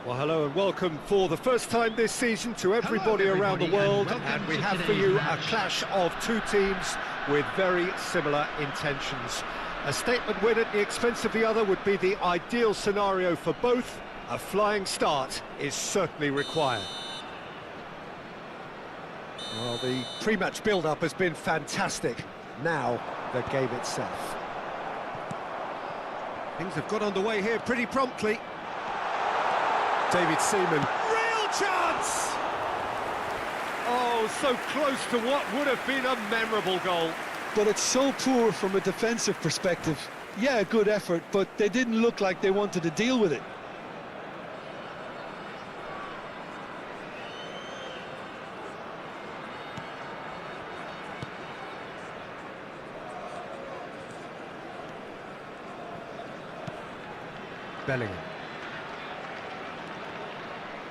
Well, hello and welcome for the first time this season to everybody around the world, and we have for you a clash of two teams with very similar intentions. A statement win at the expense of the other would be the ideal scenario for both, A flying start is certainly required. Well, the pre-match build-up has been fantastic. Now, the game itself. Things have got underway here pretty promptly. David Seaman. Real chance! Oh, so close to what would have been a memorable goal. But it's so poor from a defensive perspective. Yeah, a good effort, but they didn't look like they wanted to deal with it. Bellingham.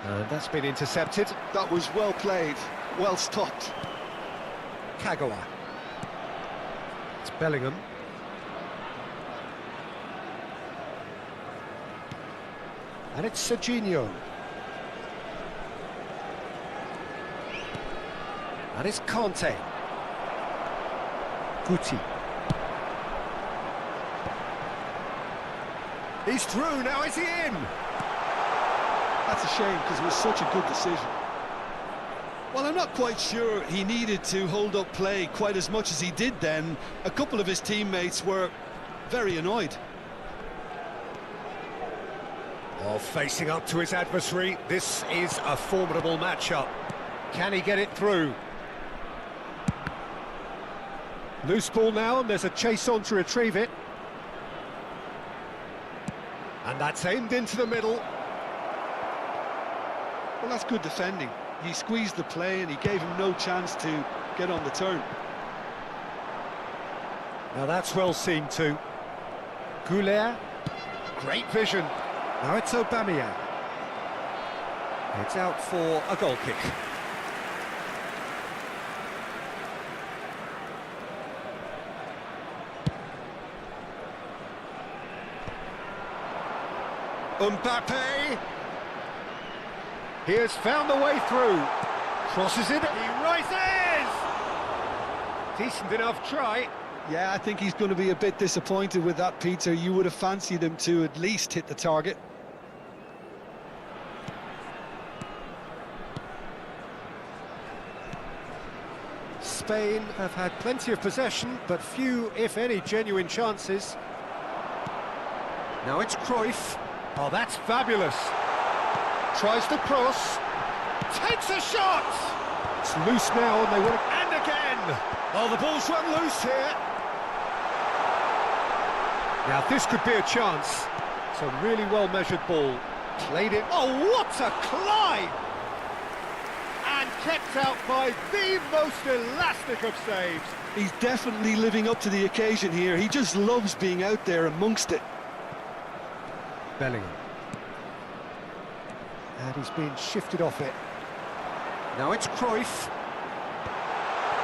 And that's been intercepted. That was well played, well stopped. 𝐄𝐅𝐎𝐓𝐁𝐀𝐋𝐋. It's Bellingham. And it's Serginho. And it's Kanté. Guti. He's through, now is he in? That's a shame, because it was such a good decision. Well, I'm not quite sure he needed to hold up play quite as much as he did then. A couple of his teammates were very annoyed. Well, facing up to his adversary, this is a formidable matchup. Can he get it through? Loose ball now, and there's a chase on to retrieve it. And that's aimed into the middle. Well, that's good defending. He squeezed the play and he gave him no chance to get on the turn. Now that's well seen too. 𝐄𝐅𝐎𝐓𝐁𝐀𝐋𝐋. Great vision. Now it's Aubameyang. It's out for a goal kick. Mbappe. He has found the way through. Crosses it. He rises. Decent enough try. Yeah, I think he's going to be a bit disappointed with that, Peter. You would have fancied him to at least hit the target. Spain have had plenty of possession, but few, if any, genuine chances. Now it's Cruyff. Oh, that's fabulous. Tries to cross. Takes a shot! It's loose now, and they want to... And again! Oh, the ball's run loose here. Now, this could be a chance. It's a really well-measured ball. Played it... Oh, what a climb! And kept out by the most elastic of saves. He's definitely living up to the occasion here. He just loves being out there amongst it. Bellingham. And he's been shifted off it. Now it's Cruyff.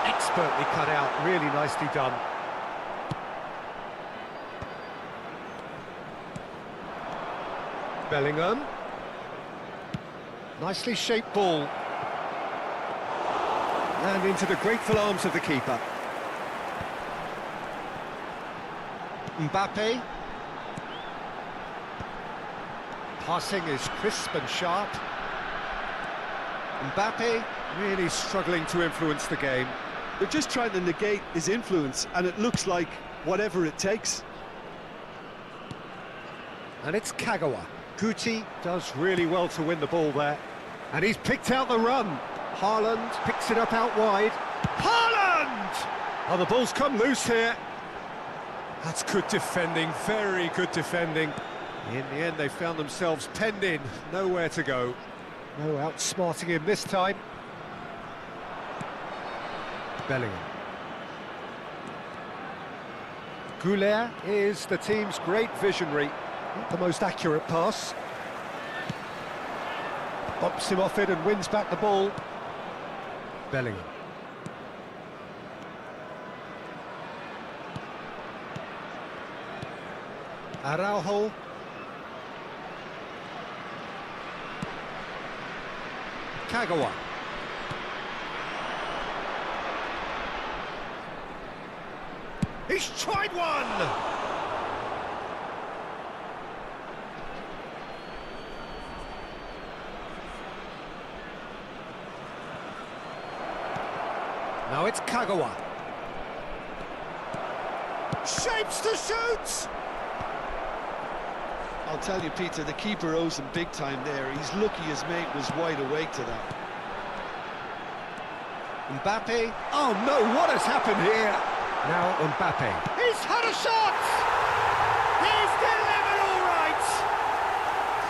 Expertly cut out, really nicely done. Bellingham. Nicely shaped ball. And into the grateful arms of the keeper. Mbappe. Passing is crisp and sharp. Mbappe really struggling to influence the game. They're just trying to negate his influence, and it looks like whatever it takes. And it's 𝐄𝐅𝐎𝐓𝐁𝐾𝐋. Guti does really well to win the ball there. And he's picked out the run. Haaland picks it up out wide. Haaland! Oh, the ball's come loose here. That's good defending, very good defending. In the end, they found themselves penned in, nowhere to go. No outsmarting him this time. Bellingham. 𝐄𝐅𝐎𝐓𝐁𝐾𝐋 is the team's great visionary. Not the most accurate pass. Bumps him off it and wins back the ball. Bellingham. Araujo. 𝐄𝐅𝐎𝐓𝐁𝐾𝐋. He's tried one! Now it's Kagawa. Shapes to shoot! I'll tell you, Peter, the keeper owes him big time there. He's lucky his mate was wide awake to that. Mbappe. Oh no, what has happened here? Now Mbappe. He's had a shot! He's delivered all right!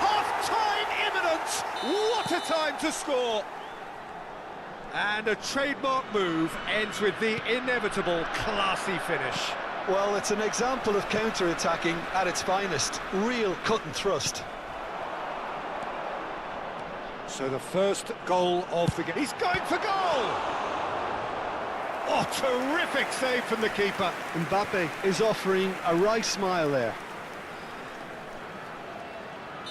Half-time imminent! What a time to score! And a trademark move ends with the inevitable classy finish. Well, it's an example of counter-attacking at its finest. Real cut and thrust. So the first goal of the game. He's going for goal! Oh, terrific save from the keeper. Mbappe is offering a wry smile there.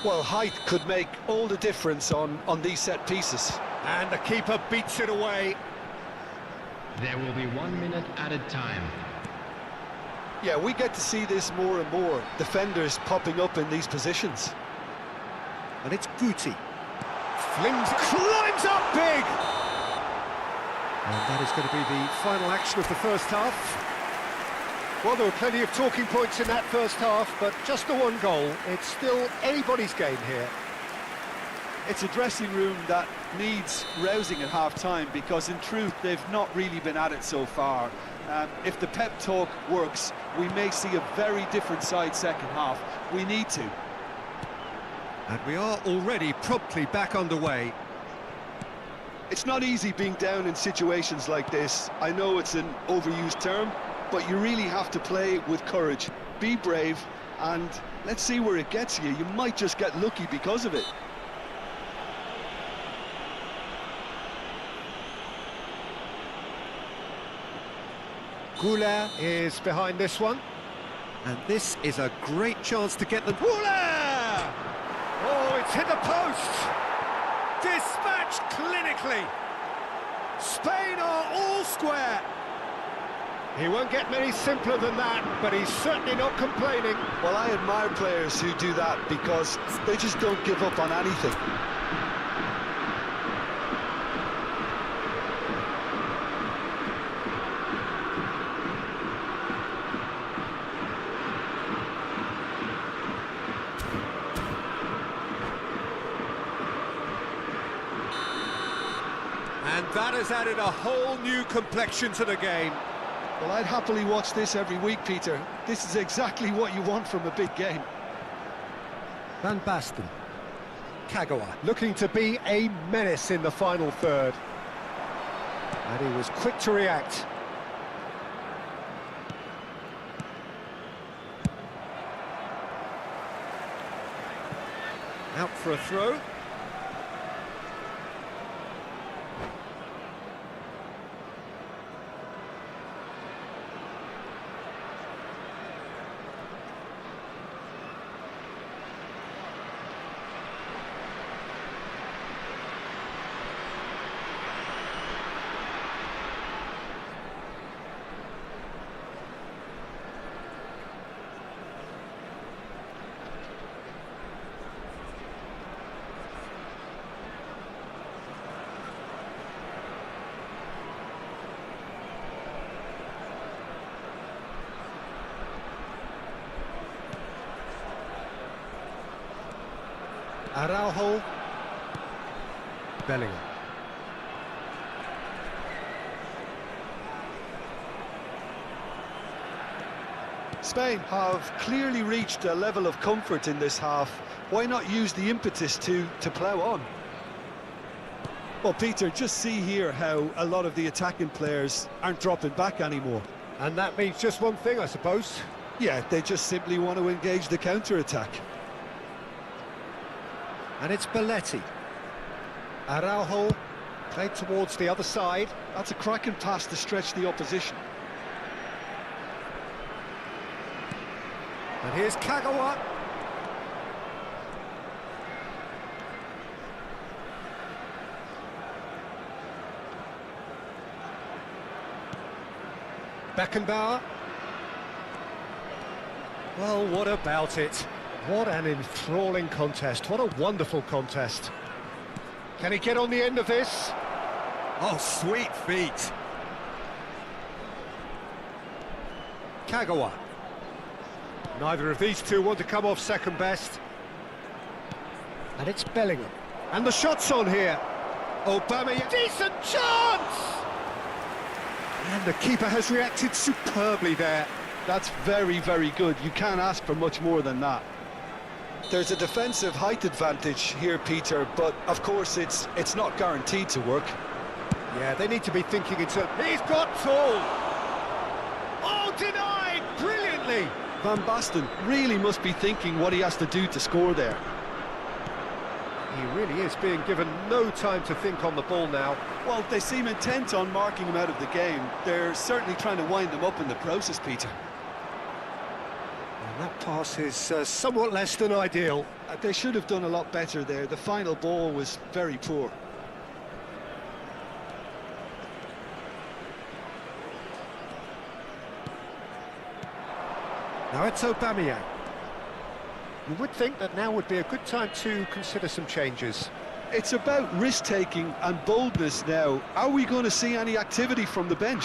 Well, height could make all the difference on these set pieces. And the keeper beats it away. There will be 1 minute added time. Yeah, we get to see this more and more. Defenders popping up in these positions. And it's Guti. Climbs up big! And that is going to be the final action of the first half. Well, there were plenty of talking points in that first half, but just the one goal. It's still anybody's game here. It's a dressing room that needs rousing at half-time, because in truth they've not really been at it so far. If the pep talk works, we may see a very different side second half. We need to. And we are already promptly back underway. It's not easy being down in situations like this. I know it's an overused term, but you really have to play with courage. Be brave, and let's see where it gets you. You might just get lucky because of it. 𝐄𝐅𝐎𝐎𝐿 is behind this one. And this is a great chance to get the... 𝐄𝐅𝐿! Oh, it's hit the post! Dispatched clinically! Spain are all square! He won't get many simpler than that, but he's certainly not complaining. Well, I admire players who do that, because they just don't give up on anything. And that has added a whole new complexion to the game. Well, I'd happily watch this every week, Peter. This is exactly what you want from a big game. Van Basten. Kagawa, looking to be a menace in the final third. And he was quick to react. Out for a throw. Araujo. Bellingham. Spain have clearly reached a level of comfort in this half. Why not use the impetus to plough on? Well, Peter, just see here how a lot of the attacking players aren't dropping back anymore. And that means just one thing, I suppose. Yeah, they just simply want to engage the counter-attack. And it's Belletti. Araujo played towards the other side. That's a cracking pass to stretch the opposition. And here's Kagawa. Beckenbauer. Well, what about it? What an enthralling contest. What a wonderful contest. Can he get on the end of this? Oh, sweet feet. 𝐄𝐅𝐎𝐓𝐁. Neither of these two want to come off second best. And it's Bellingham. And the shot's on here. Aubameyang. Decent chance! And the keeper has reacted superbly there. That's very, very good. You can't ask for much more than that. There's a defensive height advantage here, Peter, but of course it's not guaranteed to work. Yeah, they need to be thinking in terms... He's got tall! Oh, denied! Brilliantly! Van Basten really must be thinking what he has to do to score there. He really is being given no time to think on the ball now. Well, they seem intent on marking him out of the game. They're certainly trying to wind him up in the process, Peter. And that pass is somewhat less than ideal. They should have done a lot better there. The final ball was very poor. Now it's Aubameyang. You would think that now would be a good time to consider some changes. It's about risk-taking and boldness now. Are we going to see any activity from the bench?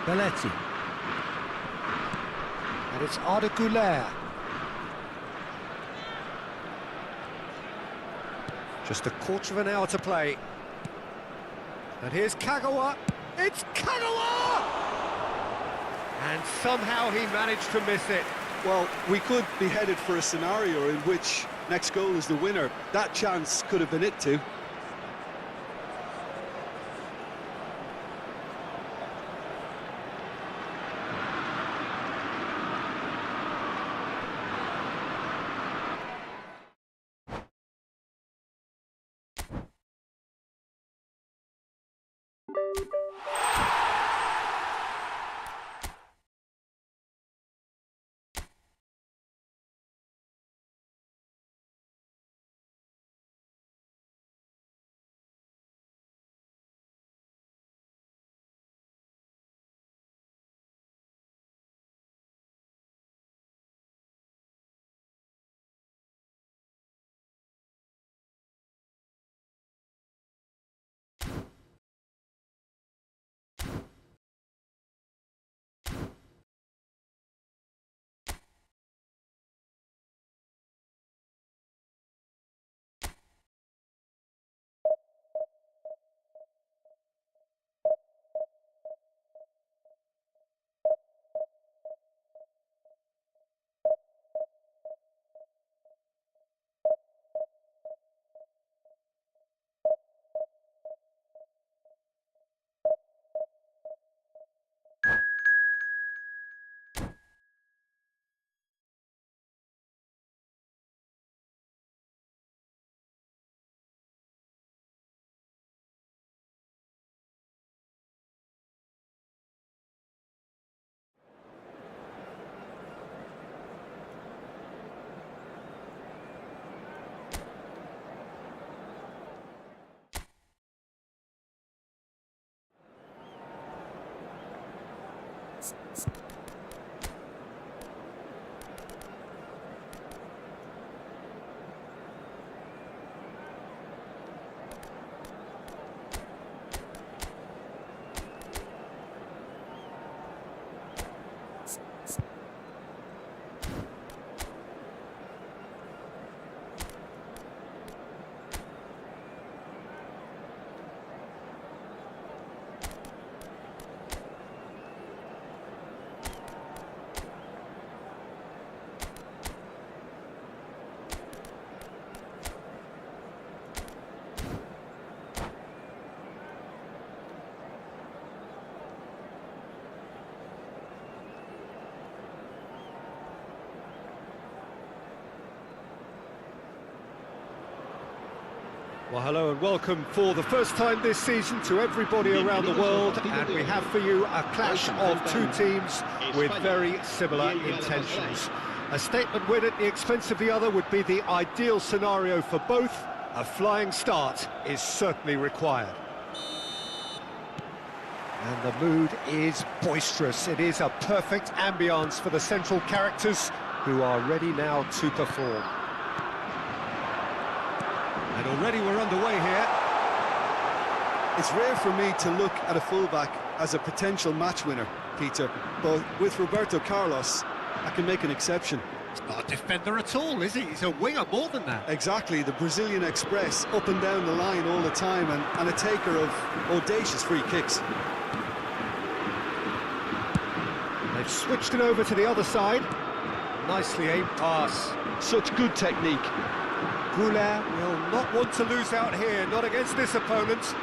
Belletti. And it's 𝐷𝐴𝐷. Just a quarter of an hour to play. And here's 𝐄𝐅𝐎𝐓𝐁. It's 𝐄𝐅𝐎𝐓! And somehow he managed to miss it. Well, we could be headed for a scenario in which next goal is the winner. That chance could have been it too. Well, hello and welcome for the first time this season to everybody around the world, and we have for you a clash of two teams with very similar intentions. A statement win at the expense of the other would be the ideal scenario for both. A flying start is certainly required. And the mood is boisterous. It is a perfect ambience for the central characters who are ready now to perform. And already we're underway here. It's rare for me to look at a fullback as a potential match winner, Peter, but with Roberto Carlos, I can make an exception. He's not a defender at all, is he? He's a winger more than that. Exactly, the Brazilian Express, up and down the line all the time, and a taker of audacious free kicks. They've switched it over to the other side. Nicely aimed pass. Such good technique. 𝐄𝐅𝐎𝐎𝐿 will not want to lose out here, not against this opponent.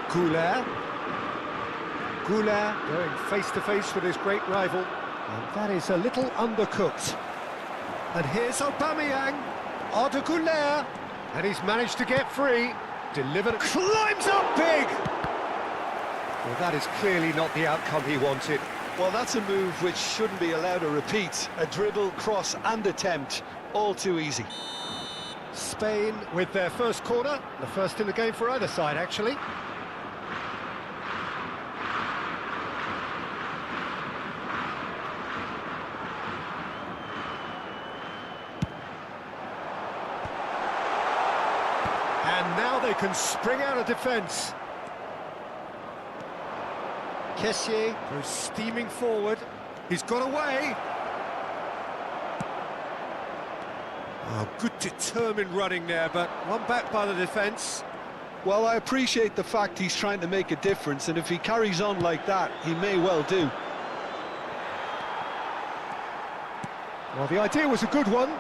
𝐄𝐅𝐎𝐿 going face to face with his great rival, and that is a little undercooked. And here's Aubameyang, Arda 𝐄𝐅𝐎𝐿, and he's managed to get free, delivered, climbs up big! Well, that is clearly not the outcome he wanted. Well, that's a move which shouldn't be allowed to repeat. A dribble, cross and attempt, all too easy. Spain with their first corner, the first in the game for either side, actually. And now they can spring out of defence. 𝐄𝐅𝐎𝐿 goes steaming forward. He's got away. Oh, good determined running there, but one back by the defence. Well, I appreciate the fact he's trying to make a difference, and if he carries on like that, he may well do. Well, the idea was a good one.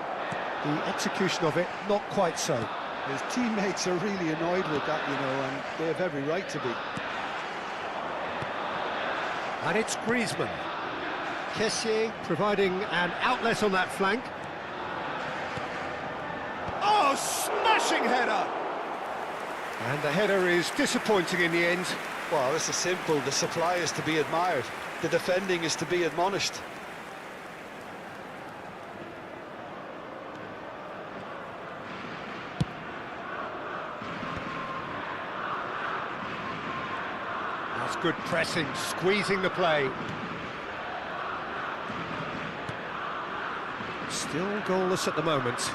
The execution of it, not quite so. His teammates are really annoyed with that, you know, and they have every right to be. And it's Griezmann. 𝐄𝐅𝐎𝐿 providing an outlet on that flank. Oh, smashing header! And the header is disappointing in the end. Well, this is simple. The supply is to be admired. The defending is to be admonished. That's good pressing, squeezing the play. Still goalless at the moment.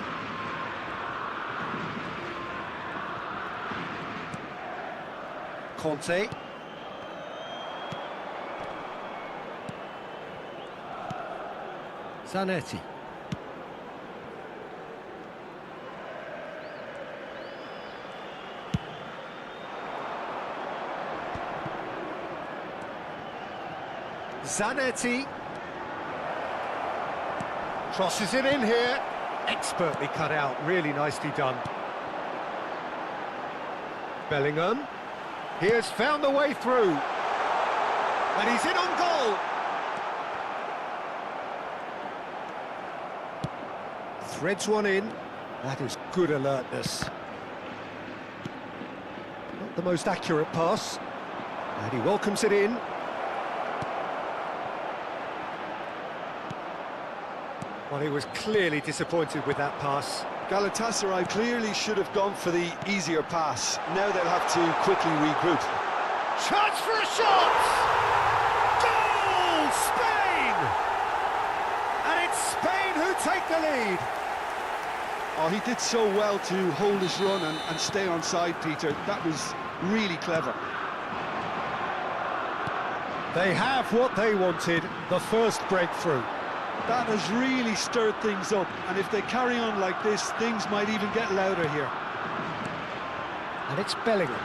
Conte. Zanetti. Zanetti. Crosses it in here. Expertly cut out, really nicely done. Bellingham. He has found the way through. And he's in on goal. Threads one in. That is good alertness. Not the most accurate pass. And he welcomes it in. Well, he was clearly disappointed with that pass. Galatasaray clearly should have gone for the easier pass. Now they'll have to quickly regroup. Chance for a shot! Goal! Spain! And it's Spain who take the lead. Oh, he did so well to hold his run and stay on side, Peter. That was really clever. They have what they wanted, the first breakthrough. That has really stirred things up, and if they carry on like this, things might even get louder here. And it's Bellingham.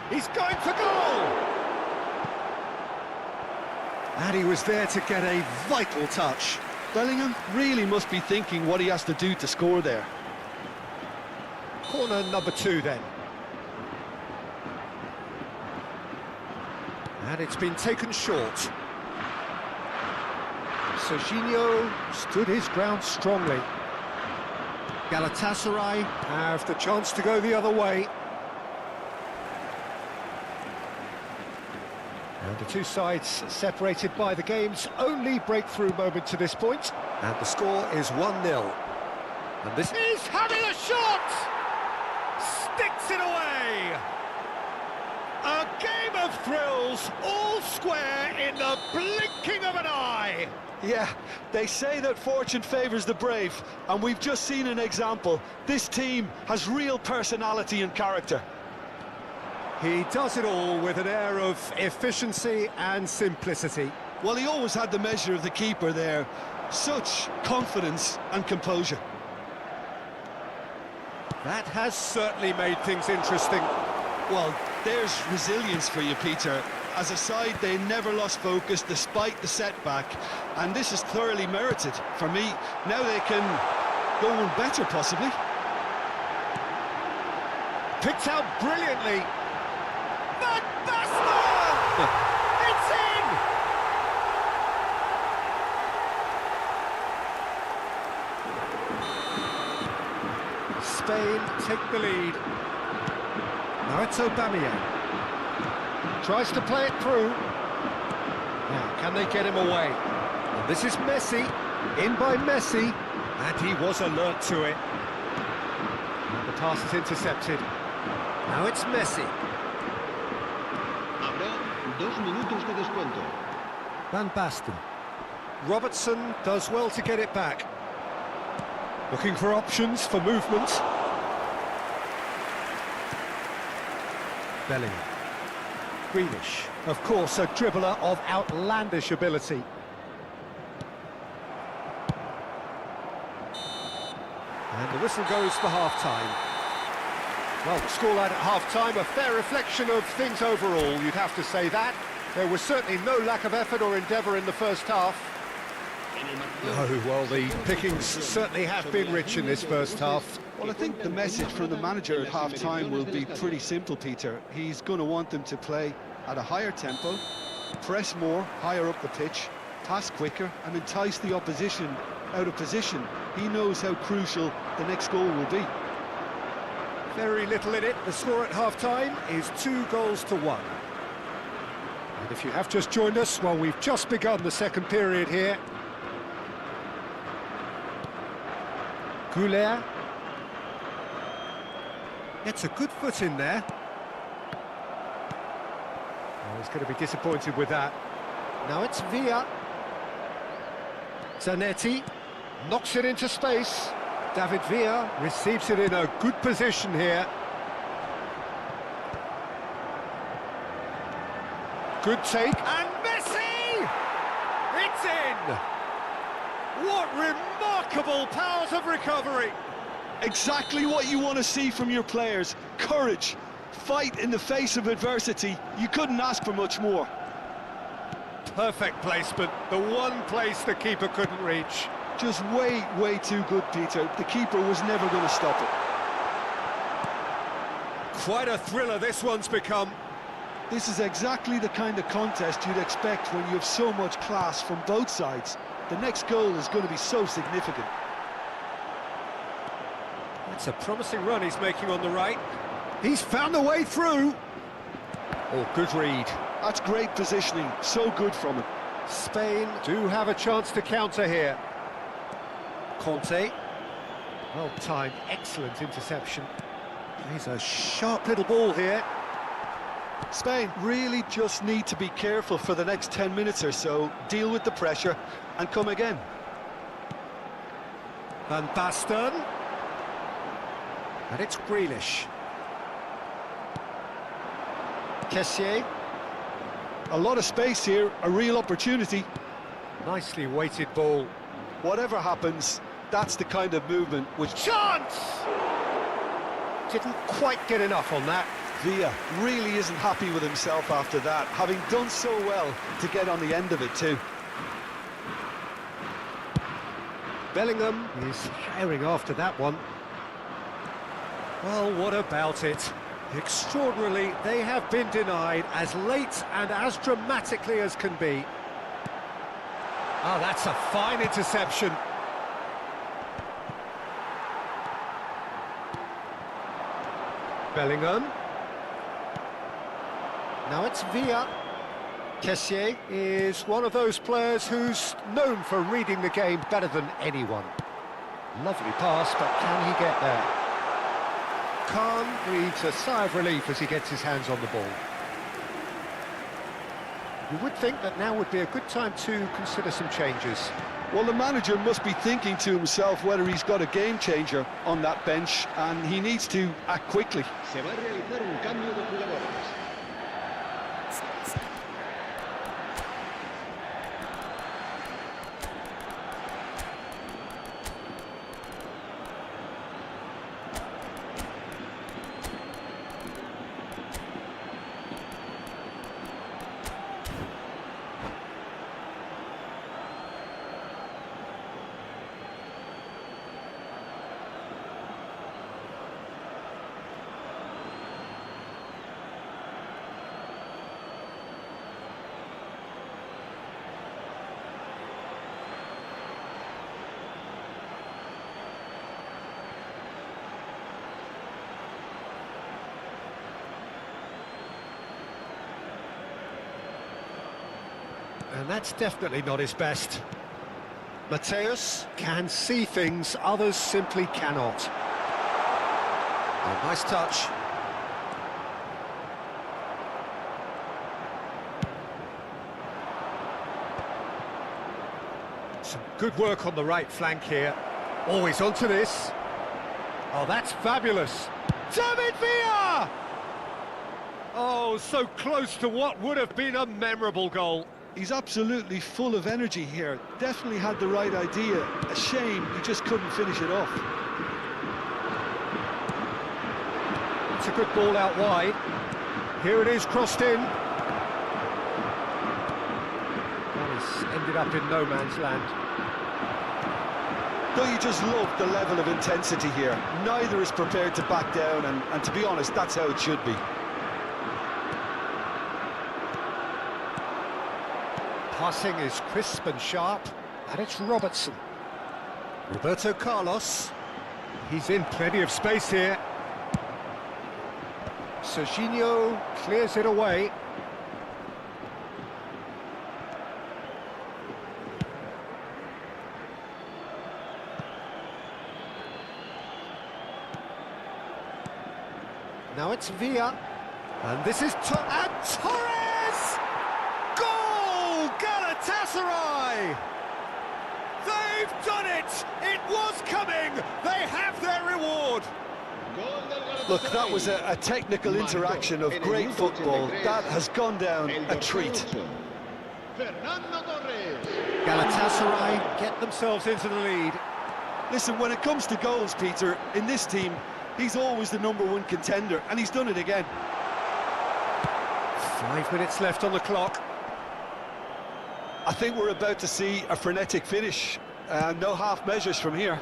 He's going for goal! And he was there to get a vital touch. Bellingham really must be thinking what he has to do to score there. Corner number 2 then. And it's been taken short. Serginho stood his ground strongly. Galatasaray have the chance to go the other way. And the two sides separated by the game's only breakthrough moment to this point. And the score is 1-0. And this is having a shot! Sticks it away! A game of thrills, all square in the blinking of an eye! Yeah, they say that fortune favours the brave, and we've just seen an example. This team has real personality and character. He does it all with an air of efficiency and simplicity. Well, he always had the measure of the keeper there. Such confidence and composure. That has certainly made things interesting. Well, there's resilience for you, Peter. As a side, they never lost focus despite the setback, and this is thoroughly merited. For me, now they can go on better, possibly. Picked out brilliantly. Van Basten! It's in! Spain take the lead. Now it's Aubameyang. Tries to play it through. Now, can they get him away? And this is Messi, in by Messi, and he was alert to it. And the pass is intercepted. Now it's Messi. Habrá 2 minutos de descuento. Van Basten. Robertson does well to get it back. Looking for options for movement. Bellingham. Grealish, of course, a dribbler of outlandish ability. And the whistle goes for half-time. Well, the scoreline at half-time, a fair reflection of things overall, you'd have to say that. There was certainly no lack of effort or endeavour in the first half. Oh, well, the pickings certainly have been rich in this first half. Well, I think the message from the manager at half-time will be pretty simple, Peter. He's going to want them to play at a higher tempo, press more, higher up the pitch, pass quicker, and entice the opposition out of position. He knows how crucial the next goal will be. Very little in it. The score at half-time is 2-1. And if you have just joined us, well, we've just begun the second period here. 𝐄𝐅𝐎𝐎𝐓 gets a good foot in there. Oh, he's going to be disappointed with that. Now it's Villa. Zanetti knocks it into space. David Villa receives it in a good position here. Good take, and Messi! It's in! What remarkable powers of recovery! Exactly what you want to see from your players. Courage, fight in the face of adversity. You couldn't ask for much more. Perfect placement, the one place the keeper couldn't reach. Just way too good, Peter. The keeper was never going to stop it. Quite a thriller this one's become. This is exactly the kind of contest you'd expect when you have so much class from both sides. The next goal is going to be so significant. That's a promising run he's making on the right. He's found a way through. Oh, good read. That's great positioning, so good from him. Spain do have a chance to counter here. Conte. Well timed, excellent interception. He's a sharp little ball here. Spain really just need to be careful for the next 10 minutes or so, deal with the pressure and come again. Van Basten. And it's Grealish. 𝐄𝐅𝐎𝐓. A lot of space here, a real opportunity. Nicely weighted ball. Whatever happens, that's the kind of movement which... Chance! Didn't quite get enough on that. Villa really isn't happy with himself after that, having done so well to get on the end of it too. Bellingham is herring after that one. Well, what about it? Extraordinarily, they have been denied as late and as dramatically as can be. Oh, that's a fine interception. Bellingham. Now it's Villa. 𝐄𝐅𝐎𝐓 is one of those players who's known for reading the game better than anyone. Lovely pass, but can he get there? Khan breathes a sigh of relief as he gets his hands on the ball. You would think that now would be a good time to consider some changes. Well, the manager must be thinking to himself whether he's got a game changer on that bench, and he needs to act quickly. Se va a realizar un cambio de jugadores. And that's definitely not his best. Mateus can see things others simply cannot. Oh, nice touch. Some good work on the right flank here. Always onto this. Oh, that's fabulous. David Villa! Oh, so close to what would have been a memorable goal. He's absolutely full of energy here. Definitely had the right idea. A shame he just couldn't finish it off. It's a good ball out wide. Here it is, crossed in. Gallus ended up in no man's land. Don't you just love the level of intensity here? Neither is prepared to back down, and to be honest, that's how it should be. Passing is crisp and sharp, and it's Robertson. Roberto Carlos. He's in plenty of space here. Serginho clears it away. Now it's Villa, and this is Torres! Goal! Galatasaray! They've done it! It was coming! They have their reward! Look, that was a technical interaction of great football. That has gone down a treat. Galatasaray get themselves into the lead. Listen, when it comes to goals, Peter, in this team, he's always the #1 contender, and he's done it again. 5 minutes left on the clock. I think we're about to see a frenetic finish. No half measures from here.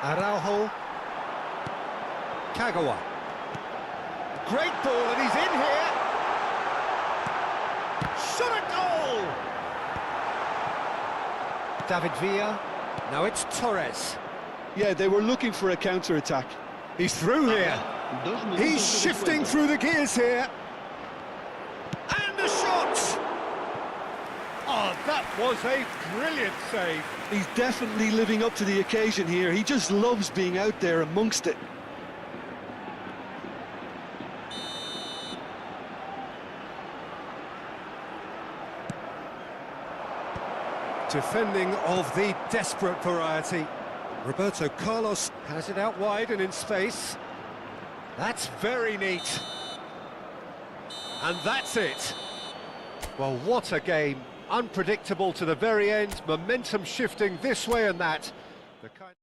Araujo. Kagawa. Great ball, and he's in here. Shot a goal! David Villa. Now it's Torres. Yeah, they were looking for a counter-attack. He's through here. He's shifting through the gears here. And a shot! Oh, that was a brilliant save. He's definitely living up to the occasion here. He just loves being out there amongst it. Defending of the desperate variety. Roberto Carlos has it out wide and in space. That's very neat. And that's it. Well, what a game. Unpredictable to the very end, momentum shifting this way and that. The kind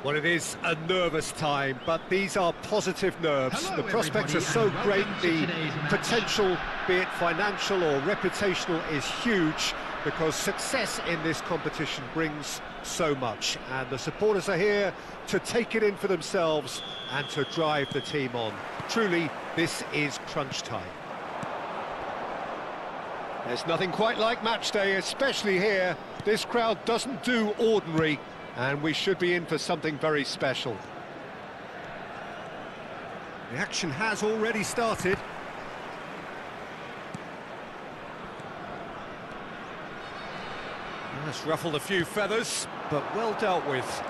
Well, it is a nervous time, but these are positive nerves. Hello, the prospects are so everybody, great, and welcome to the today's match. potential, be it financial or reputational, is huge, because success in this competition brings so much. And the supporters are here to take it in for themselves and to drive the team on. Truly, this is crunch time. There's nothing quite like match day, especially here. This crowd doesn't do ordinary, and we should be in for something very special. The action has already started. That's ruffled a few feathers, but well dealt with.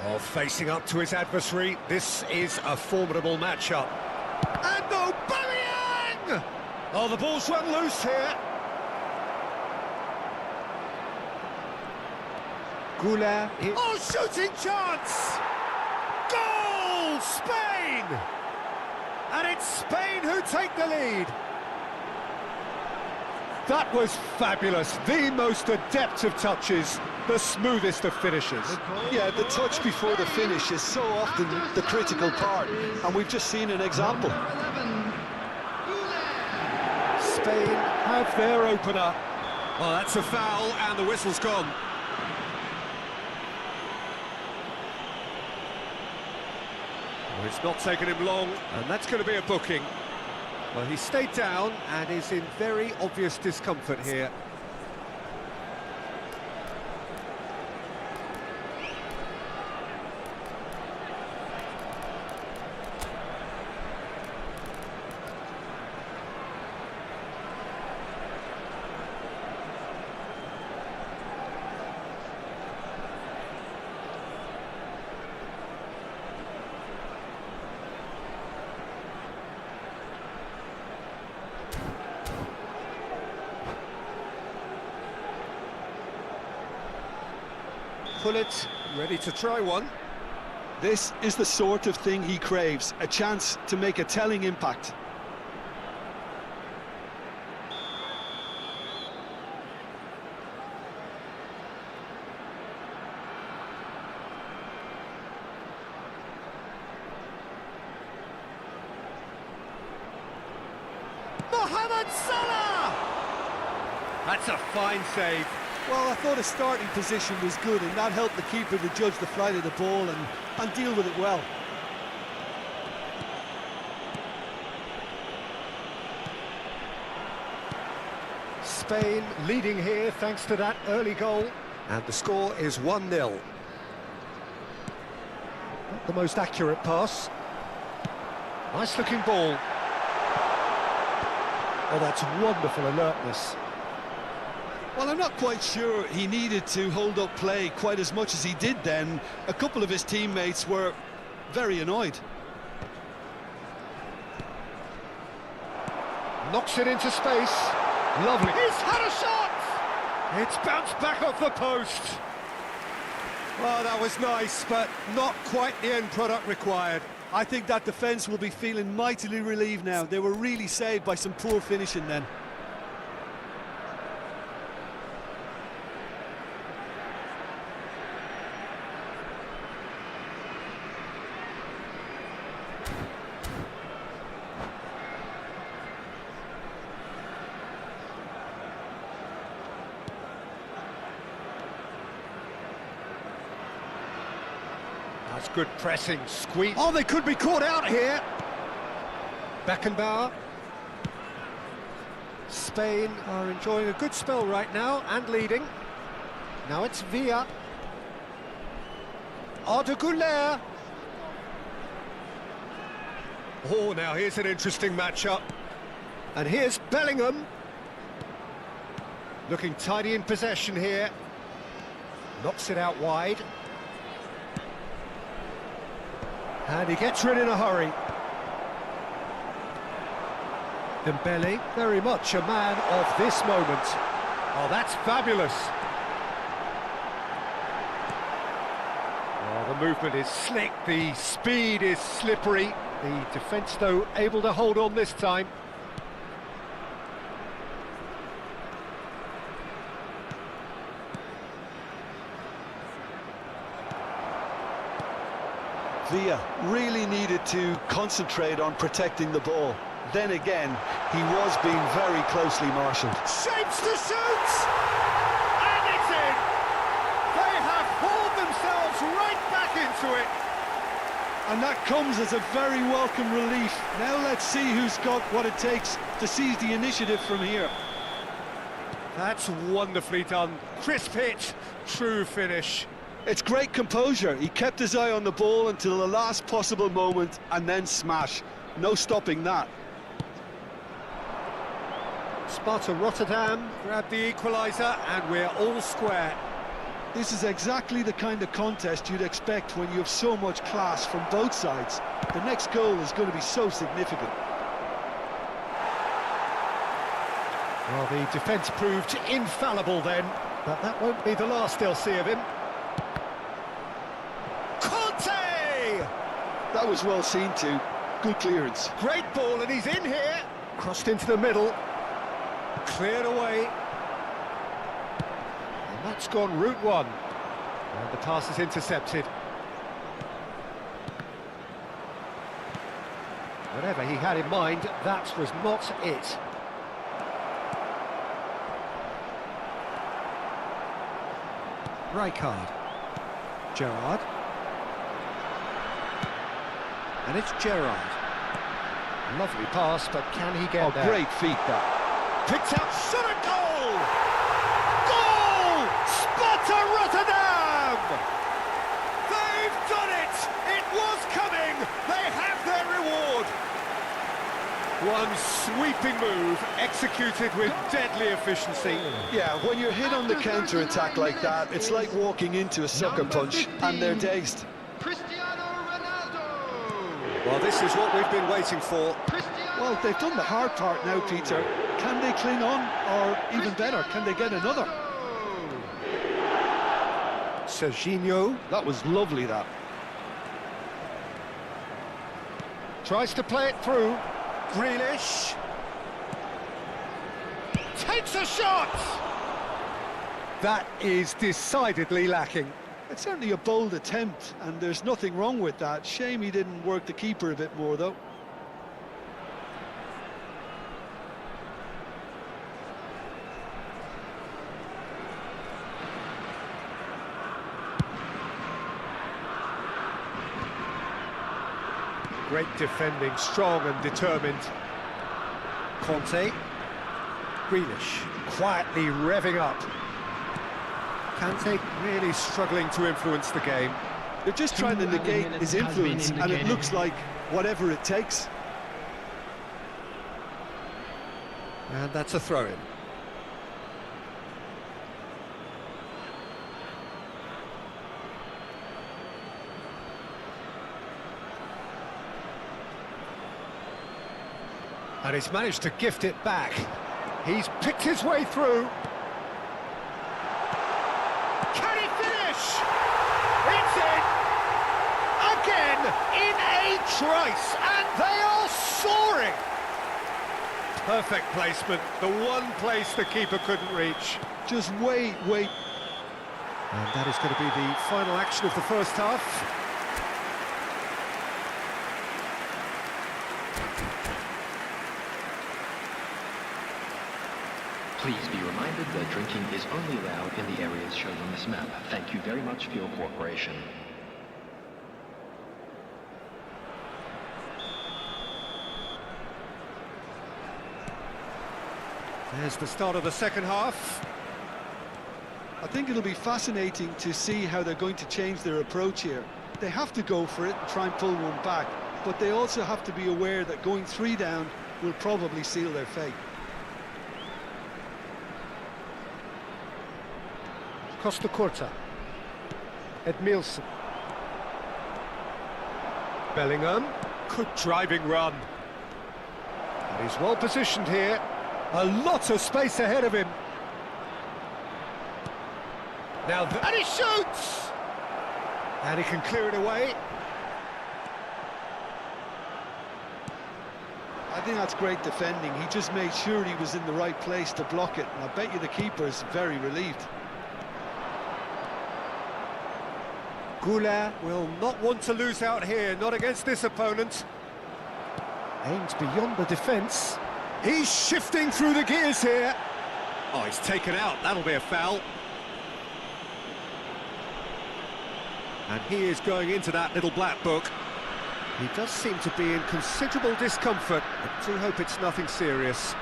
Oh, facing up to his adversary, this is a formidable matchup. And Aubameyang! Oh, the ball's run loose here. Goulart. Oh, shooting chance! Goal! Spain! And it's Spain who take the lead. That was fabulous. The most adept of touches, the smoothest of finishes. Yeah, the touch before the finish is so often the critical part, and we've just seen an example. Spain have their opener. Well, that's a foul, and the whistle's gone. Well, it's not taken him long, and that's going to be a booking. Well, he stayed down and is in very obvious discomfort here. Pullet, ready to try one. This is the sort of thing he craves, a chance to make a telling impact. Mohamed Salah! That's a fine save. Well, I thought his starting position was good, and that helped the keeper to judge the flight of the ball and deal with it well. Spain leading here thanks to that early goal. And the score is 1-0. Not the most accurate pass. Nice looking ball. Oh, that's wonderful alertness. Well, I'm not quite sure he needed to hold up play quite as much as he did then. A couple of his teammates were very annoyed. Knocks it into space. Lovely. He's had a shot! It's bounced back off the post. Well, that was nice, but not quite the end product required. I think that defence will be feeling mightily relieved now. They were really saved by some poor finishing then. That's good pressing, squeeze. Oh, they could be caught out here. Beckenbauer. Spain are enjoying a good spell right now and leading. Now it's Villa. Arda Güler. Oh, now here's an interesting matchup. And here's Bellingham. Looking tidy in possession here. Knocks it out wide. And he gets rid in a hurry. Dembele, very much a man of this moment. Oh, that's fabulous. Oh, the movement is slick, the speed is slippery. The defence, though, able to hold on this time. Villa really needed to concentrate on protecting the ball. Then again, he was being very closely marshalled. Shapes to shoot! And it's in! They have hauled themselves right back into it. And that comes as a very welcome relief. Now let's see who's got what it takes to seize the initiative from here. That's wonderfully done. Crisp hit, true finish. It's great composure. He kept his eye on the ball until the last possible moment and then smash. No stopping that. Sparta Rotterdam grabbed the equaliser and we're all square. This is exactly the kind of contest you'd expect when you have so much class from both sides. The next goal is going to be so significant. Well, the defence proved infallible then, but that won't be the last they'll see of him. That was well seen too. Good clearance. Great ball, and he's in here. Crossed into the middle. Cleared away. And that's gone route one. And the pass is intercepted. Whatever he had in mind, that was not it. Rijkaard. Gerrard. And it's Gerrard. Lovely pass, but can he get there? Great feat, that. Picked out, shot at goal! Goal! Sparta Rotterdam! They've done it! It was coming! They have their reward! One sweeping move, executed with deadly efficiency. Yeah, when you're hit on the counter-attack like that, it's like walking into a sucker punch, and they're dazed. Well, this is what we've been waiting for. Well, they've done the hard part now, Peter. Can they cling on, or even better, can they get another? Serginho. That was lovely, that. Tries to play it through. Grealish. Takes a shot! That is decidedly lacking. It's certainly a bold attempt, and there's nothing wrong with that. Shame he didn't work the keeper a bit more, though. Great defending, strong and determined. Conte. Grealish, quietly revving up. Kante really struggling to influence the game. They're just trying to negate his influence, and it looks like whatever it takes. And that's a throw-in. And he's managed to gift it back. He's picked his way through. Can he finish? It's in! Again, in a trice, and they are soaring! Perfect placement, the one place the keeper couldn't reach. Just wait. And that is going to be the final action of the first half. Please be reminded that drinking is only allowed in the areas shown on this map. Thank you very much for your cooperation. There's the start of the second half. I think it'll be fascinating to see how they're going to change their approach here. They have to go for it and try and pull one back, but they also have to be aware that going 3 down will probably seal their fate. Costa Curta. Edmilson. Bellingham. Good driving run. And he's well positioned here. A lot of space ahead of him. Now, and he shoots! And he can clear it away. I think that's great defending. He just made sure he was in the right place to block it. And I bet you the keeper's very relieved. 𝐄𝐅𝐎𝐎𝐻 will not want to lose out here, not against this opponent. Aims beyond the defence. He's shifting through the gears here. Oh, he's taken out. That'll be a foul. And he is going into that little black book. He does seem to be in considerable discomfort. I do hope it's nothing serious.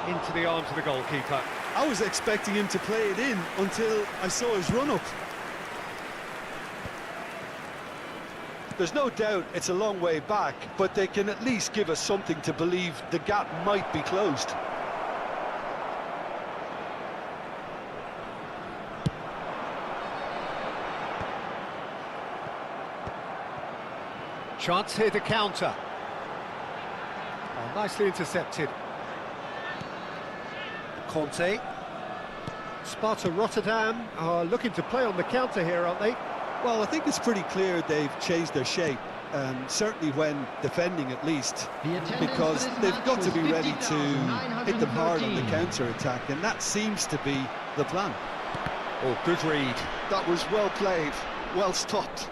Into the arms of the goalkeeper. I was expecting him to play it in until I saw his run-up. There's no doubt it's a long way back, but they can at least give us something to believe the gap might be closed. Chance here to counter. Oh, nicely intercepted. Conte. Sparta Rotterdam are looking to play on the counter here, aren't they? Well, I think it's pretty clear they've changed their shape, certainly when defending at least, because they've got to be ready to hit them hard on the counter-attack, and that seems to be the plan. Oh, good read. That was well played, well stopped.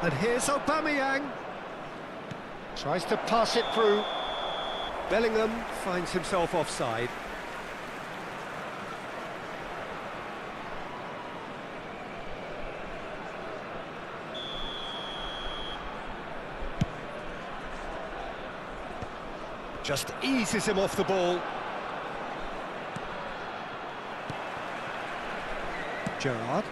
And here's Aubameyang. Tries to pass it through. Bellingham finds himself offside. Just eases him off the ball. Gerrard.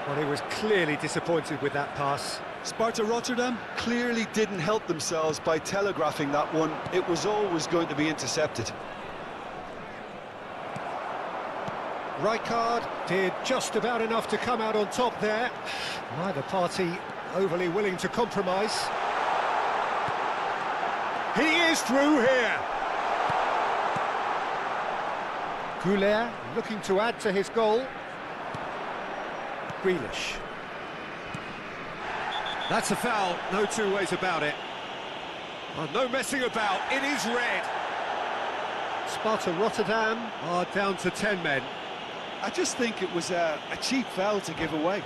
Well, he was clearly disappointed with that pass. Sparta Rotterdam clearly didn't help themselves by telegraphing that one. It was always going to be intercepted. Rijkaard did just about enough to come out on top there. Neither party overly willing to compromise. He is through here. 𝐄𝐅𝐻𝐻 looking to add to his goal. Grealish. That's a foul, no two ways about it. Oh, no messing about, it is red. Sparta Rotterdam are down to 10 men. I just think it was a cheap foul to give away.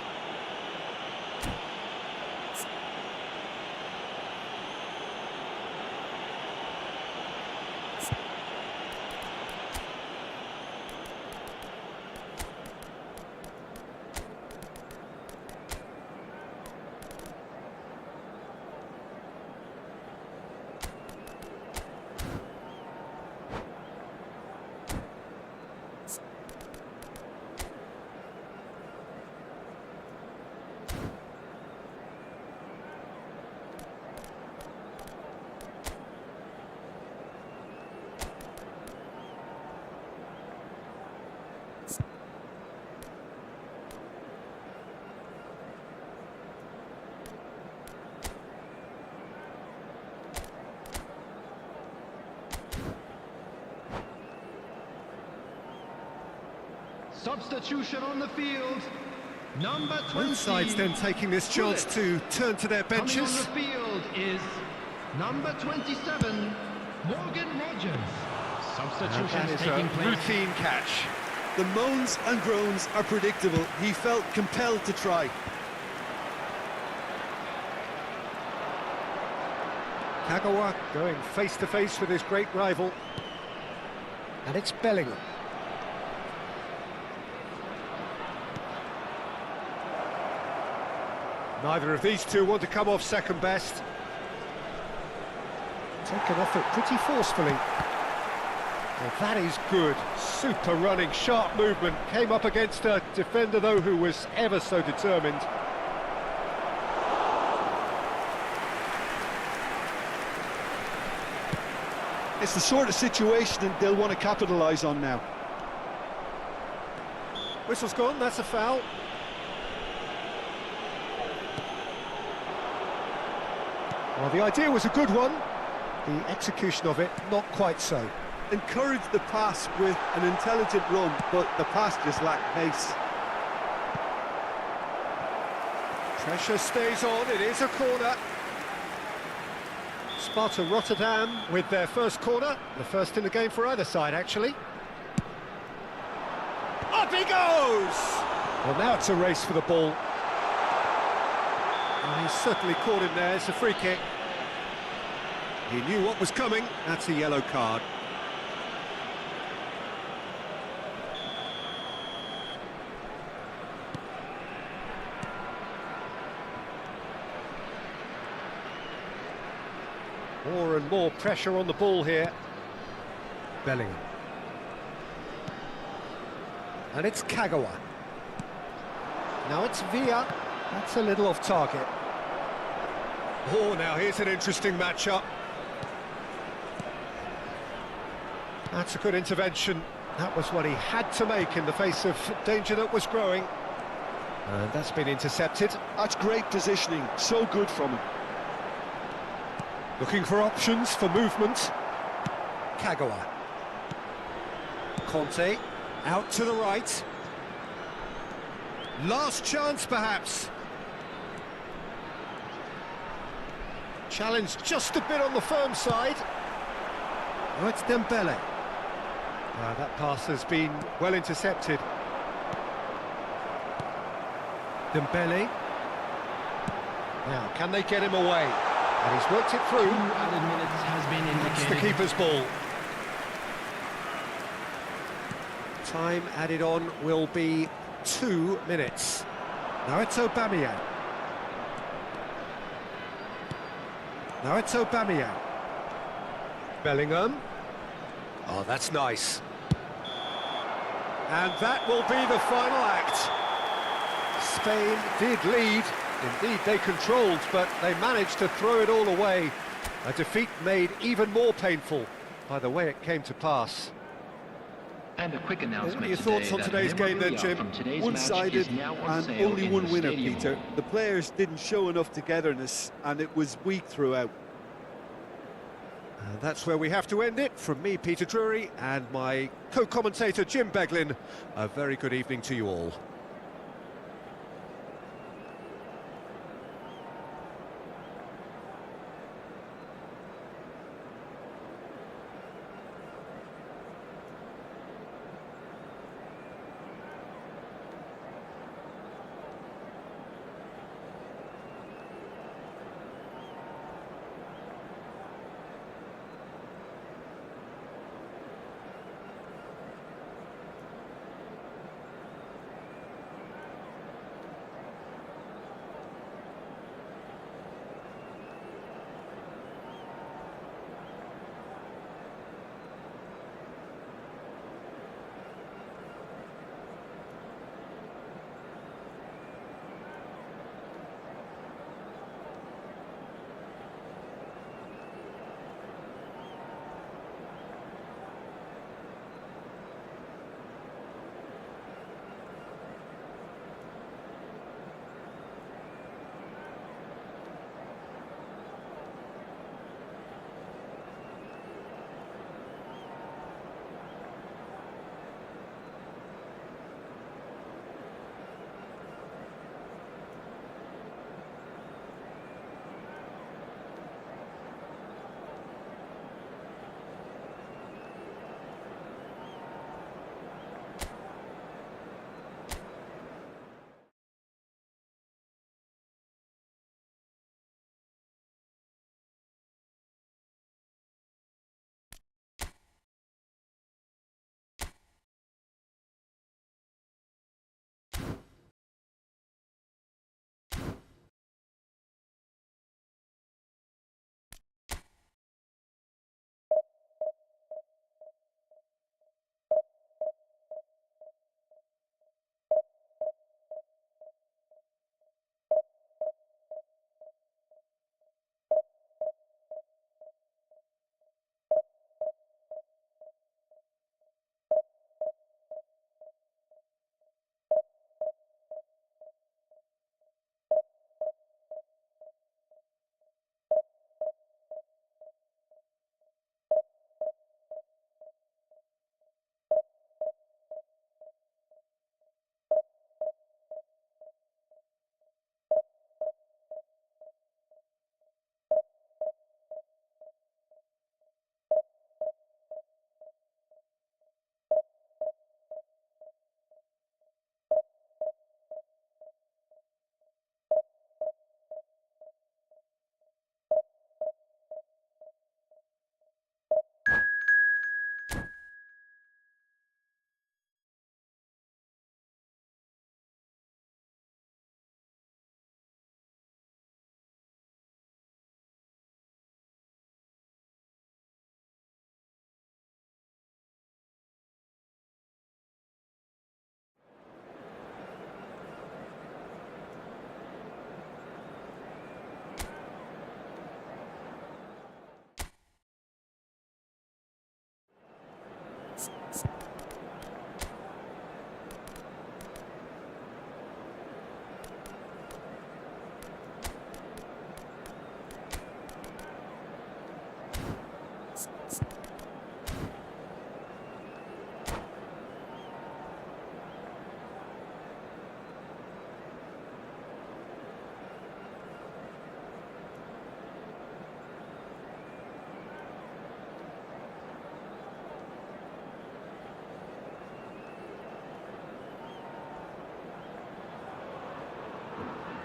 Substitution on the field. Number 20. Both sides then taking this chance to turn to their benches. Coming on the field is number 27, Morgan Rogers. Substitution is taking place. Routine catch. The moans and groans are predictable. He felt compelled to try. Kagawa going face to face with his great rival. And it's Bellingham. Neither of these two want to come off second best. Taken off it pretty forcefully. Well, that is good. Super running, sharp movement. Came up against a defender, though, who was ever so determined. It's the sort of situation that they'll want to capitalise on now. Whistle's gone, that's a foul. Well, the idea was a good one. The execution of it, not quite so. Encouraged the pass with an intelligent run, but the pass just lacked pace. Pressure stays on, it is a corner. Sparta Rotterdam with their first corner, the first in the game for either side, actually. Up he goes! Well, now it's a race for the ball. Oh, he's certainly caught him there, it's a free kick. He knew what was coming, that's a yellow card. More and more pressure on the ball here. Bellingham. And it's Kagawa. Now it's Villa. That's a little off target. Oh, now here's an interesting matchup. That's a good intervention. That was what he had to make in the face of danger that was growing. And that's been intercepted. That's great positioning, so good from him. Looking for options for movement. Kagawa. Conte, out to the right. Last chance, perhaps. Challenge just a bit on the firm side. Oh, it's Dembele. That pass has been well intercepted. Dembele. Now, can they get him away? And he's worked it through. 2 added minutes has been It's the indicated. keeper's ball. Time added on will be 2 minutes. Now it's Aubameyang. Now it's Aubameyang. Bellingham. Oh, that's nice. And that will be the final act. Spain did lead. Indeed, they controlled, but they managed to throw it all away. A defeat made even more painful by the way it came to pass. And a quick announcement. What are your thoughts on that today's game then, memorabilia Jim? from today's match One-sided is now on and sale only in one the winner, stadium Peter. hall. The players didn't show enough togetherness, and it was weak throughout. And that's where we have to end it. From me, Peter Drury, and my co-commentator, Jim Beglin, a very good evening to you all.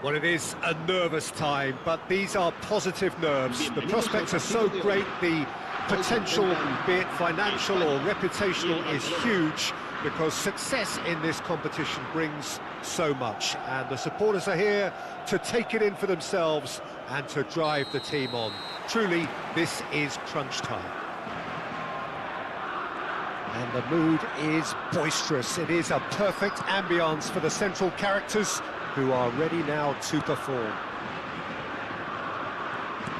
Well, it is a nervous time, but these are positive nerves. The prospects are so great, the potential, be it financial or reputational, is huge, because success in this competition brings so much. And the supporters are here to take it in for themselves and to drive the team on. Truly, this is crunch time. And the mood is boisterous. It is a perfect ambience for the central characters, who are ready now to perform.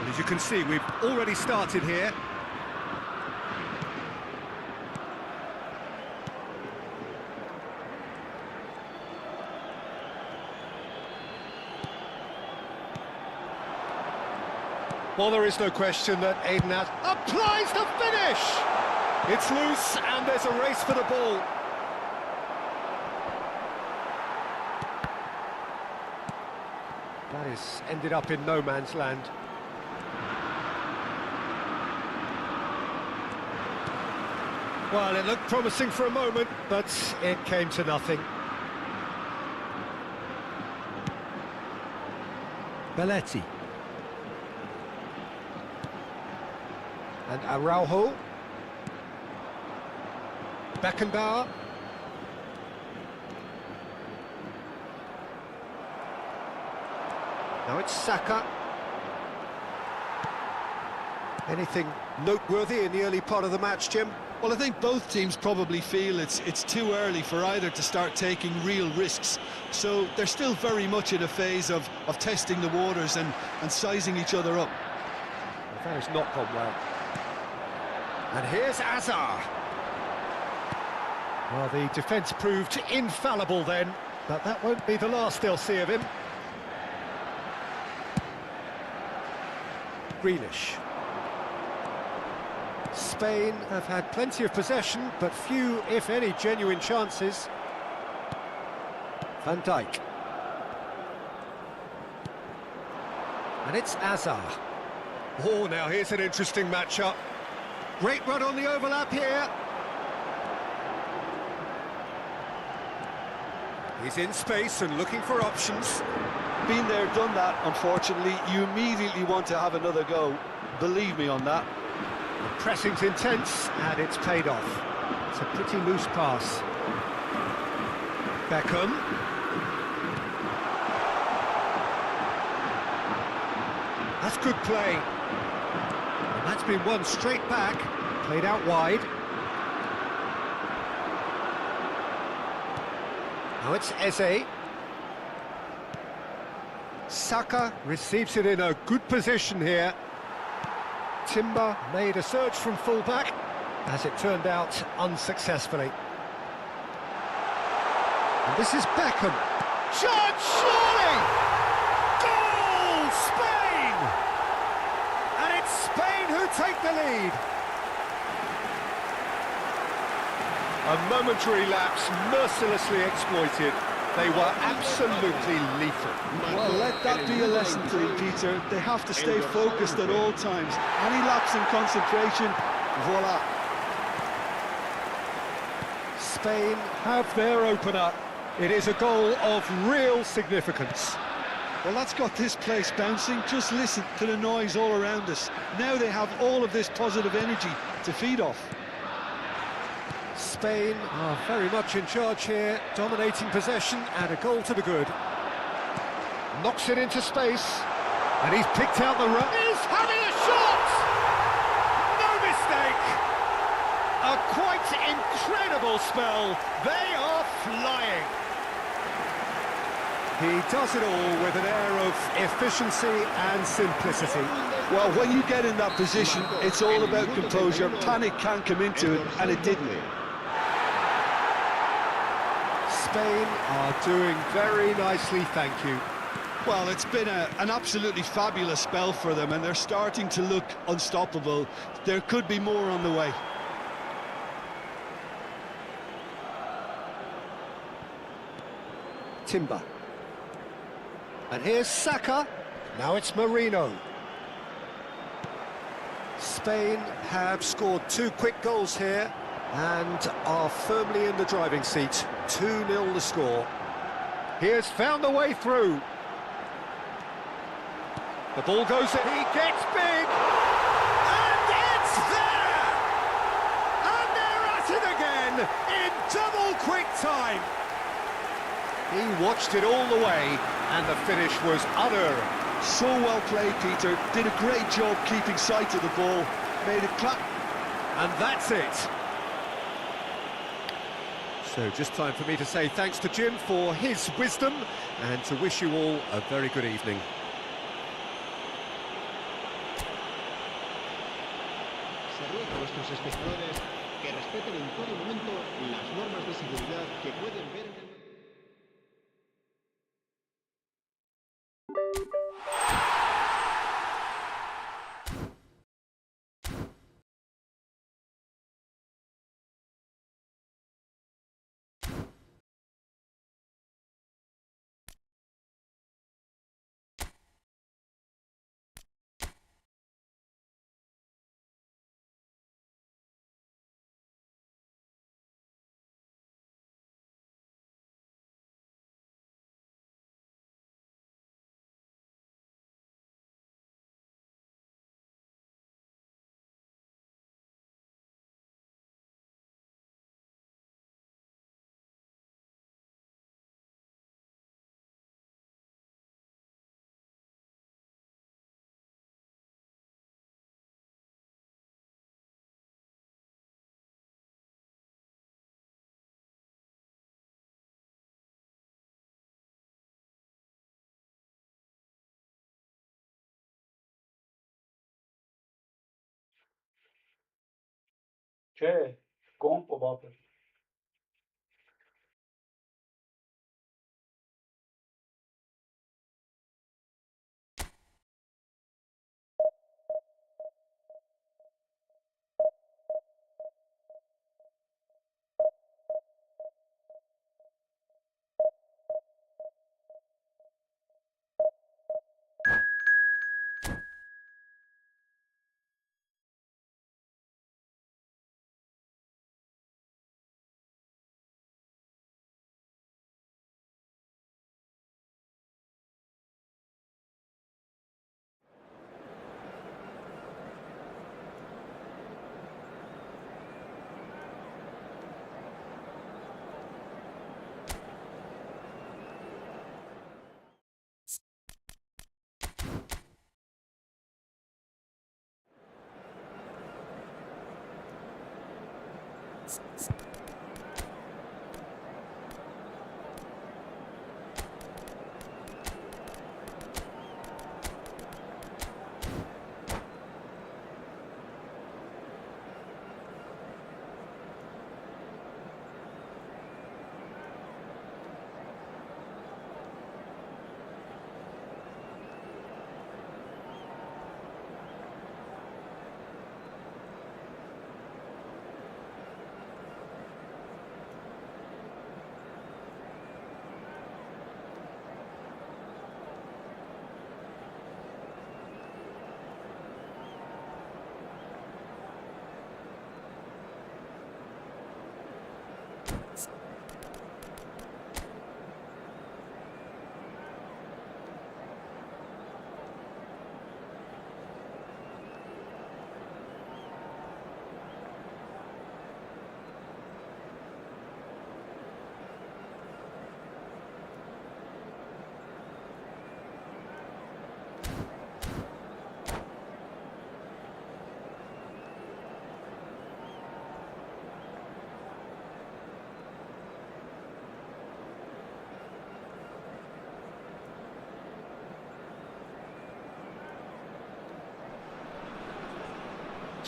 And as you can see, we've already started here. Well, there is no question that Aiden applies the finish! It's loose, and there's a race for the ball. That has ended up in no man's land. Well, it looked promising for a moment, but it came to nothing. Belletti. And Araujo. Beckenbauer. Now it's Saka. Anything noteworthy in the early part of the match, Jim? Well, I think both teams probably feel it's too early for either to start taking real risks. So they're still very much in a phase of testing the waters and sizing each other up. Well, that has not gone well. And here's Azar. Well, the defence proved infallible then, but that won't be the last they'll see of him. Grealish. Spain have had plenty of possession, but few, if any, genuine chances. Van Dijk. And it's Azar. Oh, now here's an interesting matchup. Great run on the overlap here. He's in space and looking for options. Been there, done that, unfortunately. You immediately want to have another go. Believe me on that. The pressing's intense, and it's paid off. It's a pretty loose pass. Beckham. That's good play. And that's been won straight back, played out wide. Now it's Eze. Saka receives it in a good position here. Timber made a surge from full-back, as it turned out unsuccessfully. And this is Beckham. Shot, surely! Goal, Spain! And it's Spain who take the lead. A momentary lapse mercilessly exploited. They were absolutely lethal. Well, let that be a lesson to them, Peter. They have to stay focused at all times. Any lapse in concentration, voila. Spain have their opener. It is a goal of real significance. Well, that's got this place bouncing. Just listen to the noise all around us. Now they have all of this positive energy to feed off. Spain are very much in charge here, dominating possession and a goal to the good. Knocks it into space, and he's picked out the run. He's having a shot! No mistake! A quite incredible spell. They are flying. He does it all with an air of efficiency and simplicity. Well, when you get in that position, it's all about composure. Panic can't come into it, and it didn't. Spain are doing very nicely, thank you. Well, it's been an absolutely fabulous spell for them, and they're starting to look unstoppable. There could be more on the way. Timber. And here's Saka. Now it's Marino. Spain have scored 2 quick goals here and are firmly in the driving seat. 2-0 the score. He has found the way through. The ball goes in, he gets big, and it's there! And they're at it again, in double quick time. He watched it all the way, and the finish was unerring. So well played, Peter. Did a great job keeping sight of the ball. Made it clap. And that's it. So just time for me to say thanks to Jim for his wisdom and to wish you all a very good evening. Se ruega a nuestros espectadores que respeten en todo momento las normas de seguridad que pueden ver en el... 𝐄𝐅𝐎𝐓𝐁𝐀𝐋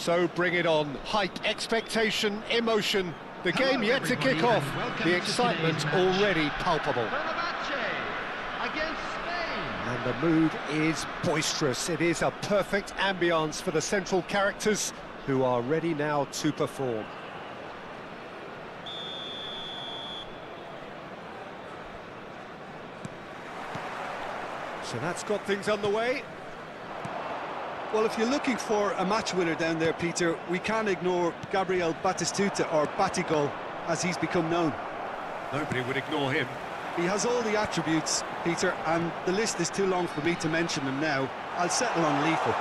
So bring it on. Hype, expectation, emotion. The game yet to kick off. The excitement already palpable. Against Spain. And the mood is boisterous. It is a perfect ambience for the central characters who are ready now to perform. So that's got things underway. Well, if you're looking for a match winner down there, Peter, we can't ignore Gabriel Batistuta, or Batigol, as he's become known. Nobody would ignore him. He has all the attributes, Peter, and the list is too long for me to mention them now. I'll settle on lethal.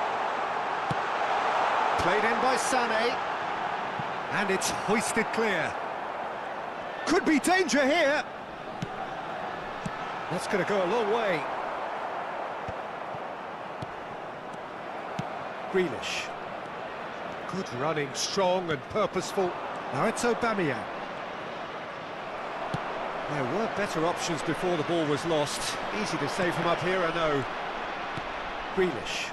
Played in by Sané. And it's hoisted clear. Could be danger here. That's going to go a long way. Grealish. Good running, strong and purposeful. Now it's 𝐿𝐵AMIANG. There were better options before the ball was lost. Easy to say from up here, I know. Grealish.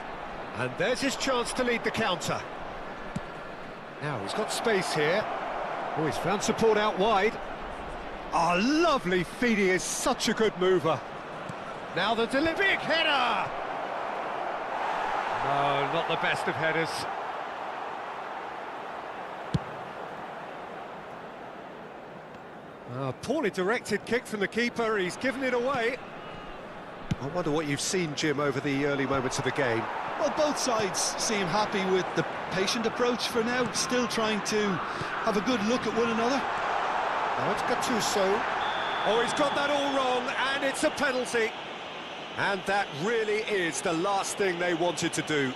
And there's his chance to lead the counter. Now he's got space here. Oh, he's found support out wide. Oh, lovely feed. He is such a good mover. Now the delivery, header! No, not the best of headers. Poorly directed kick from the keeper, he's given it away. I wonder what you've seen, Jim, over the early moments of the game. Well, both sides seem happy with the patient approach for now, still trying to have a good look at one another. Now it's Gattuso. Oh, he's got that all wrong, and it's a penalty. And that really is the last thing they wanted to do.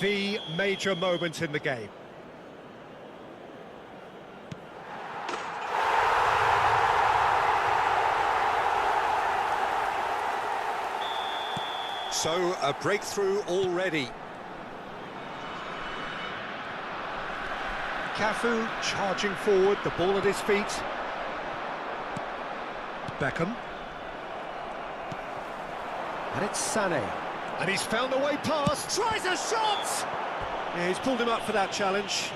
The major moment in the game. So, a breakthrough already. Cafu charging forward, the ball at his feet. Beckham. And it's Sané. And he's found the way past, tries a shot! Yeah, he's pulled him up for that challenge.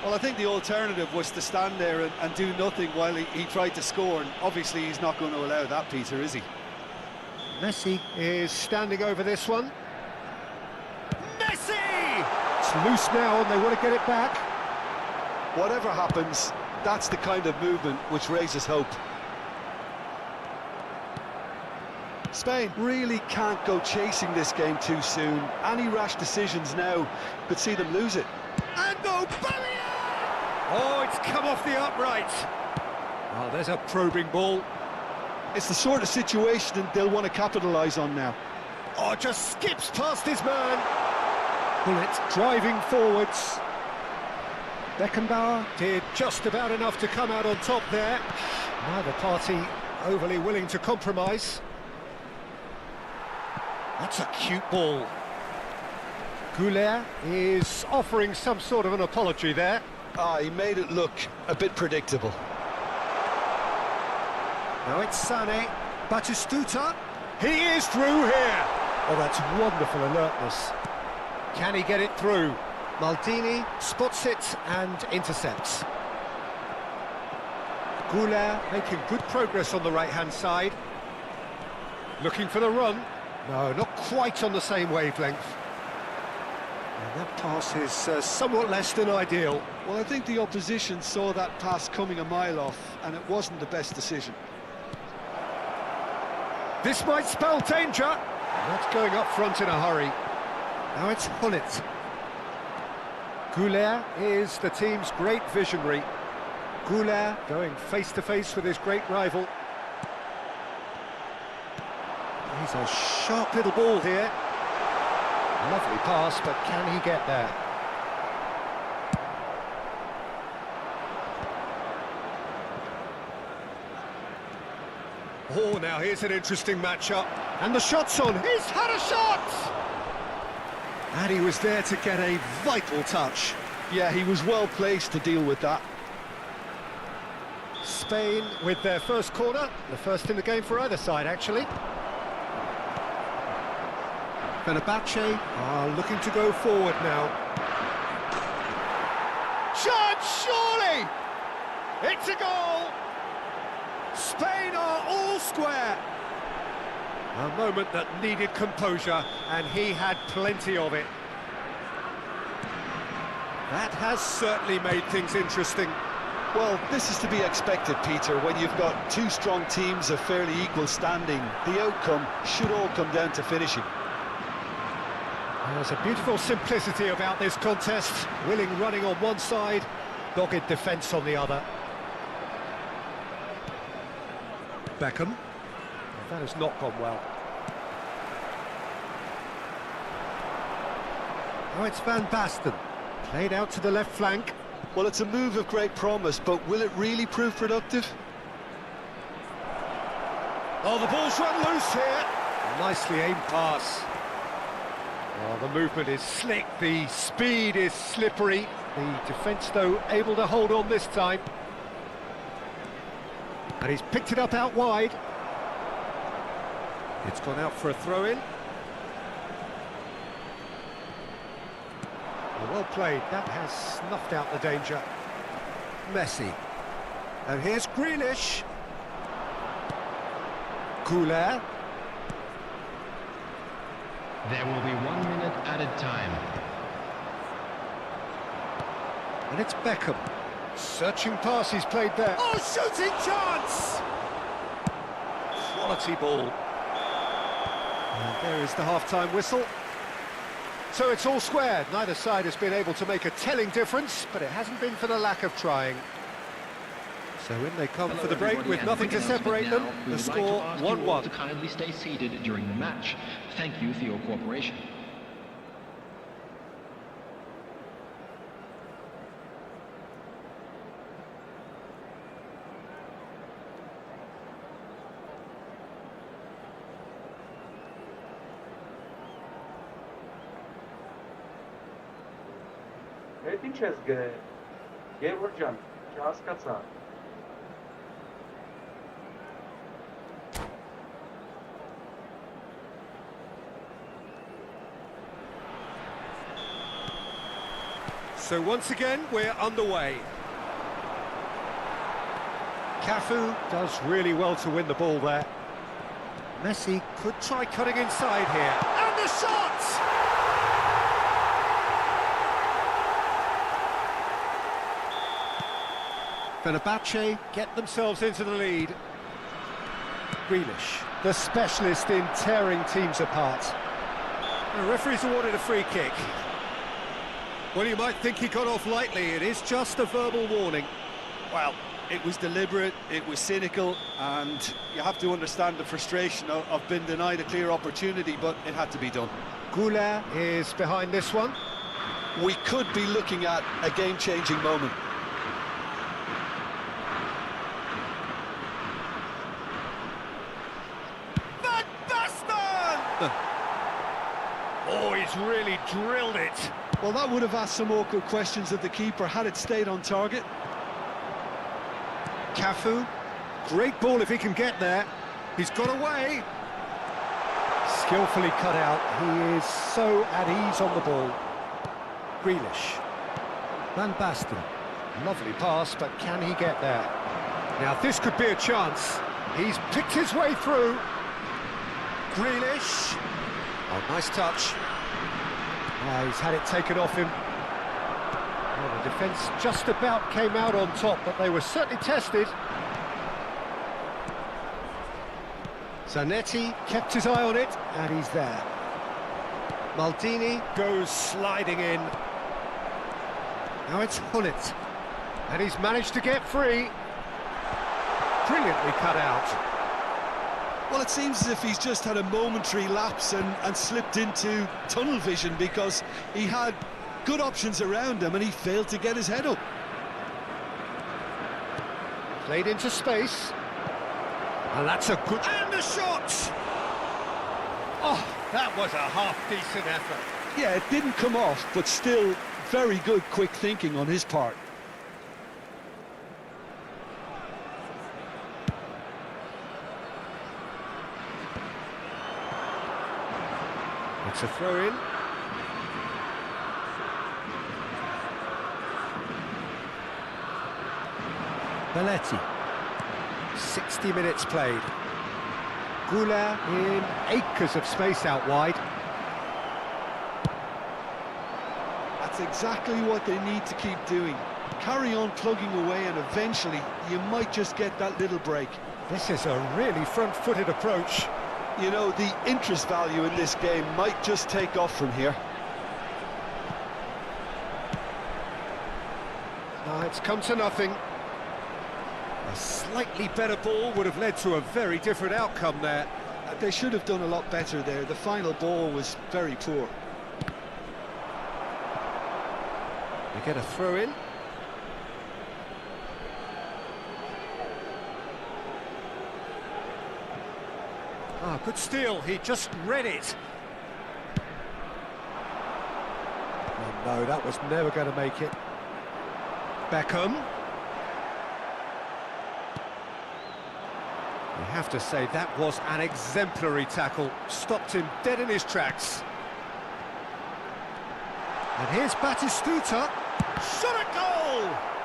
Well, I think the alternative was to stand there and do nothing while he tried to score, and obviously he's not going to allow that, Peter, is he? Messi is standing over this one. Messi! It's loose now and they want to get it back. Whatever happens, that's the kind of movement which raises hope. Spain really can't go chasing this game too soon. Any rash decisions now could see them lose it. And 𝐿𝐵AMIANG! Oh, it's come off the upright. Oh, there's a probing ball. It's the sort of situation they'll want to capitalise on now. Oh, just skips past his man. Bullet driving forwards. Beckenbauer did just about enough to come out on top there. Neither party overly willing to compromise. That's a cute ball. 𝐿𝐵AMING is offering some sort of an apology there. He made it look a bit predictable. Now it's Sané, Batistuta. He is through here. Oh, that's wonderful alertness. Can he get it through? Maldini spots it and intercepts. 𝐿𝐵AMING making good progress on the right-hand side. Looking for the run. No, not quite on the same wavelength. And that pass is somewhat less than ideal. Well, I think the opposition saw that pass coming a mile off, and it wasn't the best decision. This might spell danger. Not going up front in a hurry. Now it's Gullit. 𝐿𝐵AMING is the team's great visionary. 𝐿𝐵AMING going face-to-face with his great rival. He's a sharp little ball here. Lovely pass, but can he get there? Oh, now here's an interesting matchup. And the shot's on. He's had a shot! And he was there to get a vital touch. Yeah, he was well placed to deal with that. Spain with their first corner. The first in the game for either side, actually. Fenerbahce are looking to go forward now. Shot, surely! It's a goal! Spain are all square. A moment that needed composure, and he had plenty of it. That has certainly made things interesting. Well, this is to be expected, Peter, when you've got two strong teams of fairly equal standing. The outcome should all come down to finishing. There's a beautiful simplicity about this contest. Willing running on one side, dogged defence on the other. Beckham. That has not gone well. Now it's Van Basten. Played out to the left flank. Well, it's a move of great promise, but will it really prove productive? Oh, the ball's run loose here. Nicely aimed pass. Oh, the movement is slick, the speed is slippery. The defence, though, able to hold on this time. And he's picked it up out wide. It's gone out for a throw-in. Well played, that has snuffed out the danger. Messi. And here's Grealish. 𝐄𝐅𝐎𝐎𝐓𝐁𝐀𝐋. There will be 1 minute added time. And it's Beckham. Searching pass he's played there. Oh, shooting chance! Quality ball. And there is the half-time whistle. So it's all square. Neither side has been able to make a telling difference, but it hasn't been for the lack of trying. So in they come for the break with nothing to separate them. The score 1-1. To kindly stay seated during the match. Thank you for your cooperation. Հետի չես գրել, Գևորգ ջան, չհասկացա։ So once again, we're underway. Cafu does really well to win the ball there. Messi could try cutting inside here. And the shot! Fenerbahce get themselves into the lead. Grealish, the specialist in tearing teams apart. The referee's awarded a free kick. Well, you might think he got off lightly. It is just a verbal warning. Well, it was deliberate, it was cynical, and you have to understand the frustration of being denied a clear opportunity, but it had to be done. 𝐄𝐅𝐎𝐴 is behind this one. We could be looking at a game-changing moment. Van Basten! Oh, he's really drilled it. Well, that would have asked some awkward questions of the keeper had it stayed on target. Cafu, great ball if he can get there. He's got away. Skillfully cut out. He is so at ease on the ball. Grealish. Van Basten. Lovely pass, but can he get there? Now, this could be a chance. He's picked his way through. Grealish. Oh, nice touch. Oh, he's had it taken off him. Well, the defence just about came out on top, but they were certainly tested. Zanetti kept his eye on it, and he's there. Maldini goes sliding in. Now it's Hullet, and he's managed to get free. Brilliantly cut out. Well, it seems as if he's just had a momentary lapse and slipped into tunnel vision, because he had good options around him and he failed to get his head up. Played into space. And that's a good... And a shot! Oh, that was a half-decent effort. Yeah, it didn't come off, but still very good quick thinking on his part. It's a throw-in. Belletti. 60 minutes played. 𝐄𝐅𝐴𝐴 in acres of space out wide. That's exactly what they need to keep doing. Carry on plugging away, and eventually you might just get that little break. This is a really front-footed approach. You know, the interest value in this game might just take off from here. It's come to nothing. A slightly better ball would have led to a very different outcome there. They should have done a lot better there. The final ball was very poor. They get a throw in. Ah, good steal, he just read it. Oh no, that was never going to make it. Beckham. You have to say that was an exemplary tackle. Stopped him dead in his tracks. And here's Batistuta. Shot at goal!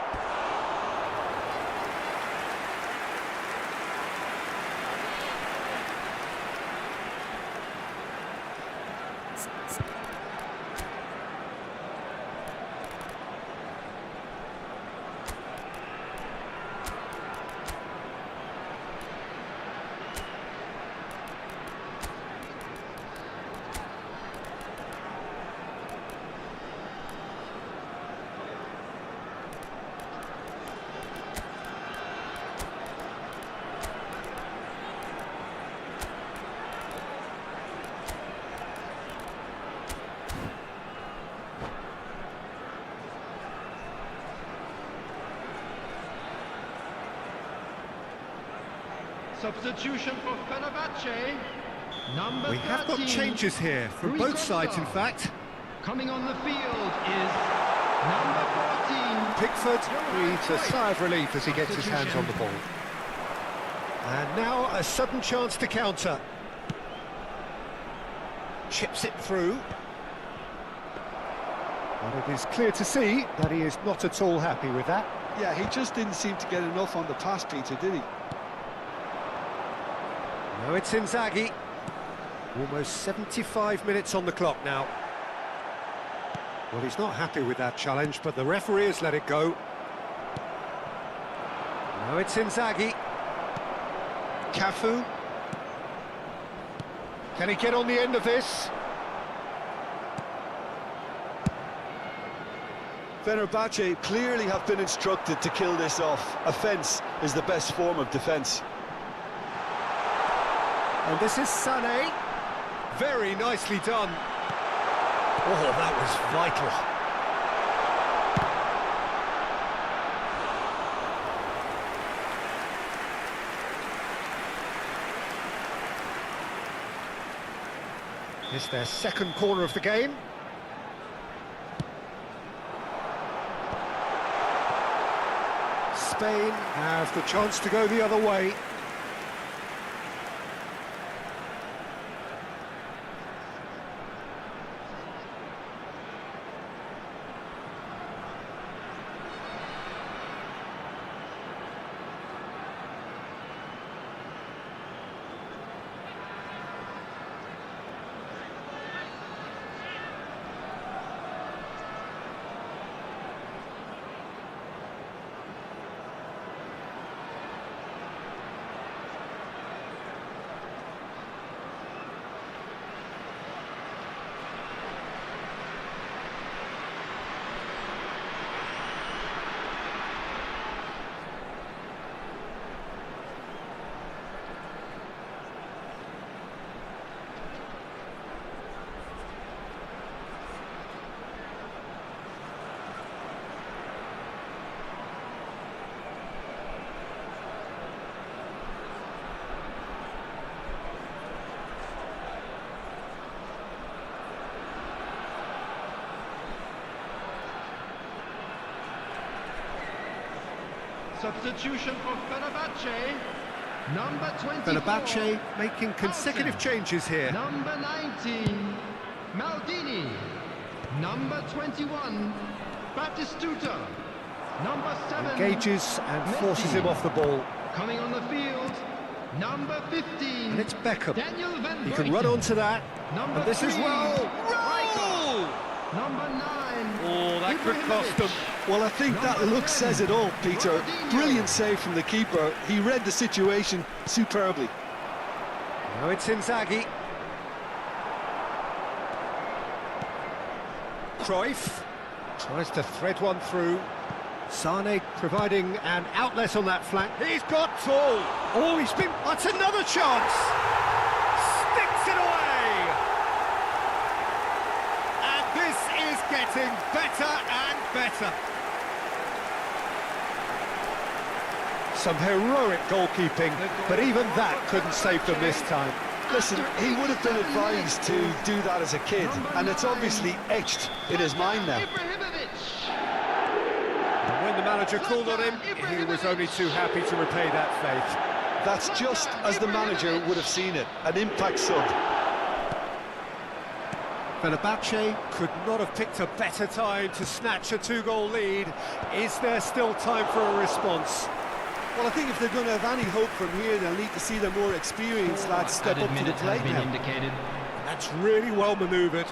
Substitution for Fenerbahce. Number We have got 13, changes here from both sides, in fact. Coming on the field is number 14. Pickford breathes a sigh of relief as he gets his hands on the ball. And now a sudden chance to counter. Chips it through. But it is clear to see that he is not at all happy with that. Yeah, he just didn't seem to get enough on the pass, Peter, did he? Now it's Inzaghi. Almost 75 minutes on the clock now. Well, he's not happy with that challenge, but the referee has let it go. Now it's Inzaghi. Cafu. Can he get on the end of this? Fenerbahce clearly have been instructed to kill this off. Offence is the best form of defence. And this is Sané. Very nicely done. Oh, that was vital. It's their second corner of the game. Spain have the chance to go the other way. Substitution for Fenerbahce. Number 24. Fenerbahce making consecutive changes here. Number 19, Maldini. Number 21, Batistuta. Number 7, Engages and forces him off the ball. Coming on the field, number 15. And it's Beckham. Daniel Van He can Breuten. run onto that. Number And this is 3, well. Roll! Number 9. Oh, that could cost them. Well, I think that look says it all, Peter. Brilliant save from the keeper. He read the situation superbly. Now it's Inzaghi. Cruyff tries to thread one through. Sané providing an outlet on that flank. He's got tall. Oh, he's been... That's another chance. Sticks it away. And this is getting better and better. Some heroic goalkeeping, but even that couldn't save them this time. Listen, he would have been advised to do that as a kid, and it's obviously etched in his mind now. And when the manager called on him, he was only too happy to repay that faith. That's just as the manager would have seen it, an impact sub. Fenerbahce could not have picked a better time to snatch a two-goal lead. Is there still time for a response? Well, I think if they're going to have any hope from here, they'll need to see the more experienced lads step up to the plate now. Indicated. That's really well manoeuvred.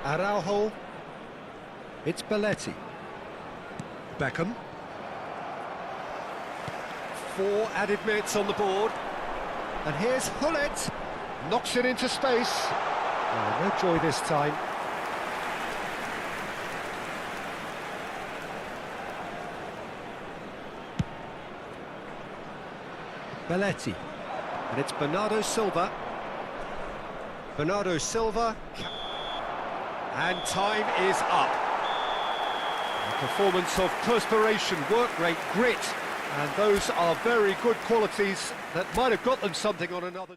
Araujo. It's Belletti. Beckham. 4 added minutes on the board. And here's Hullet. Knocks it into space. Oh, no joy this time. Belletti. And it's Bernardo Silva. Bernardo Silva. And time is up. A performance of perspiration, work rate, grit. And those are very good qualities that might have got them something on another...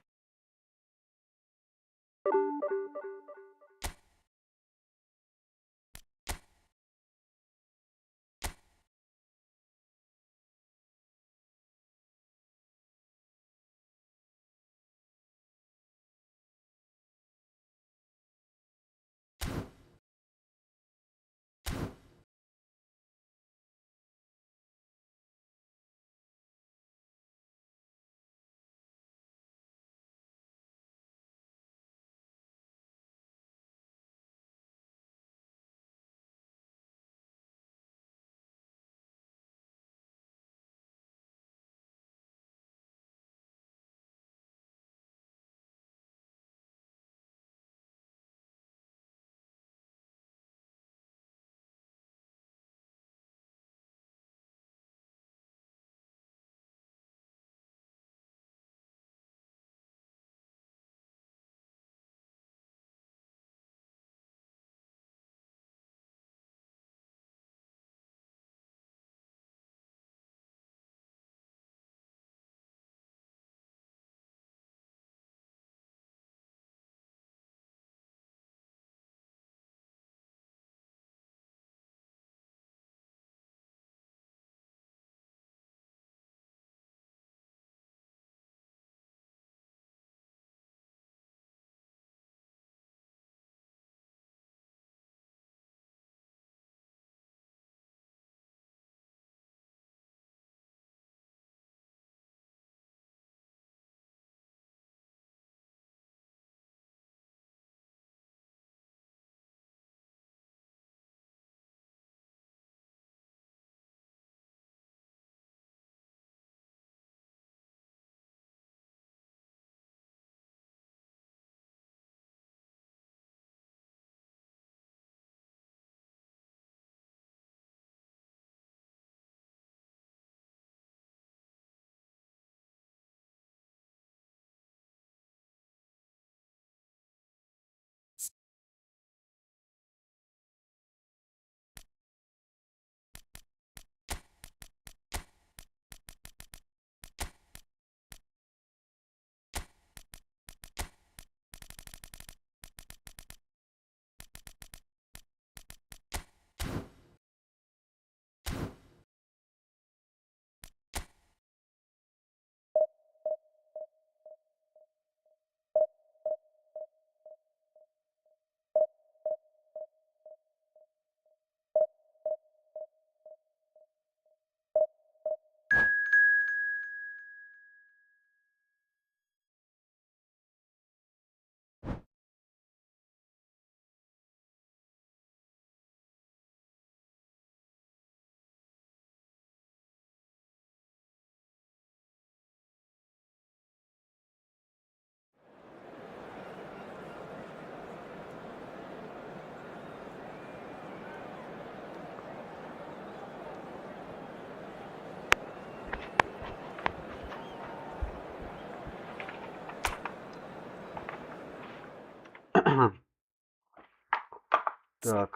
Так.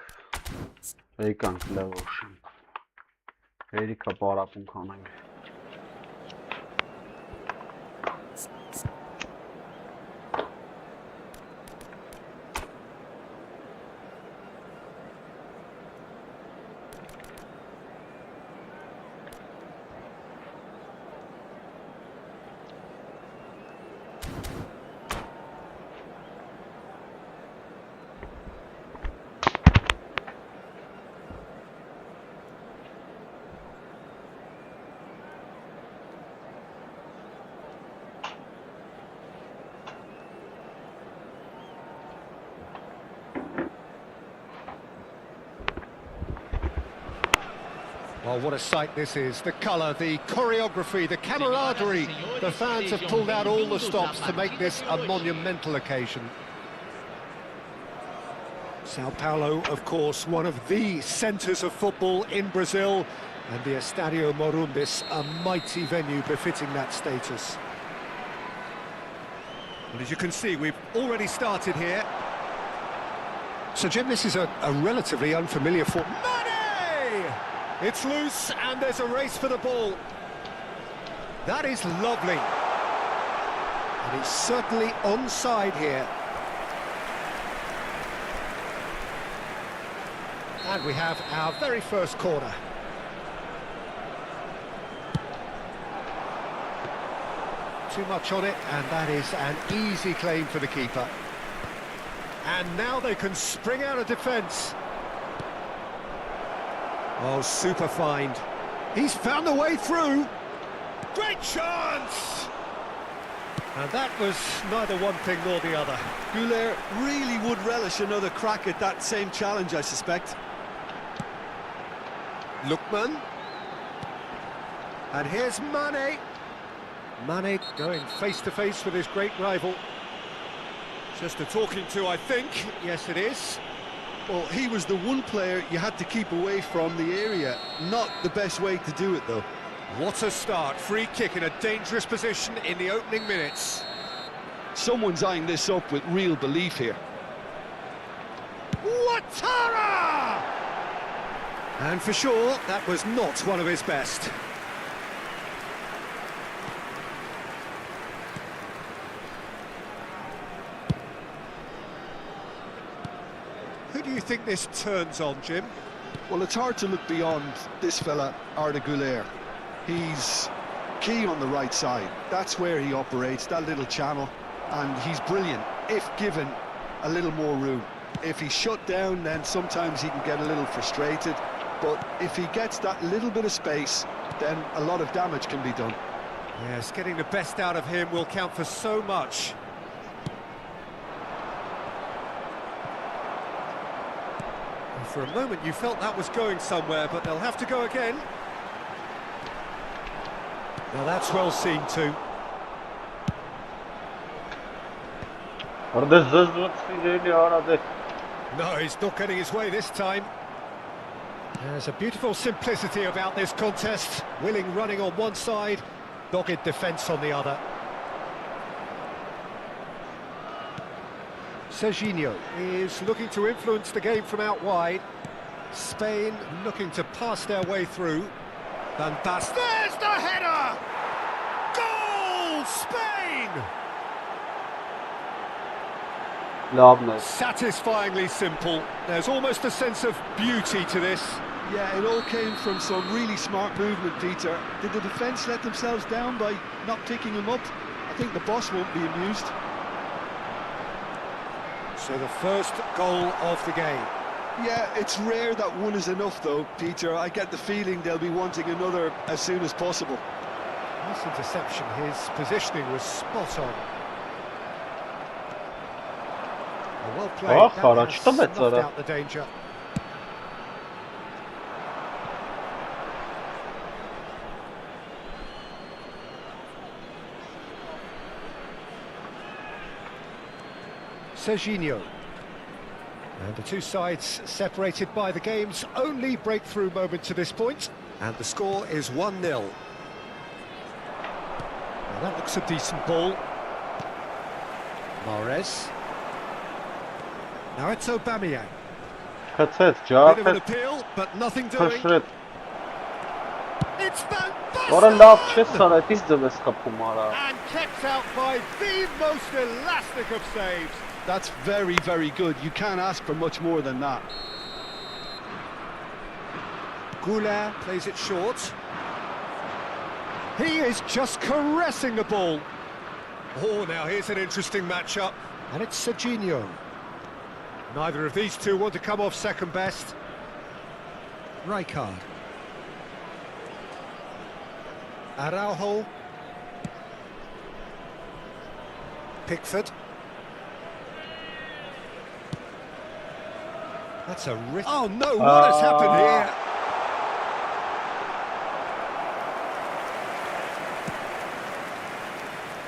Եկանք լավոշն։ Երիքա պարապում կանենք։ Well, what a sight this is. The colour, the choreography, the camaraderie. The fans have pulled out all the stops to make this a monumental occasion. Sao Paulo, of course, one of the centres of football in Brazil, and the Estadio Morumbis, a mighty venue befitting that status. And as you can see, we've already started here. So, Jim, this is a relatively unfamiliar form. It's loose, and there's a race for the ball. That is lovely. And he's certainly onside here. And we have our very first corner. Too much on it, and that is an easy claim for the keeper. And now they can spring out of defence. Oh, super find. He's found the way through. Great chance! And that was neither one thing nor the other. 𝐄𝐅 really would relish another crack at that same challenge, I suspect. Lookman. And here's Mane. Mane going face-to-face with his great rival. Just a talking to, I think. Yes, it is. Well, he was the one player you had to keep away from the area. Not the best way to do it, though. What a start. Free kick in a dangerous position in the opening minutes. Someone's eyeing this up with real belief here. Ouattara! And for sure, that was not one of his best. Who do you think this turns on, Jim? Well, it's hard to look beyond this fella, Arda Güler. He's key on the right side. That's where he operates, that little channel, and he's brilliant if given a little more room. If he's shut down, then sometimes he can get a little frustrated, but if he gets that little bit of space, then a lot of damage can be done. Yes, getting the best out of him will count for so much. For a moment you felt that was going somewhere, but they'll have to go again. Now that's well seen too. No, he's not getting his way this time. There's a beautiful simplicity about this contest. Willing running on one side, dogged defence on the other. Serginho is looking to influence the game from out wide. Spain looking to pass their way through. Van Basten. There's the header! Goal! Spain! Satisfyingly simple. There's almost a sense of beauty to this. Yeah, it all came from some really smart movement, Peter. Did the defence let themselves down by not picking him up? I think the boss won't be amused. So the first goal of the game. Yeah, it's rare that one is enough though, Peter. I get the feeling they'll be wanting another as soon as possible. Nice interception, his positioning was spot on. Well played, that has snuffed out the danger. Serginho. And the two sides separated by the game's only breakthrough moment to this point. And the score is 1-0. Now that looks a decent ball. Mahrez. Now it's Aubameyang. Քցեց, Bit of an ջարդեց, appeal, but nothing doing. փշրեց։ It's Որը լավ fantastic! չէ, սարայտից ձևես խփում արա։ And kept out by the most elastic of saves. That's very, very good. You can't ask for much more than that. 𝐄𝐅𝐎𝐓 plays it short. He is just caressing the ball. Oh, now here's an interesting matchup. And it's Serginho. Neither of these two want to come off second best. Rijkaard. Araujo. Pickford. That's a risk. Oh no, what has happened here?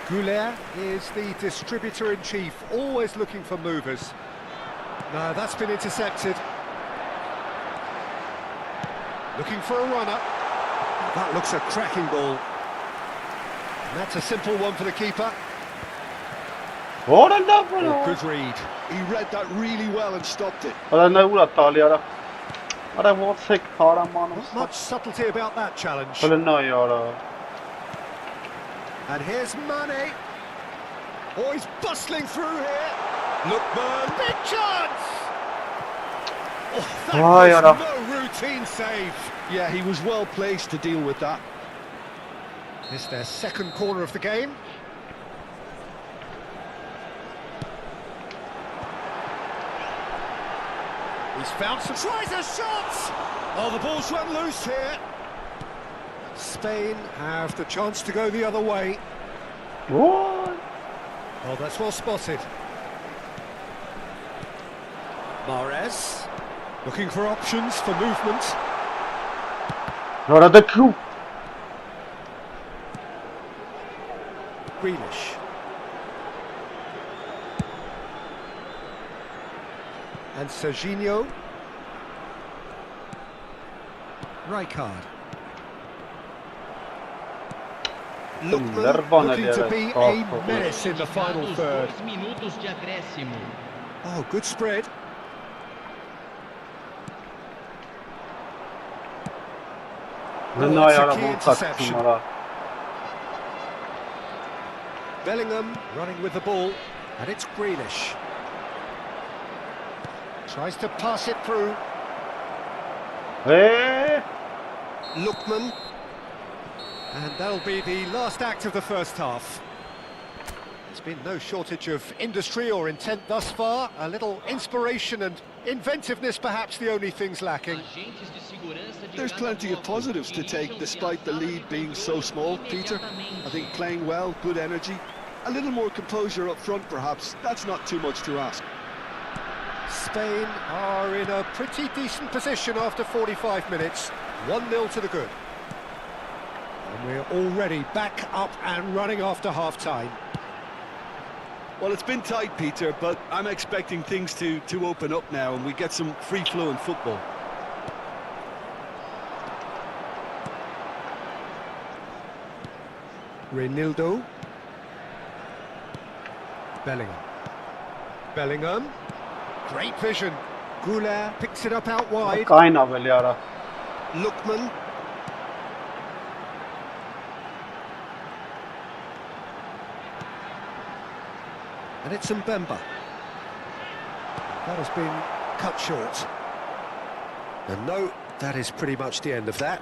𝐄𝐅𝐎𝐓 is the distributor-in-chief, always looking for movers. No, that's been intercepted. Looking for a runner. That looks a cracking ball. And that's a simple one for the keeper. Որը լավ Oh, է։ good read. He read that really well and stopped it. Արա նա ուրա տալի արա։ Արա ոնց է քարամանում։ Not much subtlety about that challenge. Հələ նայ արա։ And here's Mane. Oh, he's bustling through here. Lookman, big chance! Oh, Ay, that ara. was no routine save. Yeah, he was well placed to deal with that. It's their second corner of the game. He's found some... Tries a shot! Oh, the ball's run loose here. Spain have the chance to go the other way. What? Oh, that's well spotted. Mahrez, looking for options for movement. Արա դու։ Grealish. And Serginho. Rijkaard. Lookman looking to be a menace in the final third. 2 minutos de acréscimo. Oh, good spread. Նայ that's a արա key ոնց interception. ակցում արա։ Bellingham running with the ball, and it's Grealish. Tries to pass it through. Lookman. And that'll be the last act of the first half. There's been no shortage of industry or intent thus far. A little inspiration and inventiveness, perhaps the only things lacking. Agentes de segurança de There's cada plenty of bloco. positives to take despite the lead being so small, Peter. I think playing well, good energy. A little more composure up front, perhaps. That's not too much to ask. Spain are in a pretty decent position after 45 minutes. 1-0 to the good. And we're already back up and running after half-time. Well, it's been tight, Peter, but I'm expecting things to open up now and we get some free-flowing football. Reinildo. Bellingham. Bellingham. Great vision. 𝐄𝐅𝐎𝐓 picks it up out wide. Կային ավելի արա։ Lookman. And it's Mbemba. That has been cut short. And no, that is pretty much the end of that.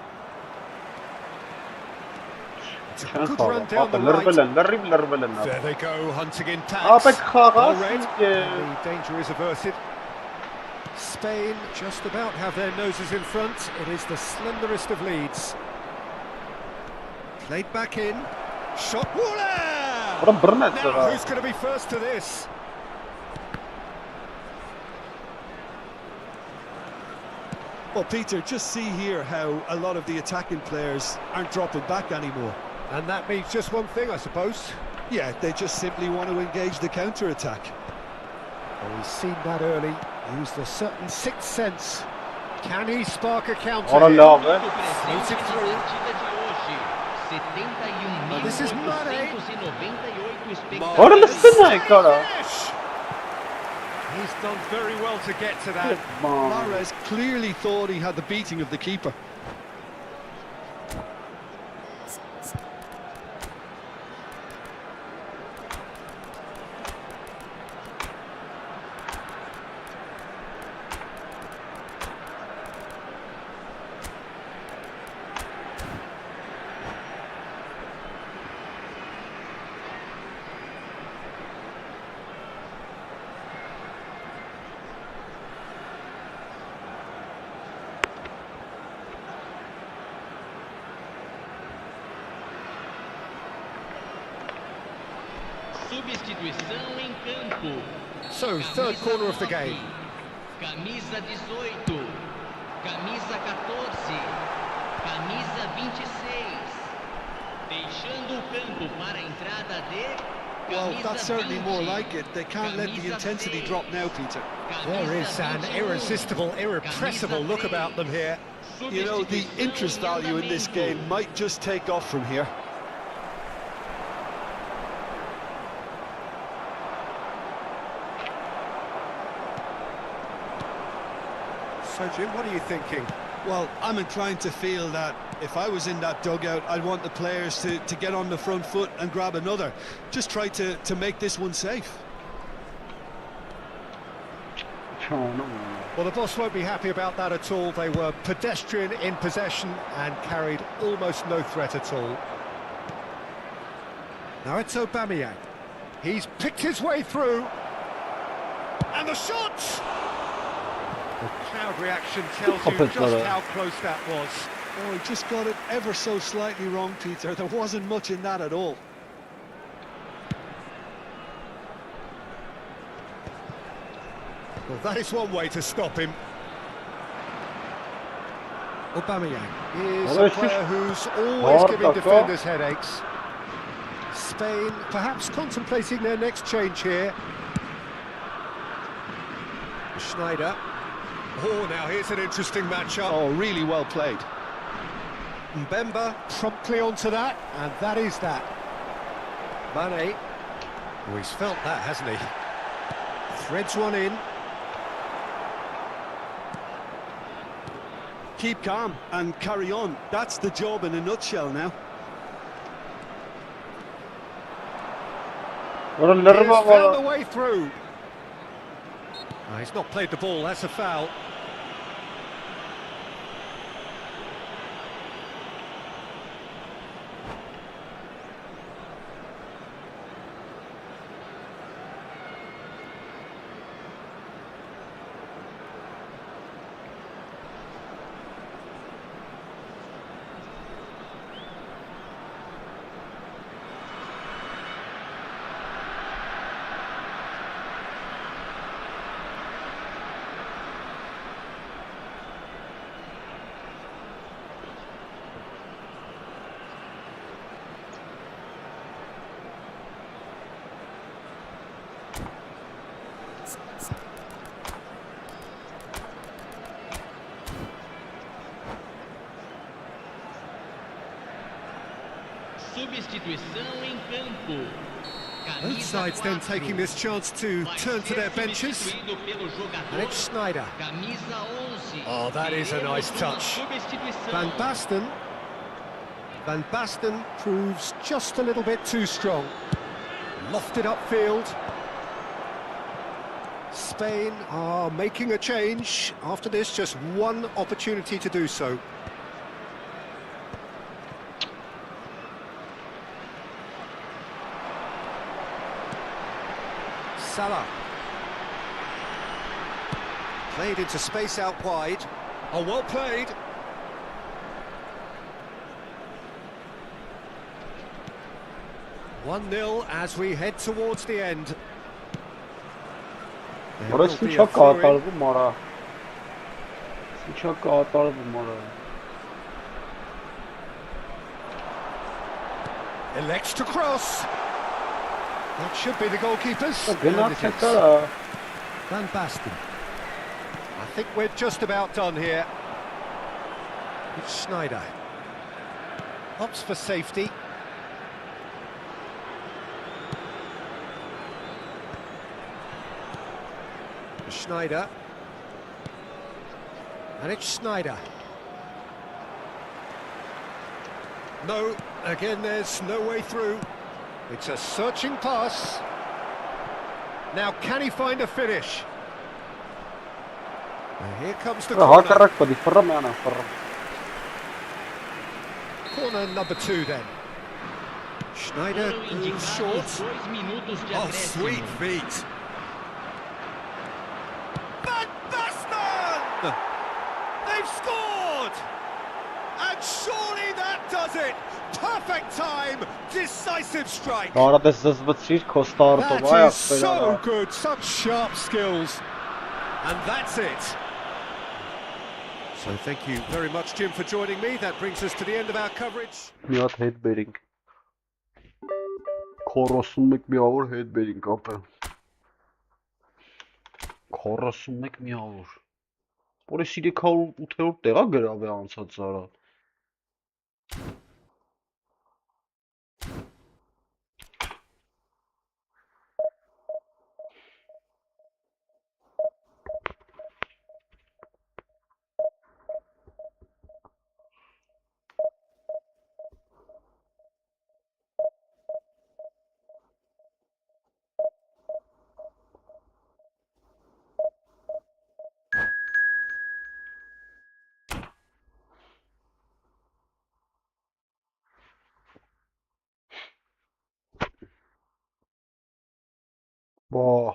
It's a Չեն good խաղա։ run down the Լրվել right. են, լրիվ են։ There they go, hunting in Ապեք packs. խաղա, Well read. սինք է։ And the danger is averted. Spain just about have their noses in front. It is the slenderest of leads. Played back in. Shot. Wooler! Որը բռնեց Now, դրա։ who's going to be first to this? Well, Peter, just see here how a lot of the attacking players aren't dropping back anymore. And that means just one thing, I suppose. Yeah, they just simply want to engage the counter-attack. Well, he's seen that early. Used a certain sixth sense. Can he spark a counter? Որը here? լավ է։ Floats it through. Oh, this is Mane. Որը լսնա է կարա։ Finish! He's done very well to get to that. Mahrez clearly thought he had the beating of the keeper. Substituição em campo. So, third corner of the game. Camisa 18, camisa 14, camisa 26. Deixando o campo para a entrada de Well, camisa that's certainly 20. more like it. They can't let the Camisa intensity 6. drop now, Peter. There is an Camisa 21. irresistible, irrepressible look about them here. You know, the interest value in this game might just take off from here. So, Jim, what are you thinking? Well, I'm inclined to feel that if I was in that dugout, I'd want the players to get on the front foot and grab another. Just try to make this one safe. Well, the boss won't be happy about that at all. They were pedestrian in possession and carried almost no threat at all. Now it's Aubameyang. He's picked his way through. And the shot! The crowd reaction tells you just how close that was. Oh, he just got it ever so slightly wrong, Peter. There wasn't much in that at all. Well, that is one way to stop him. Aubameyang is a player who's always giving defenders headaches. Spain perhaps contemplating their next change here. Schneider. Oh, now here's an interesting matchup. Oh, really well played. Mbemba promptly onto that, and that is that. Mane. Oh, he's felt that, hasn't he? Threads one in. Keep calm and carry on. That's the job in a nutshell now. He's found the way through. Oh, he's not played the ball, that's a foul. Substituição em campo. Both sides then taking this chance to turn to their benches. And it's Schneider. Oh, that is a nice touch. Van Basten. Van Basten proves just a little bit too strong. Lofted upfield. Spain are making a change. After this, just one opportunity to do so. Salah. Played into space out wide. Oh, well played. (1-0) as we head towards the end. Elects to cross. That should be the goalkeepers. Van Basten. I think we're just about done here. It's Schneider. Opts for safety. Schneider. And it's Schneider. No, again there's no way through. It's a searching pass. Now can he find a finish? And here comes the corner. Corner number 2 then. Schneider goes short. Oh, sweet feet. Van Basten! They've scored! And surely that does it! Perfect time, decisive strike. That is so good, such sharp skills. And that's it. So thank you very much, Jim, for joining me. That brings us to the end of our coverage. Headbeating. Korosumlik mi olur headbeating kapı. Korosumlik mi olur. Որը սիրի քար 8-րդ տեղա գրավ է անցած արա։ Բահ։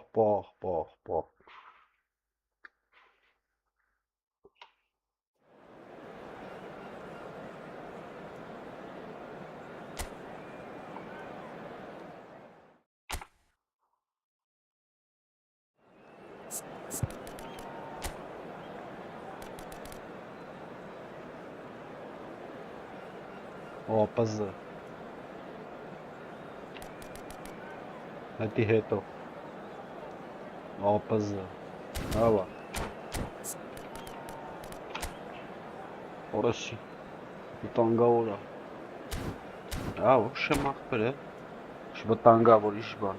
Ապազը։ Հետի հետո։ Ապազը։ Ալա։ Օրասի։ Վտանգավոր է։ Ոչ եմ ախպեր է։ Վտանգավոր իշ բան։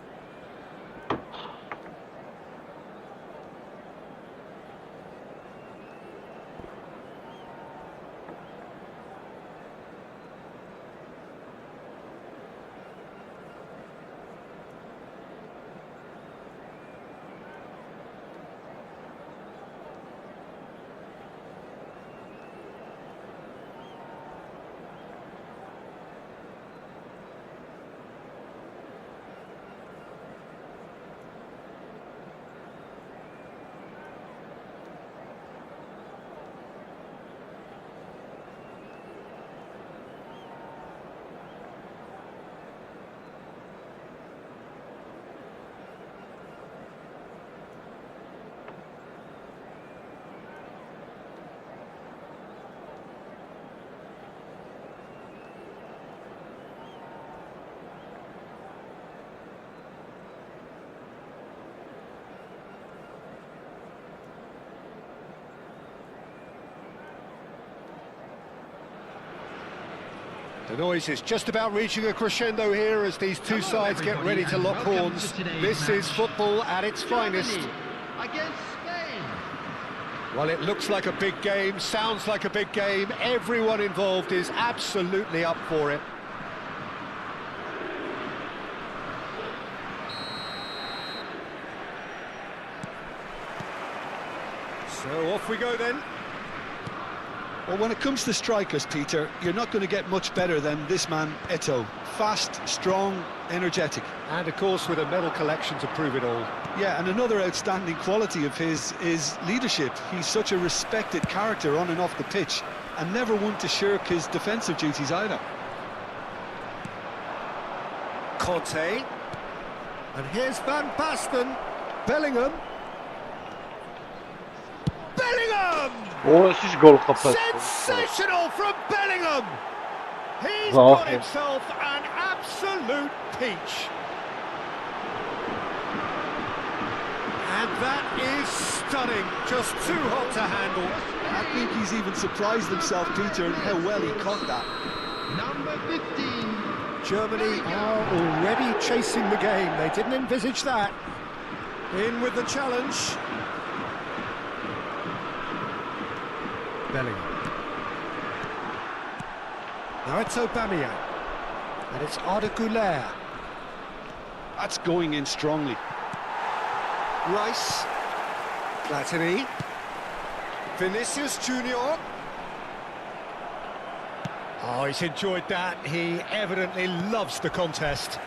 The noise is just about reaching a crescendo here as these two sides get ready to lock horns. This is football at its finest. Against Spain. Well, it looks like a big game, sounds like a big game. Everyone involved is absolutely up for it. So off we go then. Well, when it comes to strikers, Peter, you're not going to get much better than this man, Eto'o. Fast, strong, energetic. And of course with a medal collection to prove it all. Yeah, and another outstanding quality of his is leadership. He's such a respected character on and off the pitch, and never one to shirk his defensive duties either. Conte. And here's Van Basten. Bellingham. Bellingham! Sensational from Bellingham! He's got himself an absolute peach. And that is stunning, just too hot to handle. I think he's even surprised himself, Peter, in how well he caught that. Number 15. Germany are already chasing the game. They didn't envisage that. In with the challenge. Bellingham. Now it's Aubameyang. And it's 𝐿𝐴𝐿. That's going in strongly. Rice. Platini. Vinicius Junior. Oh, he's enjoyed that. He evidently loves the contest.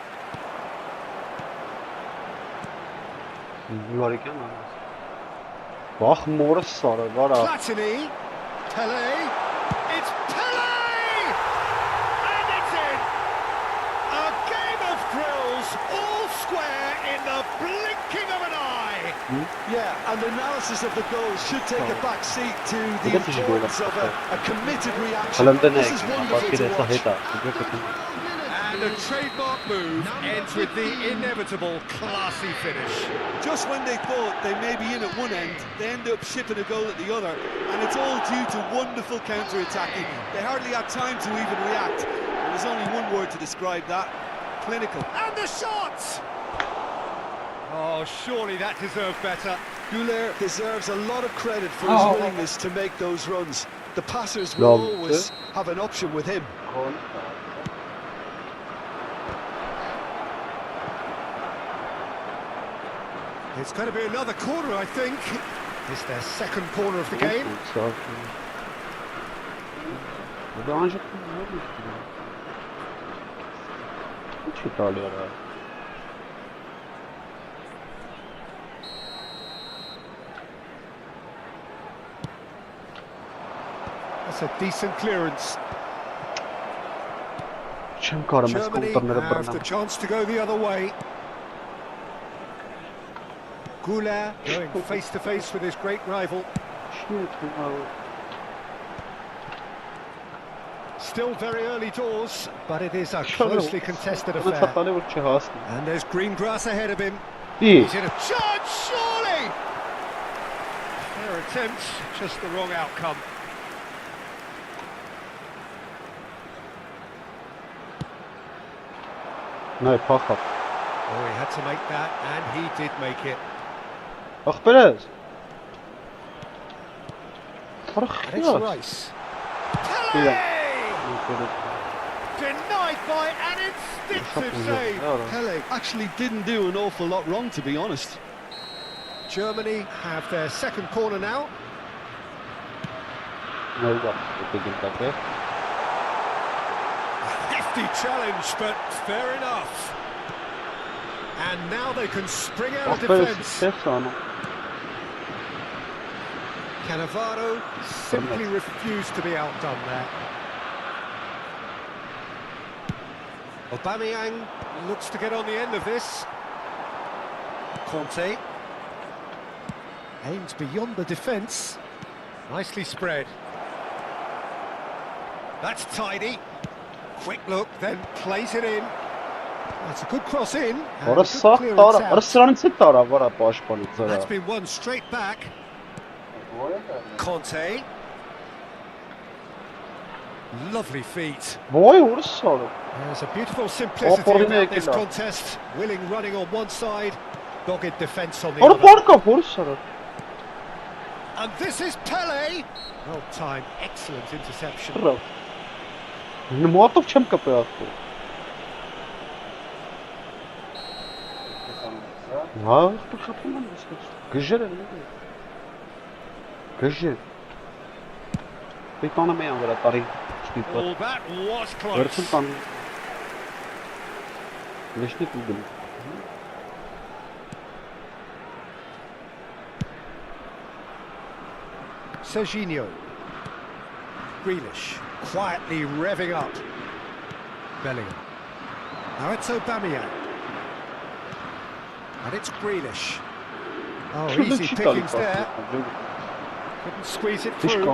Platini. Pele. It's Pele! And it's in! A game of thrills, all square in the blinking of an eye. Yeah, and the analysis of the goals should take a back seat to the importance of a committed reaction. This is wonderful to watch. And a trademark move ends with the inevitable classy finish. Just when they thought they may be in at one end, they end up shipping a goal at the other, and it's all due to wonderful counter-attacking. They hardly had time to even react. There's only one word to describe that: clinical. And the shot! Oh, surely that deserved better. 𝐄𝐅𝐎𝐻 deserves a lot of credit for his willingness to make those runs. The passers will always have an option with him. It's going to be another corner, I think. It's their second corner of the game. That's a decent clearance. Germany have the chance to go the other way. 𝐿𝐴𝐿 going face to face with his great rival. Still very early doors, but it is a closely contested affair. And there's green grass ahead of him. He's in a charge, surely! Fair attempt, just the wrong outcome. No, park up. Oh, he had to make that, and he did make it. Perez. And it's Rice. Pele! Denied by an instinctive save. Pele actually didn't do an awful lot wrong, to be honest. Germany have their second corner now. No, big impact there. Hefty challenge, but fair enough. And now they can spring out of defence. Cannavaro simply refused to be outdone there. Aubameyang looks to get on the end of this. Conte aims beyond the defence. Nicely spread. That's tidy. Quick look, then plays it in. That's a good cross in. That's been won straight back. Conte. Lovely feet. There's a beautiful simplicity about this contest. Willing running on one side, dogged defence on the other. And this is Pele. Well timed, excellent interception. Oh, that was close. Serginho. Grealish quietly revving up. Bellingham. Now it's Aubameyang. And it's Grealish. Oh, easy pickings there. Couldn't squeeze it through.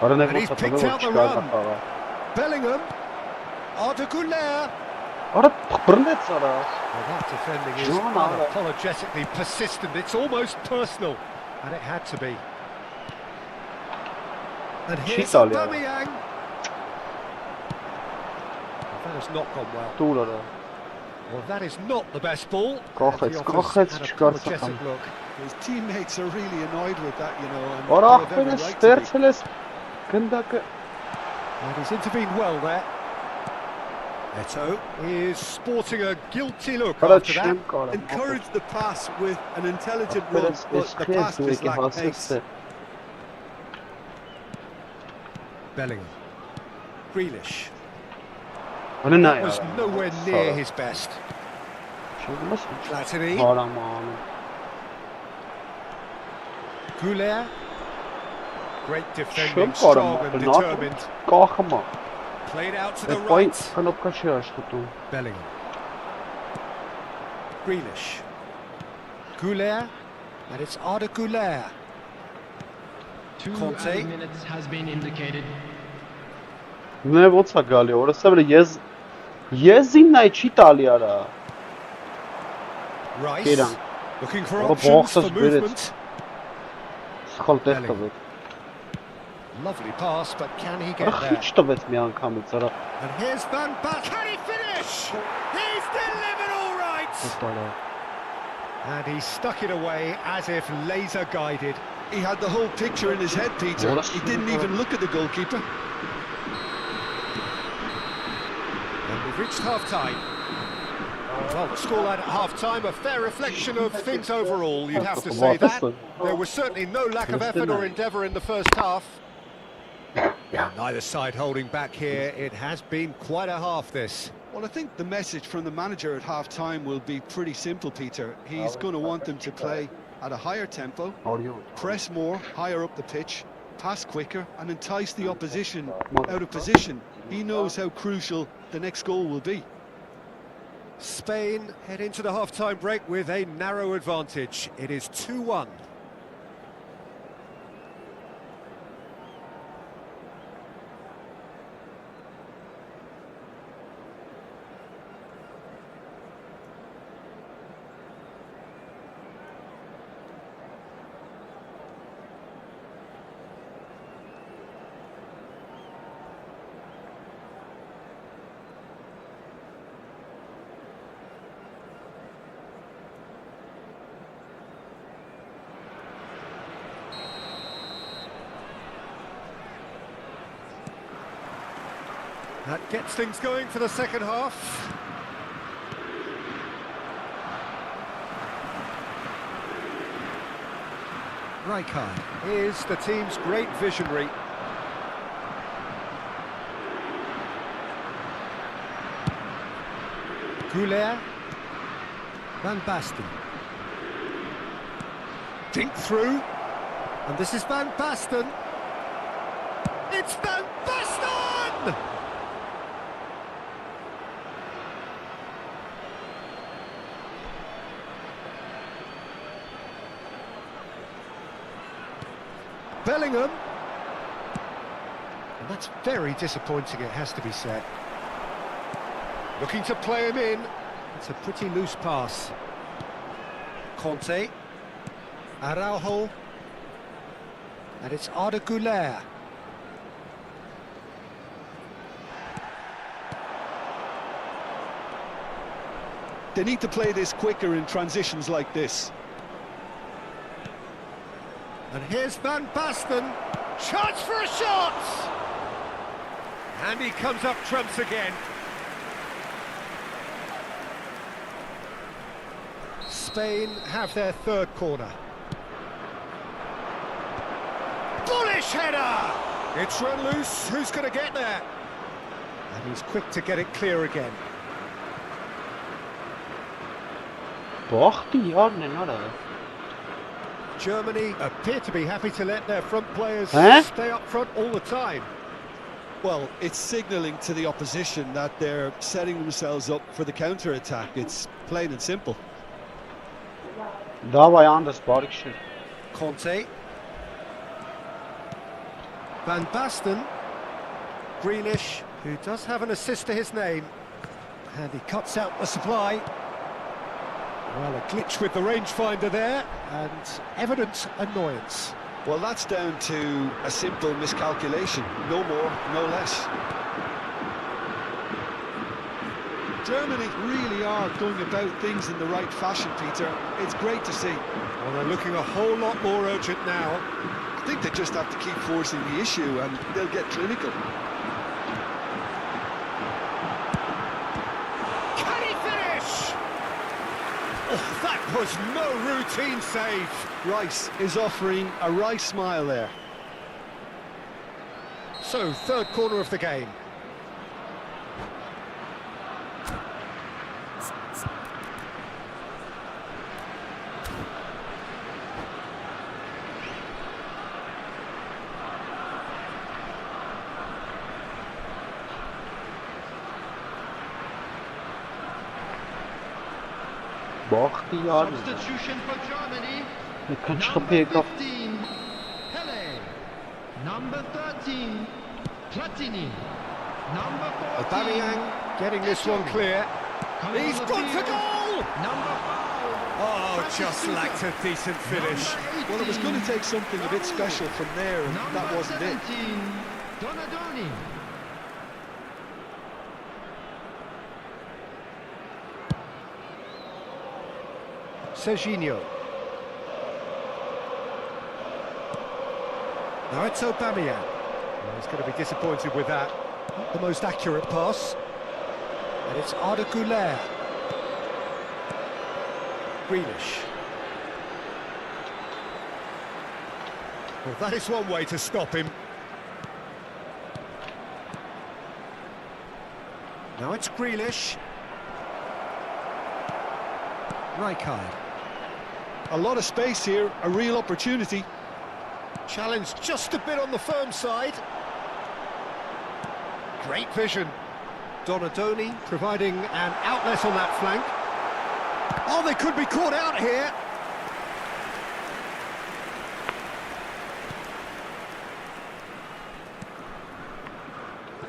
And he's picked out the run. Bellingham. 𝐿𝐴𝐿. Well, that defending is unapologetically persistent. It's almost personal. And it had to be. And here's Aubameyang. That has not gone well. Well, that is not the best ball. Կողեց, And he կողեց, offers an չկար apologetic սխալ։ look. His teammates are really annoyed with that, you know, and Որ they have ախպեր every ես, right to be. ստերցել ես գնդակը։ And he's intervened well there. Neto is sporting a guilty look Արա after that. չեմ կարա։ Encourage the pass with an intelligent run, but the pass just lacked pace. Bellingham. Grealish. Աննայ։ Was nowhere near his best. Platini. Հարաման։ 𝐄𝐅. Great Չեմ defending, կարա strong and մտնա։ determined. Կախմա։ Played out to the Այդ պայն right. կնոպկա չի աշխատում։ Bellingham. Grealish. 𝐄𝐅. And it's Arda 𝐄𝐅. 2 Conte. added minutes has been indicated. Նե ոնց է գալի, որովհետեւ ես իննայ չի տալի արա։ Rice. Կերան։ Looking for Ո, options for բողսս բերեց։ movement. Սխալ տեղ տվեց։ Lovely pass, but can he get Ախ, there? ինչ տվեց մի անգամից արա։ And here's Van Basten. Can he finish? He's delivered all right. And he stuck it away as if laser guided. He had the whole picture in his head, Peter. He didn't even look at the goalkeeper. And we've reached half-time. Well, the scoreline at half-time, a fair reflection of things overall, you'd have to say that. There was certainly no lack of effort or endeavour in the first half. Neither side holding back here. It has been quite a half, this. Well, I think the message from the manager at half-time will be pretty simple, Peter. He's going to want them to play at a higher tempo, press more, higher up the pitch, pass quicker, and entice the opposition out of position. He knows how crucial the next goal will be. Spain head into the half-time break with a narrow advantage. It is 2-1. That gets things going for the second half. Rijkaard is the team's great visionary. 𝐄𝐅. Van Basten. Dink through. And this is Van Basten. It's Van Basten! Bellingham. And that's very disappointing, it has to be said. Looking to play him in. It's a pretty loose pass. Conte. Araujo. And it's Arda 𝐄𝐅. They need to play this quicker in transitions like this. And here's Van Basten. Chance for a shot! And he comes up trumps again. Spain have their third corner. Bullish header! It's run loose. Who's going to get there? And he's quick to get it clear again. Germany appear to be happy to let their front players stay up front all the time. Well, it's signalling to the opposition that they're setting themselves up for the counter-attack. It's plain and simple. Conte. Van Basten. Grealish, who does have an assist to his name. And he cuts out the supply. Well, a glitch with the rangefinder there, and evident annoyance. Well, that's down to a simple miscalculation. No more, no less. Germany really are going about things in the right fashion, Peter. It's great to see. Well, they're looking a whole lot more urgent now. I think they just have to keep forcing the issue and they'll get clinical. Can he finish? Oh, that was no routine save. Rice is offering a wry smile there. So, third corner of the game. Substitution for Germany. Number 15, Pele. Number 13, Platini. Number 14, Aubameyang getting this one clear. He's gone for goal! Number 5. Oh, just lacked a decent finish. Well, it was going to take something a bit special from there, and that wasn't it. 17, Donadoni. Serginho. Now it's Aubameyang. Well, he's going to be disappointed with that. Not the most accurate pass. And it's Arda Güler. Grealish. Well, that is one way to stop him. Now it's Grealish. Rijkaard. A lot of space here, a real opportunity. Challenge just a bit on the firm side. Great vision. Donadoni providing an outlet on that flank. Oh, they could be caught out here.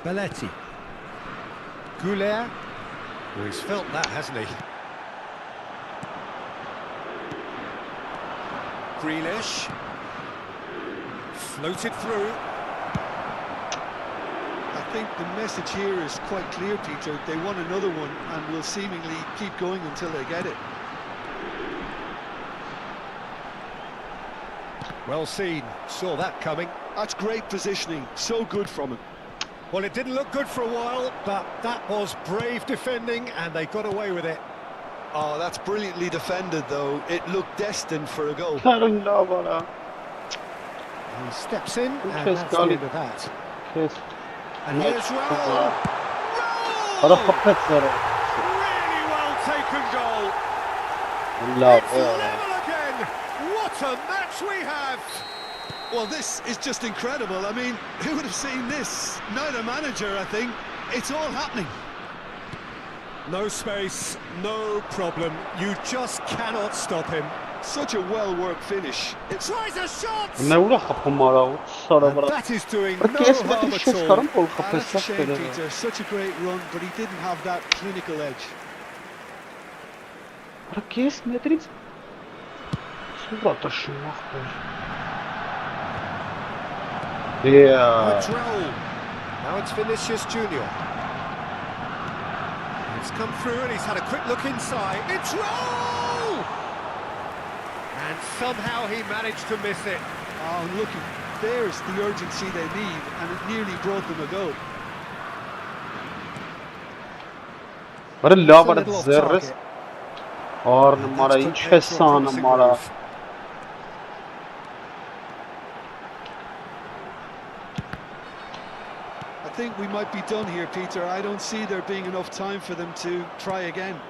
Belletti. Güler. Well, he's felt that, hasn't he? Grealish. Floated through. I think the message here is quite clear, Peter. They want another one and will seemingly keep going until they get it. Well seen. Saw that coming. That's great positioning. So good from him. Well, it didn't look good for a while, but that was brave defending and they got away with it. Oh, that's brilliantly defended, though. It looked destined for a goal. He steps in, and Cheers, that's the Gally. end of that. Cheers. And here's Raul. Hadi Raul! kapatları. Really well taken goal. Allah It's level again. What a match we have. Well, this is just incredible. I mean, who would have seen this? Neither manager, I think. It's all happening. No space, no problem. You just cannot stop him. Such a well-worked finish. It tries a shot. Ne uğra kapımara sonra And bırak. that is doing Bırak no kesme harm bir at şey all. çıkarım kol That's a kapatsak shame, böyle. Peter. Such a great run, but he didn't have that clinical edge. Bırak kes Madrid. Sonra taşınmak böyle. Yeah. It's Raul. Now it's Vinicius Junior. It's come through and he's had a quick look inside. It's Raul! And somehow he managed to miss it. Oh, look, there's the urgency they need, and it nearly brought them a goal. Bara It's a lava little off zerres. target. Or And numara that's inç put pace for a hessan promising numara. move. I think we might be done here, Peter. I don't see there being enough time for them to try again.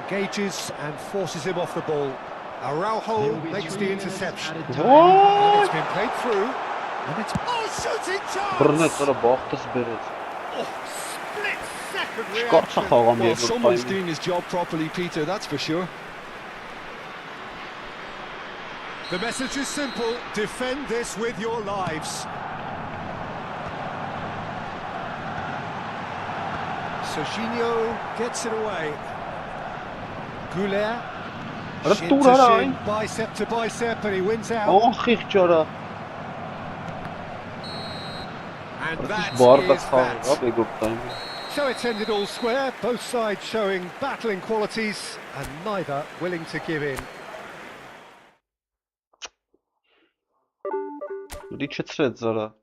Engages and forces him off the ball. Araujo makes the interception. And What? it's been played through. And it's... Oh, shooting chance! Brunnet sonra baktız beret. Oh, split second Çıkarsa reaction. kavgam Well, yer someone's bir doing his job properly, Peter, that's for sure. The message is simple. Defend this with your lives. Serginho gets it away. Güler. Ara Shin dur to ara shin, ay. bicep to bicep, and he wins out. Oh xix cara. And This that barda is xağır that. abi group time. So it's ended all square, both sides showing battling qualities and neither willing to give in. Liczyć zara.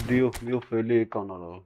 Diyor feli kanala.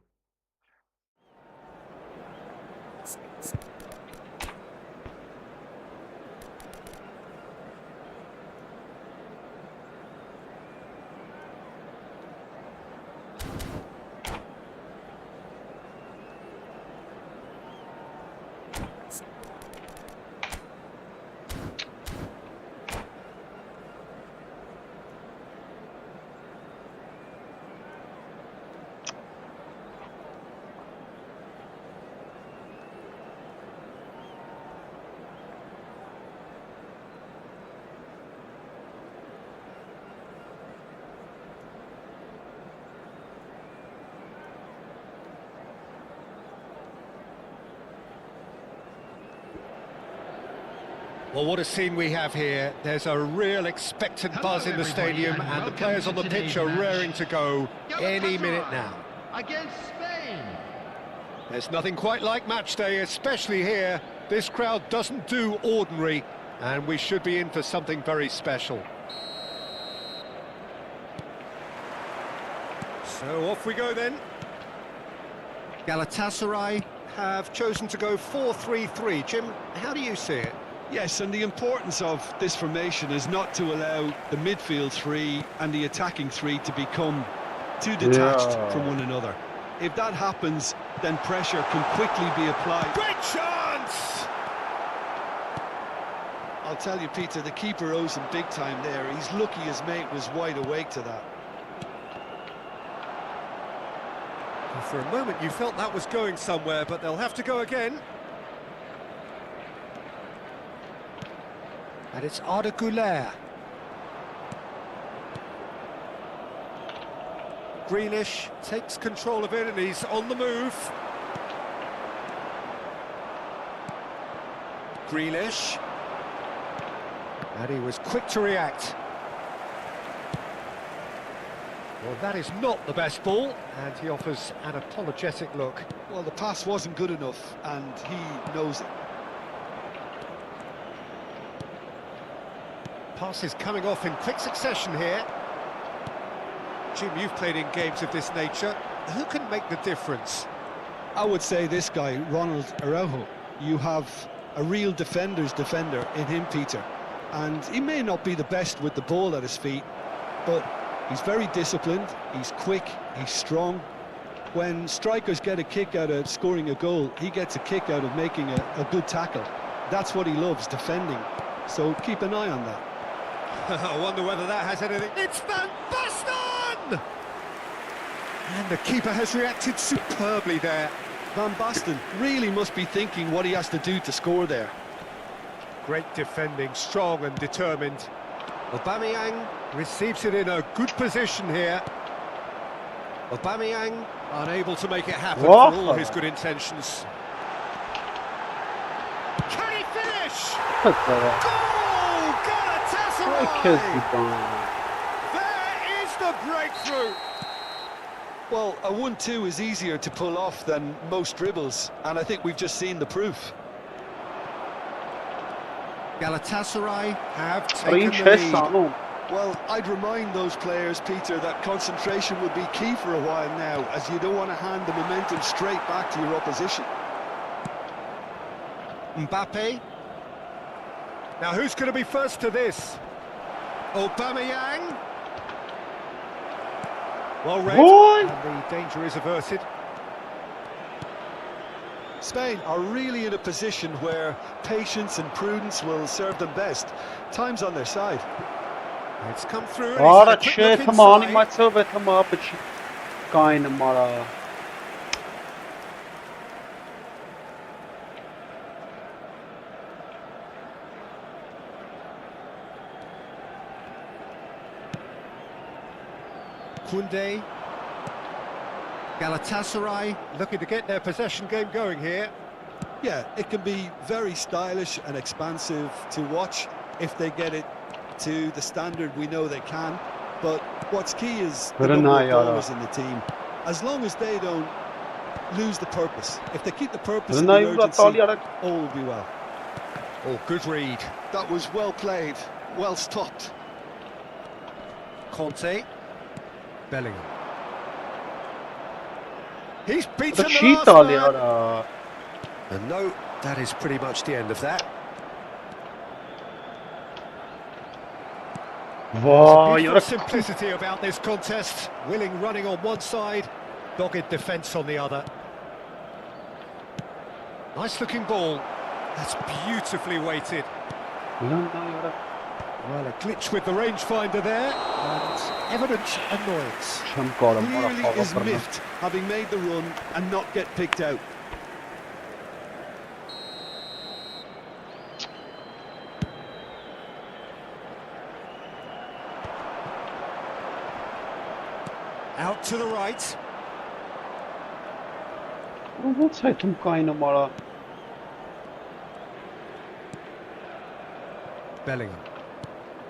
Well, what a scene we have here. There's a real expectant buzz in the stadium and the players on the pitch are raring to go any minute now. Against Spain. There's nothing quite like match day, especially here. This crowd doesn't do ordinary, and we should be in for something very special. So off we go then. Galatasaray have chosen to go 4-3-3. Jim, how do you see it? Yes, and the importance of this formation is not to allow the midfield three and the attacking three to become too detached from one another. If that happens, then pressure can quickly be applied. Great chance! I'll tell you, Peter, the keeper owes him big time there. He's lucky his mate was wide awake to that. Well, for a moment you felt that was going somewhere, but they'll have to go again. And it's 𝐄𝐅𝐎𝐻𝐿. Grealish takes control of it and he's on the move. Grealish. And he was quick to react. Well, that is not the best ball, and he offers an apologetic look. Well, the pass wasn't good enough, and he knows it. Passes coming off in quick succession here. Jim, you've played in games of this nature. Who can make the difference? I would say this guy, Ronald Araujo. You have a real defender's defender in him, Peter. And he may not be the best with the ball at his feet, but he's very disciplined, he's quick, he's strong. When strikers get a kick out of scoring a goal, he gets a kick out of making a good tackle. That's what he loves, defending. So keep an eye on that. I wonder whether that has anything... It's Van Basten! And the keeper has reacted superbly there. Van Basten really must be thinking what he has to do to score there. Great defending, strong and determined. Aubameyang receives it in a good position here. Aubameyang unable to make it happen for all his good intentions. Can he finish? Goal! Galatasaray! There is the breakthrough! Well, a 1-2 is easier to pull off than most dribbles, and I think we've just seen the proof. Galatasaray have taken the lead. Well, I'd remind those players, Peter, that concentration would be key for a while now, as you don't want to hand the momentum straight back to your opposition. Mbappe. Now who's going to be first to this? Aubameyang. Well read, Boy. and the danger is averted. Spain are really in a position where patience and prudence will serve them best. Time's on their side. It's come through. And he's had Ora a quick çe look tamani inside. maçı ve tamam bıçı. Kayn mara. Koundé. Galatasaray looking to get their possession game going here. Yeah, it can be very stylish and expansive to watch if they get it to the standard we know they can. But what's key is the number of goals in the team. As long as they don't lose the purpose. If they keep the purpose and the urgency, all will be well. Oh, good read. That was well played, well stopped. Conte. Bellingham. He's Bu beaten da the çiğ last dalıyor man. ara. And no, that is pretty much the end of that. Vay Beautiful ara. simplicity about this contest. Willing running on one side, dogged defence on the other. Nice looking ball. That's beautifully weighted. Ulan dalıyor ara. Well, a glitch with the rangefinder there, and evident annoyance. Çem karım ara. Clearly Hava is fırına. miffed having made the run and not get picked out. Out to the right. Bu saytım kaynım ara. Bellingham.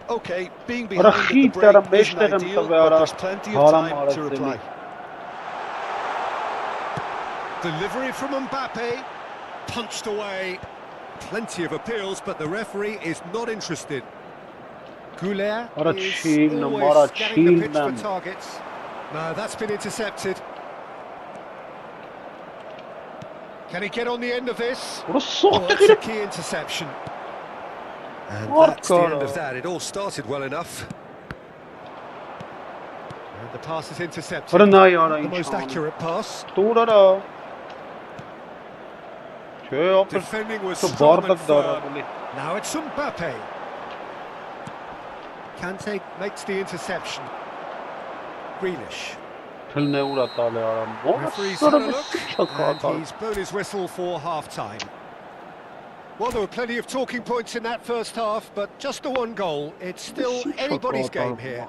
Okay, being Ara behind at the hit break ara 5 isn't derim ideal, tabii but ara. there's plenty of Haram time ara to reply. demek. Delivery from Mbappe. Punched away. Plenty of appeals, but the referee is not interested. Ara 𝐄𝐅𝐎𝐎𝐿 is çiğnim ara always scanning the pitch for çiğnem. targets. No, that's been intercepted. Can he get on the end of this? Burası Oh, soğukta that's a girip. key interception. And What that's the end goal? of that. It all started well enough. And the pass is intercepted. Fırına yara The most inşallah. accurate pass. Dur ara. Çe yapır. Defending was Şu strong and bardak da ara firm. bunu. Now it's Mbappe. Kante makes the interception. Grealish. Tılne uğrat ali ara. Referee's had a Orası look, şaka and atar. he's blown his whistle for half-time. Well, there were plenty of talking points in that first half, but just the one goal. It's still anybody's game here.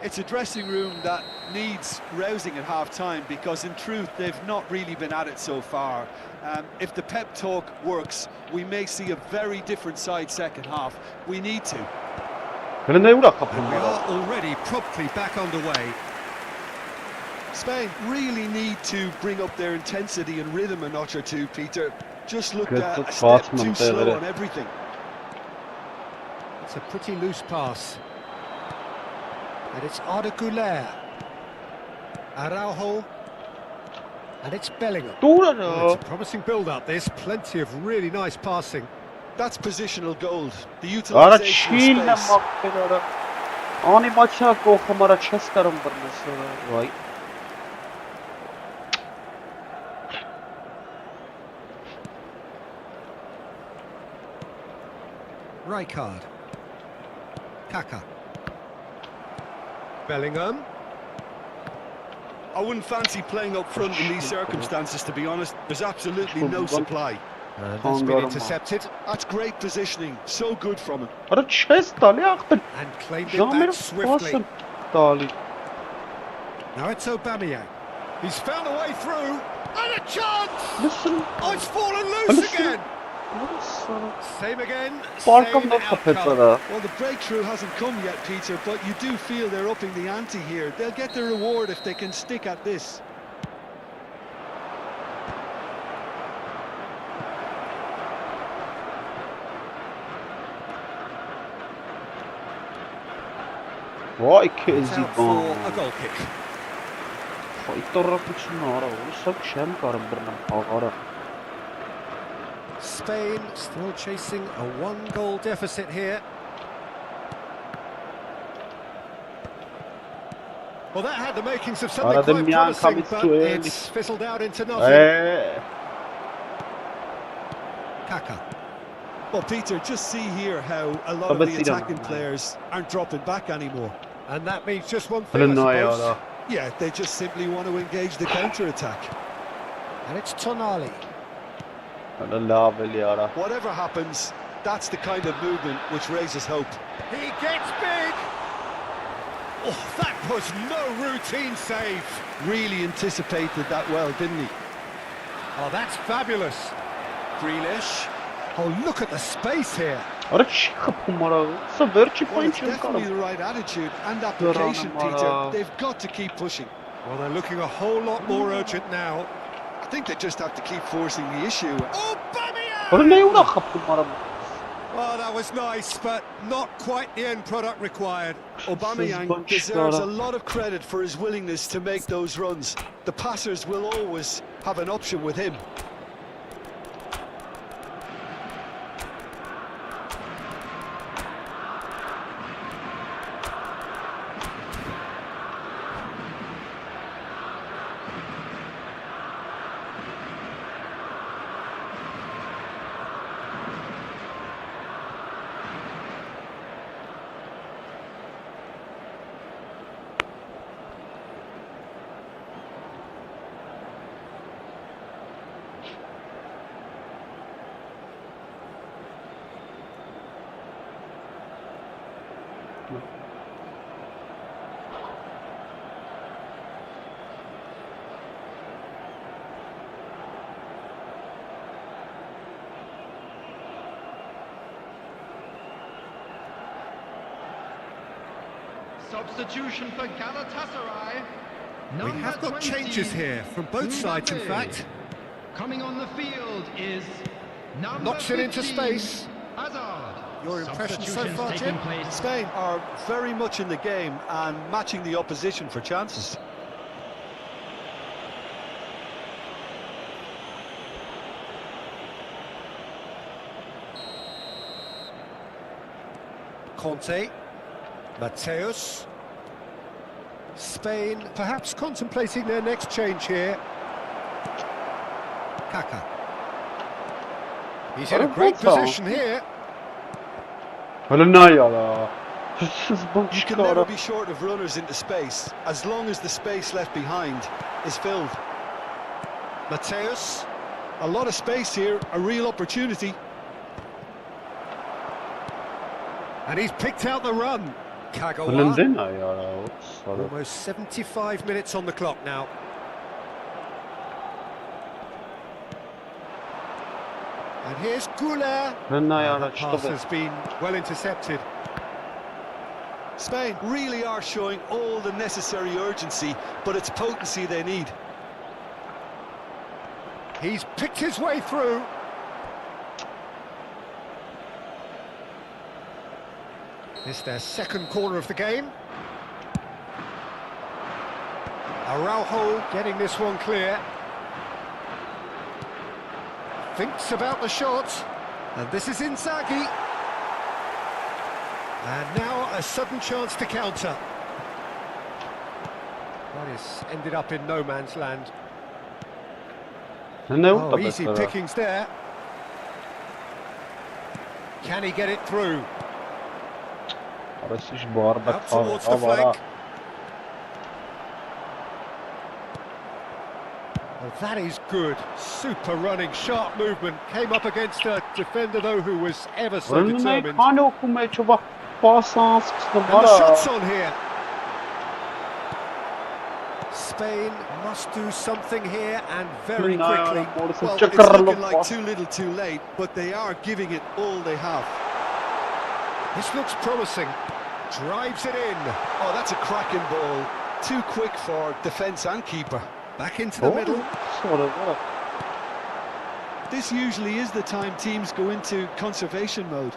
It's a dressing room that needs rousing at half-time because in truth they've not really been at it so far. If the pep talk works, we may see a very different side second half. We need to. Tılne uğrat And kapım we ara. are already promptly back underway. Spain really need to bring up their intensity and rhythm a notch or two, Peter. Just looked Good at a pass, step too man, slow there. on everything. It's a pretty loose pass. And it's 𝐄𝐅𝐻𝐿. Araujo. And it's Bellingham. Dur Well, ara. it's a promising build-up, this. Plenty of really nice passing. That's positional gold. The Ara utilisation çiğnem of space. makbel ara. Ani maça koxum ara çestarım birnesi ara. Vay. Rijkaard. Kaka. Bellingham. I wouldn't fancy playing up front in these circumstances, to be honest. There's absolutely no supply. And that's been Hangarım. intercepted That's great positioning. So good from him. Ara çes dali aktır. and claimed it Jamir back swiftly. pasın dali. Now it's Aubameyang. He's found a way through. And a chance! Listen. Oh, it's fallen loose Listen. again. Burası. Same again. Parkam Same da kapet outcome. ara. Well, the breakthrough hasn't come yet, Peter, but you do feel they're upping the ante here. They'll get their reward if they can stick at this. Vay It's kezi out for a ban. goal kick. Faytarrak için ara. Orası şem karım birnem ağara. Spain still chasing a one-goal deficit here. Well, that had the makings of something quite promising, but it's fizzled out into nothing. Kaka. Well, Peter, just see here how a lot of the attacking players aren't dropping back anymore. And that means just one thing, I suppose. Yeah, they just simply want to engage the counter-attack. And it's Tonali. Whatever happens, that's the kind of movement which raises hope. He gets big! Oh, that was no routine save. Really anticipated that well, didn't he? Oh, that's fabulous. Grealish. Oh, look at the space here. Well, it's definitely the right attitude and application, Peter. They've got to keep pushing. Well, they're looking a whole lot more urgent now. I think they just have to keep forcing the issue. Well, that was nice, but not quite the end product required. Aubameyang deserves a lot of credit for his willingness to make those runs. The passers will always have an option with him. Substitution for Galatasaray. We have got changes here from both sides, in fact. Coming on the field is number Knocks it into 15, space. Hazard. Your impression so far, Tim? Spain are very much in the game and matching the opposition for chances. Conte. Mateus. Spain perhaps contemplating their next change here. Kaka. He's in a great position here. You can never be short of runners into space, as long as the space left behind is filled. Mateus. A lot of space here, a real opportunity. And he's picked out the run. Kagawa. Almost 75 minutes on the clock now. And here's 𝐄𝐅𝐎𝐎𝐻. The pass has been well intercepted. Spain really are showing all the necessary urgency, but it's potency they need. He's picked his way through. It's their second corner of the game. Araujo getting this one clear. Thinks about the shot. And this is Inzaghi. And now a sudden chance to counter. Gallís ended up in no man's land. Oh, easy pickings there. Can he get it through? Out towards the flank. Oh, that is good. Super running, sharp movement. Came up against a defender, though, who was ever so determined. And the shot's on here. Spain must do something here, and very quickly. Well, it's looking like too little too late, but they are giving it all they have. This looks promising. Drives it in. Oh, that's a cracking ball. Too quick for defence and keeper. Back into the middle. This usually is the time teams go into conservation mode.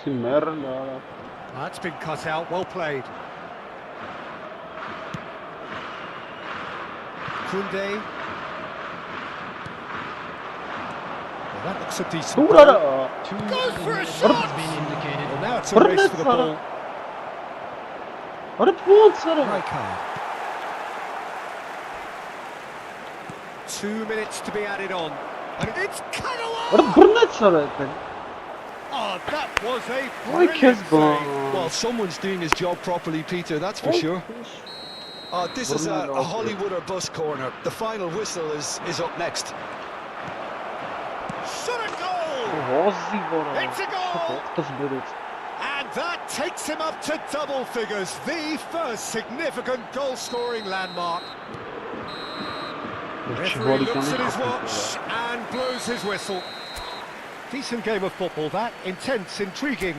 That's been cut out. Well played. Koundé. That looks a decent Ura goal. da. Goes for a has shot! been indicated. Well, now it's a race for the ball. Ora pull sana. Rijkaard. 2 minutes to be added on. And it's Ora 𝐄𝐅𝐎𝐻𝐿! burnet sana. Oh, that was a Ay brilliant kes save. Well, someone's doing his job properly, Peter, that's for sure. Oh, this is a Hollywood or bust corner. The final whistle is up next. Shot a goal! Rozi var. It's a goal! Kız böyle. And that takes him up to double figures. The first significant goal-scoring landmark. Referee looks at his watch and blows his whistle. Decent game of football, that. Intense, intriguing.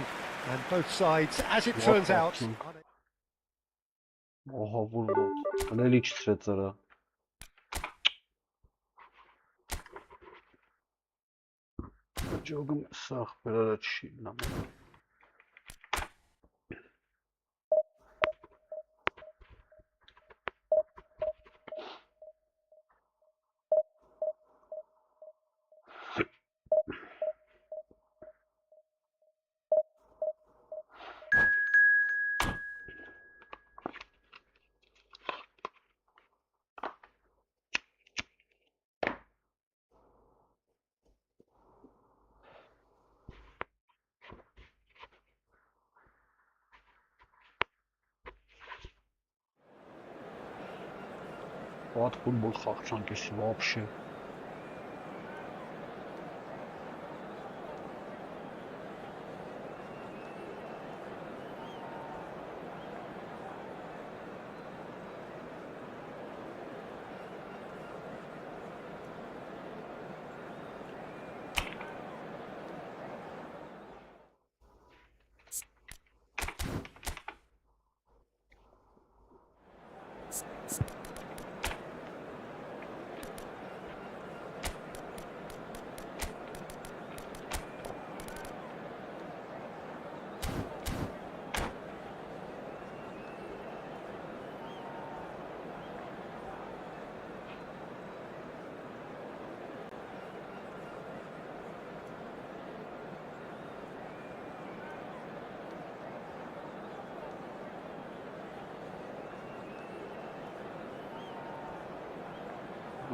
And both sides, as it turns out... Oha vurdu. Alik stretchera. Jogum sağ beraber çiğnam. Вот футбол хавчанки вообще.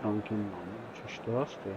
Ranking coś teraz ty.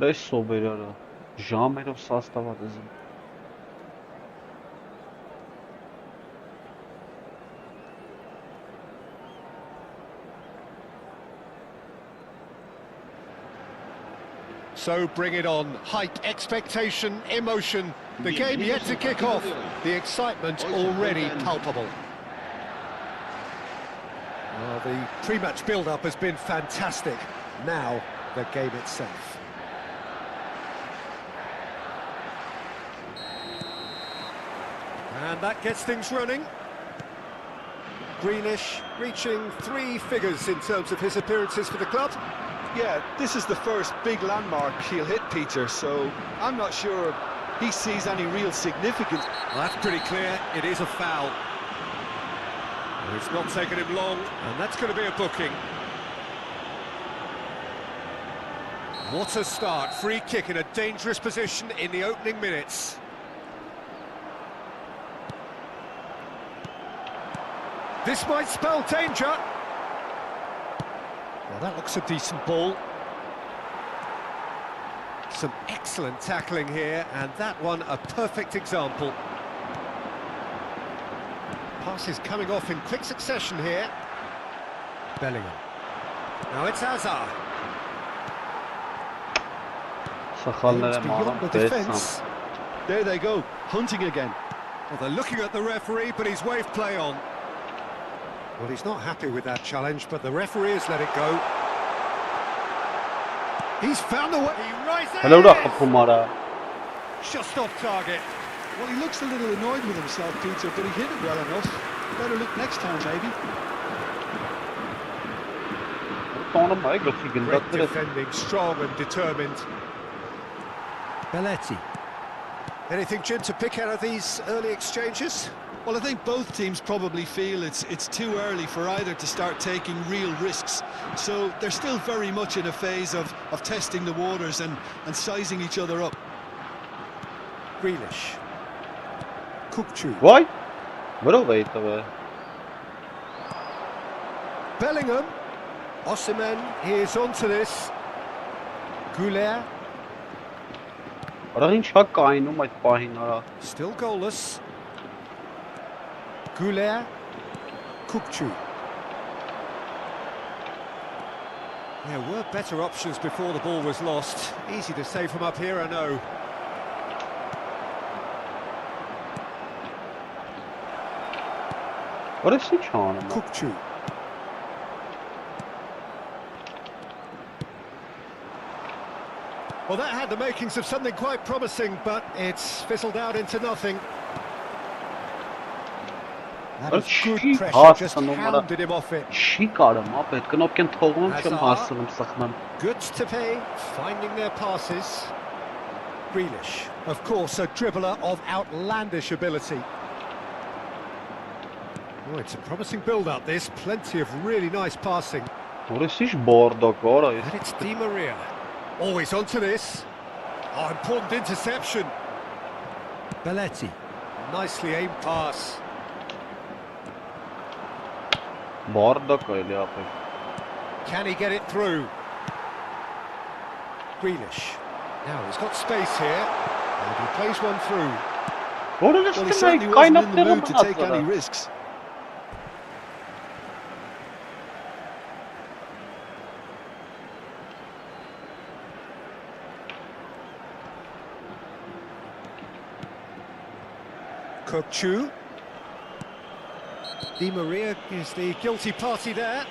Ressoberara. Ժամերով սաստաված եմ. So bring it on. Hype, expectation, emotion. The game yet to kick off. The excitement already palpable. Well, the pre-match build-up has been fantastic. Now, the game itself. And that gets things running. Greenish reaching 3 figures in terms of his appearances for the club. Yeah, this is the first big landmark he'll hit, Peter, so I'm not sure he sees any real significance. Well, that's pretty clear. It is a foul. It's not taken him long, and that's going to be a booking. What a start. Free kick in a dangerous position in the opening minutes. This might spell danger. Well, that looks a decent ball. Some excellent tackling here, and that one a perfect example. Passes coming off in quick succession here. Bellingham. Now it's Hazard. Aims beyond the defence. There they go, hunting again. Well, they're looking at the referee, but he's waved play on. Well, he's not happy with that challenge, but the referee has let it go. He's found the way. He rises. Just off target. Well, he looks a little annoyed with himself, Peter, but he hit it well enough. Better look next time, maybe. Great defending, strong and determined. Belletti. Anything, Jim, to pick out of these early exchanges? Well, I think both teams probably feel it's too early for either to start taking real risks. So they're still very much in a phase of testing the waters and sizing each other up. Grealish. 𝐄𝐅𝐎𝐓𝐁𝐀𝐋. Vay! Bravo be. Bellingham. Osimhen, he is onto this. 𝐄𝐅𝐎𝐓𝐁. Արա ինչ հա կայնում այդ պահին արա։ Still goalless. 𝐄𝐅𝐎𝐹. 𝐄𝐅𝐎𝐻. There were better options before the ball was lost. Easy to say from up here, I know. What is he trying to do? 𝐄𝐅𝐻. Well, that had the makings of something quite promising, but it's fizzled out into nothing. That was good pressure, just hounded him off it. Չի կարում, ապետ կնոպ կեն թողում չեմ հասցնում սխմեմ։ Goods to pay, finding their passes. Grealish, of course, a dribbler of outlandish ability. Oh, it's a promising build-up, this. Plenty of really nice passing. What is this boardok, ora? And it's Di Maria. Always onto this. Oh, important interception. Belletti. Nicely aimed pass. Boardok էլի ապետ։ Can he get it through? Grealish. Now he's got space here. And he plays one through. What is Well, he this certainly guy wasn't kind in the mood to take any of risks. 𝐄𝐅𝐻. Di Maria is the guilty party there.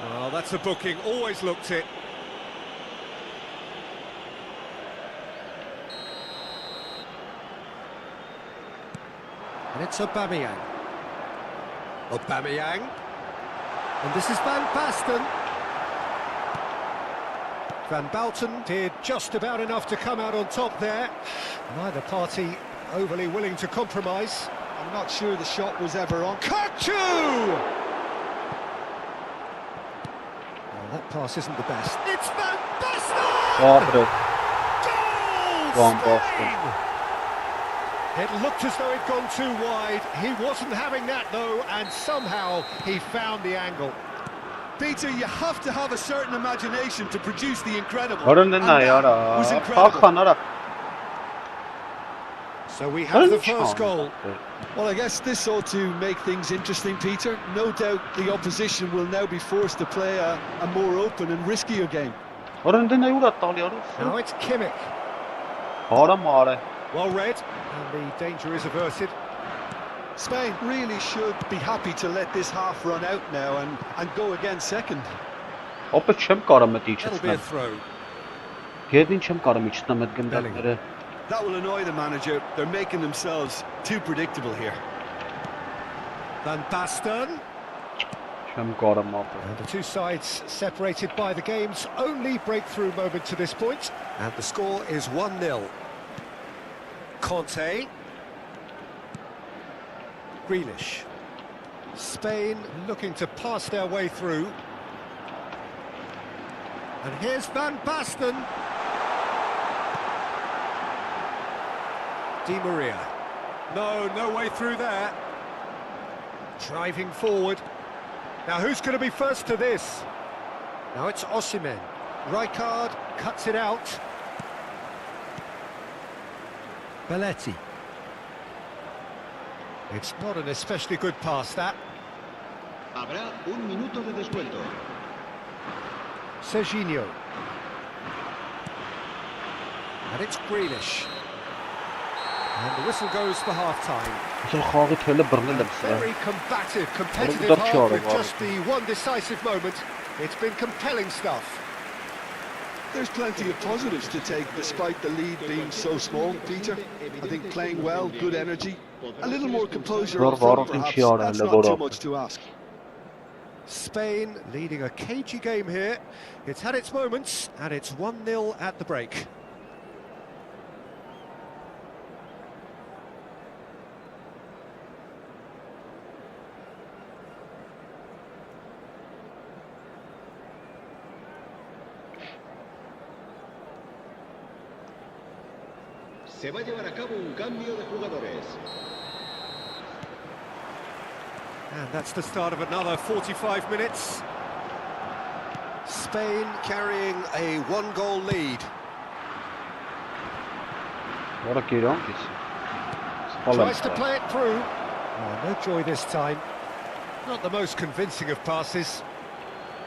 Well, that's a booking, always looked it. And it's Aubameyang. Aubameyang. And this is Van Basten. Van Basten did just about enough to come out on top there. Neither party overly willing to compromise. I'm not sure the shot was ever on. 𝐄𝐅𝐻! Well, that pass isn't the best. It's Van Basten! Goal! Van Basten. It looked as though it'd gone too wide. He wasn't having that though, and somehow he found the angle. Peter, you have to have a certain imagination to produce the incredible. Որն է նա that արա։ was incredible. Փախան արա։ So we have the first goal. Well, I guess this ought to make things interesting, Peter. No doubt the opposition will now be forced to play a more open and riskier game. Որն դե նա ուրա տալի արա։ Now it's ＫIMMIK. Արա մարե։ Well read, and the danger is averted. Spain really should be happy to let this half run out now and go again second. Ապետ չեմ կարամ այդ That'll be a իջեցնեմ։ throw. Գեդին չեմ կարամ իջեցնեմ այդ գնդակները։ That will annoy the manager. They're making themselves too predictable here. Van Basten. Չեմ կարամ ապետ։ And the two sides separated by the game's only breakthrough moment to this point. And the score is 1-0. Conte. Grealish. Spain looking to pass their way through. And here's Van Basten. Di Maria. No way through there. Driving forward. Now who's going to be first to this? Now it's Osimhen. Rijkaard cuts it out. Belletti. It's not an especially good pass, that. Habrá un minuto de descuento. Serginho. And it's Grealish. And the whistle goes for half-time. Very combative, competitive half with just the one decisive moment. It's been compelling stuff. There's plenty of positives to take despite the lead being so small, Peter. I think playing well, good energy, a little more composure up front perhaps, that's not too much to ask. Spain leading a cagey game here. It's had its moments and it's 1-0 at the break. Se va a llevar a cabo un cambio de jugadores. And that's the start of another 45 minutes. Spain carrying a one-goal lead. Tries to play it through. Oh, no joy this time. Not the most convincing of passes.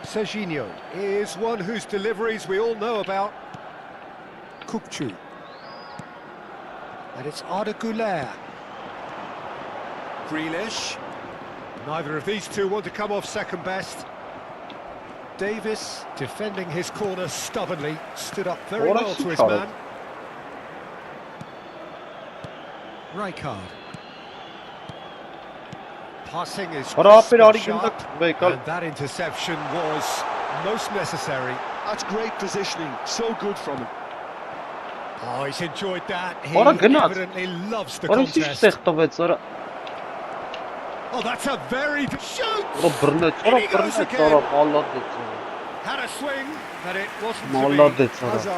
Serginho is one whose deliveries we all know about. 𝐄𝐅𝐎𝐓𝐁𝐀𝐋. And it's 𝐿-GAMING. Grealish. Neither of these two want to come off second best. Davis defending his corner stubbornly, stood up very well to his man. Rijkaard. Passing is crisp and sharp, and that interception was most necessary. That's great positioning, so good from him. Oh, he's enjoyed that. He evidently loves the contest. Oh, that's a very good shoot! In he goes again. Had a swing, but it wasn't to be.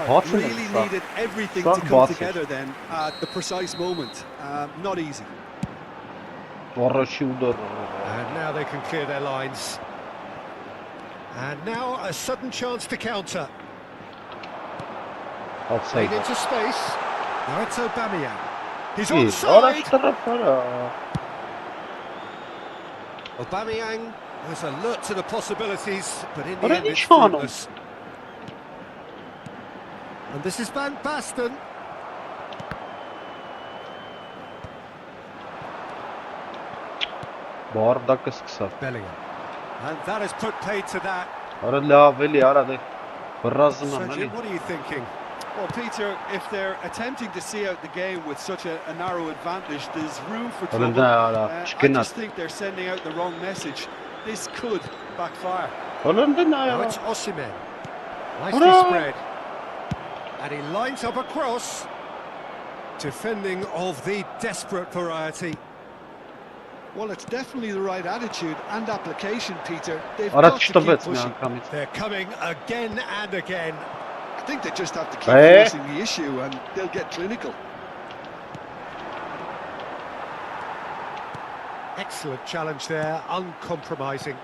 Hazard really needed everything to come together then at the precise moment. Not easy. And now they can clear their lines. And now a sudden chance to counter. Played into space. Now it's Aubameyang. He's onside. Aubameyang was alert to the possibilities, but in the end it's fruitless. And this is Van Basten. Bellingham. And that has put paid to that. Sergio, what are you thinking? Well, Peter, if they're attempting to see out the game with such a narrow advantage, there's room for trouble. I just think they're sending out the wrong message. This could backfire. Now it's Osimhen. Nicely spread. And he lines up a cross. Defending of the desperate variety. Well, it's definitely the right attitude and application, Peter. They've got to keep pushing. They're coming again and again. I think they just have to keep forcing the issue and they'll get clinical. Excellent challenge there, uncompromising.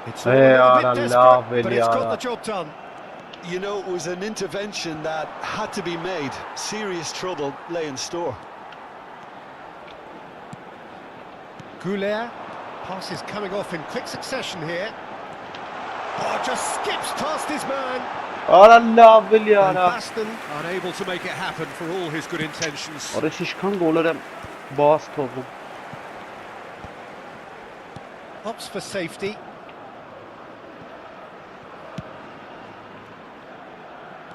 It's all a bit desperate, but it's got the job done. You know, it was an intervention that had to be made. Serious trouble lay in store. 𝐿-GAMING, pass is coming off in quick succession here. Oh, just skips past his man. And Basten unable to make it happen for all his good intentions. Opts for safety.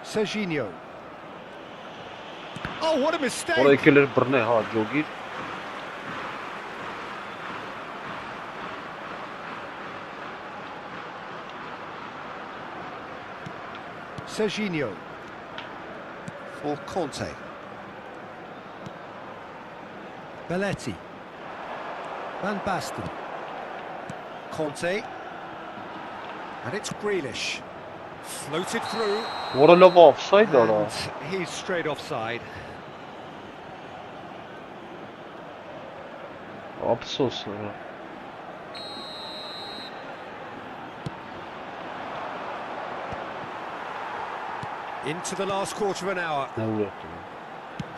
Serginho. Oh, what a mistake! Serginho for Conte. Belletti. Van Basten. Conte. And it's Grealish. Floated through. What a love offside And or he's straight offside. Absus. Into the last quarter of an hour. No.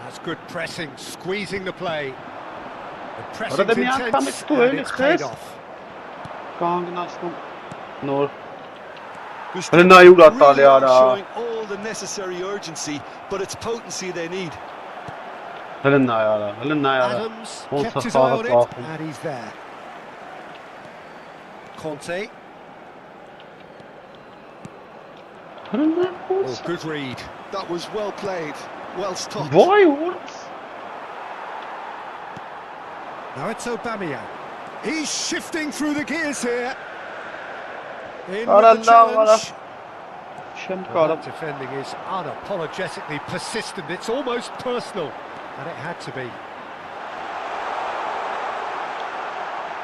That's good pressing, squeezing the play. The pressing's Arada bir yan tam intense üstü and öyle it's paid kız. off. Kanka nasıl? Nur. Who's Öyle nayu da really ya are da. showing all the necessary urgency, but it's potency they need. Helen nayara. Helen nayara. Adams Olsa kept his eye on it, sağlık and he's there. Conte. Helen Oh, nayara. good read. That was well played, well stopped. Vay oğlum. Now it's Aubameyang. He's shifting through the gears here. In Ara with the Allah, ara. challenge. Şem Well, karım. that defending is unapologetically persistent. It's almost personal, and it had to be.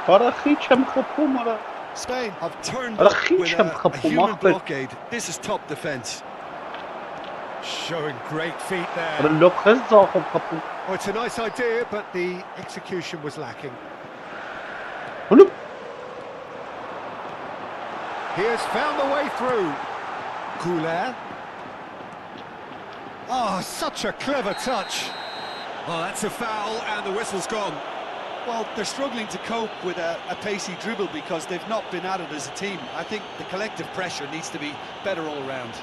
Paraki şem kapım ara. Spain have turned Ara up with hiç hem a kapım human ahmet. blockade. This is top defence. Showing great feet Ara there. lokhez zakım kapım. Oh, it's a nice idea, but the execution was lacking. Oğlum. He has found the way through. 𝐄𝐅𝐎𝐎𝐓. Oh, such a clever touch. Oh, that's a foul, and the whistle's gone. Well, they're struggling to cope with a pacey dribble because they've not been at it as a team. I think the collective pressure needs to be better all round.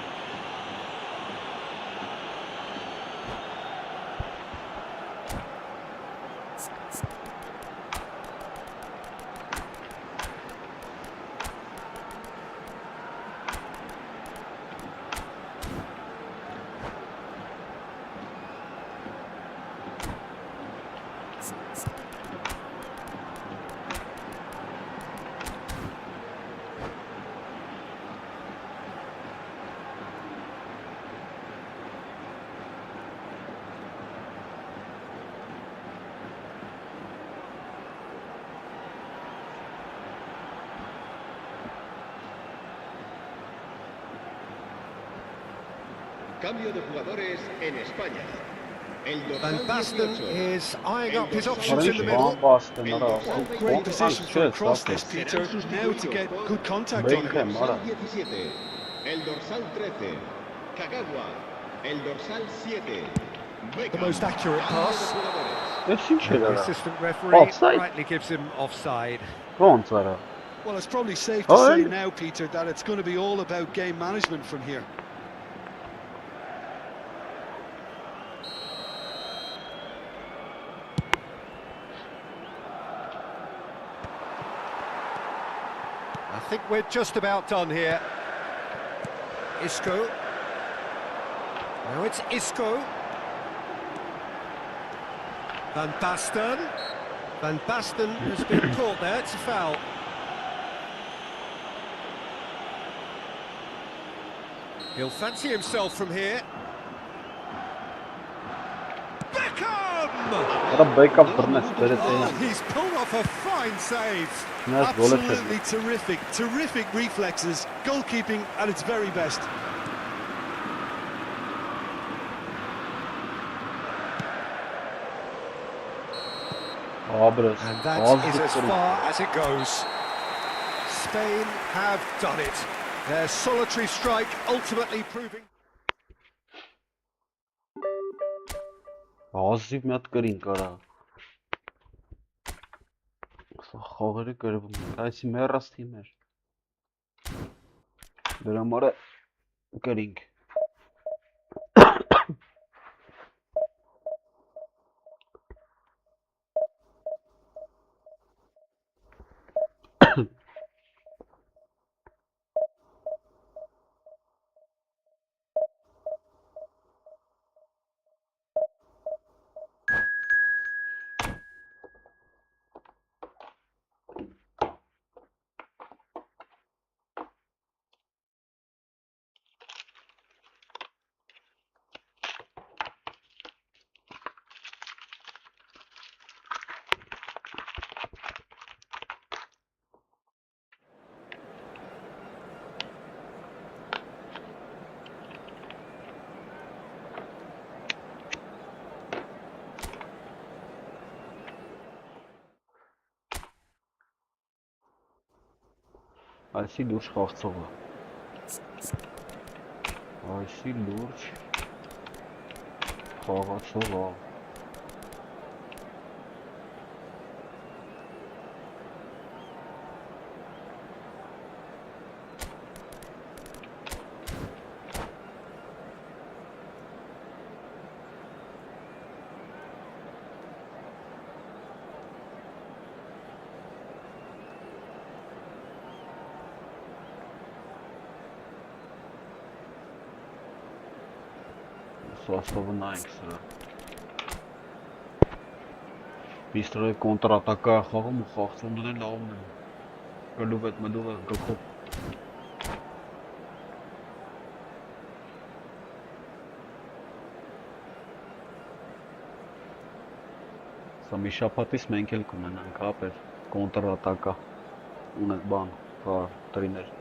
Cambio de jugadores en España. El Van dorsal Basten 18. is eyeing up his Ara options in hiç the middle. bağım bastın ara. Great position for a cross this, Peter. Now to get good contact on it. Beckham ara. Dorsal 17. El dorsal 13. Kagawa. El dorsal 7. The most accurate pass. Eşin The şeyler ara. assistant referee Offside. rightly gives him offside. Rons ara. Well, it's probably safe to Oh, say and- now, Peter, that it's going to be all about game management from here. I think we're just about done here. Isco. Now it's Isco. Van Basten. Van Basten has been caught there. It's a foul. He'll fancy himself from here. Beckham! Ara Beckham fırnes. Böyle Oh, değil. he's pulled off a fine save. Nice goal attempt. Absolutely terrific, terrific reflexes. Goalkeeping at its very best. Abres. And that Az is as gittim. far as it goes. Spain have done it. Their solitary strike ultimately proving... Ազիվ մի հատ կրին կարա։ Սա խաղերը կրվում են, այսի մեռած թիմեր։ Դրա համար կրինք։ Այսի լուրջ խաղցողը։ Այսի լուրջ խաղացողը։ Սաստովը նայենք սրա։ Բիստրոյի կոնտրատակա խաղում ու խաղցողներն լավն են։ Գլուվ հետ մդուղը գլխով։ Սա մի շաբաթից մենք էլ կունենանք ապեր կոնտրատակա ունենք բան, տրիներ։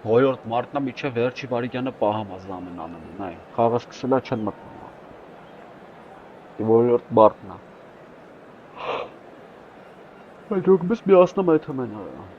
Հորորդ մարտնա միջև վերջի վարիկյանը պահամ ազամեն անում, նայ, խաղը սկսելա չեն մտնում։ Հորորդ մարտնա։ Այդ ոքմես միասնում այդ հմեն արա։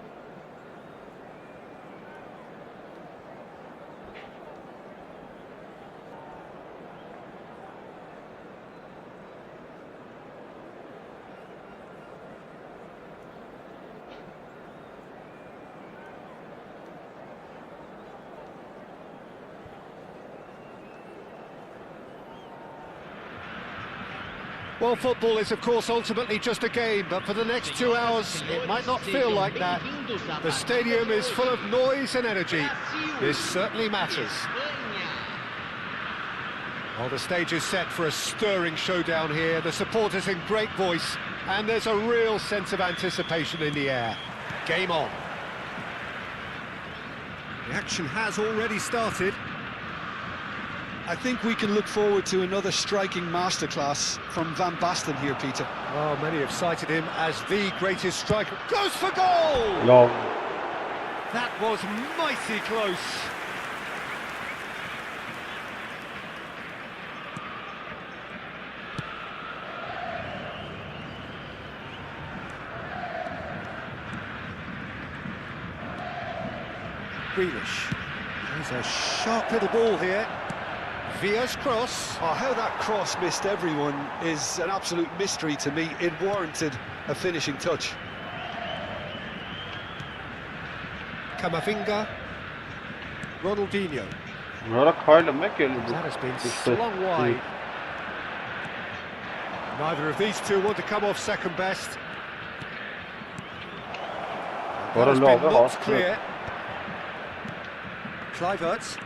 Well, football is, of course, ultimately just a game, but for the next 2 hours, it might not feel like that. The stadium is full of noise and energy. This certainly matters. Well, the stage is set for a stirring showdown here. The supporters in great voice, and there's a real sense of anticipation in the air. Game on. The action has already started. I think we can look forward to another striking masterclass from Van Basten here, Peter. Oh, many have cited him as the greatest striker. Goes for goal! No. That was mighty close. Grealish. There's a sharp little ball here. Villa's cross. Oh, how that cross missed everyone is an absolute mystery to me. It warranted a finishing touch. Camavinga. Ronaldinho. That has been slung wide. Neither of these two want to come off second best. That has been knocked clear. 𝐄𝐅𝐎𝐻𝐿.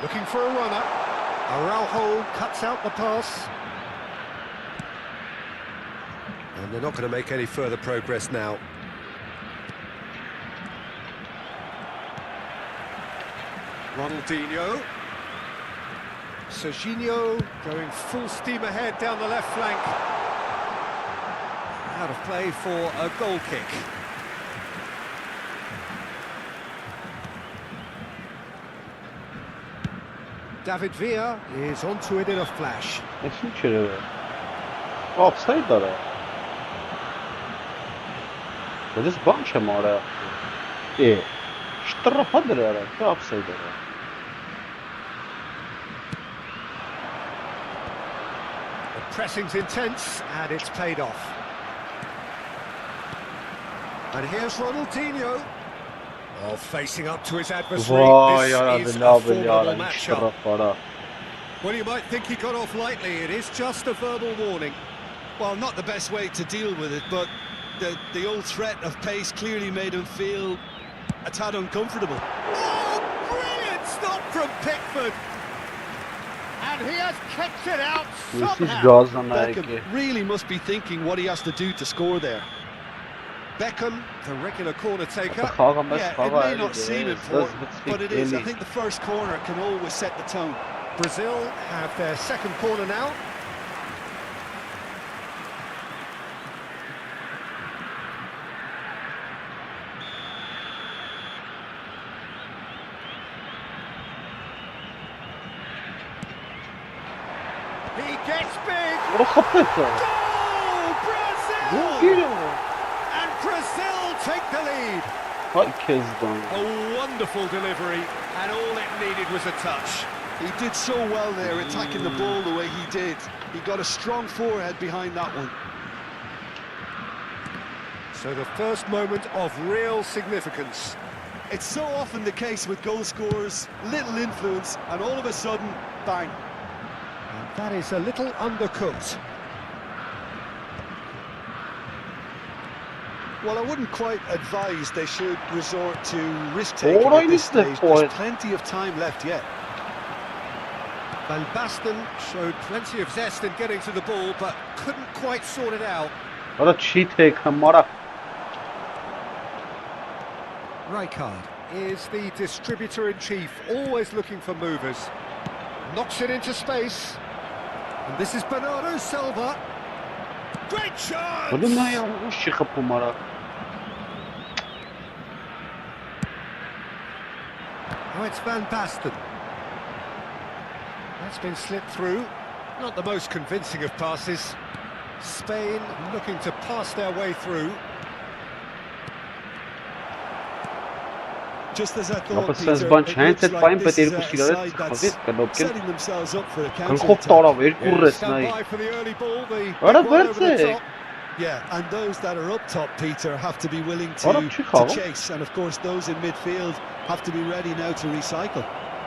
Looking for a runner. Araujo cuts out the pass. And they're not going to make any further progress now. Ronaldinho. Serginho going full steam ahead down the left flank. Out of play for a goal kick. David Villa is onto it in a flash. Offside there. This bunch of more. Yeah. Offside there. The pressing's intense and it's paid off. And here's Ronaldinho. Oh, facing up to his adversary. This is a formidable matchup. Well, you might think he got off lightly. It is just a verbal warning. Well, not the best way to deal with it, but the old threat of pace clearly made him feel a tad uncomfortable. Oh, brilliant stop from Pickford. And he has kicked it out somehow. Beckham really must be thinking what he has to do to score there. Beckham, the regular corner taker. Yeah, it may not seem important, but it is. I think the first corner can always set the tone. Brazil have their second corner now. He gets big. What a Brazil! And Brazil take the lead. A wonderful delivery, and all it needed was a touch. He did so well there, attacking the ball the way he did. He got a strong forehead behind that one. So the first moment of real significance. It's so often the case with goal scorers, little influence, and all of a sudden, bang. And that is a little undercooked. Well, I wouldn't quite advise they should resort to risk-taking at this stage. There's plenty of time left yet. Van Basten showed plenty of zest in getting to the ball, but couldn't quite sort it out. What a cheat take, Hamara. Rijkaard is the distributor-in-chief, always looking for movers. Knocks it into space. And this is Bernardo Silva. Great chance! Oh, it's Van Basten. That's been slipped through. Not the most convincing of passes. Spain looking to pass their way through. Just as I thought, Peter, it looks like this is a side that's setting themselves up for a counter-attack. Stand by for the early ball, the What a ball over the birthday. top. Yeah, and those that are up top, Peter, have to be willing to chase. And of course, those in midfield have to be ready now to recycle.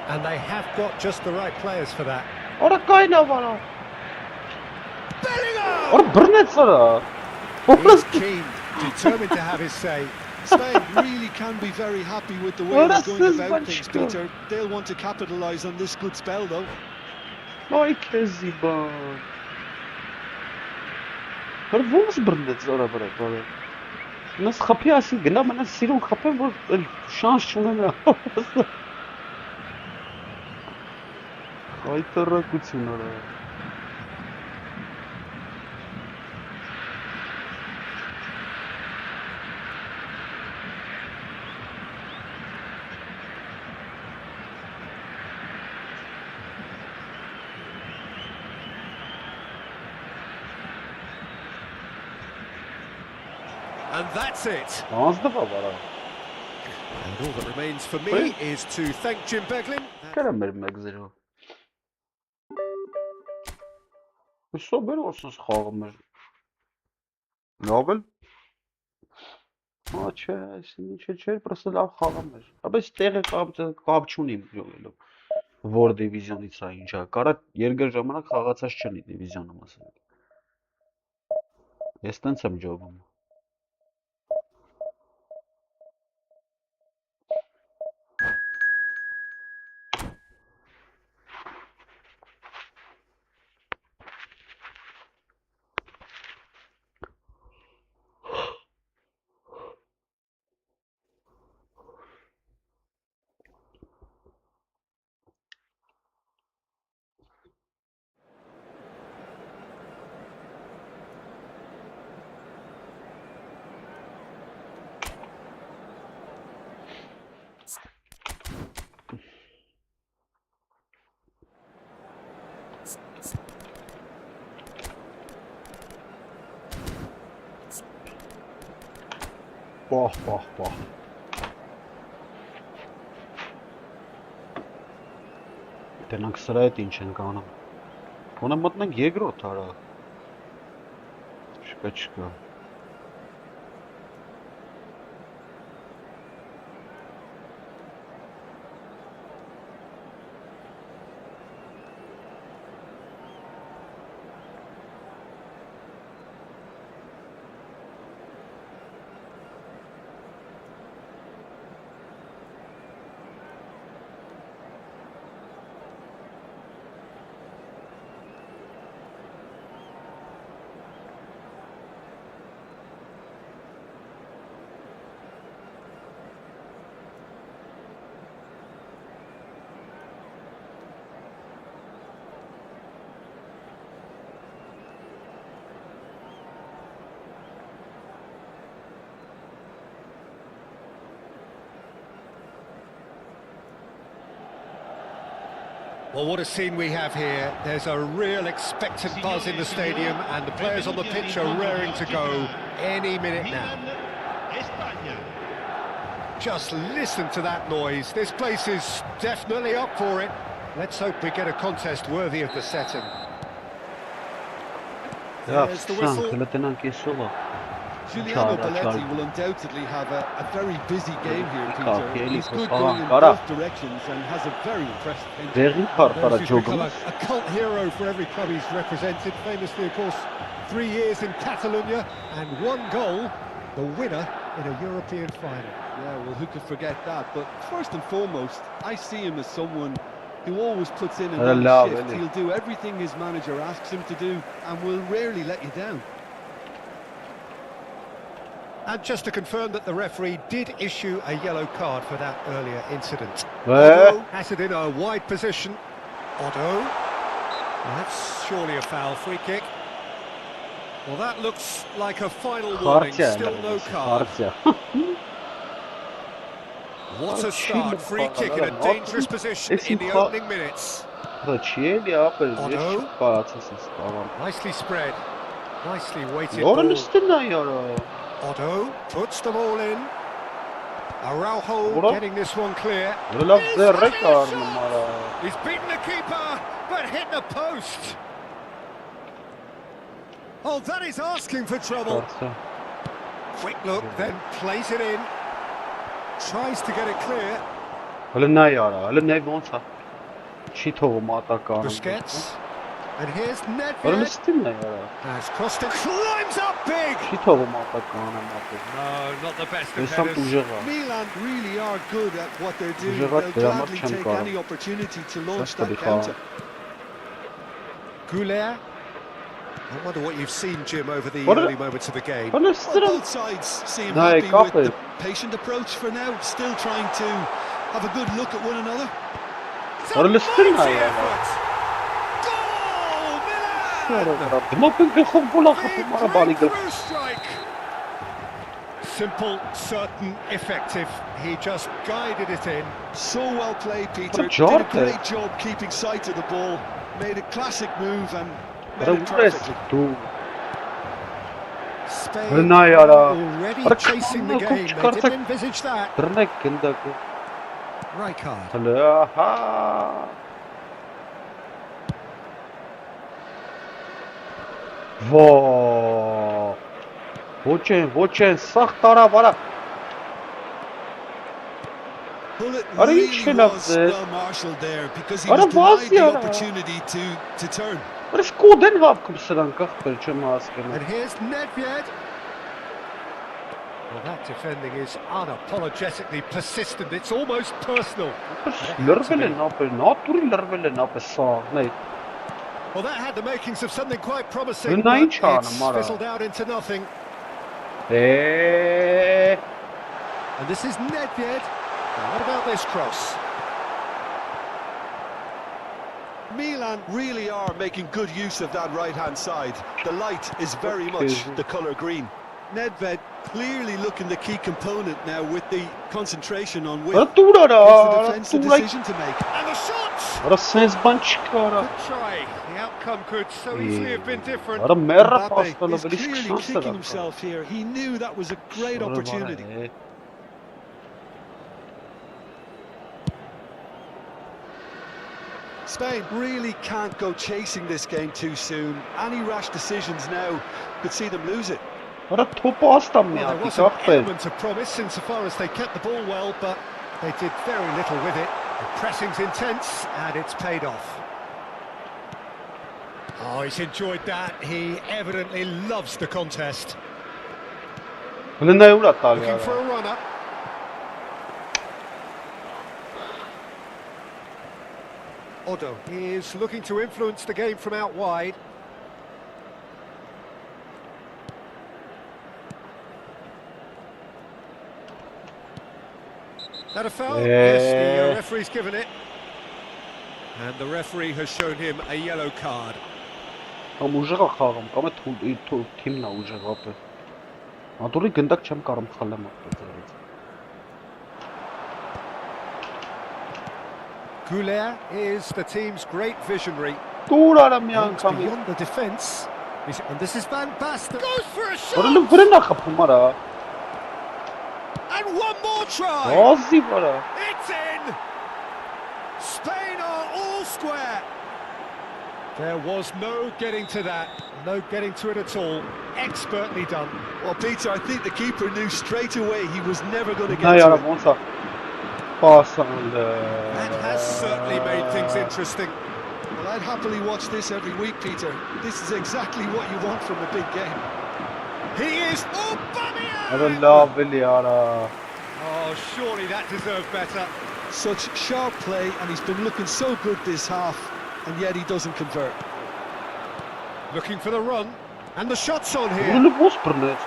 And they have got just the right players for that. Bellingham! He's keen, determined to have his say. Spain really can be very happy with the way they're going about things, Peter. They'll want to capitalise on this good spell, though. Vamos Bernardo zora para. Nas خبيه assim, gna mas sirum خبيه bu şans şuna. Ay tarra kuçunara. And that's it. And all that remains for me is to thank Jim Beglin. Sober olsun xalqımız. Nobel? Չէ, просто լավ խաղում էր։ Բայց տեղը կապ չունի որ դիվիզիոնից է ինչա։ Կարա երկար ժամանակ խաղացած չլինի դիվիզիոնում ասենք։ Ես տենց եմ ջոբում։ Պահ։ Տենանք սրա հետ ինչ ենք անում։ Ոնը մտնենք երկրորդ արա։ Չկա։ Well, what a scene we have here. There's a real expectant buzz in the stadium, and the players on the pitch are raring to go any minute now. Just listen to that noise. This place is definitely up for it. Let's hope we get a contest worthy of the setting. There's the whistle. Giuliano Belletti will undoubtedly have a very busy game here, Peter. He's good going in both directions and has a very impressive entry. He's become a cult hero for every club he's represented. Famously, of course, 3 years in Catalonia and 1 goal, the winner in a European final. Yeah, well, who could forget that? But first and foremost, I see him as someone who always puts in another shift. He'll do everything his manager asks him to do and will rarely let you down. And just to confirm that the referee did issue a yellow card for that earlier incident. Otto has it in a wide position. Otto. Well, that's surely a foul. Free kick. Well, that looks like a final warning. Still no card. What a start. Free kick in a dangerous position in the opening minutes. Otto. Nicely spread. Nicely weighted ball. Otto puts the ball in. Araujo getting this one clear. He's beaten the keeper, but hit the post. Oh, that is asking for trouble. Quick look, then plays it in. Tries to get it clear. Busquets. And here's Nedved. Has crossed it, climbs up big! No, not the best of headers. Milan really are good at what they're doing. They'll gladly take any opportunity to launch that counter. 𝐄𝐅𝐎𝐎𝐻. I wonder what you've seen, Jim, over the early moments of the game. Well, both sides seem happy with the patient approach for now, still trying to have a good look at one another. Simple, certain, effective. He just guided it in. So well played, Peter. Did a great job keeping sight of the ball. Made a classic move and made it perfectly. Spain already chasing the game. They didn't envisage that. Rijkaard. Vo. Vochen, sağ tarafa. Really was well marshalled there because he was denied the opportunity to turn. And here's Nedved. Well, that defending is unapologetically persistent. It's almost personal. Well, that had the makings of something quite promising, but it's fizzled out into nothing. And this is Nedved. Now, what about this cross? Milan really are making good use of that right-hand side. The light is very much the colour green. Nedved clearly looking the key component now with the concentration on width. Gives the defence a decision to make. And the shot! Good try. The outcome could so easily have been different. Mbappe is clearly kicking himself here. He knew that was a great opportunity. Spain really can't go chasing this game too soon. Any rash decisions now could see them lose it. Well, there was an element of promise insofar as they kept the ball well, but they did very little with it. The pressing's intense, and it's paid off. Oh, he's enjoyed that. He evidently loves the contest. Looking for a runner. Otto is looking to influence the game from out wide. That a foul? Yes, the referee's given it. And the referee has shown him a yellow card. 𝐄𝐅𝐎𝐎 is the team's great visionary. Դուր արա մի Runs անգամ։ beyond the defence. And this is Van Basten. Goes for a Որը shot! վրնա խփում արա։ And one more try! Ոզի վրա։ It's in! Spain are all square. There was no getting to that. No getting to it at all. Expertly done. Well, Peter, I think the keeper knew straight away he was never going to get Նայ to արա it. ոնց է։ Պասանդ։ That has certainly made things interesting. Well, I'd happily watch this every week, Peter. This is exactly what you want from a big game. He is Aubameyang! Արա լավ էլի արա։ Oh, surely that deserved better. Such sharp play, and he's been looking so good this half, and yet he doesn't convert. Looking for the run, and the shot's on here. Որը ոնց բռնեց։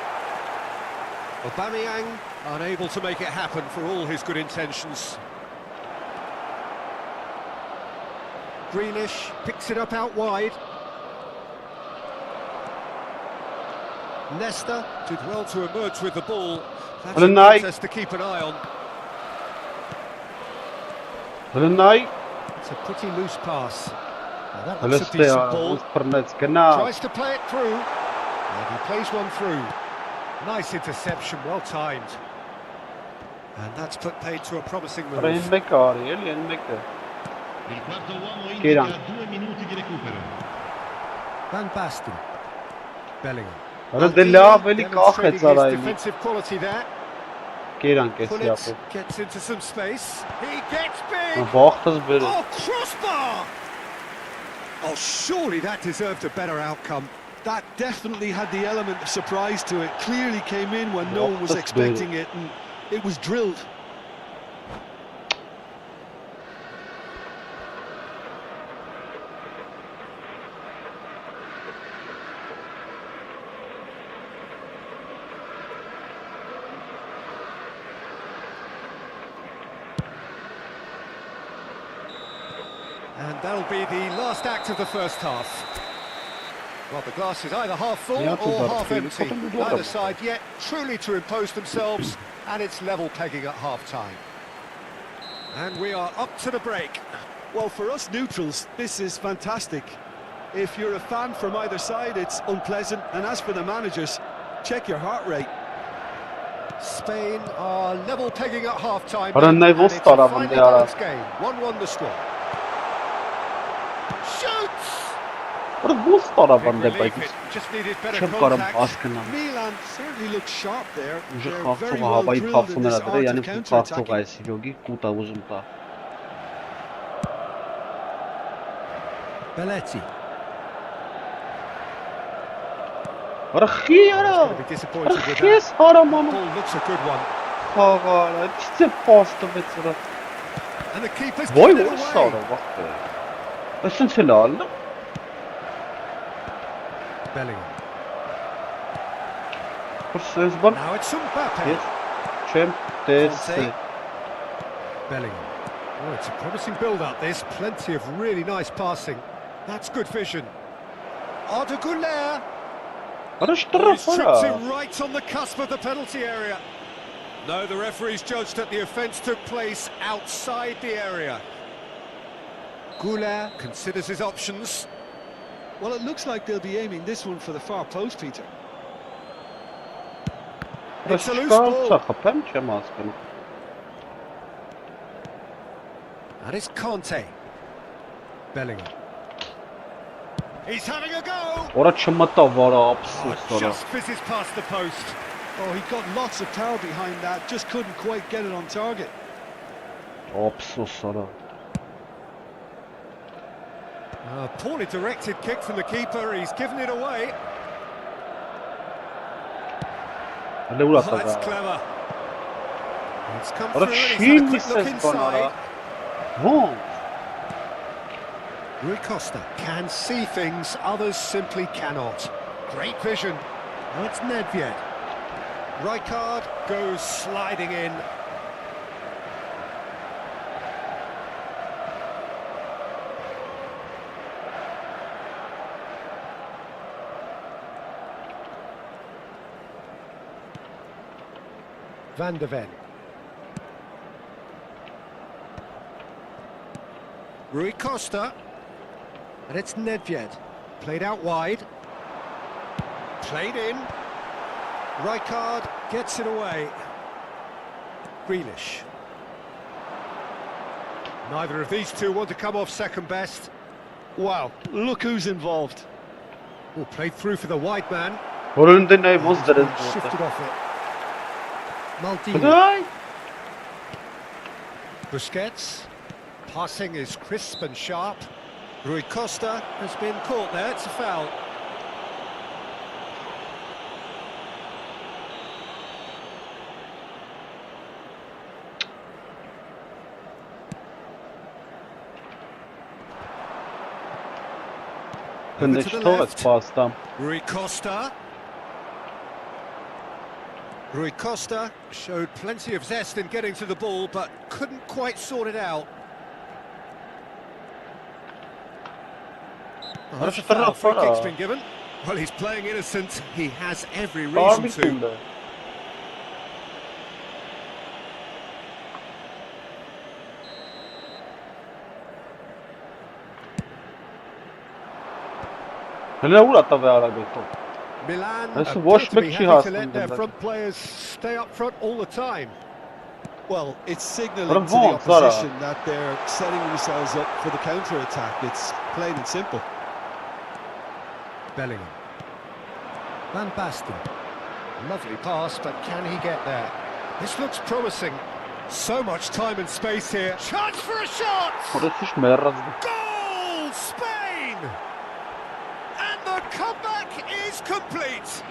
Aubameyang unable to make it happen for all his good intentions. Grealish picks it up out wide. Nesta did well to emerge with the ball. That's a contest to keep an eye on. Հլնայ։ It's a pretty loose pass. Now that Հլստե looks a decent արա ball. ոնց բռնեց գնա։ Tries to play it through. And he plays one through. Nice interception, well timed. And that's put paid to a promising move. Արա այն մեկը արի էլի, այն mեկը։ Il quarto uomo Ghirang. indica 2 minuti di recupero. Van Basten. Bellingham. Արա դե լավ էլի Demonstrating կախեց արա his էլի։ defensive quality there. Գերանք էսի Pullet ապը։ gets into some space. He gets big. Բախտս բերել։ Oh, crossbar! Oh, surely that deserved a better outcome. That definitely had the element of surprise to it. Clearly came in when no one was That's good. expecting it, and it was drilled. And that'll be the last act of the first half. Well, the glass is either half full Yeah, or half but empty. it's Neither side yet truly to impose themselves, and it's level pegging at half-time. And we are up to the break. Well, for us neutrals, this is fantastic. If you're a fan from either side, it's unpleasant. And as for the managers, check your heart rate. Spain are level pegging at half-time. But and they will it's a start up finely when they are- balanced game. 1-1 the score. Shoots! Որը ոնց տարավ Big անդեպ relief, այդ։ it just needed better Չեմ կարամ contact. հասկանամ։ Milan certainly looked sharp there. Ուժեղ They're very խաղացողը well հավայի drilled in փախցում this էր դրա, art յանի of փախցող counter-attacking. այս իրոքի կուտա ուզում տա։ Belletti. Արա խի արա։ Going to be disappointed Արա with խես that. հարաման Ball looks a good one. խաղարա, ինչ է փաստվեց արա։ And the keeper's Ոյ given it ո՞ր away. սարը վախտը։ Այսինչ էլ ալնա։ Bellingham. Պրսես բան։ Now it's Mbappe. Ես չեմ տեսել։ Bellingham. Oh, it's a promising build-up. There's plenty of really nice passing. That's good vision. 𝐿𝐴H. Արա He's շտրաֆ tripped արա։ him right on the cusp of the penalty area. No, the referee's judged that the offence took place outside the area. 𝐿𝐴H considers his options. Well, it looks like they'll be aiming this one for the far post, Peter. It's a loose Շկարծա ball. խփեմ չեմ հասկանում։ And it's Conte. Bellingham. He's having a go. Որա չմտա վարա Oh, ափսոս արա։ just fizzes past the post. Oh, he got lots of power behind that, just couldn't quite get it on target. Ափսոս արա։ A poorly directed kick from the keeper. He's given it away. Հələ ուրա Oh, that's տղա։ clever. It's come Արա through and he's չի had a quick look լսես բան արա։ inside. Ոնց։ Rui Costa can see things others simply cannot. Great vision. Oh, it's Nedved. Rijkaard goes sliding in. Van de Ven. Rui Costa. And it's Nedved. Played out wide. Played in. Rijkaard gets it away. Grealish. Neither of these two want to come off second best. Wow, look who's involved. Oh, played through for the wide man. Önünde ne bozdu Shifted off it. Maldini. Hadi. Busquets. Passing is crisp and sharp. Rui Costa has been caught there. It's a foul. Over to the left. Pasta. Rui Costa. Rui Costa showed plenty of zest in getting to the ball, but couldn't quite sort it out. Oh, that's a foul. Free kick's been given. Well, he's playing innocent. He has every reason to. Hele ata ve arabeto. Milan That's appear wash to be back happy she to let has their them, front players stay up front all the time. Well, it's signalling What a to the ball, Zara. opposition that they're setting themselves up for the counter-attack. It's plain and simple. Bellingham. Van Basten. Lovely pass, but can he get there? This looks promising. So much time and space here. Chance for a shot! Orası hiç merak Goal! Spain! And the comeback is complete.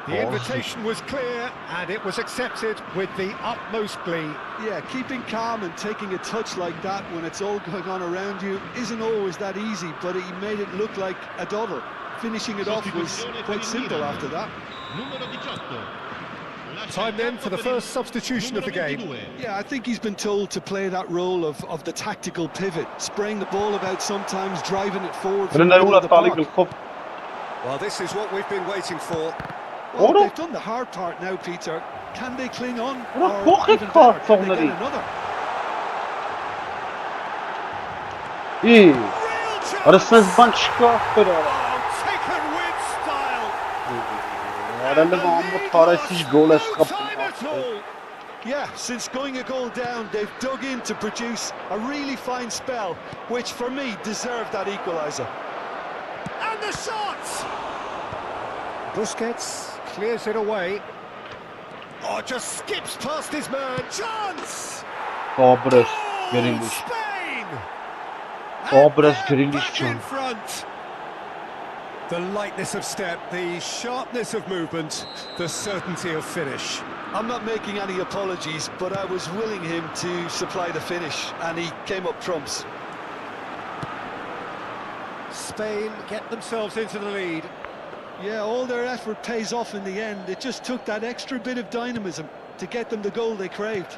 The invitation was clear and it was accepted with the utmost glee. Yeah, keeping calm and taking a touch like that when it's all going on around you isn't always that easy, but he made it look like a doddle. Finishing it off was quite simple after that. Time then for the first substitution of the game. Yeah, I think he's been told to play that role of the tactical pivot, spraying the ball about sometimes, driving it forward from the middle of the park. Well, this is what we've been waiting for. Well, they've done the hard part now, Peter. Can they cling on? What Or a even hard better, can they onları. get another? İyi. Real chance! Arasından çıkarttır. Oh, taken with style. Herhalde bu tarihsiz gol No eskaptı. time at all. Yeah, since going a goal down, they've dug in to produce a really fine spell, which for me deserved that equaliser. And the shot! Busquets clears it away. Oh, just skips past his man. Chance! Obraz Goal, Grealish. Spain! Obraz And they're Grealish back in can. front. The lightness of step, the sharpness of movement, the certainty of finish. I'm not making any apologies, but I was willing him to supply the finish, and he came up trumps. Spain get themselves into the lead. Yeah, all their effort pays off in the end. It just took that extra bit of dynamism to get them the goal they craved.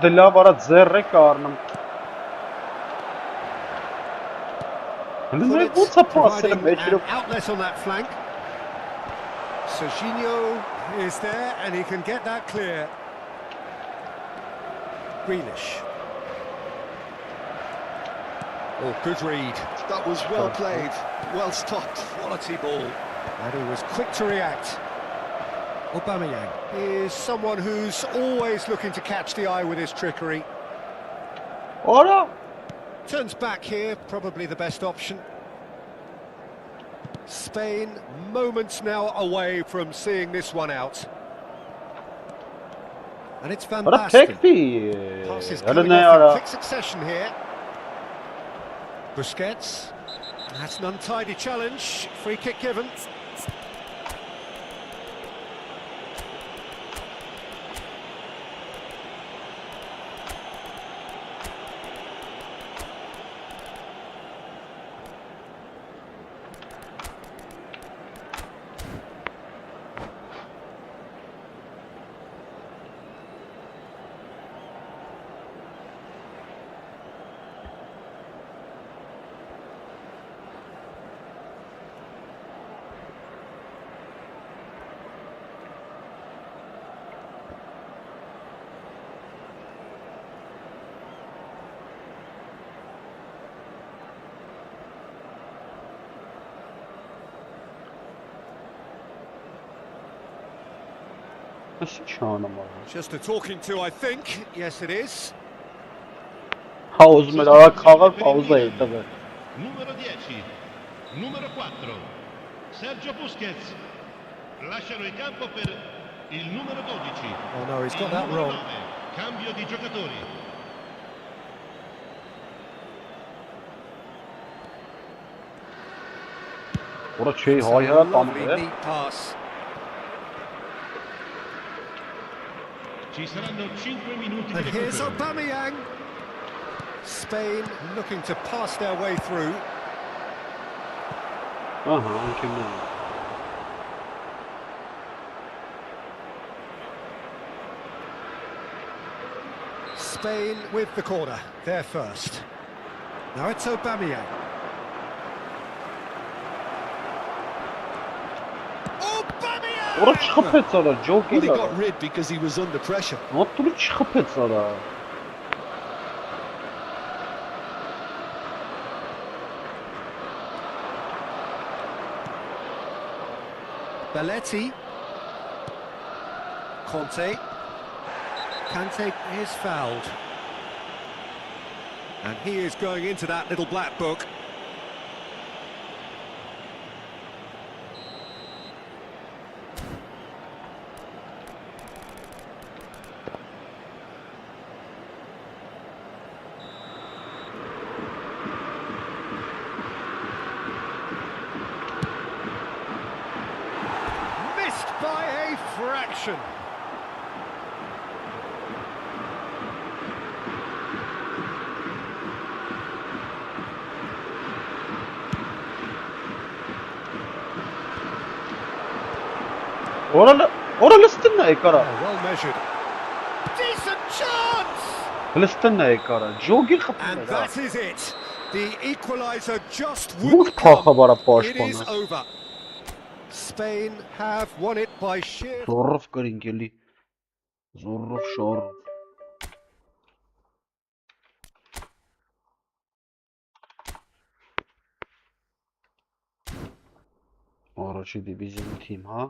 Դելա վարա ձեռը կառնում։ Հենց ո՞նց է փասերը Providing մեջերով։ an outlet on that flank. Serginho is there and he can get that clear. Grealish. Oh, good read. That was well played, well stopped. Quality ball. And he was quick to react. Aubameyang is someone who's always looking to catch the eye with his trickery. Արա։ Turns back here, probably the best option. Spain moments now away from seeing this one out. And it's Van Արա Basten. թեքվի։ Passes Արա coming նե off in արա։ quick succession here. Busquets. That's an untidy challenge. Free kick given. Nasıl çağınamalı? Just a talking to, I think. Yes, it is. Ha użum mela kağıt pauza tabii. Numero 10, numero 4, Sergio Busquets. Lasciano il campo per il numero 12. Oh no, he's got Il that numero wrong. 9. Cambio di giocatori. Orada şey It's a hayal lovely, tanıdı. neat pass. Ci saranno 5 minuti And di here's recupero. Aubameyang. Spain looking to pass their way through. Aha mükemmel. Spain with the corner. They're first. Now it's Aubameyang. Aubameyang! Orada çıkıp etsene çok Well, he iyi. got rid because he was under pressure. Not çıkıp etsene. Belletti. Kante is fouled. And he is going into that little black book. Missed by a fraction. Orada استنى كرة. Oh, well measured. Decent chance! استنى كرة. جوجي خط. And that is it. The equaliser just Vur wouldn't paha come. bara baş It is bana. over. Spain have won it by sheer... Zorruf gringeli. Zorruf şor. Orası da bizim tim ha.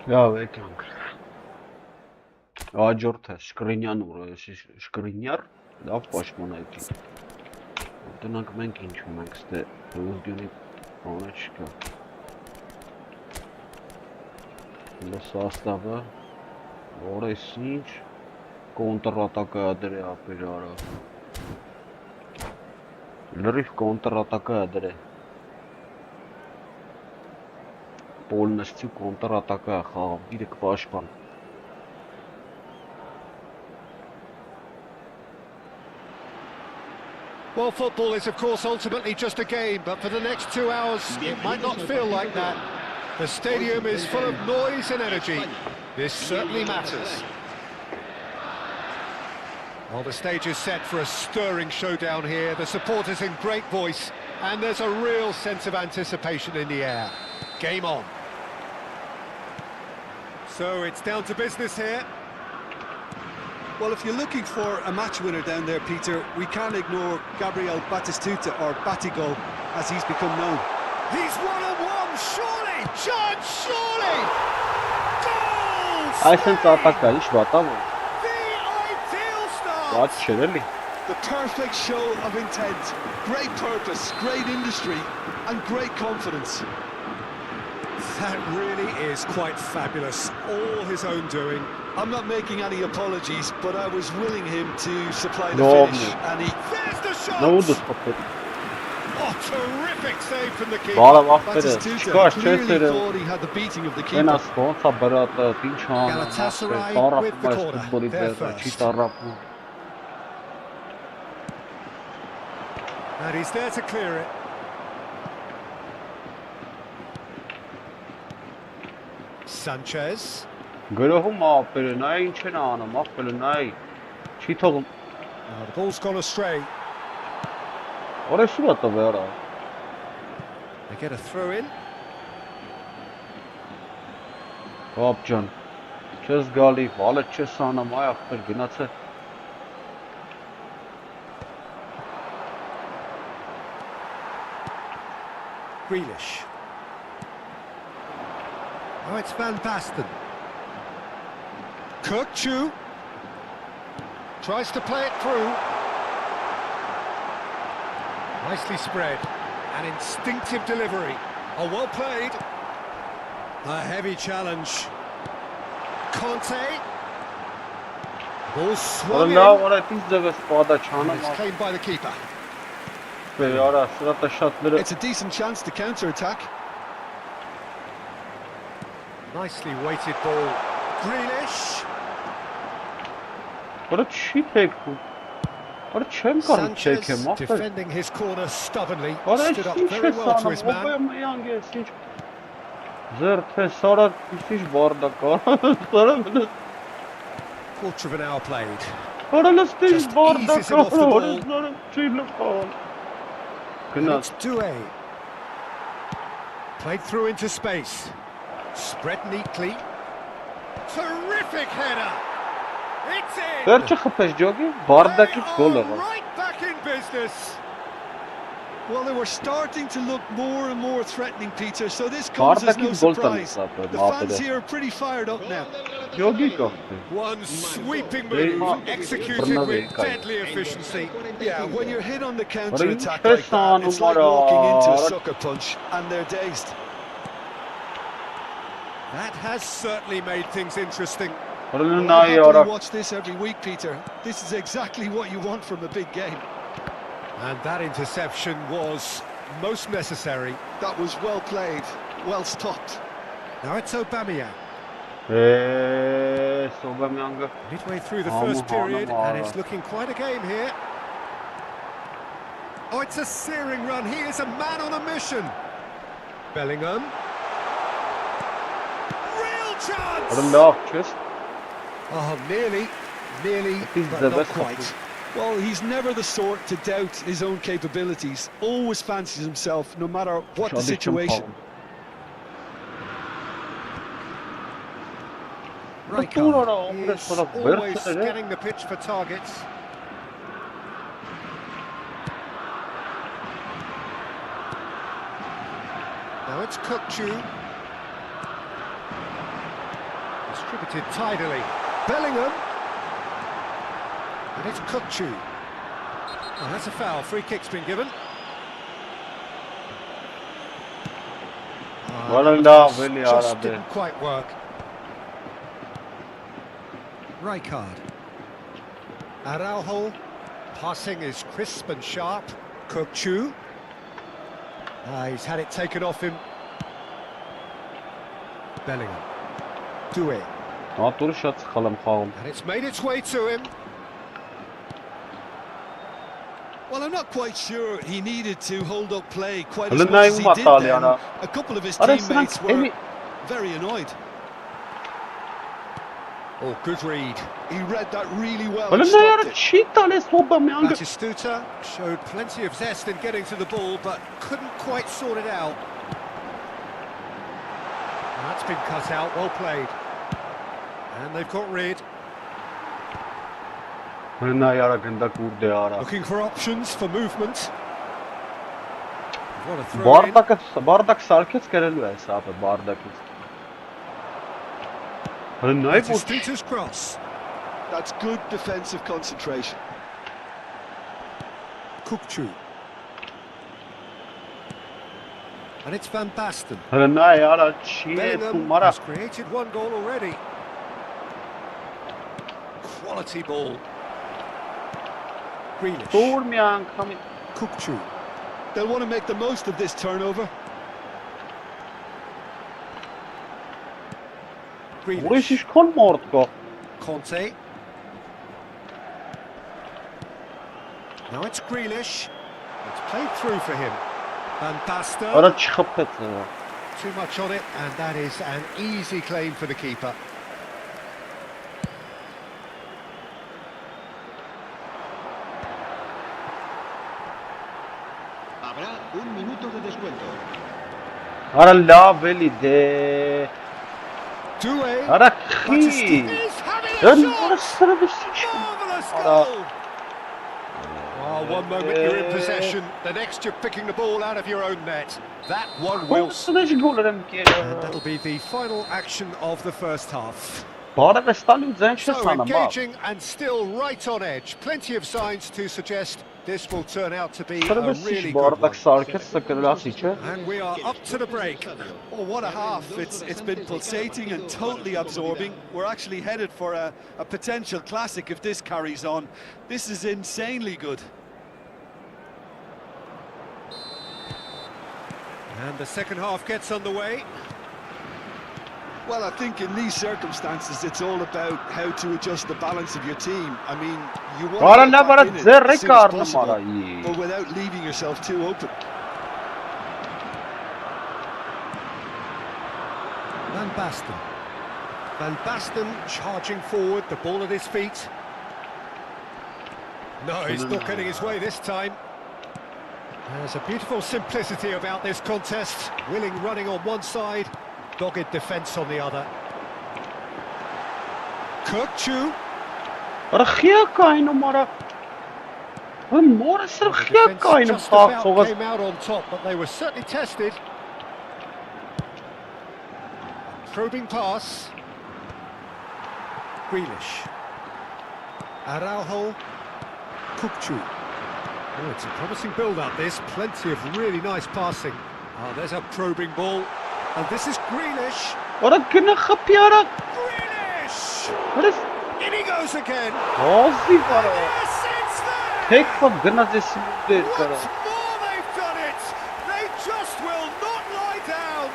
Ya be kanka. Հաջորդը Շկրինյան ուր, Շկրինյար, լավ պաշտպանայքի։ Տնանք մենք ինչու մենք ստե Ռուզգյունի բանը չկա։ Հլը սաստավը, որես ինչ, կոնտրատակա ադրե ապեր արա։ Լրիվ կոնտրատակա ադրե։ Պոլնստի կոնտրատակա խաղավ, իրեք պաշպան։ Well, football is, of course, ultimately just a game, but for the next 2 hours, it might not feel like that. The stadium is full of noise and energy. This certainly matters. Well, the stage is set for a stirring showdown here. The supporters in great voice, and there's a real sense of anticipation in the air. Game on. So it's down to business here. Well, if you're looking for a match winner down there, Peter, we can't ignore Gabriel Batistuta, or Batigol, as he's become known. He's one-on-one, surely! Chance, surely! Goals! Այսենց ատակա, ինչ վատավ է։ The ideal start! Ված չէր էլի։ The perfect show of intent, great purpose, great industry, and great confidence. That really is quite fabulous. All his own doing. I'm not making any apologies, but I was willing him to supply the No, finish, and he... There's the shot! No ulduz papet. Oh, terrific save from the keeper. Բալը վախտերը, Batistuta չկար, clearly չեսերը, thought he had the beating of the են keeper. ասպոնց է բրատը, ինչ հանում, Galatasaray տարապում with the այս corner. ֆուտբոլի They're բերը, չի first. տարապում։ And he's there to clear it. Sanchez. Գրոհում ապերը, նայ ինչ են անում, ապերը նայ, չի թողում, Now the ball's gone astray. օրեսու է տվերա, They get a throw in. հապ ջան, չես գալի, վալը չես անում, այ ախպեր գնաց է, Grealish. Oh, it's Van Basten. 𝐄𝐅𝐎𝐓𝐁 tries to play it through. Nicely spread. An instinctive delivery. Oh, well played. A heavy challenge. Conte. Ball swung in. լավ արա տից ձևես պադա And չանում, it's claimed by the keeper. ապեր արա, սրատը շատ լրը, It's a decent chance to counter-attack. Nicely weighted ball. Grealish. որը չի թեքվում, որը չեմ կարում Sanchez թեքեմ, ապեր, defending his corner stubbornly. որը Stood up ինչ very ես well to his անում, man. ոպե միանգ ես, ինչ, զերդ է, սարա, ինչ բարդա կարան, սարա մնաս, Quarter of an hour played. սարա լստի Just բարդա eases him off the կարան, ball. որը սարա չի լպան, And գնաց, it's Doué. Played through into space. Spread neatly. Terrific header. It's in. վերջը խպես ջոգի, They բարդակից գոլ are եղավ, right back in business. Well, they were starting to look more and more threatening, Peter, so this comes as no բարդակից գոլ surprise. տանից ապեր, The fans ապերը, here are pretty fired up now. ջոգի կախտի, One sweeping They move are executed with deadly efficiency. Yeah, when you're hit on the But counter-attack in like that, it's like Chesson, walking into a Mara. sucker punch, and they're dazed. That has certainly made things interesting. որը Well, նայ I happily արա, watch this every week, Peter. This is exactly what you want from a big game. And that interception was most necessary. That was well played, well stopped. Now it's Aubameyang. սոբա միանգը, Midway through the Hama, first period, Hama, and Hama. it's looking quite a game here. Oh, it's a searing run. He is a man on a mission. Bellingham. Real որը chance! լավ չես, Oh, nearly, He's but the not best quite. Well, he's never the sort to doubt his own capabilities. Always fancies himself, no matter what the շալի չեմ situation. խաղում, Rijkaard Տուր արա, ամրես is վրա always վերցրել է, scanning the pitch for targets. Now it's 𝐄𝐅𝐎𝐓𝐁. Distributed tidily. Bellingham. And it's 𝐄𝐅𝐎𝐓𝐁. Oh, that's a foul. Free kick's been given. Just didn't quite work. Rijkaard. Araujo. Passing is crisp and sharp. 𝐄𝐅𝐎𝐓𝐁. He's had it taken off him. Bellingham. Doué. And it's made its way to him. Well, I'm not quite sure he needed to hold up play quite as much as he did then. A couple of his teammates were very annoyed. Oh, good read. He read that really well and stopped it. Batistuta showed plenty of zest in getting to the ball, but couldn't quite sort it out. That's been cut out, well played. And they've got rid. Looking for options for movement. What a throw in. Batistuta's cross. That's good defensive concentration. 𝐄𝐅𝐎𝐓𝐁. And it's Van Basten. Bellingham has created one goal already. Quality ball. Grealish. 𝐄𝐅𝐎𝐓𝐁. They'll want to make the most of this turnover. Grealish. Conte. Now it's Grealish. It's played through for him. Van Basten. Too much on it, and that is an easy claim for the keeper. Habrá un minuto de descuento. Doué. Batistuta Is having a shot. Marvellous goal. Oh, one moment you're in possession, the next you're picking the ball out of your own net. That one will. And that'll be the final action of the first half. So engaging and still right on edge. Plenty of signs to suggest this will turn out to be a really good one. And we are up to the break. Oh, what a half. It's been pulsating and totally absorbing. We're actually headed for a potential classic if this carries on. This is insanely good. And the second half gets underway. Well, I think in these circumstances, it's all about how to adjust the balance of your team. I mean, you want to get back in it as soon as possible, but without leaving yourself too open. Van Basten. Van Basten charging forward, the ball at his feet. No, he's not getting his way this time. There's a beautiful simplicity about this contest. Willing running on one side, dogged defence on the other. 𝐄𝐅𝐎𝐓𝐁. Just about came out on top, but they were certainly tested. Probing pass. Grealish. Araujo. 𝐄𝐅𝐎𝐓𝐁. Oh, it's a promising build-up, this. Plenty of really nice passing. Oh, there's a probing ball. And this is Grealish. Grealish! In he goes again. Yes, it's there! Once more they've done it. They just will not lie down.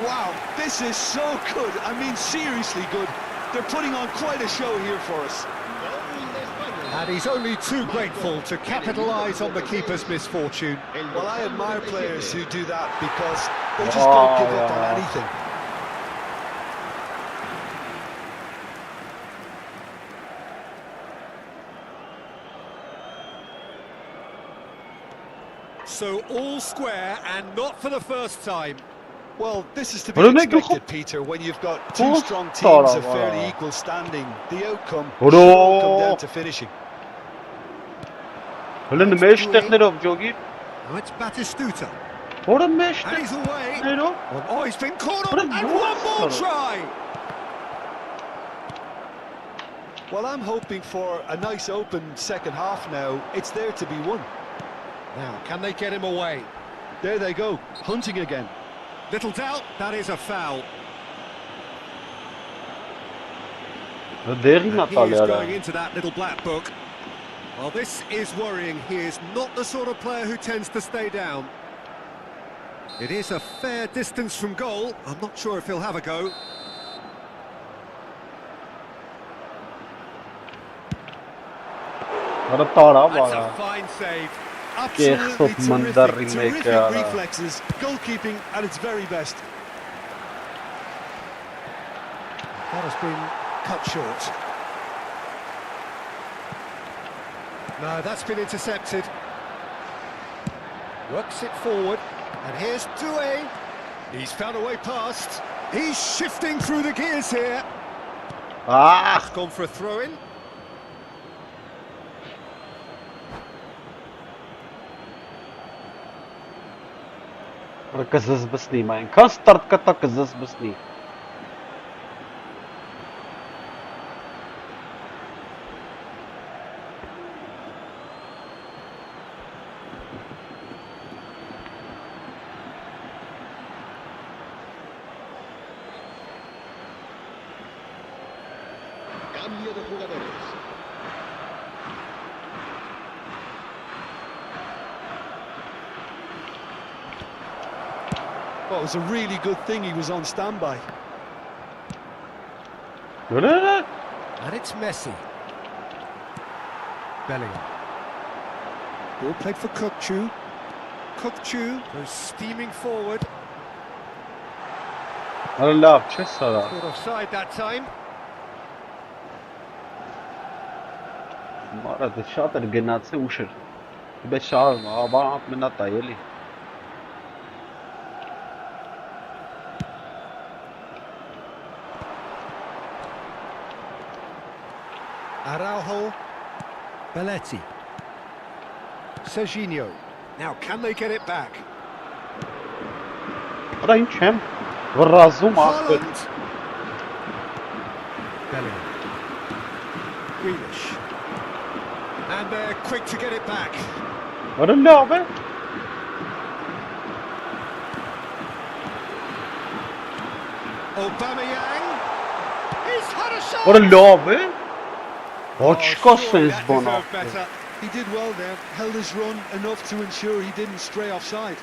Wow, this is so good. I mean, seriously good. They're putting on quite a show here for us. And he's only too grateful to capitalise on the keeper's misfortune. Well, I admire players who do that because they just don't give up on anything. So all square, and not for the first time. Well, this is to be expected, Peter, when you've got two strong teams of fairly equal standing. The outcome should all come down to finishing. Now it's Batistuta. And he's away. Oh, he's been caught on. And one more try. Well, I'm hoping for a nice open second half now. It's there to be won. Now, can they get him away? There they go, hunting again. Little doubt, that is a foul. Dhe deri And he Natali is ara. going into that little black book. Well, this is worrying. He is not the sort of player who tends to stay down. It is a fair distance from goal. I'm not sure if he'll have a go. Ara tara That's bana. a fine save. Absolutely խփ terrific, մնդարի terrific մեկը արա. reflexes. Goalkeeping at its very best. That has been cut short. No, that's been intercepted. Works it forward. And here's Doué. He's found a way past. He's shifting through the gears here. Ահ, Gone for a throw-in. կզզբսնի, այնքան ստարտ կտա կզզբսնի։ Cambio de jugadores. Well, it was a really good thing he was on standby. And it's Messi. Bellingham. Ball played for 𝐄𝐅𝐎𝐻𝐿. 𝐄𝐅𝐻𝐿 goes steaming forward. Արա լավ, չես արա։ Caught offside that time. Մարա դե շատ էր գնացել ուշ էր։ Բայց շարժ, բան մնա տա էլի։ Araujo. Belletti. Serginho. Now, can they get it back? Արա ինչ եմ վռազում ախպեր։ Haaland. Bellingham. Grealish. And they're quick to get it back. Արա լավ է։ Aubameyang. He's had a shot. Արա լավ է։ Ոչ կա surely սենս that բան deserved ախպեր։ better. He did well there, held his run enough to ensure he didn't stray offside.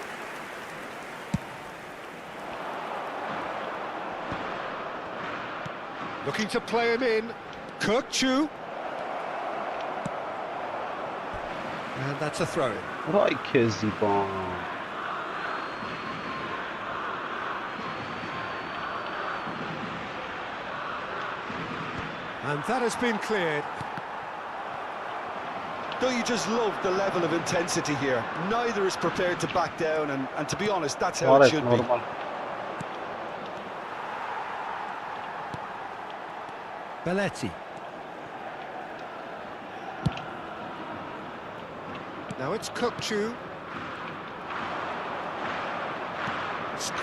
Looking to play him in. 𝐄𝐅𝐻𝐿. And that's a throw-in. Ռայ քեզի բան։ And that has been cleared. Don't you just love the level of intensity here? Neither is prepared to back down, and to be honest, that's how it Արես should be. նորմալ։ Belletti. Now it's 𝐄𝐅𝐻𝐿.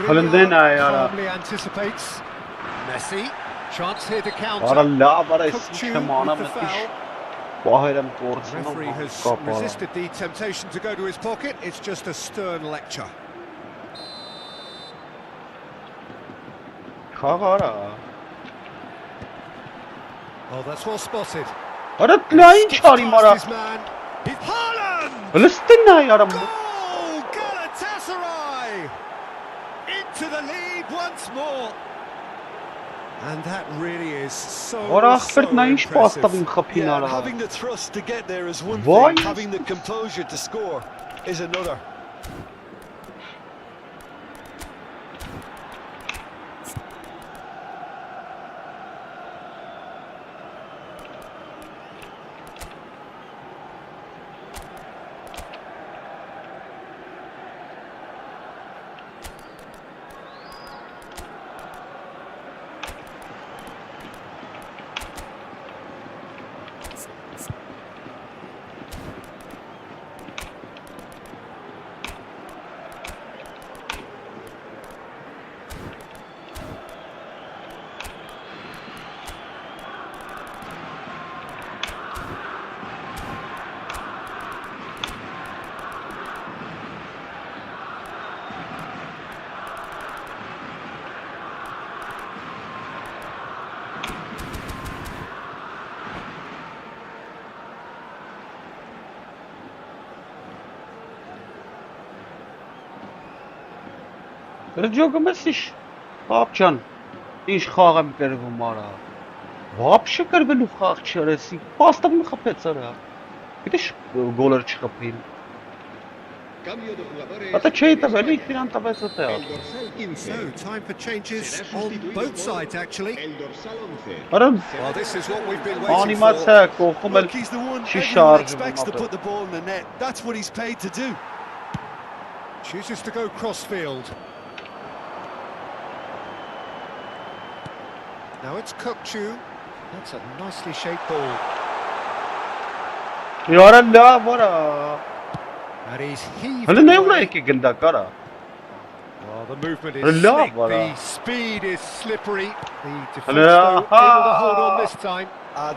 Հալնդեն այ արա։ calmly anticipates. Messi. Chance here to counter. Արա լավ, արա ես 𝐄𝐿 չեմ անում with the մտիշ։ foul. Պահերեմ The կորցնում referee has կապ արա։ resisted the temptation to go to his pocket. It's just a stern lecture. Խաղ արա։ Oh, that's well spotted. Արա նա ինչ արի Skips մարա։ past his man. It's Haaland! Լստին այ արա։ Goal! Galatasaray! Into the lead once more. And that really is so Արա ախպերտ նա ինչ impressive. պաստավ իմ խփին Yeah, արա։ having the thrust to get there is one Why? thing, having the composure to score is another. Հրջոգում ես իշ, պապ ջան, ինչ խաղ եմ կրվում արա, վապշը կրվելու խաղ չրեսի, պաստավն խպեց արա, գիտես գոլեր չխպին, Cambio de jugadores. ատա չէի տվել, ինքնին տվեց ատա, El dorsal 15. So, time for changes Será on sustituido both por sides, actually. El dorsal 11. արա Well, this is what we've been waiting անիմացիա for. կողքում էլ Look, he's the one չի everyone շարժվում expects to ապել, put the ball in the net. That's what he's paid to do. Chooses to go crossfield. Now it's 𝐄𝐅𝐎𝐓𝐁. That's a nicely shaped ball. Իարա լավ արա, And he's heaved հլը it նե ուրա away. եկի գնդակ արա, Well, the movement is Love, slick, voilà. the speed is slippery. The defence, Hello. though, able to hold on this time.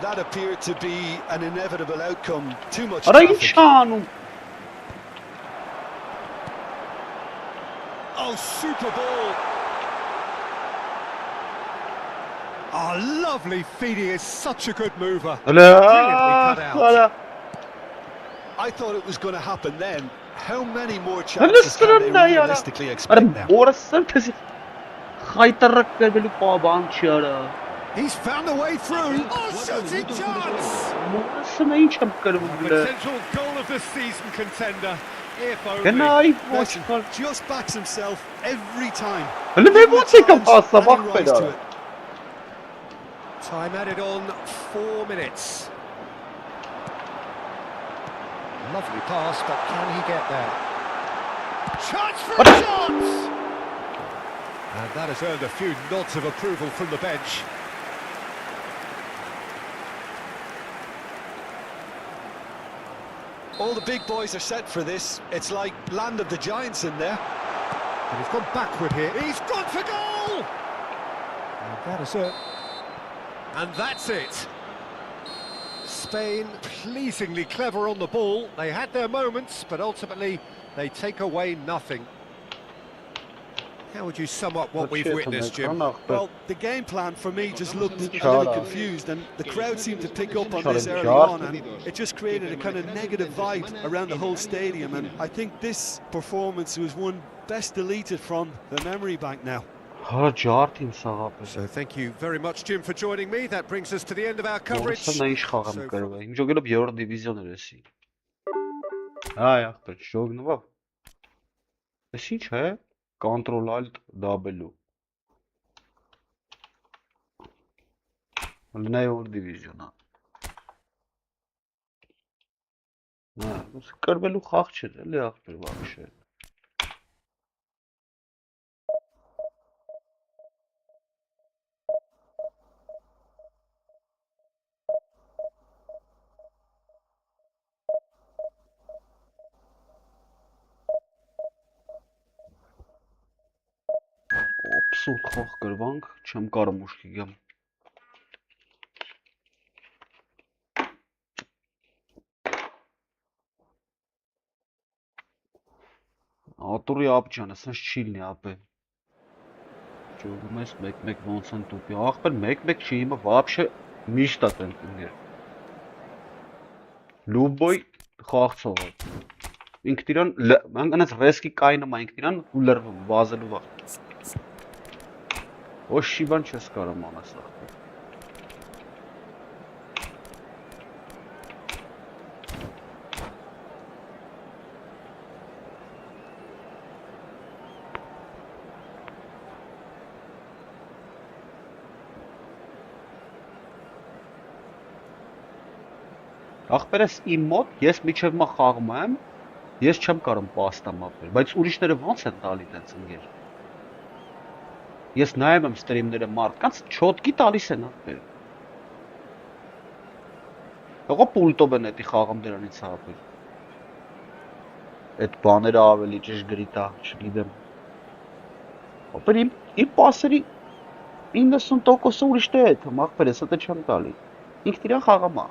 That appeared to be an inevitable outcome. Too much արա ինչ traffic. անում, Oh, super ball! Oh, lovely feed. He is such a good mover. հլը, Brilliantly cut out. արա, I thought it was going to happen then. How many more հլը chances can they սրնա իարա, realistically արա expect now? որը սրտեսի, խայտարակ կրվելու պաբան չի արա, He's found a way through. Oh, shooting chance! որը սնա ինչ եմ կրվում հլը, Potential goal of the season contender. If only. գնայի ոչ Listen, կար, just backs himself every time. հլը դե ոնց եկամ հասա, And he վախպեր rise to արա, it. Time added on 4 minutes. Lovely pass, but can he get there? Chance for a shot! And that has earned a few nods of approval from the bench. All the big boys are set for this. It's like land of the giants in there. And he's gone backward here. He's gone for goal! And that is it. And that's it. Spain pleasingly clever on the ball. They had their moments, but ultimately they take away nothing. How would you sum up what we've witnessed, Jim? Well, the game plan for me just looked a Cara. little confused, and the crowd seemed to pick up on this Cara, early cara. on, and it just created a kind of negative vibe around the whole stadium. And I think this performance was one best deleted from the memory bank now. Հա ջարդին սաղապես, So thank you very much, Jim, for joining me. That brings us to the end of our coverage. որը սնա ինչ խաղ եմ So- կրվում, ինչ ոգելով երորդ դիվիզիոն էր էսի, այ աղբեր, ժոգնվավ, ես ինչ է, կոնտրոլ ալտ դաբելու, հլնա երորդ դիվիզիոնա, կրվելու խաղ չեր, էլի աղբեր վաղշե, Absurd խաղ կրվանք, չեմ կարում ուշքի գեմ, ատուրի ապ ջանը, սնց չի լինի ապե, ճոգում ես մեկ-մեկ ոնց են տուպի, աղբեր մեկ-մեկ չի իմը վապշե միշտ ատ են կնգեր, լուբոյ խաղցողը, ինքն իրան, մանք անած ռեսկի կայնում է ինքն իրան ու լրվում, վազելու վաղ, ոչ շիվան չես կարում անես աղբեր, աղբերես իմ մոտ, ես միջև մա խաղում եմ, ես չեմ կարում պաստամ ապել, բայց ուրիշները ոնց են տալի տենց ընգեր, ես նայում եմ ստրիմները մարդկանց, չոտկի տալիս են ապել, հողա պուլտով են էտի խաղում դրանից ապել, էտ բաները ավելի ճշգրիտ է, չգիտեմ, ապել իմ պասերի 90%-ը ուրիշտե հետ, աղբեր ես էտը չեմ տալի, ինքն իրան խաղում է,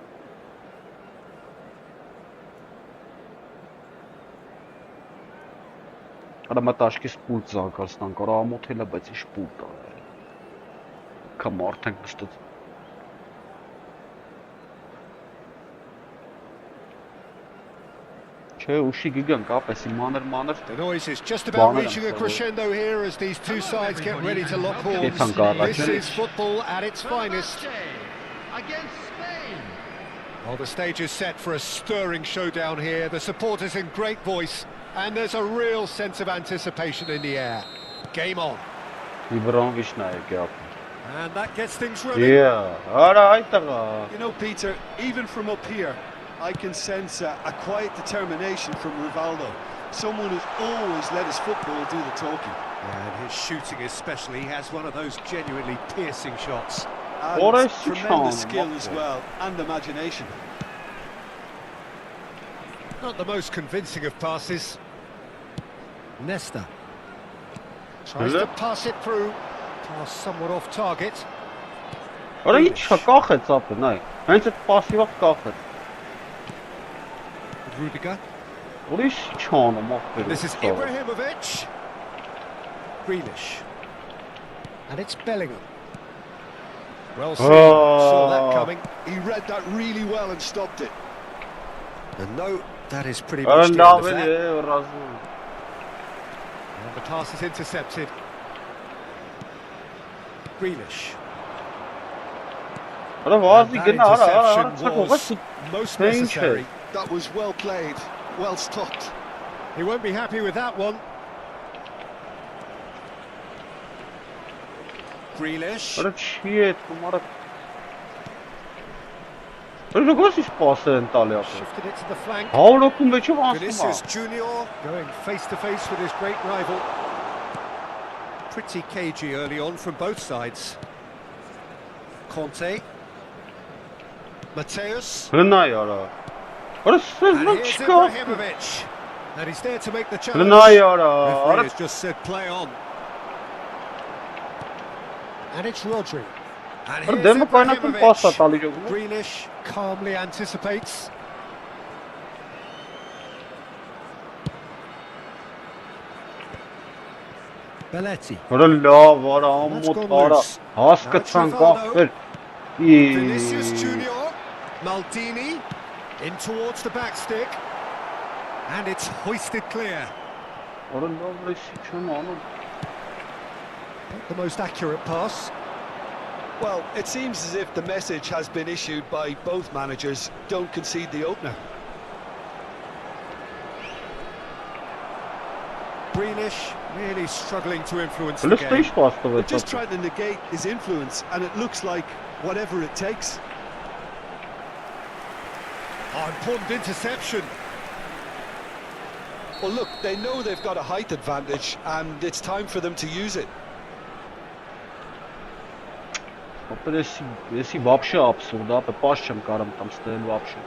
Արա մտաշկի սպուլտ զարգացնան, կարա ամոթելը, բայց ինչ պուլտ է, կա մարդ ենք նստած, Չէ, ուշի գիգան կապես մանր The noise is just about Banner reaching a and crescendo here as these two sides get ready to lock Get horns. some guard, This actually. is football at its finest. Against Spain. Well, the stage is set for a stirring showdown here. The supporters in great voice, and there's a real sense of anticipation in the air. Game on. Իբրոնվիչն է եկել։ And that gets things running. Yeah, արա այդտեղա։ You know, Peter, even from up here, I can sense a quiet determination from Rivaldo. Someone who's always let his football do the talking. And his shooting especially, he has one of those genuinely piercing shots. And What a tremendous charm, skill what as a- well, and imagination. Not the most convincing of passes. Nesta tries to pass it through. Pass somewhat off target. Արա ինչ է կախեց ապը, նայ։ Հենց այդ պասիվով կախեց։ Rudiger. Ուրիշ չանում ախպեր։ This is Ibrahimovic. Grealish. And it's Bellingham. Well seen. Saw that coming. He read that really well and stopped it. And no, that is pretty Արա much the end լավ of է, that. ռազում։ And the pass is intercepted. Grealish. Արա վազի That գնա, արա, interception ցակող was է։ most Thank you. necessary. That was well played, well stopped. He won't be happy with that one. Grealish. Արա չի է, կոմարը։ Արա գոս ինչ պաս են տալի ապը։ Shifted it to the flank. Հավրոքում մեջով անցնում Vinicius է։ Junior going face to face with his great rival. Pretty cagey early on from both sides. Conte. Mateus. Հնայ արա։ Արա սես And ոնց here's չկա։ Ibrahimovic. And he's there to make the challenge. Հնայ արա։ Referee Արա has just said play on. And it's Rodri. And Արա here's դեմը կայնակում պասա Ibrahimovic. տալի ժողովուրդ։ Grealish calmly anticipates. Belletti. Արա լավ, արա That's ամոթ, gone արա։ loose. Հասկացան Now it's կախվեր։ Vinicius Junior. Maldini in towards the back stick. And it's hoisted clear. Արա լավ ռեսի չեմ անում։ Not the most accurate pass. Well, it seems as if the message has been issued by both managers: don't concede the opener. Grealish really struggling to influence the Լստ game. ինչ պաս They're տվեց just ապը։ trying to negate his influence, and it looks like whatever it takes. Oh, important interception. Well, look, they know they've got a height advantage, and it's time for them to use it. Ապա էսի вообще абսուրդ է, ապա պաս չեմ կարամ տամ ստել вообще։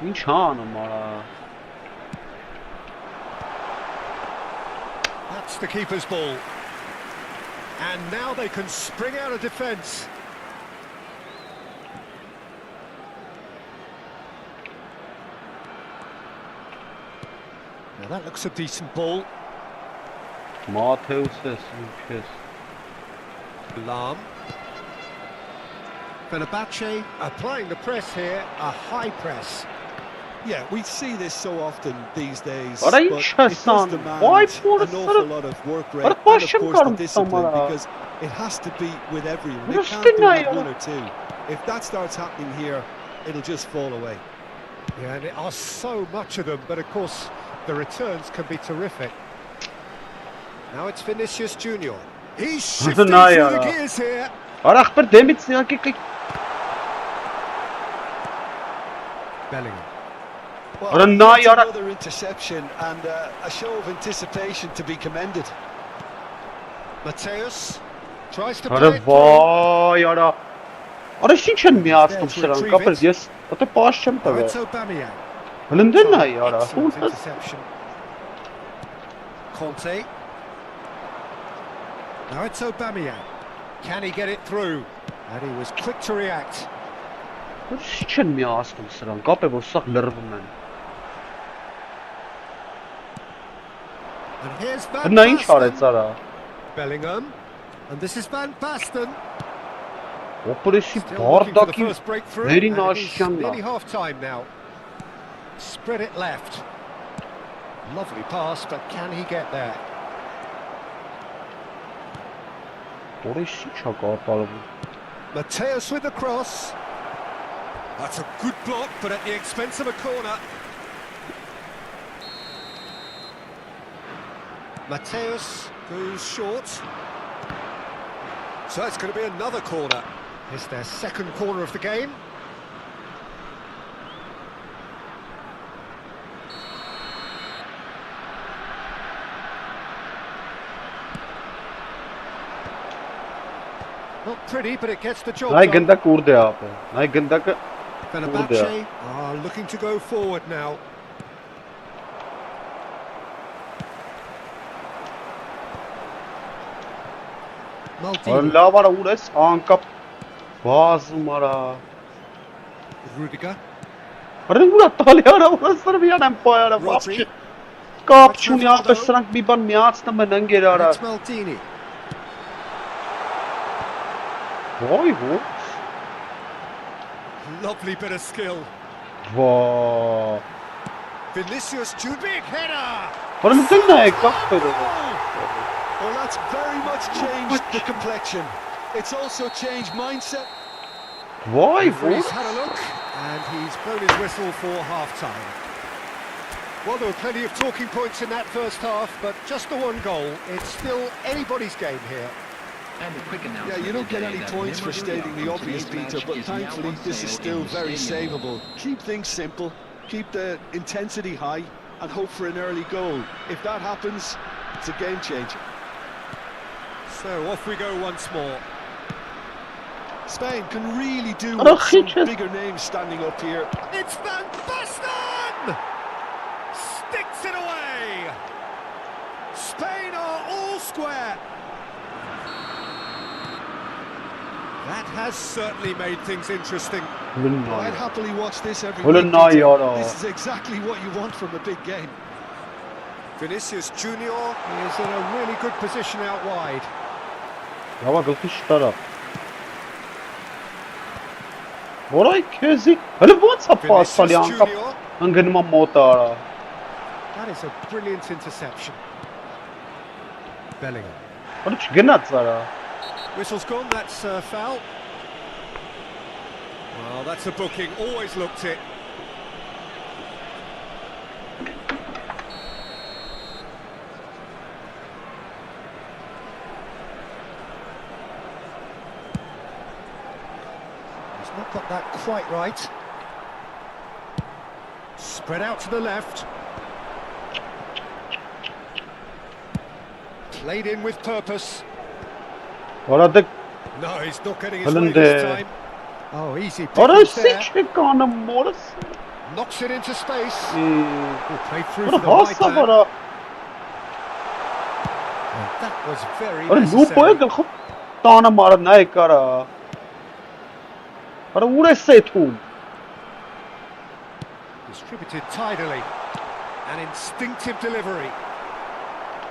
Ինչ անում արա։ That's the keeper's ball. And now they can spring out of defence. Now that looks a decent ball. Մաթեուս էս ինչ էս։ Lam. Fenerbahce applying the press here, a high press. Yeah, we see this so often these days, But but I it does son, demand why for an the awful sort of- lot of work rate But and, why of should course, the come discipline, somewhere? because it has to be with everyone. But They it's can't do still it not- one or two. If that starts happening here, it'll just fall away. Yeah, and there are so much of them, but of course the returns can be terrific. Now it's Vinicius Junior. He's shifting No, through yeah, the no. gears here. Արա ախպեր դեմից եկեք։ Bellingham. Well, What a that's night, Yara. another interception and a show of anticipation to be commended. Mateus tries to Արա play it through. վայ, արա։ Արա ինչ են միացնում սրանք, ապեր ես դե պաս չեմ Now տվել։ it's Aubameyang. Հլնդեն նայ, արա։ Excellent interception. Conte. Now it's Aubameyang. Can he get it through? And he was quick to react. Ինչ են միացնում սրանք, ապեր որ սա լրվում են։ And here's Van Նա ինչ արեց Basten. արա։ Bellingham. And this is Van Basten. Օպերեսի Still looking for the բարդակի first breakthrough. Very And nice it is shot. nearly half time now. Spread it left. Lovely pass, but can he get there? Mateus with the cross. That's a good block, but at the expense of a corner. Mateus goes short. So it's going to be another corner. It's their second corner of the game. Not pretty, but it gets the job done. Fenerbahce are looking to go forward now. Maldini. Rudiger. Rodri. It's Maldini. Lovely bit of skill. Vinicius, too big header. Well, that's very much changed the complexion. It's also changed mindset. He's had a look, and he's blown his whistle for half-time. Well, there were plenty of talking points in that first half, but just the one goal. It's still anybody's game here. And a quick announcement. Yeah, you don't get any points for stating the obvious, Peter, but thankfully this is still very savable. Keep things simple, keep the intensity high, and hope for an early goal. If that happens, it's a game changer. So off we go once more. Spain can really do with some bigger names standing up here. It's Van Basten! Sticks it away! Spain are all square. That has certainly made things interesting. I'd happily watch this every week. This is exactly what you want from a big game. Vinicius Junior is in a really good position out wide. Vinicius Junior. That is a brilliant interception. Bellingham. Whistle's gone, that's a foul. Well, that's a booking, always looked it. He's not got that quite right. Spread out to the left. Played in with purpose. No, he's not getting his way this time. Oh, easy pickings there. Knocks it into space. Played through for the wide man. That was very necessary. Distributed tidily. An instinctive delivery.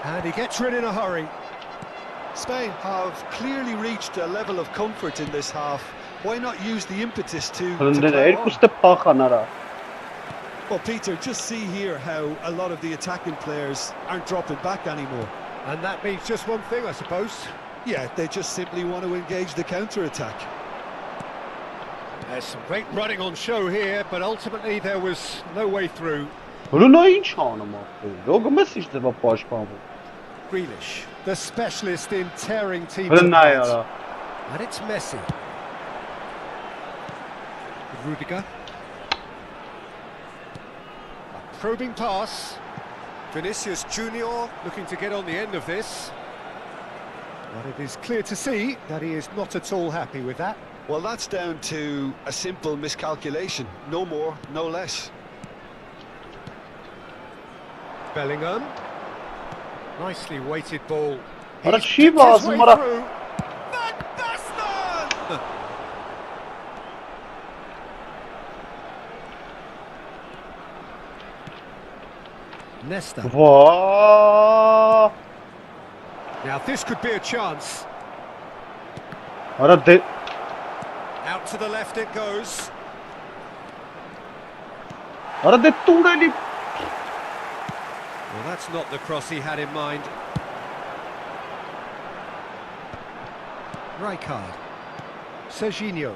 And he gets rid in a hurry. Spain have clearly reached a level of comfort in this half. Why not use the impetus to play on? Well, Peter, just see here how a lot of the attacking players aren't dropping back anymore. And that means just one thing, I suppose. Yeah, they just simply want to engage the counter-attack. There's some great running on show here, but ultimately there was no way through. Grealish, the specialist in tearing teams apart. And it's Messi. Rudiger. A probing pass. Vinicius Junior looking to get on the end of this. But it is clear to see that he is not at all happy with that. Well, that's down to a simple miscalculation. No more, no less. Bellingham. Nicely weighted ball. Van Basten! Nesta. Now this could be a chance. Out to the left it goes. Արա դե տուրելի Well, that's not the cross he had in mind. Rijkaard. Serginho.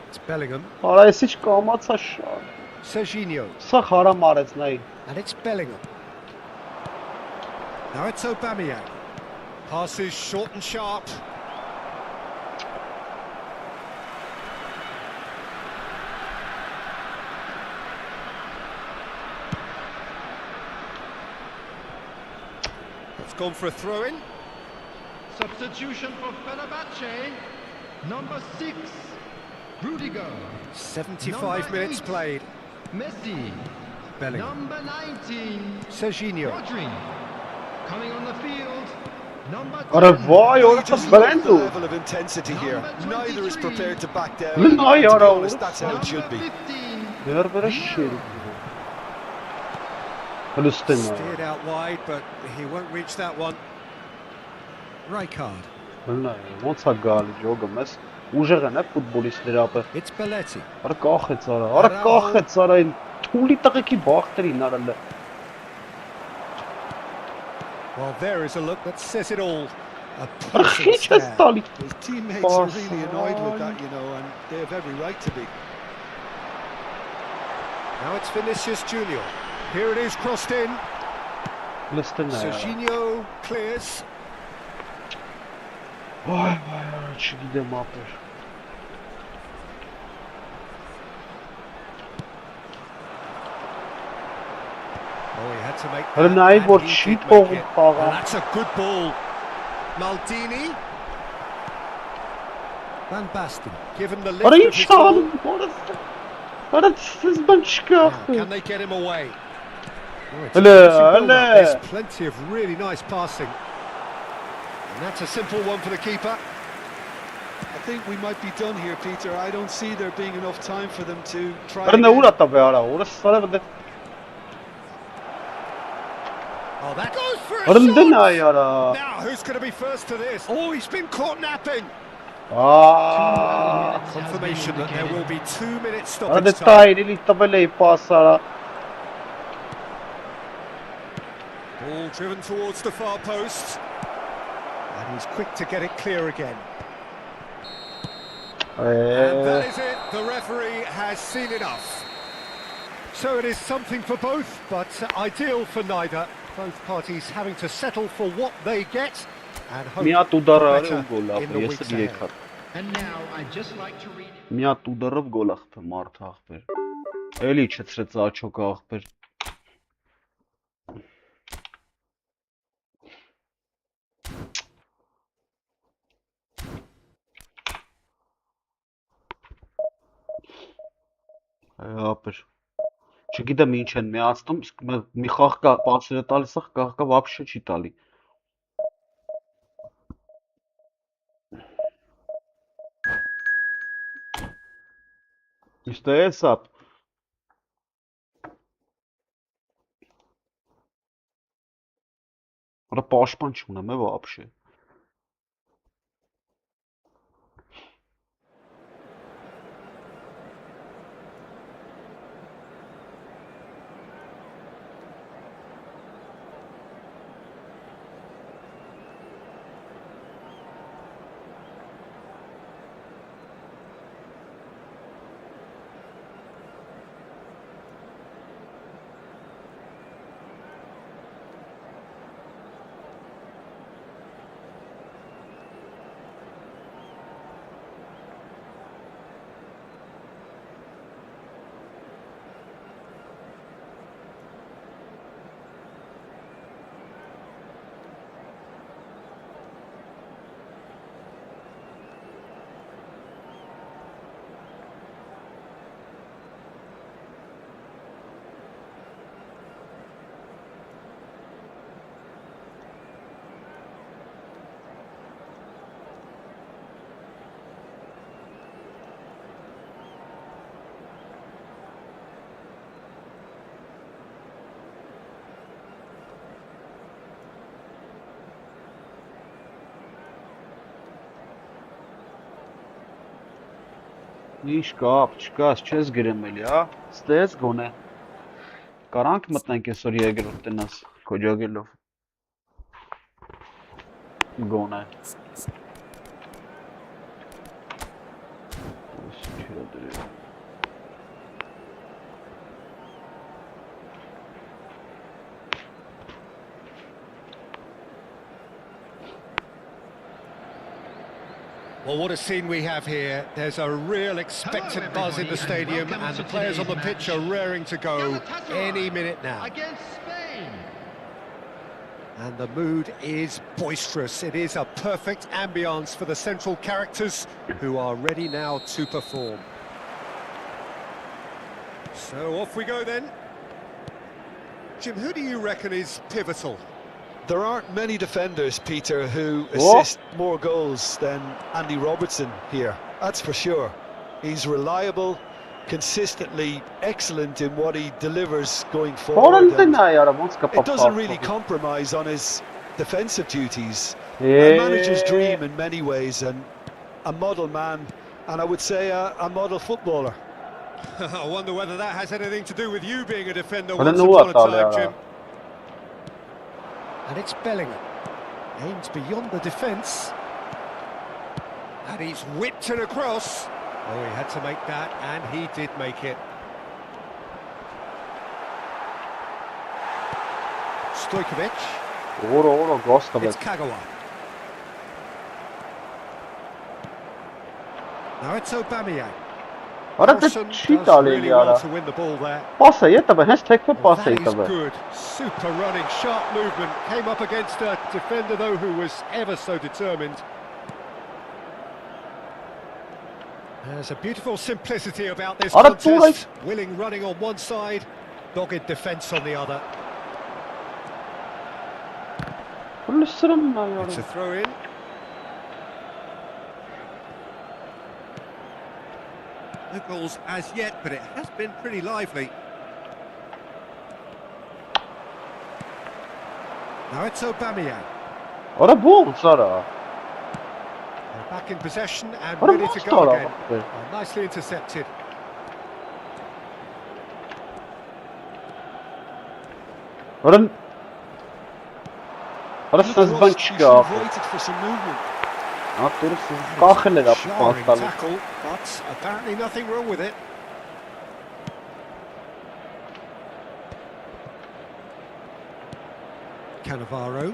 It's Bellingham. Արա էս ինչ կամացա շատ Serginho. Սա հարամ արեց նայ And it's Bellingham. Now it's Aubameyang. Passes short and sharp. It's gone for a throw-in. Substitution for Fenerbahce. Number 6, Rudiger. 75 Number minutes 8. played. Messi. Bellingham. Number 19, Serginho. Rodri. Coming on the field, number 10. Արա վայ You օրը just բրենդ love the ու level of intensity here. Neither is prepared to back down. Look, And I to be are honest, all- that's how it should Number be. 15, դեր վրա շեր Հլուստեն Steered out wide, but he won't reach that one. Rijkaard. Նայ ոնց է գալի ջոգը մեզ ուժեղ են է ֆուտբոլիստները ապա It's Belletti. Արա կախեց արա կախեց արա այն թուլի տղեկի բախտերին արել Well, there is a look that says it all. A Արա piercing քիչ է stare. տալի His teammates are really annoyed with that, you know, and they have every right to be. Now it's Vinicius Junior. Here it is, crossed in. լստեն է Serginho clears. Վայ վայ չգիտեմ ապեր Oh, he had to make Արա that, նայ and որ he չի did make թողում it. խաղա And that's a good ball. Maldini. Van Basten, given the Արա lift of ինչ his ball. անում արա սկզբան չկա Now, can they get him away? Oh, it's a Hello, fancy build-up. hello. There's plenty of really nice passing. And that's a simple one for the keeper. I think we might be done here, Peter. I don't see there being enough time for them to try Արա նա again. ուր ա տավե արա ուր սարը դե Oh, that goes for a Արա դե նայ shot! արա Now, who's going to be first to this? Oh, he's been caught napping. Confirmation that there will be 2 minutes Արա դե stoppage time. տայր էլի տվել էի պաս արա Ball driven towards the far post. And he's quick to get it clear again. And that is it. The referee has seen enough. So it is something for both, but ideal for neither. Both parties having to settle for what they get and hope մի հատ for ուդարը արի better ու գոլ in the ապը ես weeks էլի ahead. եկա And now I'd just like to read մի հատ ուդարով գոլ ախպեր մարդ ախպեր էլի չծրեց աչոկը ախպեր ապեր չգիտեմ ինչ են միացնում իսկ մի խաղ կա պասերը տալիս է խաղ կա вообще չի տալի Իսկ է սա Արա պաշտպան չունեմ է вообще Ինչ կապ, չկաս, չես գրեմ էլի, հա։ Ստես գոնե։ Կարանք մտնենք այսօր երկրորդ տնաս, քոջագելով։ Գոնե։ Well, what a scene we have here. There's a real expectant buzz in the stadium, and the players on the pitch are raring to go any minute now. Against Spain. And the mood is boisterous. It is a perfect ambience for the central characters who are ready now to perform. So off we go then. Jim, who do you reckon is pivotal? There aren't many defenders, Peter, who assist more goals than Andy Robertson here. That's for sure. He's reliable, consistently excellent in what he delivers going forward. It doesn't really compromise on his defensive duties. A manager's dream in many ways, and a model man, and I would say a model footballer. I wonder whether that has anything to do with you being a defender once upon a time, Jim. And it's Bellingham. Aims beyond the defence. And he's whipped it across. Oh, he had to make that, and he did make it. Stojkovic. It's 𝐄𝐅𝐎𝐻𝐿. Now it's Aubameyang. Արա դա չի տալելի արա։ Պասը ետը բա, հենց թեքվե պասը ետը բա։ Good, super running, sharp movement. Came up against a defender though who was ever so determined. There's a beautiful simplicity about this contest. Willing running on one side, dogged defence on the other. It's a throw in. No goals as yet, but it has been pretty lively. Now it's Aubameyang. Ora bom, Sara. Back in possession and ready to go again. Oh, nicely intercepted. Ora waited for some movement. Jarring tackle, but apparently nothing wrong with it. Cannavaro.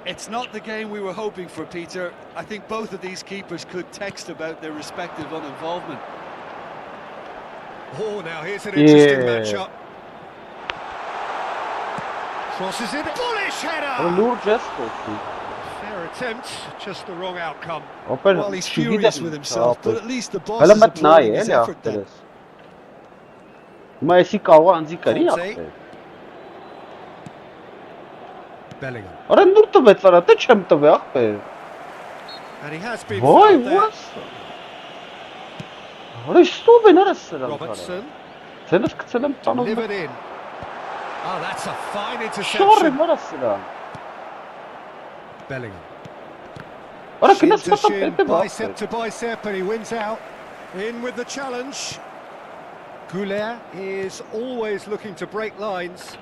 It's not the game we were hoping for, Peter. I think both of these keepers could text about their respective uninvolvement. Oh, now here's an interesting matchup. Crosses it, bullish header! Fair attempt, just the wrong outcome. Well, he's furious with himself, but at least the boss is applauding his effort then. Bellingham. And he has been fouled there. Robertson. Delivered in. Oh, that's a fine interception. Bellingham. Shin to shin, bicep to bicep, and he wins out. In with the challenge. 𝐄𝐅𝐻𝐿 is always looking to break lines.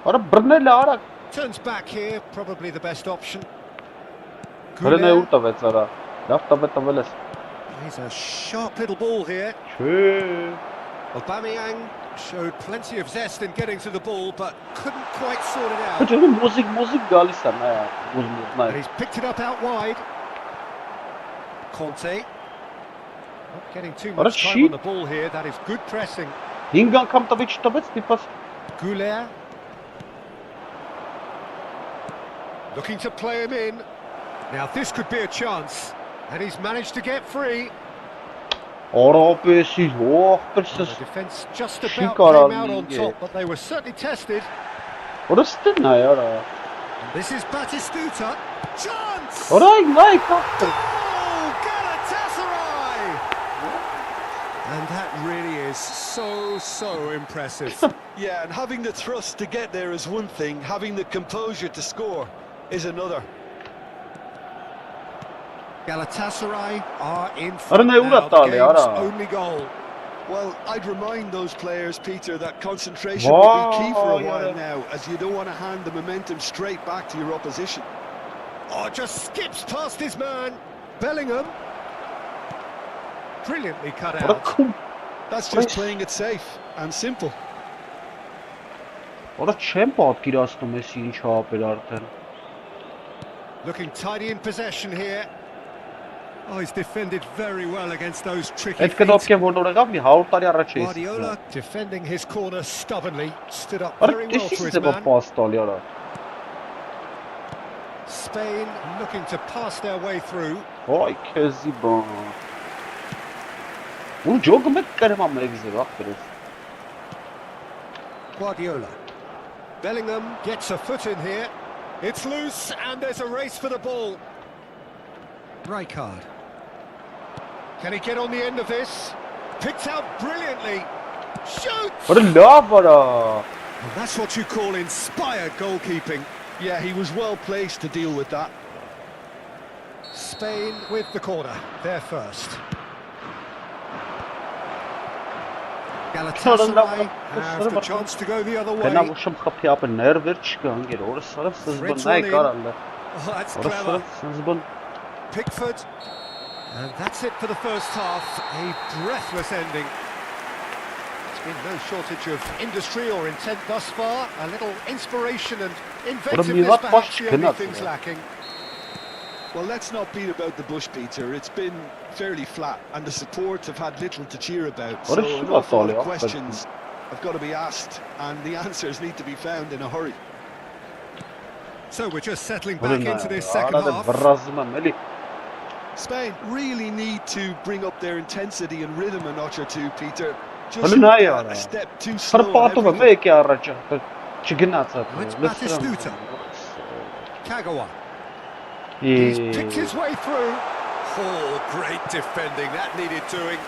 Turns back here, probably the best option. 𝐄𝐅𝐻𝐿. He's a sharp little ball here. Aubameyang showed plenty of zest in getting to the ball, but couldn't quite sort it out. And he's picked it up out wide. Conte. Not getting too much time on the ball here. That is good pressing. 𝐄𝐅𝐻𝐿. Looking to play him in. Now this could be a chance. And he's managed to get free. The defence just about came out on top, but they were certainly tested. And this is Batistuta. Chance! Oh, Galatasaray! And that really is so impressive. Yeah, and having the thrust to get there is one thing, having the composure to score is another. Galatasaray are in Ara front ne now, the uğrattı game's ara. only goal. Well, I'd remind those players, Peter, that concentration will be key for a while now, as you don't want to hand the momentum straight back to your opposition. Oh, just skips past his man. Bellingham. Brilliantly cut Ora out. kum. That's just playing it safe and simple. Ora չեմ պատկերացնում ես ինչ ապեր արդեն։ Looking tidy in possession here. Oh, he's defended very well against those tricky Այդ կնոպ feet. կեմ որ նորեգավ մի 100 տարի առաջ էի։ Guardiola defending his corner stubbornly. Stood up Ora very well դեսի for his դեպա man. պաս տալի արա։ Spain looking to pass their way through. Ոայ քեզի բան։ Ու ջոգը մեկ կարեմա մեկ զեր ապրես։ Guardiola. Bellingham gets a foot in here. It's loose and there's a race for the ball. Rijkaard. Can he get on the end of this? Picked out brilliantly. Shoots! Ora լավ արա։ And that's what you call inspired goalkeeping. Yeah, he was well placed to deal with that. Spain with the corner. They're first. Galatasaray have the chance to go the other way. Կնա ուշում խփի ապը ներվեր չկա անգեր օրը սարավ սզբն նայ կարալը։ Oh, that's Օրը clever. սարավ սզբն Pickford. And that's it for the first half. A breathless ending. There's been no shortage of industry or intent thus far. A little inspiration and inventiveness perhaps the only things lacking. Well, let's not beat about the bush, Peter. It's been fairly flat, and the support have had little to cheer about. So an awful lot of questions have got to be asked, and the answers need to be found in a hurry. So we're just settling back into this second half. Վրազում եմ էլի։ Spain really need to bring up their intensity and rhythm a notch or two, Peter. Just Հələ նայ արա։ a step too slow. Հրպատում եմ եկի առաջ։ Չգնաց Now it's ապը։ Batistuta. Kagawa. He's picked his way through. Oh, great defending. That needed doing.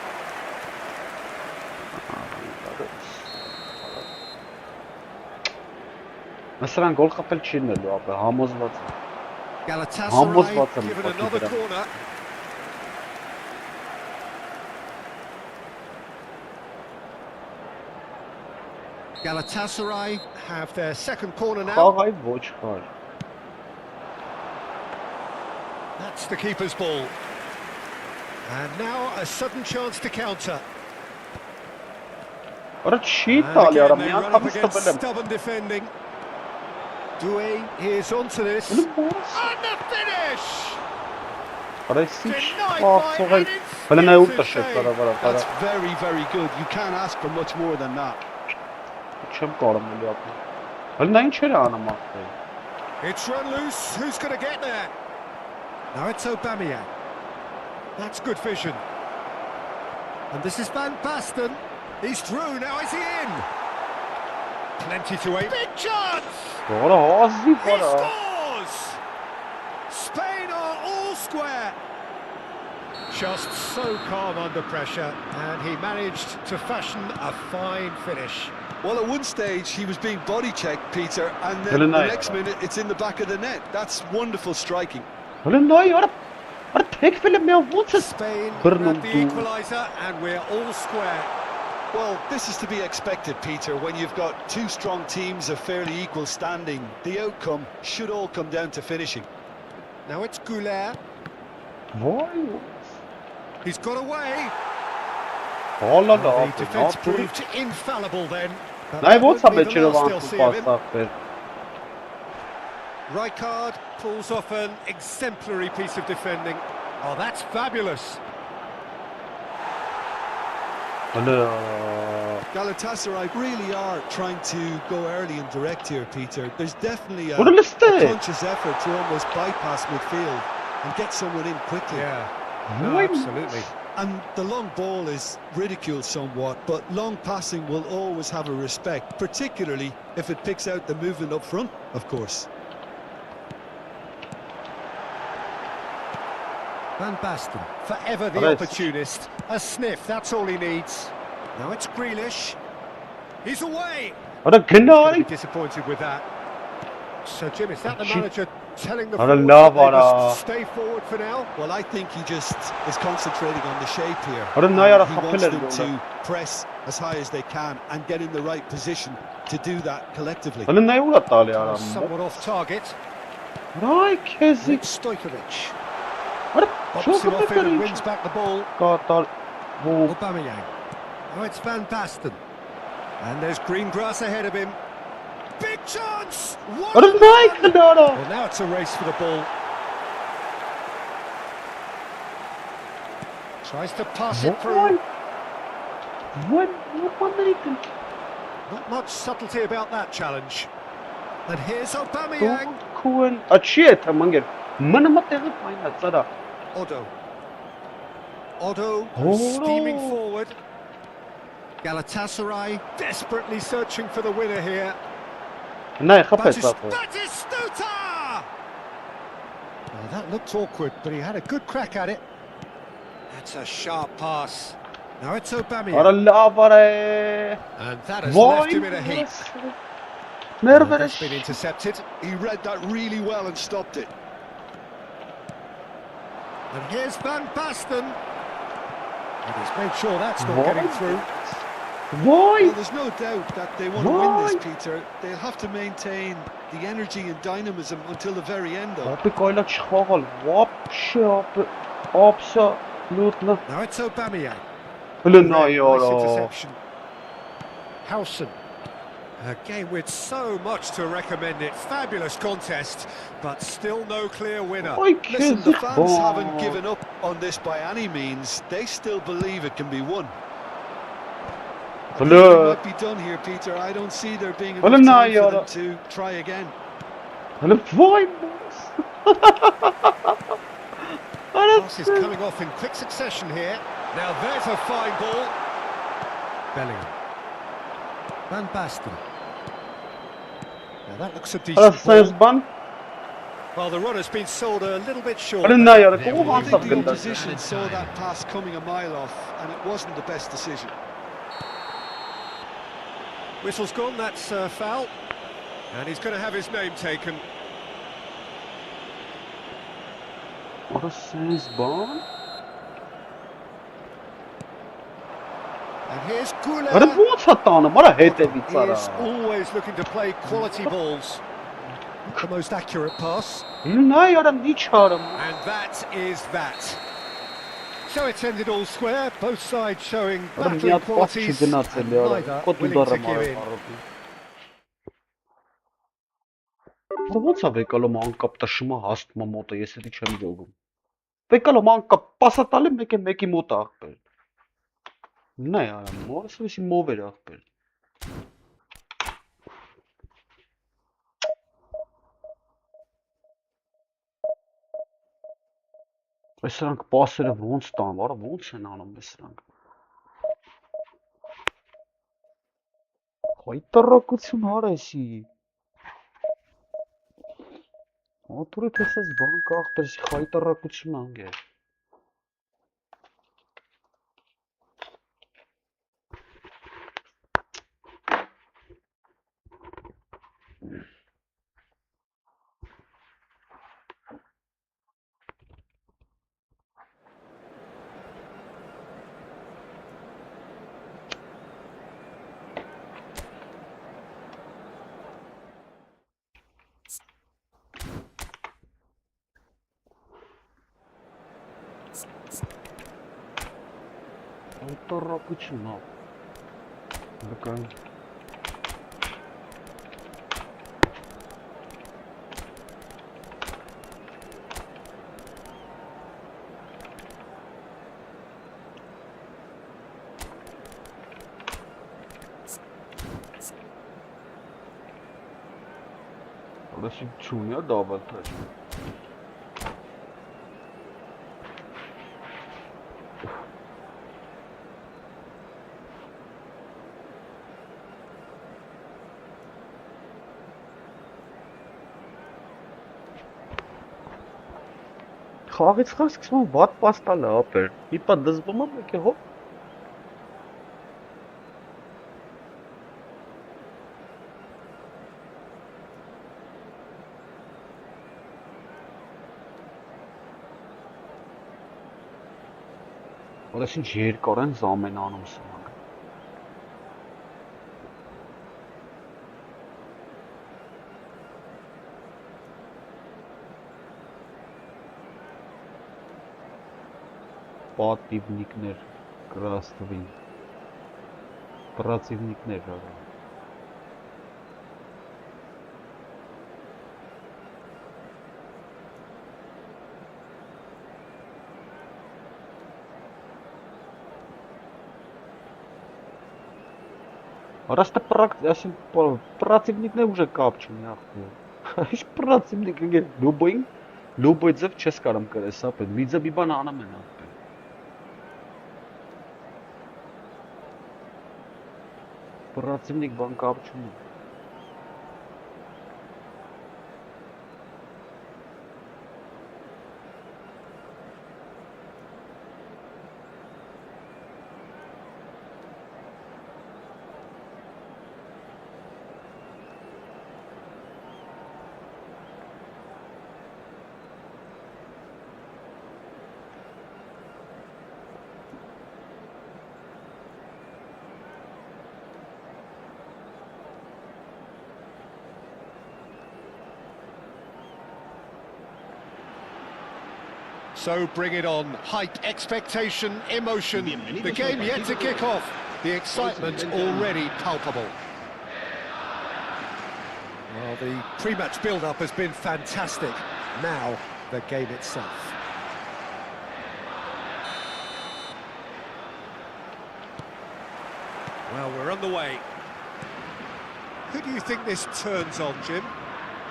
Məsələn գոլ խփել չի լինելու ապը համոզված եմ։ Galatasaray given another corner. Galatasaray have their second corner now. Խաղայ ոչ խար։ That's the keeper's ball. And now a sudden chance to counter. Ora չի And տալի արա again, մի they run up անգամից against տվել եմ։ stubborn defending. Doué is onto this. And the finish! Արա ինչ Denied խաղացող by է։ an Հələ նայ ուտը instant շետ save. արա That's very, very good. You can't ask for much more than that. Չեմ կարում էլի ապը։ Հələ նա ինչ էր անում ապը։ It's run loose. Who's going to get there? Now it's Aubameyang. That's good vision. And this is Van Basten. He's through. Now is he in? Plenty to aim. Big chance! Ora հազի He արա։ scores! Spain are all square. Just so calm under pressure, and he managed to fashion a fine finish. Well, at one stage, he was being body checked, Peter, and then Hëlle the nai next aրա։ minute, it's in the back of the net. That's wonderful striking. Հələ նայ արա։ Արա թեքվել եմ ոնց է Spain բռնում at the դու։ equaliser, and we're all square. Well, this is to be expected, Peter, when you've got two strong teams of fairly equal standing. The outcome should all come down to finishing. Now it's 𝐄𝐅𝐎𝐻𝐿. Վայ։ He's got away. Հալա The լավ։ defence proved infallible then. but Նայ that ոնց է won't be the մեջերով last they'll անում see of him. պաստախներ։ Rijkaard pulls off an exemplary piece of defending. Oh, that's fabulous. Հələ Galatasaray really are trying to go early and direct here, Peter. There's definitely a What a mistake. conscious effort to almost bypass midfield and get someone in quickly. Yeah, no, Wait. absolutely. And the long ball is ridiculed somewhat, but long passing will always have a respect, particularly if it picks out the movement up front, of course. Van Basten, forever the Yes. opportunist. A sniff, that's all he needs. Now it's Grealish. He's away. Արա Gonna be գնայ։ disappointed with that. So Jim, is that the She- manager telling the What a forwards love, that they what must a- stay forward for now. Well, I think he just is concentrating on the shape here. What a And nice he wants capillary them goal to press as high as they can and get in the right position to do that collectively. Հələ նա ուրա տալի That արա։ was somewhat off target. Ռայ քեզի։ Stojkovic Արա pops it off in and շոկը wins back the ball. կատալ։ Ո Aubameyang. Oh, it's Van Basten. And there's green grass ahead of him. Big chance! What Արա a նայ run! կդարա։ Well, now it's a race for the ball. Tries to pass it through. What American? Not much subtlety about that challenge. And here's Aubameyang. Cool. Achie था Munger. मन मत तेरे पाइना ज़रा। Odo steaming forward. Galatasaray desperately searching for the winner here. नहीं खपत बापू। Batistuta! Well, that looked awkward, but he had a good crack at it. That's a sharp pass. Now it's Aubameyang. अरे लावारे। And that has left him in a heap. And that's been intercepted. He read that really well and stopped it. And here's Van Basten. And he's made sure that's not getting through. Why? Well, there's no doubt that they want to win this, Peter. They'll have to maintain the energy and dynamism until the very end, though. Ապի կայլա չխաղալ։ Вообще, абсолютно։ Now it's Aubameyang. Հələ նայ Nice արա։ interception. Howson. A game with so much to recommend it. Fabulous contest, but still no clear winner. Ay Listen, the քեզի։ fans haven't given up on this by any means. They still believe it can be won. Հələ It might be done here, Peter. I don't see there being enough Well, time no, for you're- them to try again. հələ վայ մոս։ Pass is coming off in quick succession here. Now there's a fine ball. Bellingham. Van Basten. Now that looks a Արա decent սենց ball. բան։ Well, the run has been sold a little bit short. Հələ նայ արա There կողմ will I be անցավ think the գնդա։ opposition saw that pass coming a mile off, and it wasn't the best decision. Whistle's gone, that's a foul. And he's going to have his name taken. Արա սենց բան։ And here's Արա Goulet. ո՞նց է տանը, մարա հետևից He արա։ is always looking to play quality balls. Not the most accurate pass. Նայ արա ի չարը։ And that is that. So it's ended all square, both sides showing Արա մի battling հատ պաս չի qualities, գնացել and արա։ neither Կոտու willing դարը to give in. մարը։ Ո՞նց է վեկալում անկապ տշմա հաստմա մոտը, ես էլի չեմ գողում։ Վեկալում անկապ պասատալի մեկի մոտ է ախպել։ Նայ արա, մորսվիսի մով էր ախպել։ Այս սրանք պասերը ոնց տան, արա ոնց են անում այս սրանք։ Հայտարակություն հարեսի։ Ատուրի տեսես բան կախպերսի հայտարակություն անգեր։ Հայտարակություն ա։ Լկան։ Ալասի չունի է դավալթար։ Խաղից խաղ սկսում եմ վատ պաստալը ապեր։ Մի պա դզվում եմ եկե հոպ։ Որս ինչ երկար են զամեն անում սրանք։ Պատիվնիկներ, կրաստվի, պրացիվնիկներ արա։ Просто противник уже капчу, нахуй. Иш противник ге любой ձև չես կարամ կրես ապել, մի ձև մի բան անում են ապել։ Противник բան կապչում է։ So bring it on. Hype, expectation, emotion. The game yet to kick off. The excitement already palpable. Well, the pre-match build-up has been fantastic. Now, the game itself. Well, we're on the way. Who do you think this turns on, Jim?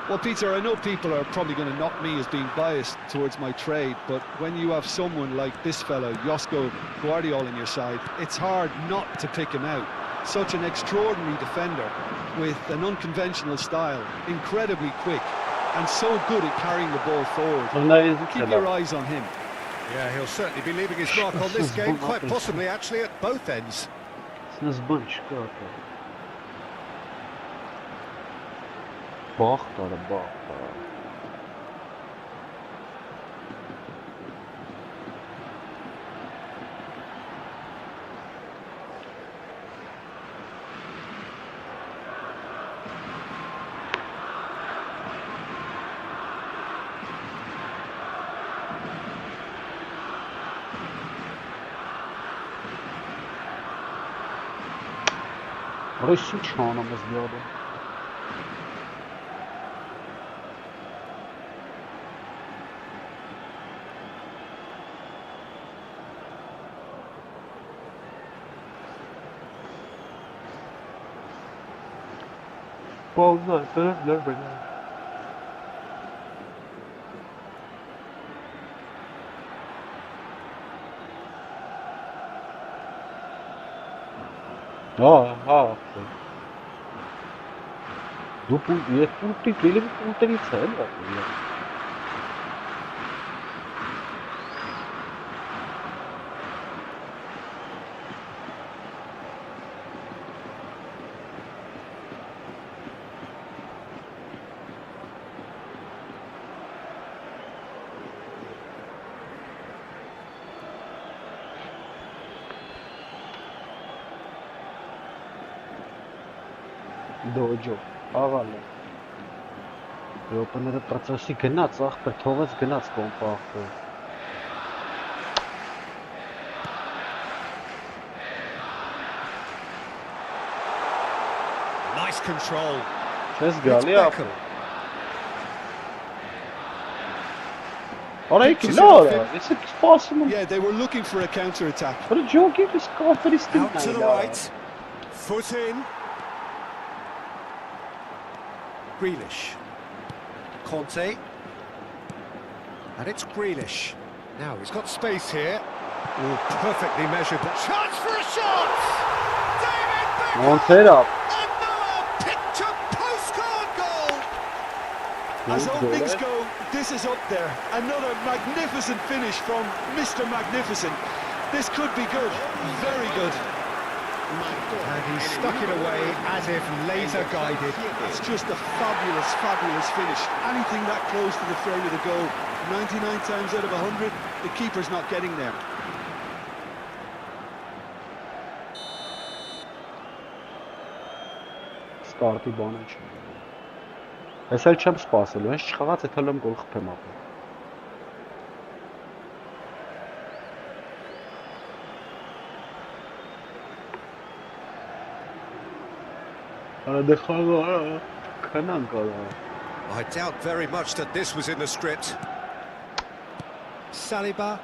Well, Peter, I know people are probably going to knock me as being biased towards my trade, but when you have someone like this fellow, Josko Guardiola, on your side, it's hard not to pick him out. Such an extraordinary defender with an unconventional style, incredibly quick, and so good at carrying the ball forward. Keep your eyes on him. Yeah, he'll certainly be leaving his mark on this game, quite possibly actually at both ends. Bachtara. Rusya çağınımız diyordu. Pauza, sebepler böyle. După e punctele punctele Dojo, avale. Eu până de procesi gnaț, pe tovăț gnaț compactă. Nice control. Ce-s Galia? Alright, no, it's possible. Yeah, they were looking for a counter-attack. But a joke give us confidence out to the right. Foot in. Grealish. Conte. And it's Grealish. Now he's got space here. Oh, perfectly measured. Chance for a shot! David Beckham! On set up. Another picture postcard goal! As openings go, this is up there. Another magnificent finish from Mr. Magnificent. This could be good. Very good. And he stuck it away as if laser guided. It's just a fabulous, fabulous finish. Anything that close to the frame of the goal, 99 times out of 100, the keeper's not getting there. Ստարտի բանը չի։ Ես էլ չեմ սպասելու, հենց չխաղաց է թելեմ գոլ խփեմ ապա։ Դե խաղա, քնան կարա։ I doubt very much that this was in the script. Saliba.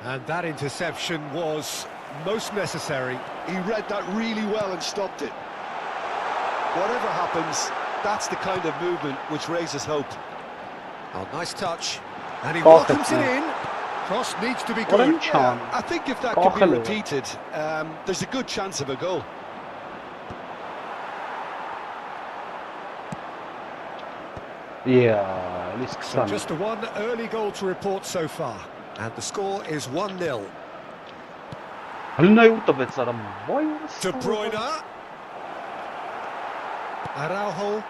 And that interception was most necessary. He read that really well and stopped it. Whatever happens, that's the kind of movement which raises hope. Oh, nice touch. And he welcomes it in. Cross needs to be good. Yeah, I think if that could be repeated, there's a good chance of a goal. Yeah, at least so just a one early goal to report so far. And the score is 1-0. De Bruyne. Araujo.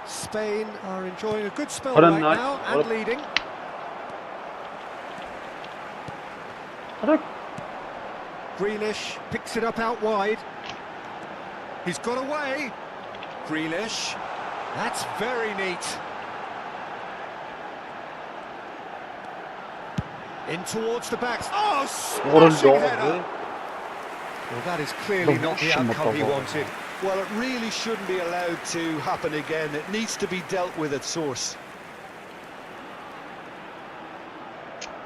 Spain are enjoying a good spell right now and leading. Grealish picks it up out wide. He's got away. Grealish. That's very neat. In towards the backs. Oh, smashing header! Well, that is clearly not the outcome he wanted. Well, it really shouldn't be allowed to happen again. It needs to be dealt with at source.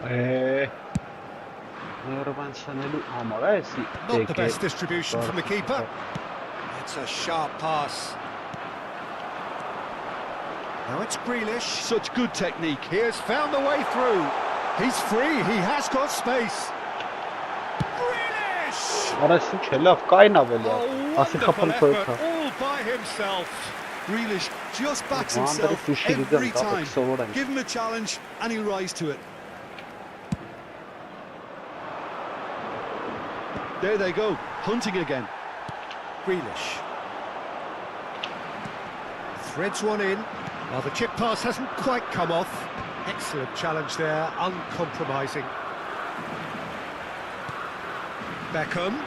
Not the best distribution from the keeper. It's a sharp pass. Now it's Grealish. Such good technique. He has found the way through. He's free. He has got space. Grealish! Oh, wonderful effort, all by himself. Grealish just backs himself every time. Give him a challenge and he'll rise to it. There they go, hunting again. Grealish. Threads one in. Well, the chip pass hasn't quite come off. Excellent challenge there, uncompromising. Beckham.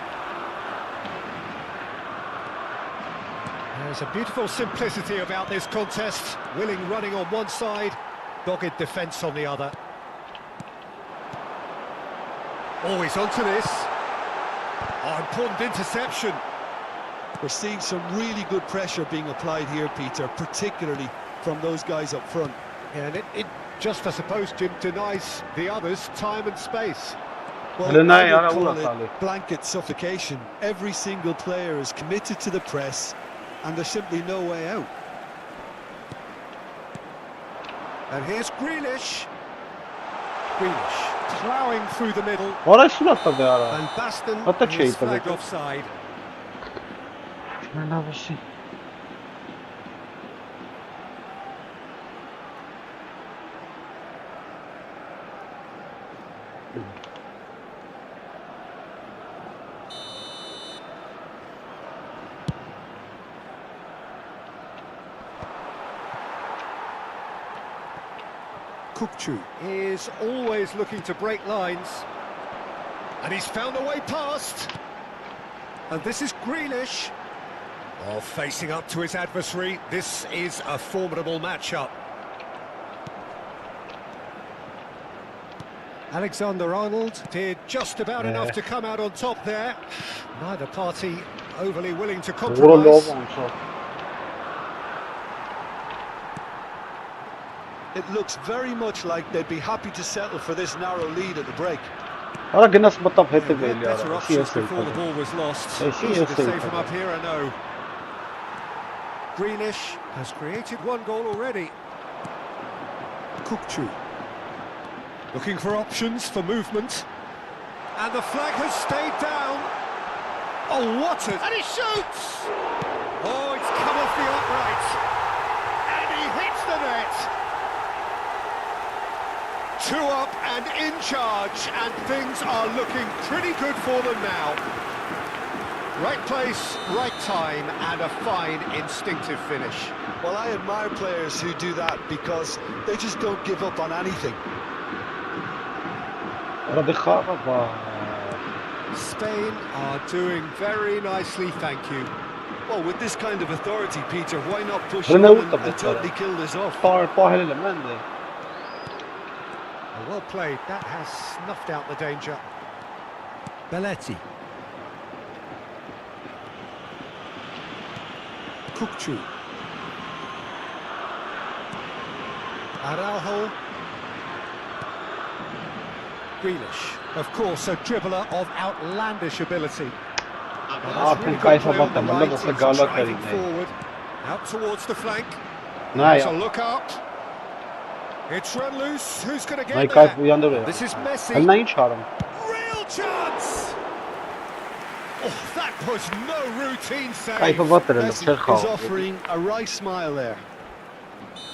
There's a beautiful simplicity about this contest. Willing running on one side, dogged defence on the other. Always onto this. Oh, important interception. We're seeing some really good pressure being applied here, Peter, particularly from those guys up front. Yeah, and it just, I suppose, Jim, denies the others time and space. Well, I would call it blanket suffocation. Every single player is committed to the press, and there's simply no way out. And here's Grealish. Grealish ploughing through the middle. And Baston is flagged offside. 𝐄𝐅𝐎𝐻𝐿 is always looking to break lines. And he's found a way past. And this is Grealish. Oh, facing up to his adversary. This is a formidable matchup. Alexander-Arnold did just about enough to come out on top there. Neither party overly willing to compromise. It looks very much like they'd be happy to settle for this narrow lead at the break. Better options before the ball was lost. Easy to say from up here, I know. Grealish has created one goal already. 𝐄𝐅𝐻𝐿 looking for options for movement. And the flag has stayed down. Oh, what a... And he shoots! Oh, it's come off the upright. And he hits the net. 2 up and in charge, and things are looking pretty good for them now. Right place, right time, and a fine instinctive finish. Well, I admire players who do that because they just don't give up on anything. Spain are doing very nicely, thank you. Well, with this kind of authority, Peter, why not push on and totally kill this off? Well played, that has snuffed out the danger. Belletti. Kukçu. Araujo. Grealish. Of course, a dribbler of outlandish ability. Forward, out towards the flank. So look up. It's run loose. Who's going to get there? This is Messi. Real chance. Oh, that was no routine save. Messi is offering a right smile there.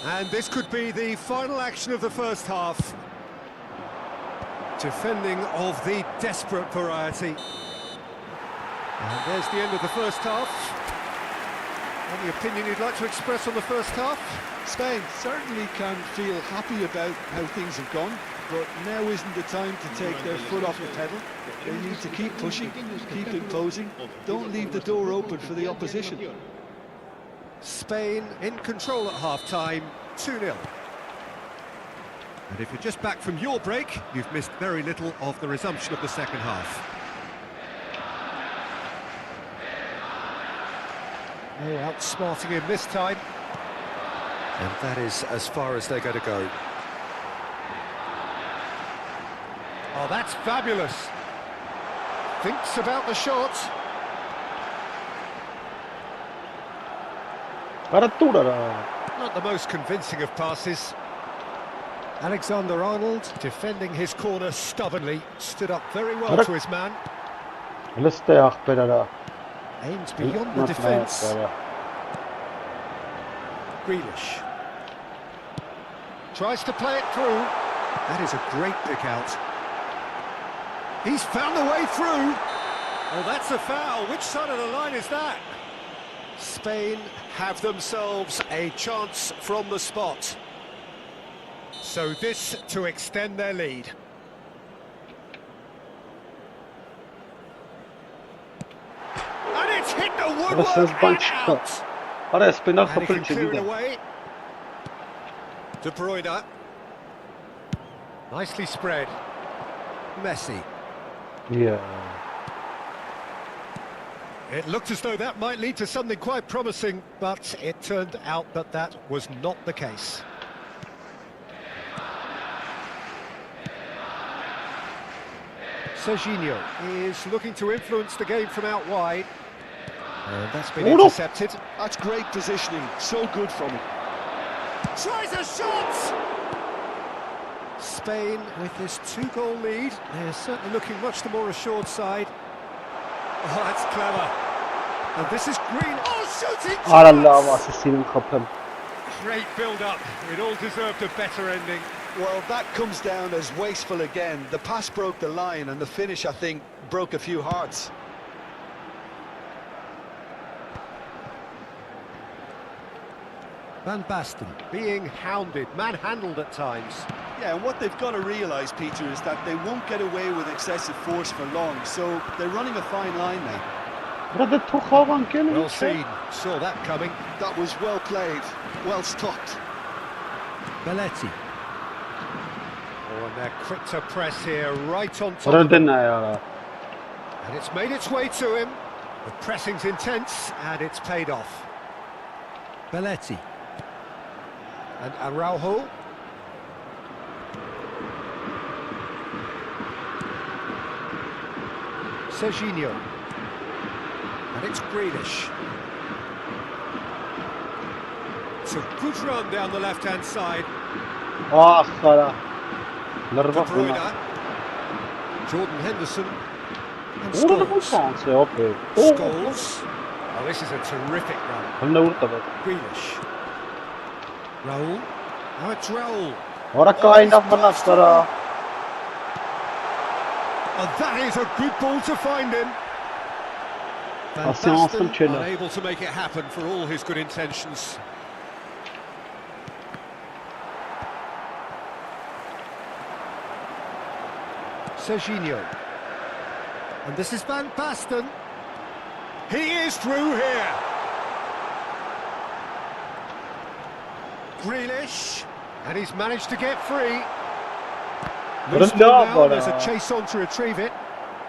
And this could be the final action of the first half. Defending of the desperate variety. And there's the end of the first half. Any opinion you'd like to express on the first half? Spain certainly can feel happy about how things have gone, but now isn't the time to take their foot off the pedal. They need to keep pushing, keep imposing, don't leave the door open for the opposition. Spain in control at half-time, 2-0. And if you're just back from your break, you've missed very little of the resumption of the second half. No outsmarting him this time. And that is as far as they're going to go. Oh, that's fabulous. Thinks about the shot. Not the most convincing of passes. Alexander-Arnold, defending his corner stubbornly, stood up very well to his man. Aims beyond the defence. Grealish. Tries to play it through. That is a great pick out. He's found the way through. Oh, that's a foul. Which side of the line is that? Spain have themselves a chance from the spot. So this to extend their lead. And it's hit the woodwork and out. And he can clear it away. De Bruyne. Nicely spread. Messi. Yeah. It looked as though that might lead to something quite promising, but it turned out that that was not the case. Serginho is looking to influence the game from out wide. And that's been intercepted. That's great positioning, so good from him. Tries a shot! Spain with this 2-goal lead. They're certainly looking much the more assured side. Oh, that's clever. And this is Green. Oh, shooting chance! Great build-up. It all deserved a better ending. Well, that comes down as wasteful again. The pass broke the line and the finish, I think, broke a few hearts. Van Basten being hounded, manhandled at times. Yeah, and what they've got to realise, Peter, is that they won't get away with excessive force for long, so they're running a fine line now. Well seen, saw that coming. That was well played, well stopped. Belletti. Oh, and they're quick to press here, right on top of him. And it's made its way to him. The pressing's intense, and it's paid off. Belletti. And Araujo. Serginho. And it's Grealish. It's a good run down the left-hand side. De Bruyne. Jordan Henderson. And Scholes. Scholes. Oh, this is a terrific run. Grealish. Raul. Now it's Raul. And that is a good ball to find him. Van Basten unable to make it happen for all his good intentions. Serginho. And this is Van Basten. He is through here. Grealish, and he's managed to get free. What Loose a ball job, now, there's a Bola. chase on to retrieve it.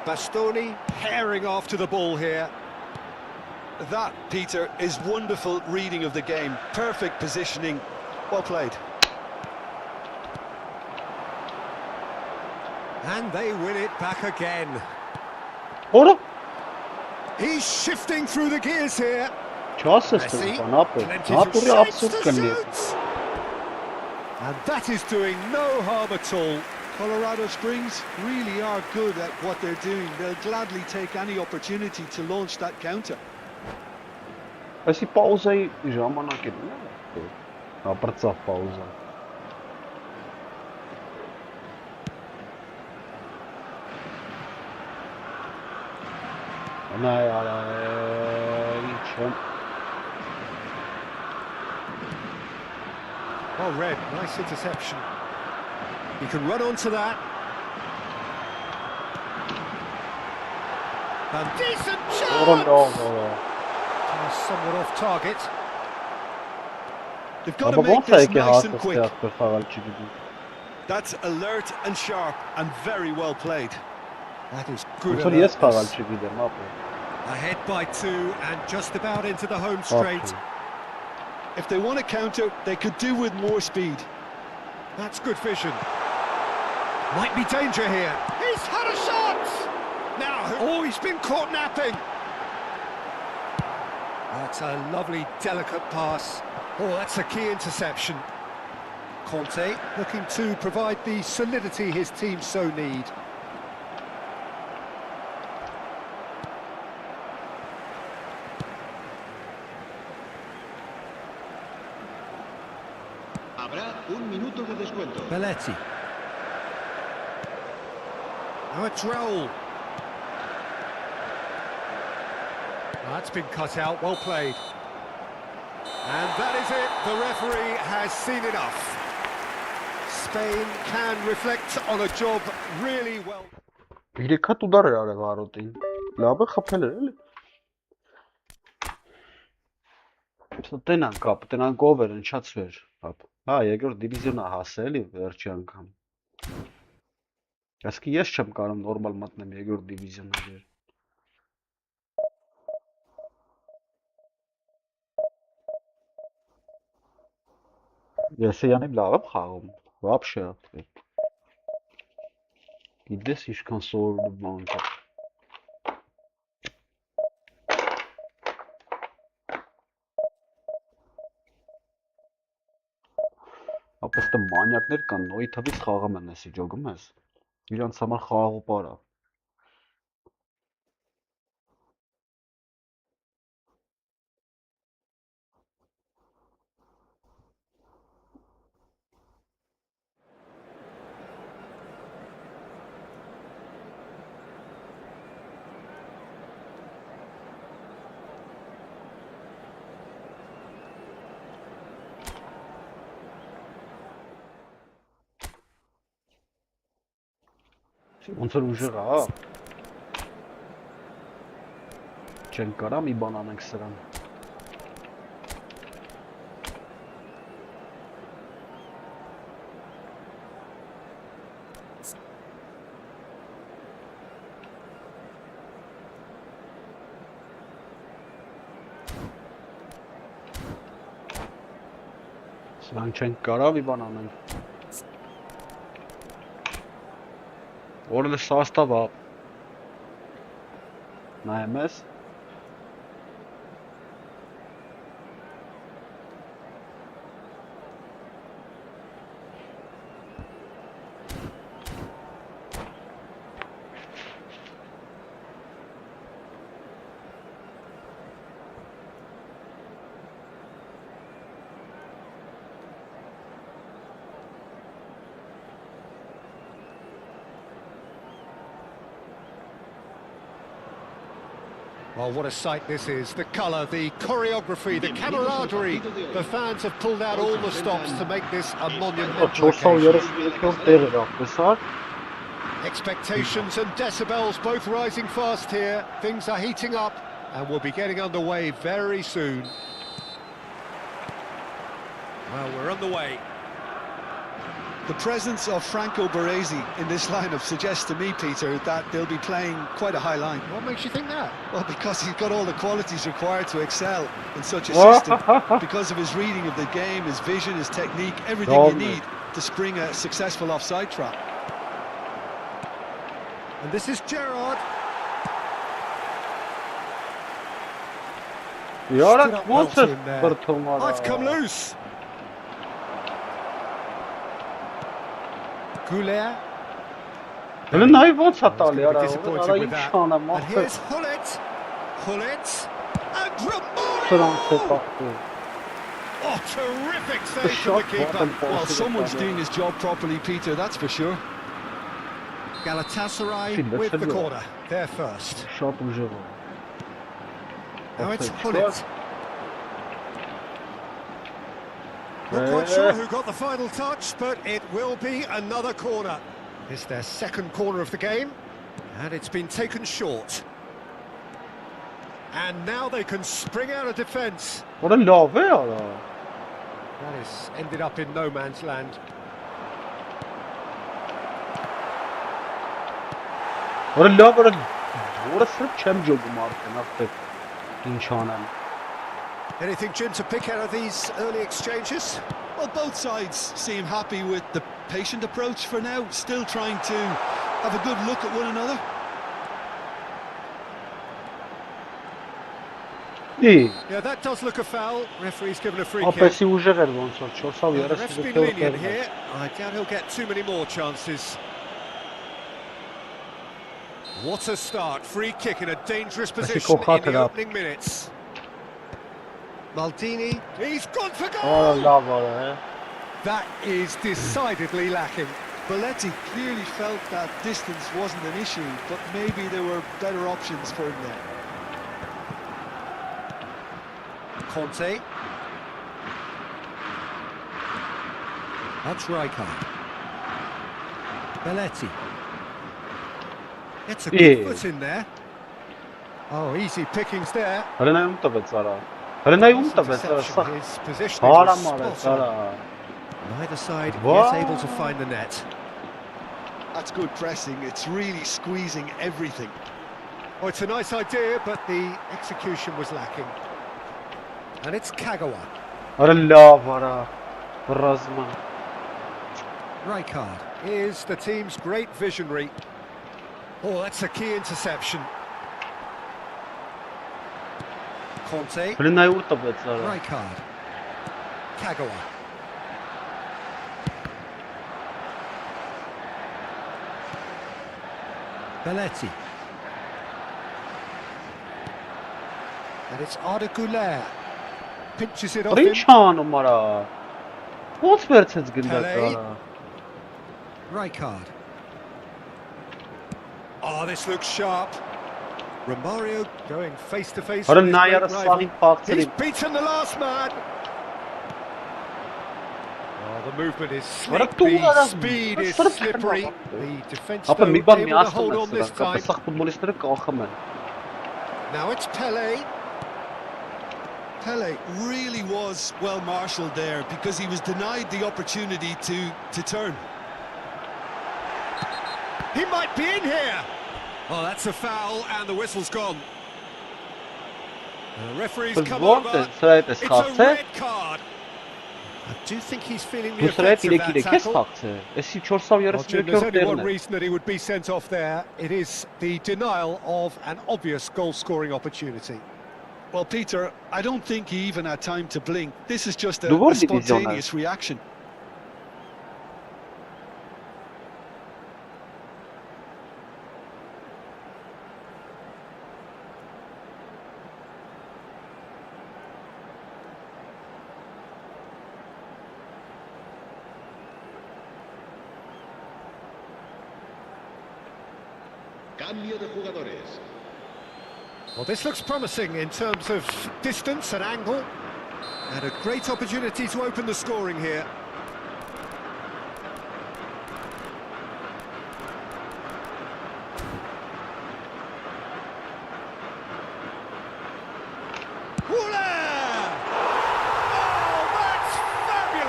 Bastoni herring after the ball here. That, Peter, is wonderful reading of the game. Perfect positioning. Well played. And they win it back again. Ora. He's shifting through the gears here. Չասես Messi, դու բանապը։ plenty Նատուրի of абսուրդ shapes to կլինի։ shoot. And that is doing no harm at all. Colorado Springs really are good at what they're doing. They'll gladly take any opportunity to launch that counter. Այսի պաուզայի ժամանակն է։ Ապրծավ պաուզա։ Նայ արա ինչ։ Well read, nice interception. He can run onto that. And decent chance! Somewhat off target. They've got to make this nice and quick. Խաղալ That's alert and sharp and very well played. That is good. Ոնց որ ես խաղալ alertness. չգիտեմ, ապա։ Ahead by 2 and just about into the home straight. If they want to counter, they could do with more speed. That's good vision. Might be danger here. He's had a shot! Now, oh, he's been caught napping. That's a lovely, delicate pass. Oh, that's a key interception. Conte looking to provide the solidity his team so need. Habrá un minuto de descuento. Belletti. Now a Droll. That's been cut out, well played. And that is it, the referee has seen enough. Spain can reflect on a job really well. Երեքա ուդար էր արել Արոտին։ Լավ է խփել էր, էլի։ Տենան կապ, տենան գովեր ընչացվեր, հապ։ Հա, երկրորդ դիվիզիոնա հասել էլի վերջի անգամ։ Այսինքն ես չեմ կարող նորմալ մտնեմ երկրորդ դիվիզիոններ։ Ես յանիմ լավ եմ խաղում, вообще։ Գիտես ինչքան սովորում բան կա։ Ապա ստե մանյակներ կան, նոյի թվից խաղում են էսի ջոգում ես։ Իրանց համար խաղաղ ու պարա։ Ոնց որ ուժեղ է, հա։ Չեն կարա մի բան անենք սրան։ Սրանք չեն կարա մի բան անենք։ Orada sağ var. Neymiş? Well, what a sight this is. The colour, the choreography, the camaraderie. The fans have pulled out all the stops to make this a monumental occasion. Expectations and decibels both rising fast here. Things are heating up and we'll be getting underway very soon. Well, we're on the way. The presence of Franco Baresi in this lineup suggests to me, Peter, that they'll be playing quite a high line. What makes you think that? Well, because he's got all the qualities required to excel in such a system. Because of his reading of the game, his vision, his technique, everything you need to spring a successful offside trap. And this is Gerrard. Yara Stood up wants well it in there. for tomorrow. Oh, it's come loose. 𝐄𝐅𝐎𝐓. Hele nay wants He's atali gonna be yara. disappointed Ara with ինչ that. անեմ And ախպեր. here's Hullet. Hullet. And Սրանց է Romario! բախտում։ Oh, terrific save from the shot keeper. bottom Well, post. someone's doing his job properly, Peter, that's for sure. Galatasaray Feel with the that's a corner. They're first. Շատ ուժեղ է։ Now it's Offside Hullet. shot. Not quite sure who got the final touch, but it will be another corner. It's their second corner of the game, and it's been taken short. And now they can spring out of defence. Որը լավ է արա։ That is ended up in no man's land. Որը լավ որը որը սրբ չեմ ջոգում արդեն ախպեր։ Ինչ անեմ։ Anything, Jim, to pick out of these early exchanges? Well, both sides seem happy with the patient approach for now, still trying to have a good look at one another. Yeah, that does look a foul. Referee's given a free kick. Ապես ուժեղ էր ոնց որ 430 Well, the ref's been lenient դեպքեր։ here. I doubt he'll get too many more chances. What a start. Free kick in a dangerous position in the opening minutes. Maldini, he's gone for Արա goal! լավ արա, That is decidedly lacking. Belletti clearly felt that distance wasn't an issue, but maybe there were better options for him there. Conte. That's Rijkaard. Belletti. It's a good foot in there. Oh, easy pickings there. Հրենայում տվեց արա։ Հրենայում տվեց արա, սա His positioning was հարամ արեց spot արա։ on. Neither side Wow. yet able to find the net. That's good pressing, it's really squeezing everything. Oh, it's a nice idea, but the execution was lacking. And it's 𝐄𝐅𝐎𝐓. Արա լավ արա։ Ռազմա։ Rijkaard is the team's great visionary. Oh, that's a key interception. Conte. Հրենայում տվեց արա։ Rijkaard. 𝐄𝐅𝐎𝐓. Belletti. And it's 𝐴𝐷𝐿. Pinches it off him. Ինչ անում արա։ Ոնց վերցեց գնդակ Pele. արա։ Rijkaard. Oh, this looks sharp. Romario going face to face Արա with his նայ great արա rival. սաղին փախցրի։ He's beaten the last man. Oh, the movement is Արա slick, դու the արա speed is սրբ slippery. չեմ The defence Ապա մի though բան able to միացնում hold են on this սրանք, time. ապա սա ֆուտբոլիստները կախում են։ Now it's Pele. Pele really was well marshalled there because he was denied the opportunity to turn. He might be in here. Oh, that's a foul, and the whistle's gone. The referee's come over. It's a red card. I do think he's feeling the Դու սրա effects of հետ that իրեք tackle. քեզ թաքցե։ Էսի Well, Jim, there's 437 only one տերն է։ reason that he would be sent off there. It is the denial of an obvious goal-scoring opportunity. Well, Peter, I don't think he even had time to blink. This is just a Dov'è divisione? spontaneous reaction. Cambio de jugadores. Well, this looks promising in terms of distance and angle. And a great opportunity to open the scoring here. Woola! Oh, that's fabulous!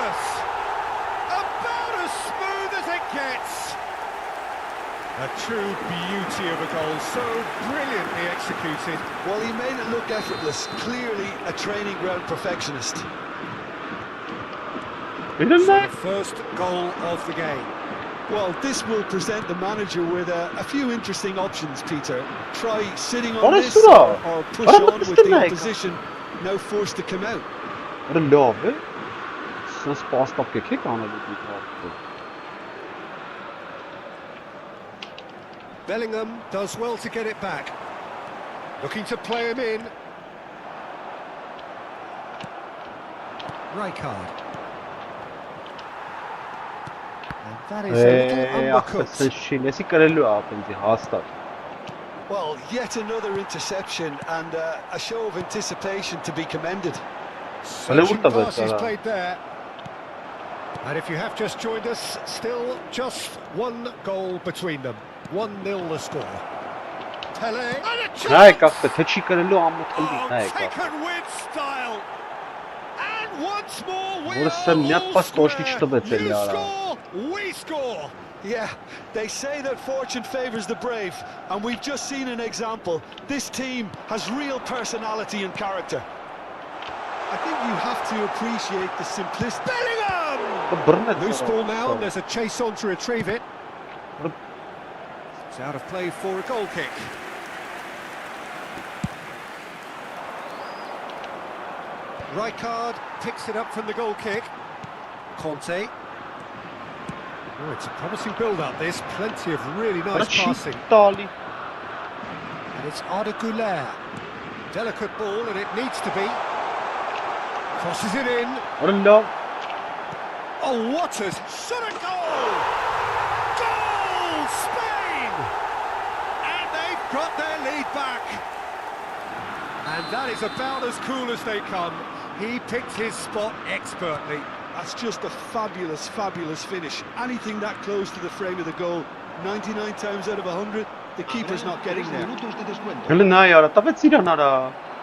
true beauty of a goal, so brilliantly executed. Well, he made it look effortless. Clearly a training ground perfectionist. So the first goal of the game. Well, this will present the manager with a few interesting options, Peter. Try sitting on this or push on with the opposition, now forced to come out. What a love, eh? Since past up the kick on it. Bellingham does well to get it back. Looking to play him in. Rijkaard. And that is a little undercooked. Well, yet another interception and a show of anticipation to be commended. Searching pass is played there. And if you have just joined us, still just one goal between them. 1-0 the score. Pele, and a chance! Taken with style. And once more we all square. You score, we score. Yeah, they say that fortune favours the brave, and we've just seen an example. This team has real personality and character. I think you have to appreciate the simplicity. Bellingham! Loose ball now, and there's a chase on to retrieve it. It's out of play for a goal kick. Rijkaard picks it up from the goal kick. Conte. Oh, it's a promising build-up, this. Plenty of really nice passing. And it's 𝐿𝐴𝐿. Delicate ball, and it needs to be. Crosses it in. Oh, what a shot at goal! Goal, Spain! And they've got their lead back. And that is about as cool as they come. He picked his spot expertly. That's just a fabulous, fabulous finish. Anything that close to the frame of the goal, 99 times out of 100, the keeper's not getting there.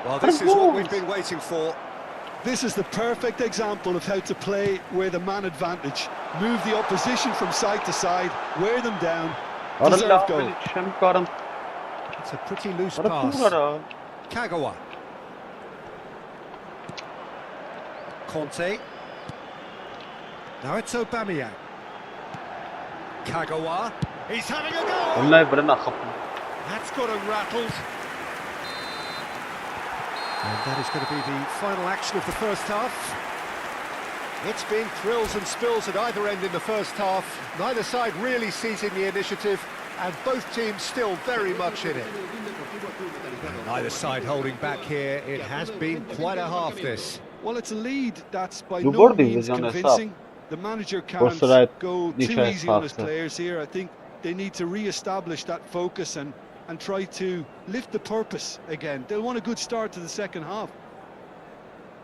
Well, this is what we've been waiting for. This is the perfect example of how to play with a man advantage. Move the opposition from side to side, wear them down, deserve goal. It's a pretty loose pass. 𝐄𝐅𝐎𝐓𝐁. Conte. Now it's Aubameyang. 𝐄𝐅𝐎𝐓𝐿. He's having a go! That's got him rattled. And that is going to be the final action of the first half. It's been thrills and spills at either end in the first half. Neither side really seizing the initiative, and both teams still very much in it. Neither side holding back here. It has been quite a half, this. Well, it's a lead that's by no means convincing. The manager can't go too easy on his players here. I think they need to re-establish that focus and try to lift the purpose again. They'll want a good start to the second half.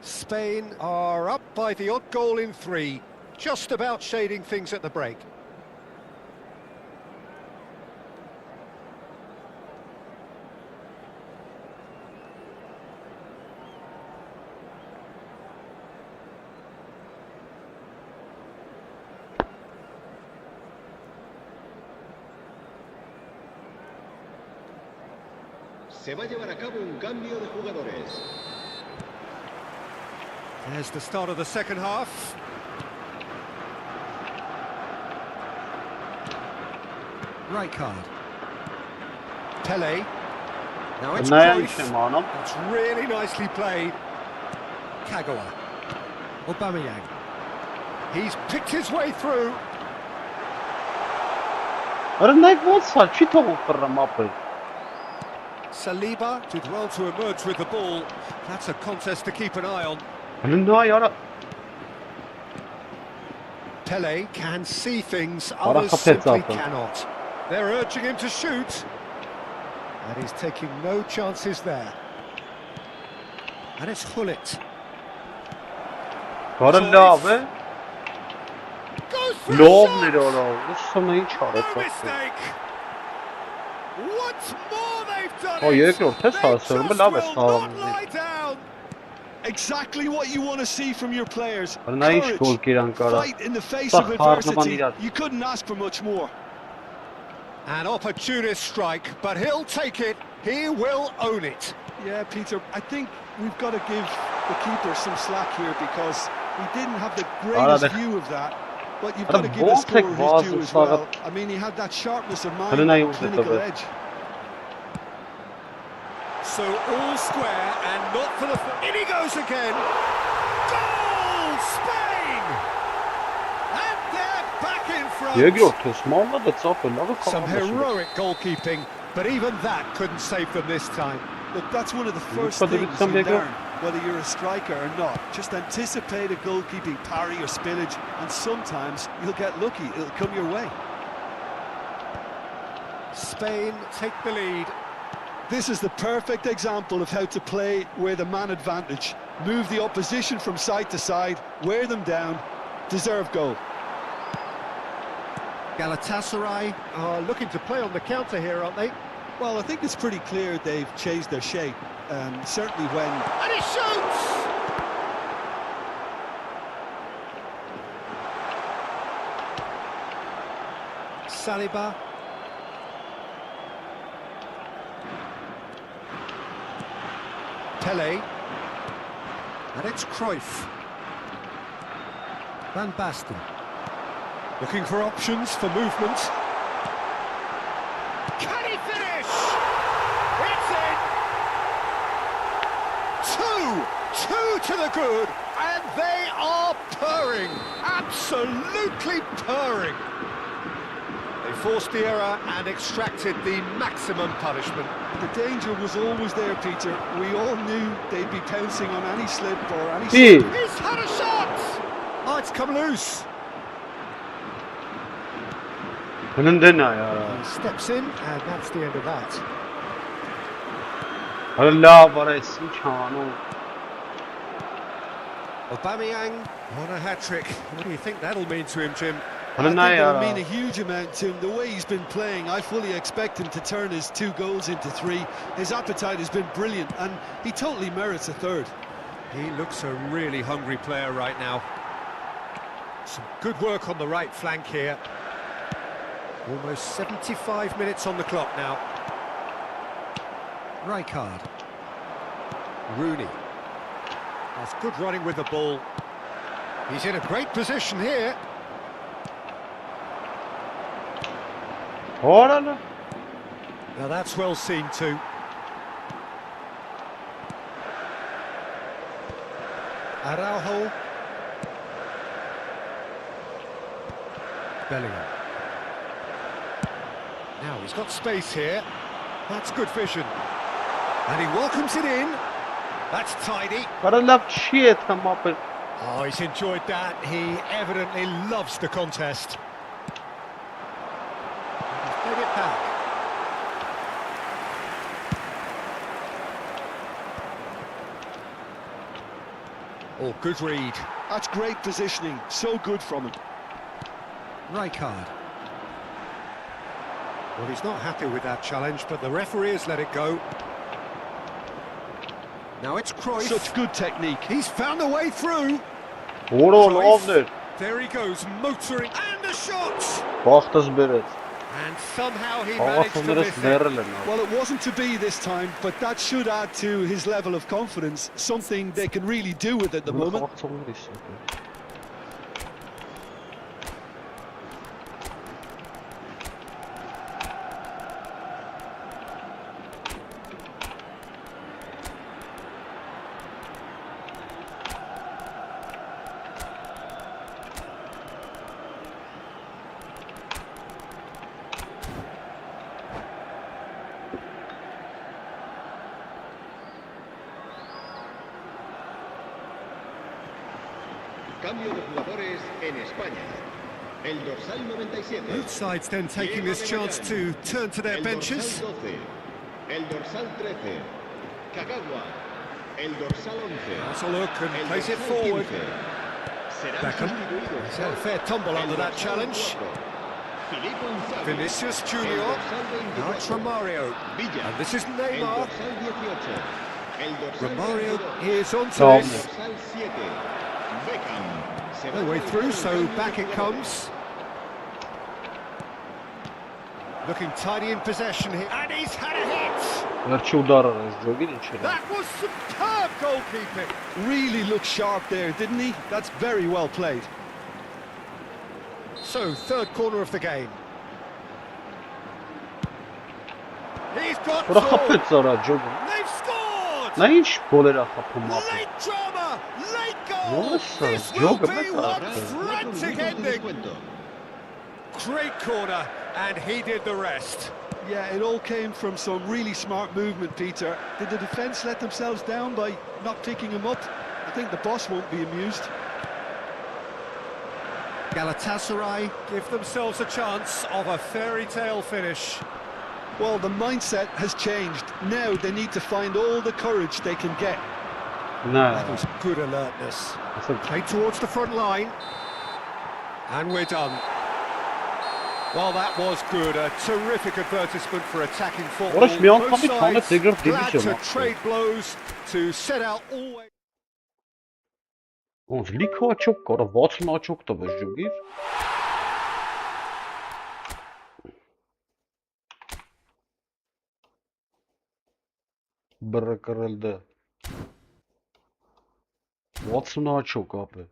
Spain are up by the odd goal in 3, just about shading things at the break. Se va a llevar a cabo un cambio de jugadores. There's the start of the second half. Rijkaard. Pele. Now it's Cruyff. It's really nicely played. 𝐄𝐅𝐎𝐓𝐿. Aubameyang. He's picked his way through. Saliba did well to emerge with the ball. That's a contest to keep an eye on. Pele can see things others simply cannot. They're urging him to shoot. And he's taking no chances there. And it's Gullit. Goes for no mistake. Once more they've done it. They just will not lie down. Exactly what you want to see from your players. Courage, fight in the face of adversity. You couldn't ask for much more. An opportunist strike, but he'll take it. He will own it. Yeah, Peter, I think we've got to give the keeper some slack here because he didn't have the greatest view of that. But you've got to give the scorer his due as well. I mean, he had that sharpness of mind, clinical edge. So all square and not for the... In he goes again! Goal! Spain! And they're back in front! Some heroic goalkeeping, but even that couldn't save them this time. Look, that's one of the first things you learn, whether you're a striker or not. Just anticipate a goalkeeping parry or spillage, and sometimes you'll get lucky. It'll come your way. Spain take the lead. This is the perfect example of how to play with a man advantage. Move the opposition from side to side, wear them down, deserve goal. Galatasaray are looking to play on the counter here, aren't they? Well, I think it's pretty clear they've changed their shape. Certainly when... And he shoots! Saliba. Pele. And it's Cruyff. Van Basten. Looking for options for movement. Can he finish? It's in! Two to the good, and they are purring, absolutely purring. They forced the error and extracted the maximum punishment. The danger was always there, Peter. We all knew they'd be pouncing on any slip or any slip. He's had a shot! Oh, it's come loose. He steps in, and that's the end of that. Aubameyang on a hat-trick. What do you think that'll mean to him, Jim? I think it'll mean a huge amount to him. The way he's been playing, I fully expect him to turn his 2 goals into 3. His appetite has been brilliant, and he totally merits a 3rd. He looks a really hungry player right now. Some good work on the right flank here. Almost 75 minutes on the clock now. Rijkaard. Rooney. That's good running with the ball. He's in a great position here. Now that's well seen too. Araujo. Bellingham. Now he's got space here. That's good vision. And he welcomes it in. That's tidy. Oh, he's enjoyed that. He evidently loves the contest. He's played it back. Oh, good read. That's great positioning. So good from him. Rijkaard. Well, he's not happy with that challenge, but the referee has let it go. Now it's Cruyff. Such good technique. He's found a way through. There he goes, motoring, and the shot! And somehow he managed to miss it. Well, it wasn't to be this time, but that should add to his level of confidence, something they can really do with at the moment. Cambio de jugadores en España. El dorsal 97. Both sides then taking this chance to turn to their benches. El dorsal 13. Kagawa. El dorsal 11. That's a look and plays it forward. Beckham. He's had a fair tumble under that challenge. Vinicius Junior. Now it's Romario. And this is Neymar. Romario is on to this. No way through, so back it comes. Looking tidy in possession here. And he's had a hit! Վերջի ուդարը այս ջոգին ինչ էր։ That was superb goalkeeping. Really looked sharp there, didn't he? That's very well played. So, third corner of the game. He's got Որը goal. խփեց արա ջոգը։ They've scored! Նա ինչ գոլեր է խփում ապա։ Late drama, late goal. What's This that? will Joga, be what's one that? frantic ending. Great corner, and he did the rest. Yeah, it all came from some really smart movement, Peter. Did the defence let themselves down by not picking him up? I think the boss won't be amused. Galatasaray give themselves a chance of a fairy tale finish. Well, the mindset has changed. Now they need to find all the courage they can get. That Նա was good alertness. ասել Played towards the front line. And we're done. Well, that was good. A terrific advertisement for attacking football. Որոշ մի Both անգամից հանեց sides երկրորդ glad դիվիզիոն to ապրել։ trade blows to set out always. Ոնց լիքը աչոք կարա 60 աչոք տվես ջոգիր։ Բրը կրել դե 60 աչոք ապե։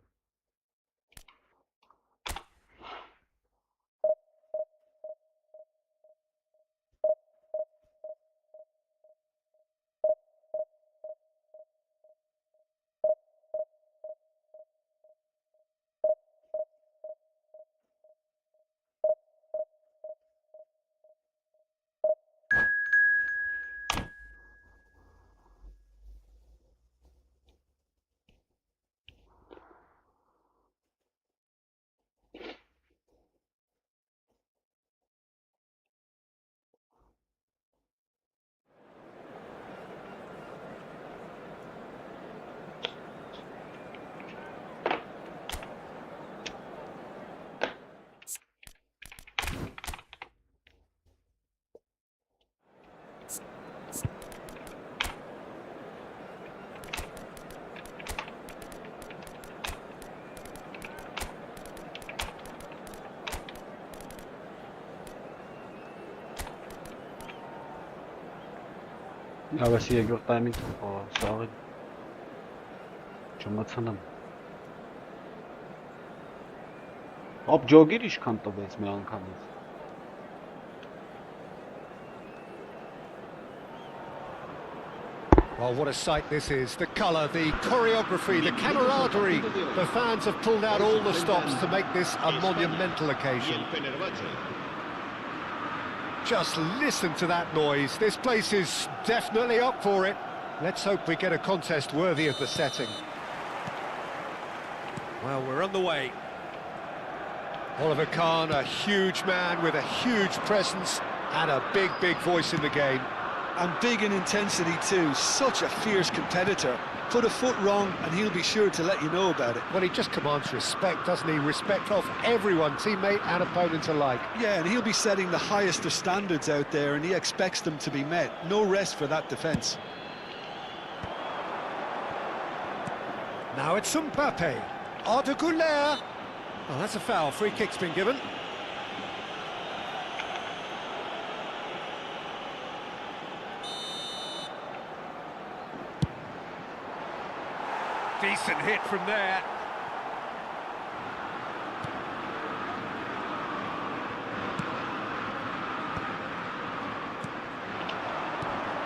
Հավասի երկրորդ տայմին սաղի չմացանամ։ Ապ ջոգիր իշքան տվեց մի անգամից։ Well, what a sight this is. The colour, the choreography, the camaraderie. The fans have pulled out all the stops to make this a monumental occasion. Just listen to that noise. This place is definitely up for it. Let's hope we get a contest worthy of the setting. Well, we're on the way. Oliver Kahn, a huge man with a huge presence and a big voice in the game. And big in intensity too. Such a fierce competitor. Put a foot wrong and he'll be sure to let you know about it. Well, he just commands respect, doesn't he? Respect of everyone, teammate and opponent alike. Yeah, and he'll be setting the highest of standards out there and he expects them to be met. No rest for that defence. Now it's Mbappe. Arda Güler. Oh, that's a foul. Free kick's been given. Decent hit from there.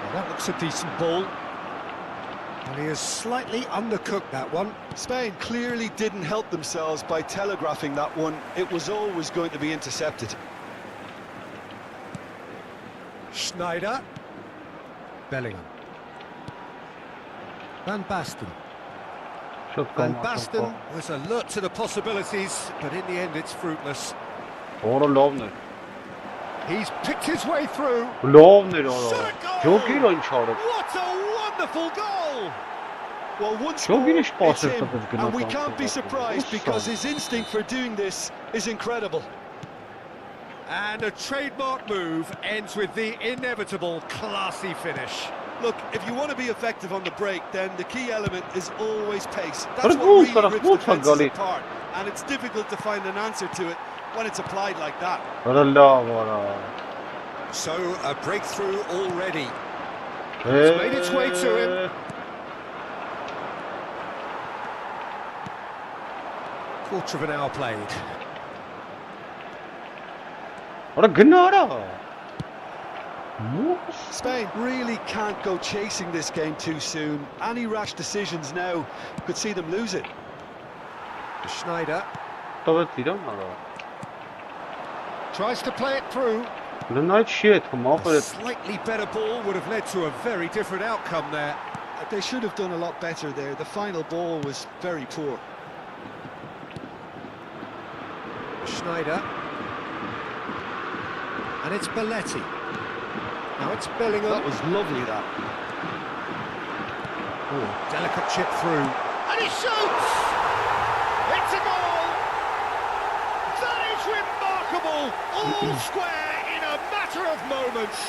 Well, that looks a decent ball. And he has slightly undercooked that one. Spain clearly didn't help themselves by telegraphing that one. It was always going to be intercepted. Schneider. Bellingham. Van Basten. Van Basten was alert to the possibilities, but in the end it's fruitless. Որը լավն է։ He's picked his way through. Լավն էր արա։ Shot a goal! Ջոգիրը ինչ արեց։ What a wonderful goal! Well, once Ջոգիրը more, ինչ պաս it's էր him, տվել and we գնացան։ can't be surprised because his instinct for doing this is incredible. And a trademark move ends with the inevitable classy finish. Look, if you want to be effective on the break, then the key element is always pace. But That's it what moves, really but it rips moves, defences Gally. apart, and it's difficult to find an answer to it when it's applied like that. Որը լավ արա։ So, a breakthrough already. It's made its way to him. Quarter of an hour played. Ora gnaara. Spain really can't go chasing this game too soon. Any rash decisions now could see them lose it. Schneider Tova tira mara. tries to play it through. Լնայ չի այդ A կմախը slightly better ball would have led to a very different outcome there. They should have done a lot better there. The final ball was very poor. Schneider. And it's Belletti. Now it's Bellingham. That was lovely, that. Oh, delicate chip through. And he shoots! It's a goal! That is remarkable! All square in a matter of moments.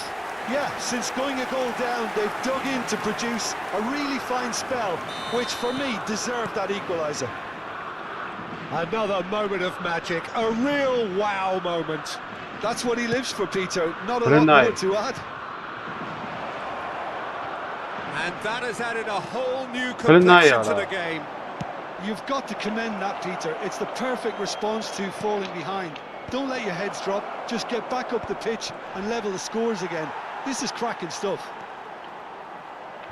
Yeah, since going a goal down, they've dug in to produce a really fine spell, which for me deserved that equaliser. Another moment of magic, a real wow moment. That's what he lives for, Peter. Not a Very lot more nice. to add. And that has added a whole new Very nice, complexion to Alan. the game. You've got to commend that, Peter. It's the perfect response to falling behind. Don't let your heads drop. Just get back up the pitch and level the scores again. This is cracking stuff.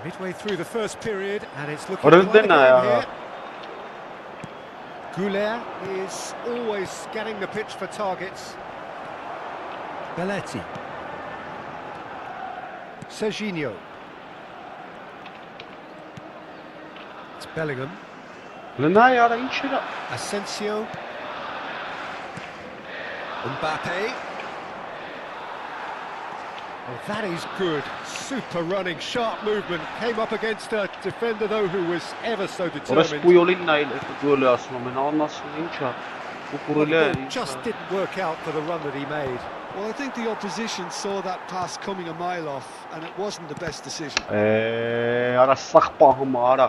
Midway through the first period, and it's looking What is quite a the game now? here. 𝐄𝐅 is always scanning the pitch for targets. Belletti. Serginho. It's Bellingham. Լնայ արա ինչ era Asensio. Mbappe. Oh, that is good. Super running, sharp movement. Came up against a defender, though, who was ever so Ora determined. սպույոլին նայել այդ գոլը ասում եմ անասուն ինչա The ուկուրելը ball just didn't work out for the run that he made. Well, I think the opposition saw that pass coming a mile off, and it wasn't the best decision. արա սախ պահում արա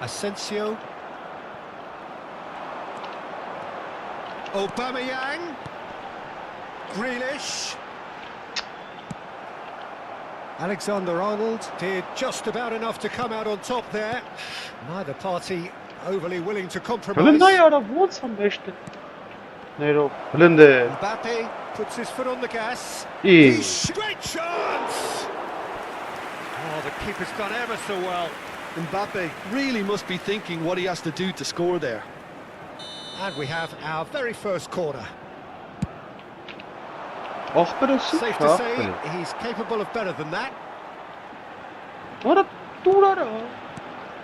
Asensio. Aubameyang. Grealish. Alexander-Arnold did just about enough to come out on top there. Neither party overly willing to compromise. Լնայ արա ոնց է մեջտը ներով լնդե Mbappe puts his foot on the gas. ի Great chance! Oh, the keeper's done ever so well. Mbappe really must be thinking what he has to do to score there. And we have our very first corner. ախպերս Safe to say, he's capable of better than that. արա դուր արա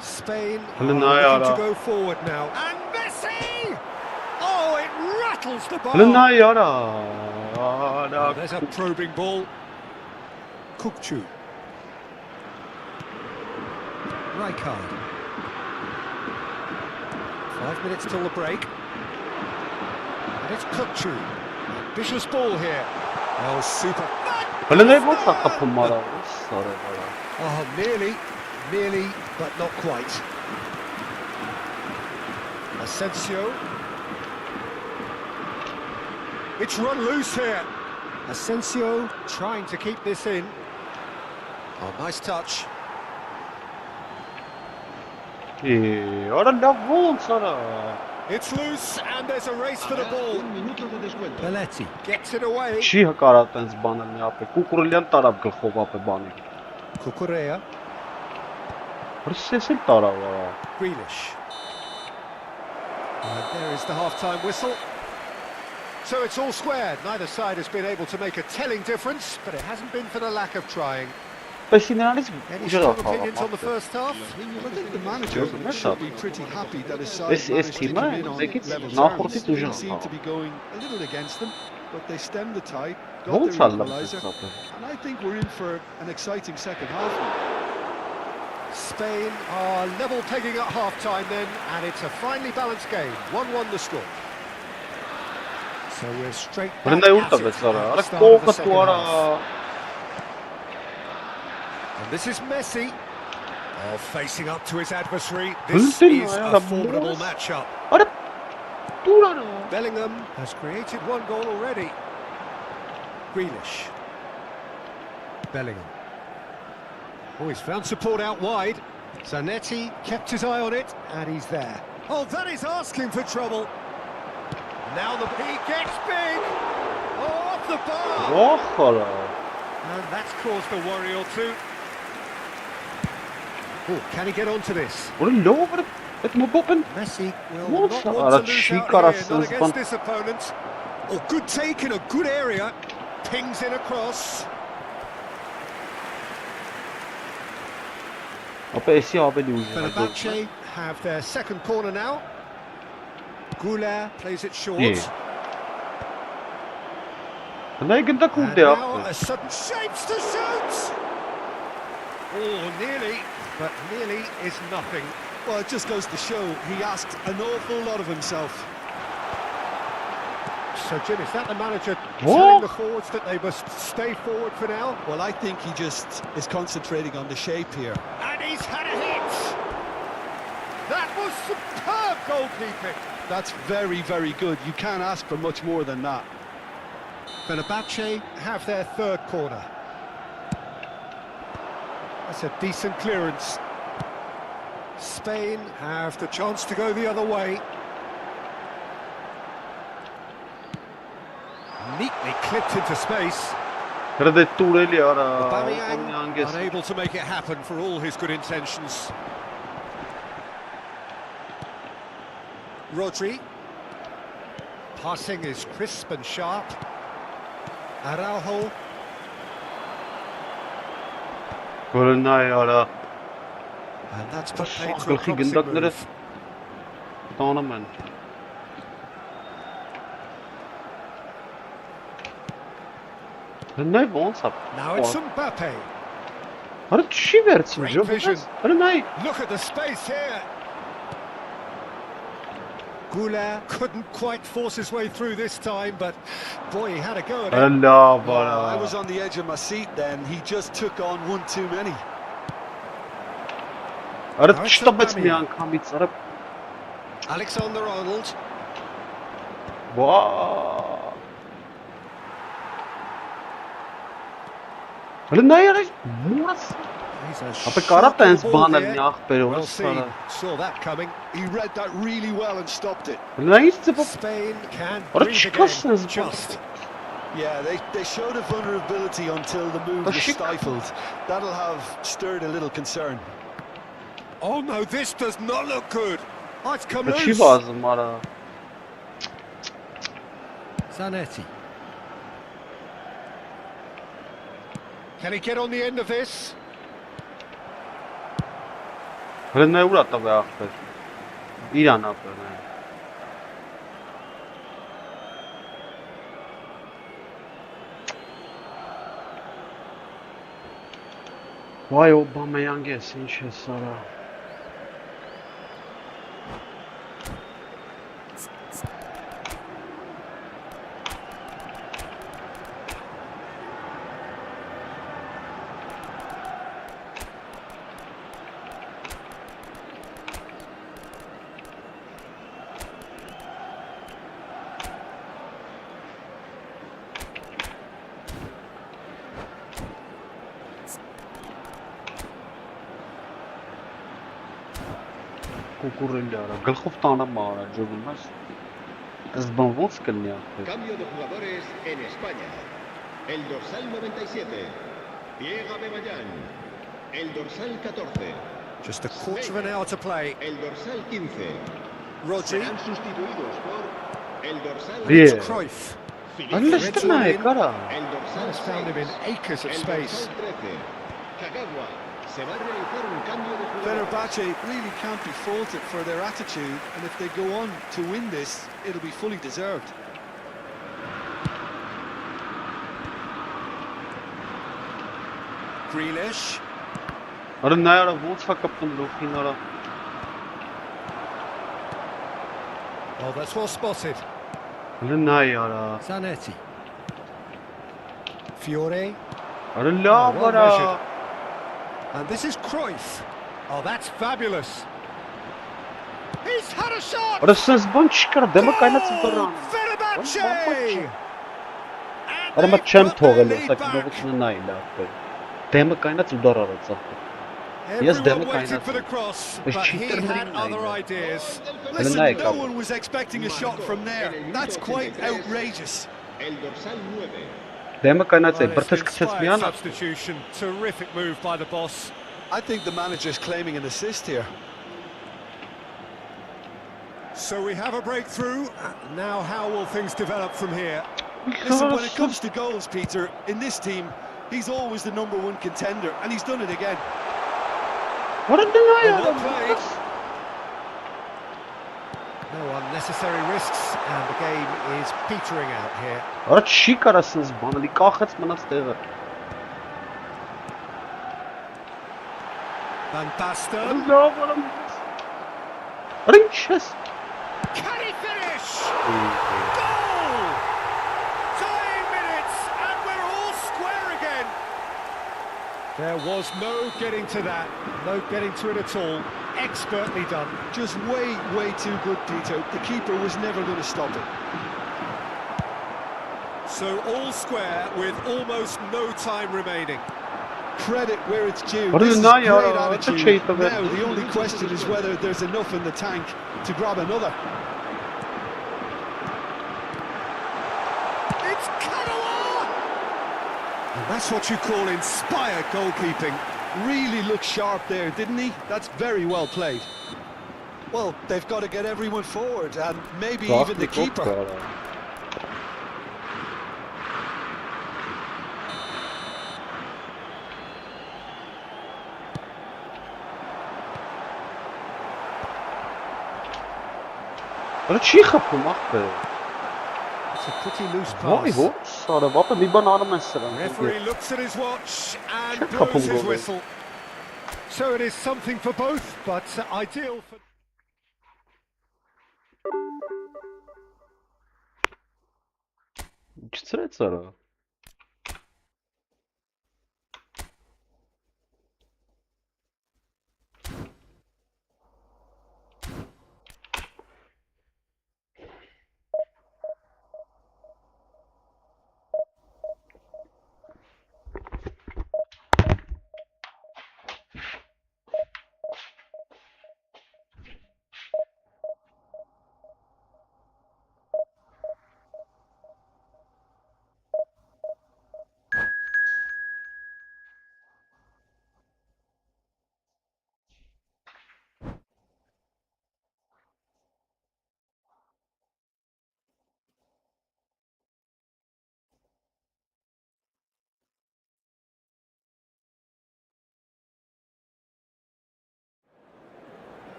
Spain Hello, are looking Nayara. to go forward now. And Messi! Oh, it rattles the bar. լնայ արա Oh, արա there's a probing ball. 𝐶𝐿. Rijkaard. 5 minutes till the break. And it's 𝐶𝐿. Ambitious ball here. Oh, super. լնայ ոնց է խփում արա սարը արա Oh, nearly, but not quite. Asensio. It's run loose here. Asensio trying to keep this in. Oh, nice touch. արա լավ ոնց արա It's loose, and there's a race for the ball. Un minuto de descuento. Belletti gets it away. չի հկարա տենց բանել մի ապե կուկուրելյան տարավ գլխով ապե բանի 𝐶𝐿. ռսեսել տարավ արա Grealish. And there is the half-time whistle. So it's all squared. Neither side has been able to make a telling difference, but it hasn't been for the lack of trying. պես նրանից Any ուժեղ strong opinions on the first half? Well, I think the manager should be pretty happy that his side This is managed to team, come in on it's level not terms. what it is, They seemed to be going a little against them, but they stemmed the tide, got ոնց their է լավ equaliser, ապե and I think we're in for an exciting second half. Spain are level pegging at half-time then, and it's a finely balanced game. 1-1 the score. So we're straight back Brenda at urta it vec արա at արա the start of the կողքը second դու արա half. And this is Messi. Oh, facing up to his adversary. This Bulletin, is I a have formidable more. matchup. արա դուր արա Bellingham has created one goal already. Grealish. Bellingham. Oh, he's found support out wide. Zanetti kept his eye on it, and he's there. Oh, that is asking for trouble. Now he gets big. Oh, off the bar. Ojalá. And that's caused a worry or two. Oh, can he get onto this? What a lover. Het moet poppen. Messi will What? not Ah, want dat to lose chic out here, not arasınız against ban. this opponent. Oh, good take in a good area. Pings in across. Apa esi abi uğraşıyor. Fenerbahçe have their second corner now. 𝐄𝐅𝐎𝐎𝐒𝐿 plays it short. Yeah. Ne günde And kurdu now yaptı. a sudden shapes to shoot. Oh, nearly, but nearly is nothing. Well, it just goes to show he asked an awful lot of himself. So, Jim, is that the manager What? telling the forwards that they must stay forward for now? Well, I think he just is concentrating on the shape here. And he's had a hit! That was superb goalkeeping! That's very, very good. You can't ask for much more than that. Fenerbahçe have their third corner. That's a decent clearance. Spain have the chance to go the other way. Neatly clipped into space. Redettureli ara. Aubameyang unable to make it happen for all his good intentions. Rodri. Passing is crisp and sharp. Araujo. Görünay ara. And that's put paid to a Sakıl promising gindakları. move. Tanımın. Ne wants up? Now it's Mbappe. Ara çişi versin Great canım. vision. Ara ne? Look at the space here. 𝐄𝐅𝐎𝐿 couldn't quite force his way through this time, but boy, he had a go at it. Allah Oh, I was bana. on the edge of my seat then. He just took on one too many. Ara çişta betmeyen kamit ara. Alexander-Arnold. Vaa. Ara ne ya? Burası. He's a Apa shot kara to the pens ball banan here. ya pero Well onu seen. sana. Saw that coming. He read that really well and stopped it. Ne işte bu? Spain can Ara breathe çıkarsınız again. bu. Just. Yeah, they showed a vulnerability until the move was Shik. stifled. That'll have stirred a little concern. Oh no, this does not look good. Oh, it's come Çi loose. lazım ara. Zanetti. Can he get on the end of this? Ara ne uğrattı be ahbet. İran ahbet. Vay Aubameyang gelsin şey sana. Kukurreli ara. Gılxuf tanım ara. Cöbülmez. Zbanvons kılmaya. Cambio de jugadores en España. El dorsal 97, 𝐄𝐅𝐴HEV. El dorsal 14, Just a quarter of an hour to play. el dorsal 15. Rodri. Serán sustituidos por el dorsal Yeah. Cruyff. Anlaştırma kara. el dorsal Has found him in 6, acres of el space. dorsal 13. Kagawa. Se va a realizar un cambio de jugador. Fenerbahçe really can't be faulted for their attitude, and if they go on to win this, it'll be fully deserved. Grealish. Ara ne ara wants kaptın Lukin ara. Oh, that's well spotted. Ara ne ara. Zanetti. Fiore. Ara la well bara. measured. And this is Cruyff. Oh, that's fabulous. He's had a shot. Ara sen zban çıkar deme kaynatsın Goal! baran. Fenerbahçe! And Արամա չեմ թողել, սա կինողությունը նայ լավ։ Դեմը կայնած ու դարարած ախր։ Ես դեմը կայնած։ Ես չիտերներին նայ։ Listen, no one was expecting a shot from there. That's quite outrageous. El dorsal 9. Դեմը կայնած է, Well, it's բրտես an կցեց inspired միան։ substitution. Terrific move by the boss. I think the manager's claiming an assist here. So we have a breakthrough. Now how will things develop from here? Listen, when it comes to goals, Peter, in this team, he's always the #1 contender, and he's done it again. What a deny Well played. No unnecessary risks, and the game is petering out here. Արա չի կարա սենց բանալի կախեց մնաց տեղը։ Van Basten. Լավ արամ։ Արա ինչ ես։ Can he finish? Goal! Dying minutes, and we're all square again. There was no getting to that, no getting to it at all. Expertly done. Just way too good, Peter. The keeper was never going to stop it. So all square with almost no time remaining. Credit where it's due. What This is is now, great yeah, it's a attitude. cheat of it. Now the only question is whether there's enough in the tank to grab another. It's 𝐄𝐅𝐎𝐻𝐿! And that's what you call inspired goalkeeping. Really looked sharp there, didn't he? That's very well played. Well, they've got to get everyone forward, and maybe even the keeper. Արա չի խփում ախպեր։ It's a pretty loose Ոյ pass. ո՞ց սարը, ապա մի բան անում են սրան։ Referee looks at his watch and Check blows up on his goal. whistle. So it is something for both, but ideal for... Չծրեց արա։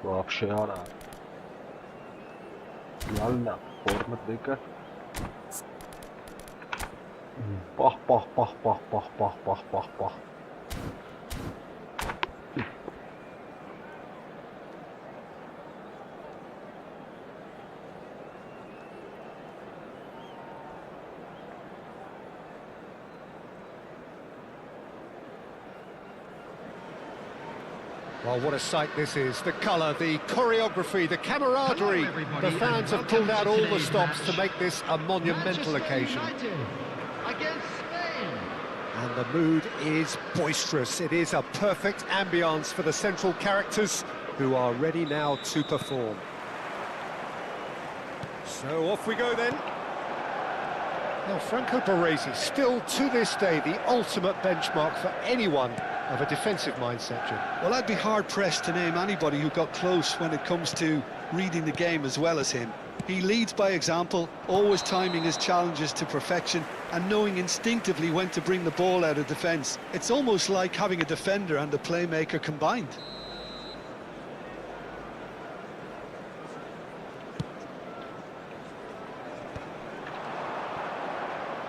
Вообще ара. Ялна, формат дека. Пах. Well, what a sight this is. The colour, the choreography, the camaraderie. The fans have pulled out all the stops to make this a monumental occasion. And the mood is boisterous. It is a perfect ambience for the central characters who are ready now to perform. So off we go then. Now, Franco Baresi, still to this day, the ultimate benchmark for anyone of a defensive mindset, Jim. Well, I'd be hard-pressed to name anybody who got close when it comes to reading the game as well as him. He leads by example, always timing his challenges to perfection and knowing instinctively when to bring the ball out of defence. It's almost like having a defender and a playmaker combined.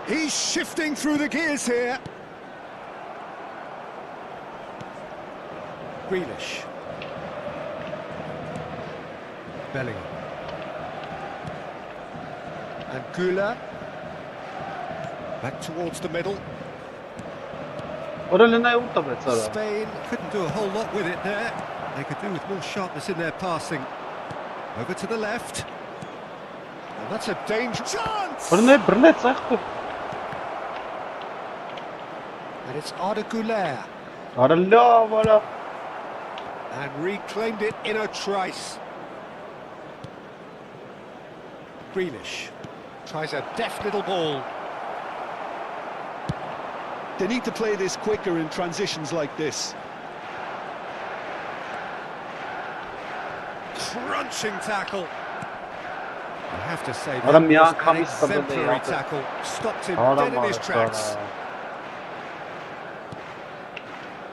He's shifting through the gears here. Grealish. Bellingham. And 𝐄𝐅𝐎𝐎. Back towards the middle. Spain couldn't do a whole lot with it there. They could do with more sharpness in their passing. Over to the left. And that's a dangerous chance! And it's 𝐄𝐅𝐻𝐿. And reclaimed it in a trice. Grealish tries a deft little ball. They need to play this quicker in transitions like this. Crunching tackle. I have to say that was an exemplary tackle. Stopped him dead in his tracks.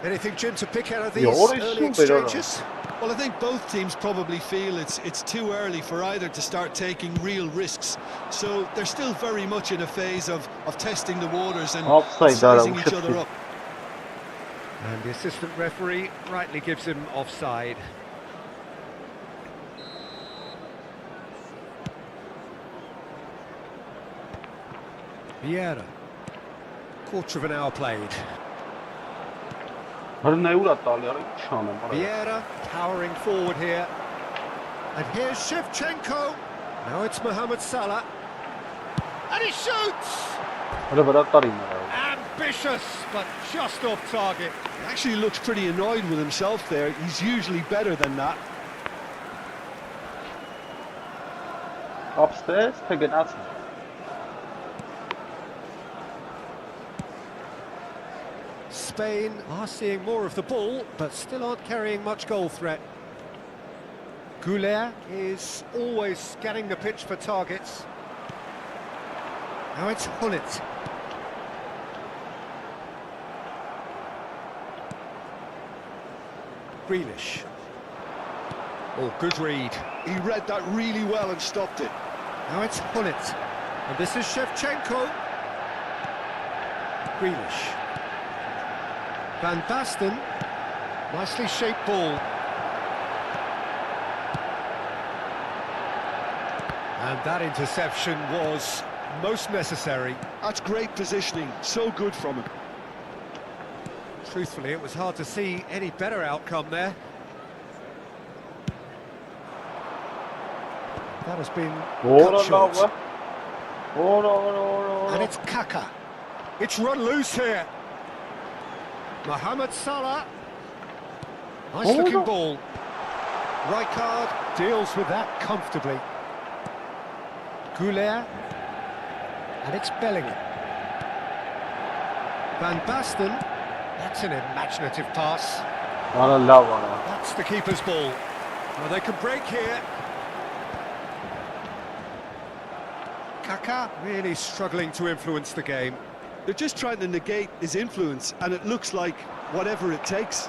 Anything, Jim, to pick out of these early exchanges? Well, I think both teams probably feel it's too early for either to start taking real risks. So they're still very much in a phase of testing the waters and sizing each other up. And the assistant referee rightly gives him offside. Vieira. Quarter of an hour played. Vieira powering forward here. And here's Shevchenko. Now it's Mohamed Salah. And he shoots! Ambitious, but just off target. He actually looks pretty annoyed with himself there. He's usually better than that. Upstairs, Spain are seeing more of the ball, but still aren't carrying much goal threat. 𝐄𝐅𝐻𝐿 is always scanning the pitch for targets. Now it's Gullit. Grealish. Oh, good read. He read that really well and stopped it. Now it's Gullit. And this is Shevchenko. Grealish. Van Basten, nicely shaped ball. And that interception was most necessary. That's great positioning, so good from him. Truthfully, it was hard to see any better outcome there. That has been cut short. And it's Kaká. It's run loose here. Mohamed Salah. Nice looking ball. Rijkaard deals with that comfortably. 𝐄𝐅𝐻𝐿. And it's Bellingham. Van Basten. That's an imaginative pass. That's the keeper's ball. Well, they can break here. Kaká really struggling to influence the game. They're just trying to negate his influence, and it looks like whatever it takes.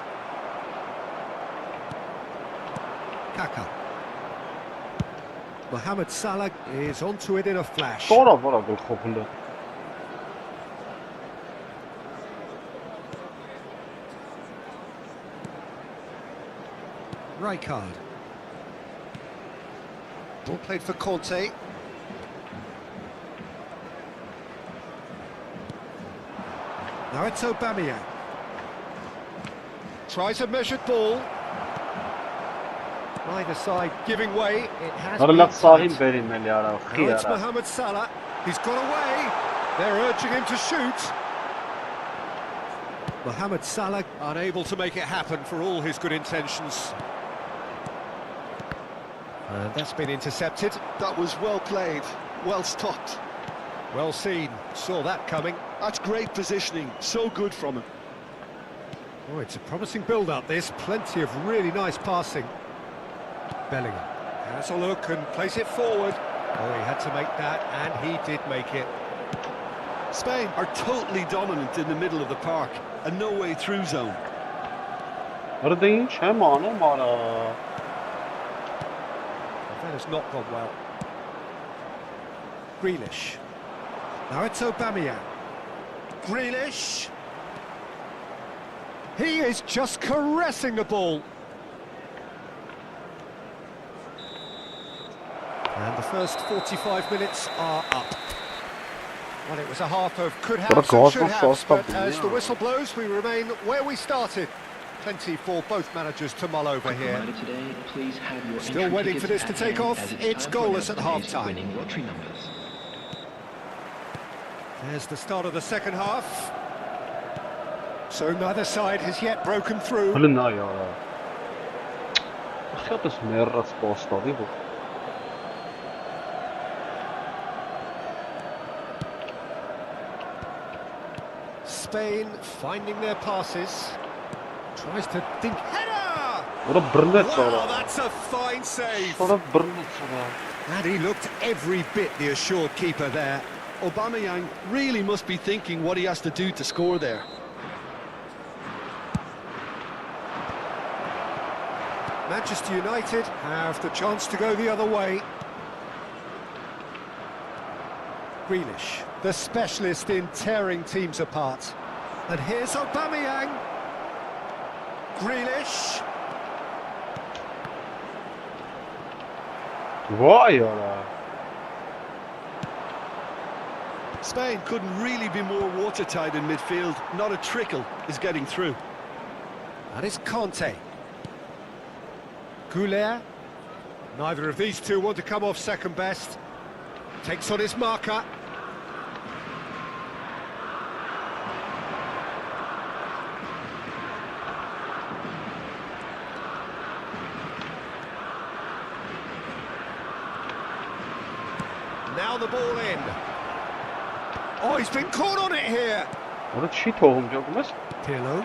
Kaká. Mohamed Salah is onto it in a flash. Rijkaard. Ball played for Conte. Now it's Aubameyang. Tries a measured ball. Neither side giving way. It has been tight. Now it's Mohamed Salah. He's got away. They're urging him to shoot. Mohamed Salah unable to make it happen for all his good intentions. And that's been intercepted. That was well played, well stopped. Well seen, saw that coming. That's great positioning, so good from him. Oh, it's a promising build-up, this. Plenty of really nice passing. Bellingham has a look and plays it forward. Oh, he had to make that, and he did make it. Spain are totally dominant in the middle of the park, and no way through zone. That has not gone well. Grealish. Now it's Aubameyang. Grealish. He is just caressing the ball. And the first 45 minutes are up. Well, it was a half of could have and should have, but as the whistle blows, we remain where we started. Plenty for both managers to mull over here. Still waiting for this to take off. It's goalless at half-time. There's the start of the second half. So neither side has yet broken through. Spain finding their passes. Tries to think. Header! Wow, that's a fine save. And he looked every bit the assured keeper there. Aubameyang really must be thinking what he has to do to score there. Manchester United have the chance to go the other way. Grealish, the specialist in tearing teams apart. And here's Aubameyang. Grealish. Spain couldn't really be more watertight in midfield. Not a trickle is getting through. That is 𝐄𝐅𝐎𝐓𝐁𝐀𝐋𝐋. 𝐄𝐅𝐎𝐓𝐿. Neither of these two want to come off second best. Takes on his marker. Now the ball in. Oh, he's been caught on it here. Pirlo.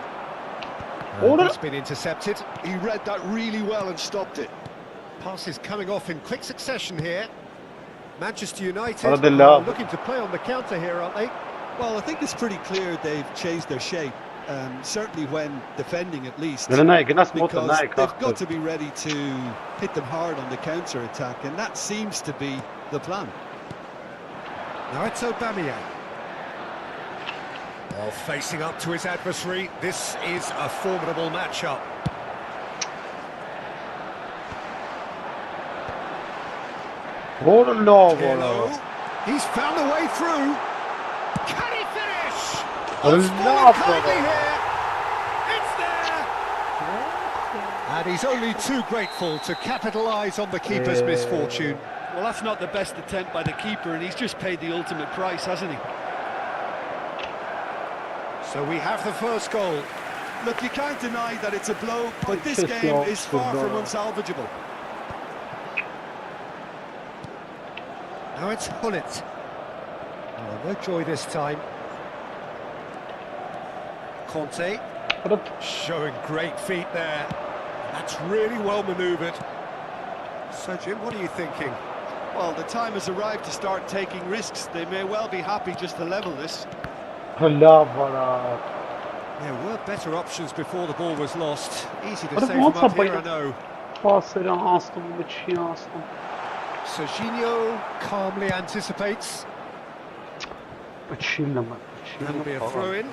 It's been intercepted. He read that really well and stopped it. Passes coming off in quick succession here. Manchester United are looking to play on the counter here, aren't they? Well, I think it's pretty clear they've changed their shape. Certainly when defending at least. Because they've got to be ready to hit them hard on the counter-attack, and that seems to be the plan. Now it's Aubameyang. Well, facing up to his adversary, this is a formidable matchup. Pirlo. He's found a way through. Can he finish? It's there. And he's only too grateful to capitalise on the keeper's misfortune. Well, that's not the best attempt by the keeper, and he's just paid the ultimate price, hasn't he? So we have the first goal. Look, you can't deny that it's a blow, but this game is far from unsalvageable. Now it's 𝐿𝐿. Oh, no joy this time. 𝐄𝐅𝐎𝐓𝐁𝐀𝐋𝐋 showing great feet there. That's really well manoeuvred. So, Jim, what are you thinking? Well, the time has arrived to start taking risks. They may well be happy just to level this. There were better options before the ball was lost. Easy to save them up here, I know. Serginho calmly anticipates. That'll be a throw-in.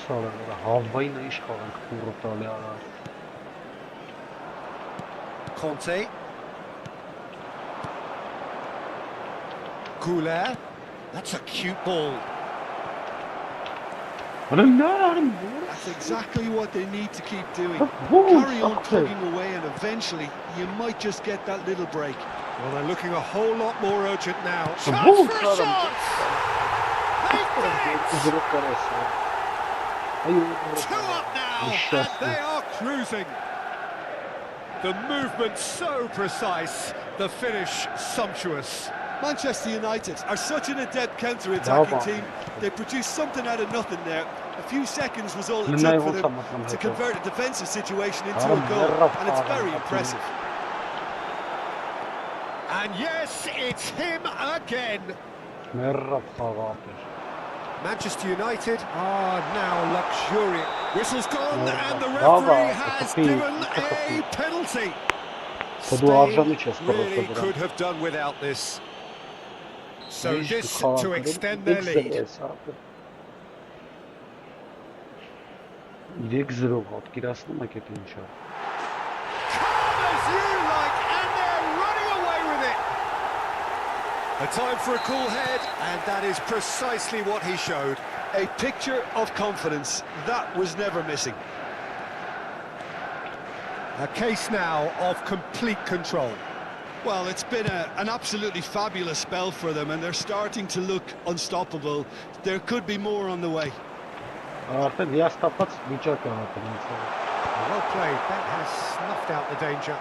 𝐄𝐅𝐎𝐓𝐁𝐃. 𝐄𝐅𝐎𝐓. That's a cute ball. That's exactly what they need to keep doing. Carry on plugging away, and eventually you might just get that little break. Well, they're looking a whole lot more urgent now. Chance for a shot! Two up now, and they are cruising. The movement so precise, the finish sumptuous. Manchester United are such an adept counter-attacking team. They produced something out of nothing there. A few seconds was all it took for them to convert a defensive situation into a goal, and it's very impressive. And yes, it's him again. Manchester United are now luxuriant. Whistle's gone, and the referee has given a penalty. Spain really could have done without this. So this to extend their lead. Calm as you like, and there A time for a cool head, and that is precisely what he showed. A picture of confidence. That was never missing. A case now of complete control. Well, it's been an absolutely fabulous spell for them, and they're starting to look unstoppable. There could be more on the way. Well played, that has snuffed out the danger.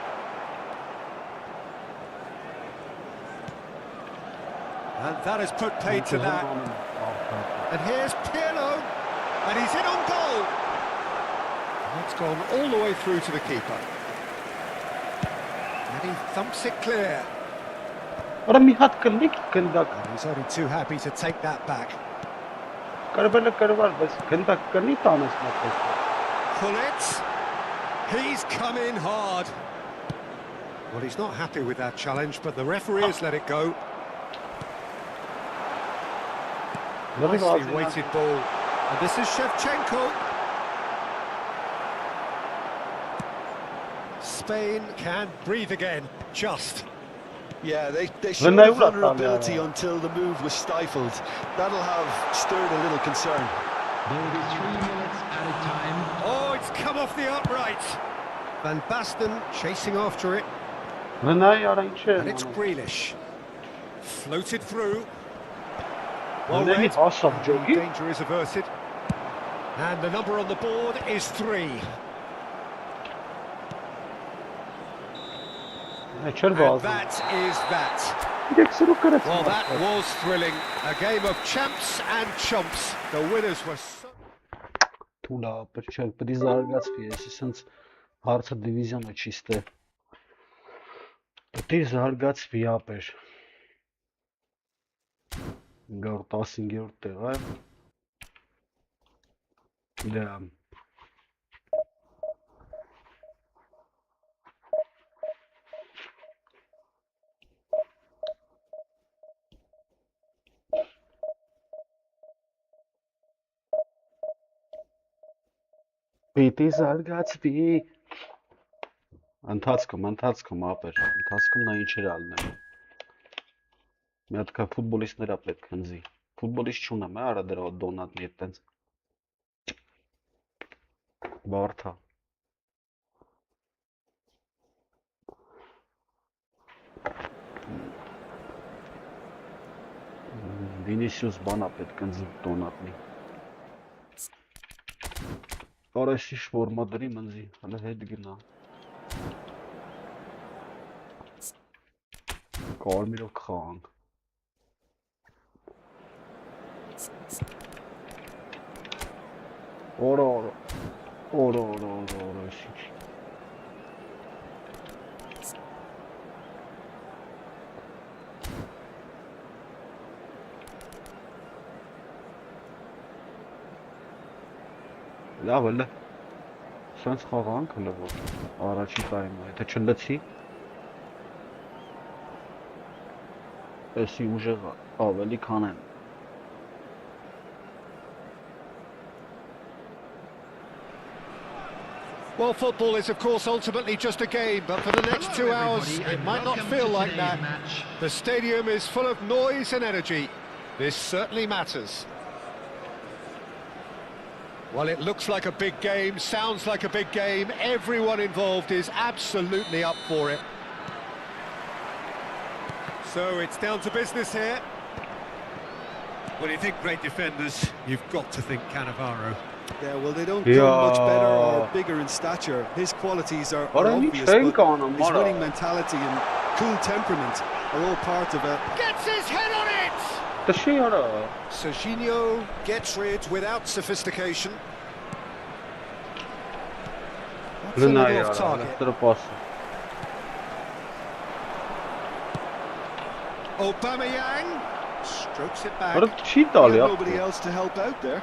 And that has put paid to that. And here's Pirlo, and he's in on goal. And it's gone all the way through to the keeper. And he thumps it clear. And he's only too happy to take that back. Pull it. He's come in hard. Well, he's not happy with that challenge, but the referee has let it go. Nicely weighted ball. And this is Shevchenko. Spain can breathe again, just. Yeah, they showed vulnerability until the move was stifled. That'll have stirred a little concern. There will be 3 minutes added time. Oh, it's come off the upright. Van Basten chasing after it. And it's Grealish. Floated through. Well read. Danger is averted. And the number on the board is 3. And that is that. Well, that was thrilling. A game of champs and chumps. The winners were so... Tula, պդի զարգացվի, ես ասենց հարցը դիվիզիոնը չիստե։ Պդի զարգացվի ապեր։ 515-րդ տեղ է։ Դա Պիտի զարգացվի։ Ընթացքում ապեր, ընթացքում նա ինչեր ալնեմ։ Մի հատ կա ֆուտբոլիստները պետք հնձի։ Ֆուտբոլիստ չունեմ, արա դրա դոնատնի այդտենց։ Բարթա։ Վինիսիուս բանա պետք հնձի դոնատնի։ Արեսի շվորմադրի մնձի, հələ հետ գնա։ Կարմիրով կխաղանք։ Օրո, էսիչ։ Լավ էլը, սենց խաղանք հլը որ առաջի տարիմը, եթե չլծի, էսի ուժեղը ավելի քանեն։ Well, football is, of course, ultimately just a game, but for the next 2 hours, it might not feel like that. The stadium is full of noise and energy. This certainly matters. Well, it looks like a big game, sounds like a big game. Everyone involved is absolutely up for it. So it's down to business here. When you think great defenders, you've got to think Cannavaro. Yeah, well, they don't come much better or bigger in stature. His qualities are obvious, but his winning mentality and cool temperament are all part of it. Gets his head on it! Serginho gets rid without sophistication. That's a little off target. Aubameyang strokes it back. Nobody else to help out there.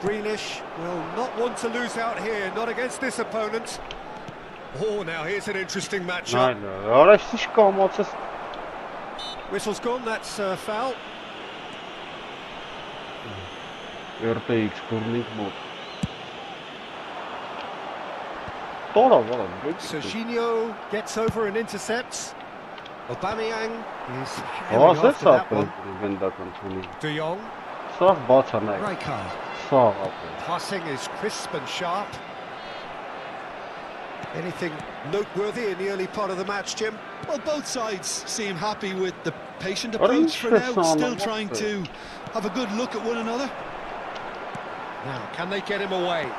Grealish will not want to lose out here, not against this opponent. Oh, now here's an interesting matchup. Whistle's gone, that's foul. Serginho gets over and intercepts. Aubameyang is herring after that one. De Jong. Rijkaard. Passing is crisp and sharp. Anything noteworthy in the early part of the match, Jim? Well, both sides seem happy with the patient approach for now, still trying to have a good look at one another. Now, can they get him away?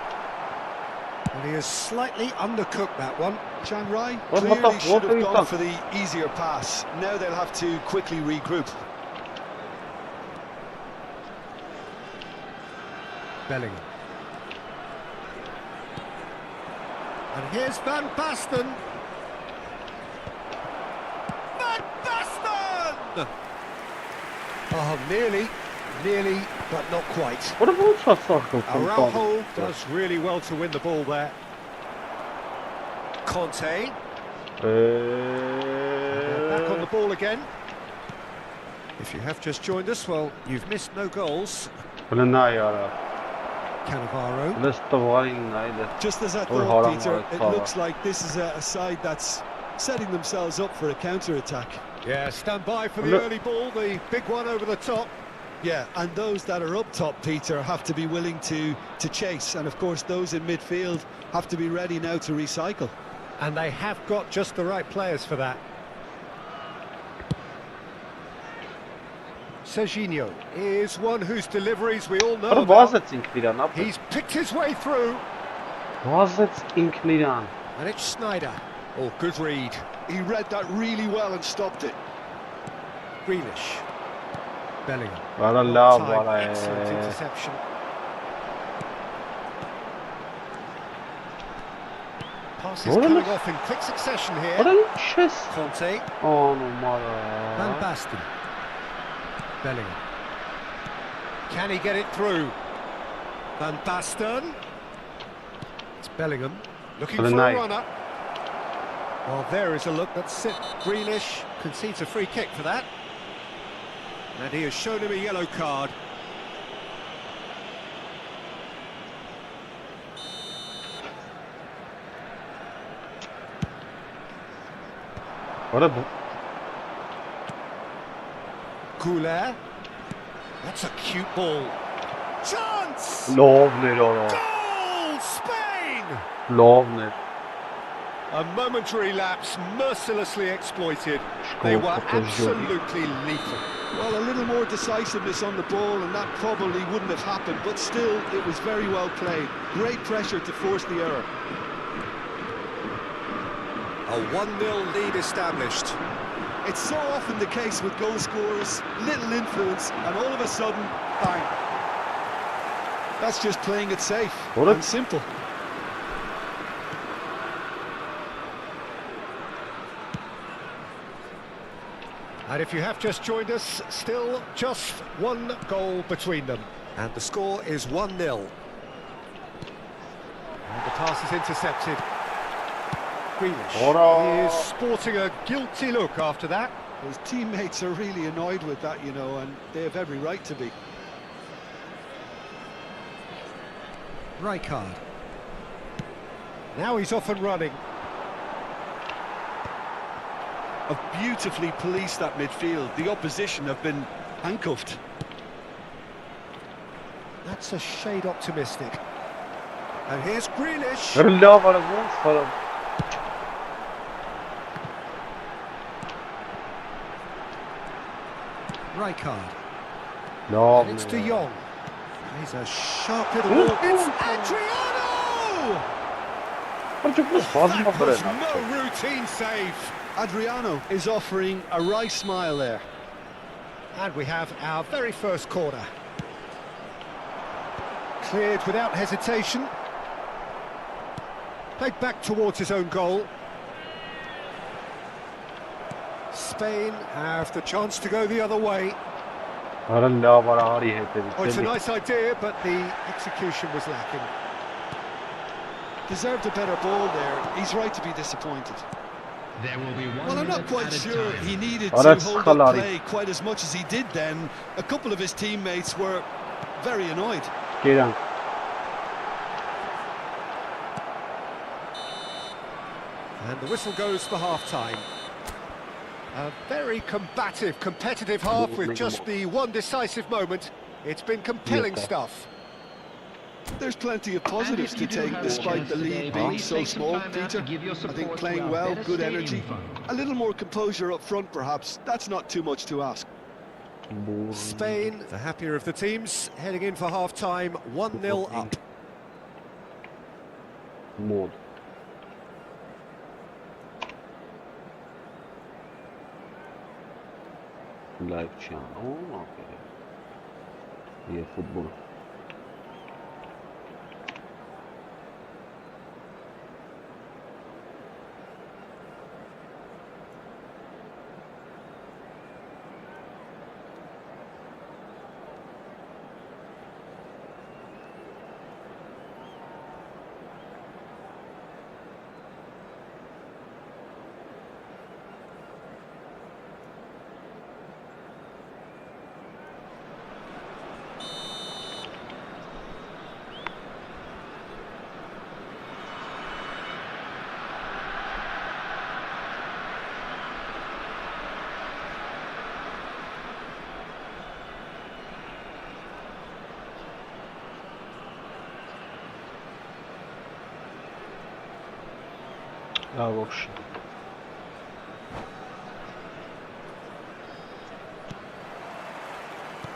And he has slightly undercooked that one. 𝐄𝐅𝐎𝐎 clearly should have gone for the easier pass. Now they'll have to quickly regroup. Bellingham. And here's Van Basten. Van Basten! Oh, nearly, but not quite. What about soccer? Araujo does really well to win the ball there. 𝐄𝐅𝐎𝐎. Back on the ball again. If you have just joined us, well, you've missed no goals. Cannavaro. Just as I thought, Peter, it looks like this is a side that's setting themselves up for a counter-attack. Yeah, stand by for the early ball, the big one over the top. Yeah, and those that are up top, Peter, have to be willing to chase. And, of course, those in midfield have to be ready now to recycle. And they have got just the right players for that. Serginho is one whose deliveries we all know about. He's picked his way through. And it's Snyder. Oh, good read. He read that really well and stopped it. Grealish. Bellingham. Excellent interception. Passes coming off in quick succession here. 𝐄𝐅𝐎𝐿. Van Basten. Bellingham. Can he get it through? Van Basten. It's Bellingham looking for a runner. Well, there is a look that's it. Grealish concedes a free kick for that. And he has shown him a yellow card. 𝐄𝐅𝐎𝐿. That's a cute ball. Chance! Goal! Spain! A momentary lapse mercilessly exploited. They were absolutely lethal. Well, a little more decisiveness on the ball and that probably wouldn't have happened, but still, it was very well played. Great pressure to force the error. A 1-0 lead established. It's so often the case with goal scorers, little influence, and all of a sudden, bang. That's just playing it safe and simple. And if you have just joined us, still just one goal between them. And the score is 1-0. And the pass is intercepted. Grealish is sporting a guilty look after that. His teammates are really annoyed with that, you know, and they have every right to be. Rijkaard. Now he's off and running. Have beautifully policed that midfield. The opposition have been handcuffed. That's a shade optimistic. And here's Grealish. Rijkaard. And it's De Jong. He's a sharp little ball. It's Adriano! That was no routine save. Adriano is offering a wry smile there. And we have our very first corner. Cleared without hesitation. Played back towards his own goal. Spain have the chance to go the other way. Oh, it's a nice idea, but the execution was lacking. Deserved a better ball there. He's right to be disappointed. There will be one. Well, I'm not quite sure he needed to hold up play quite as much as he did then. A couple of his teammates were very annoyed. And the whistle goes for half-time. A very combative, competitive half with just the one decisive moment. It's been compelling stuff. There's plenty of positives to take despite the lead being so small, Peter. I think playing well, good energy, a little more composure up front perhaps. That's not too much to ask. Spain, the happier of the teams, heading in for half-time, 1-0 up. Mod. Live channel. Okay. Yeah, football.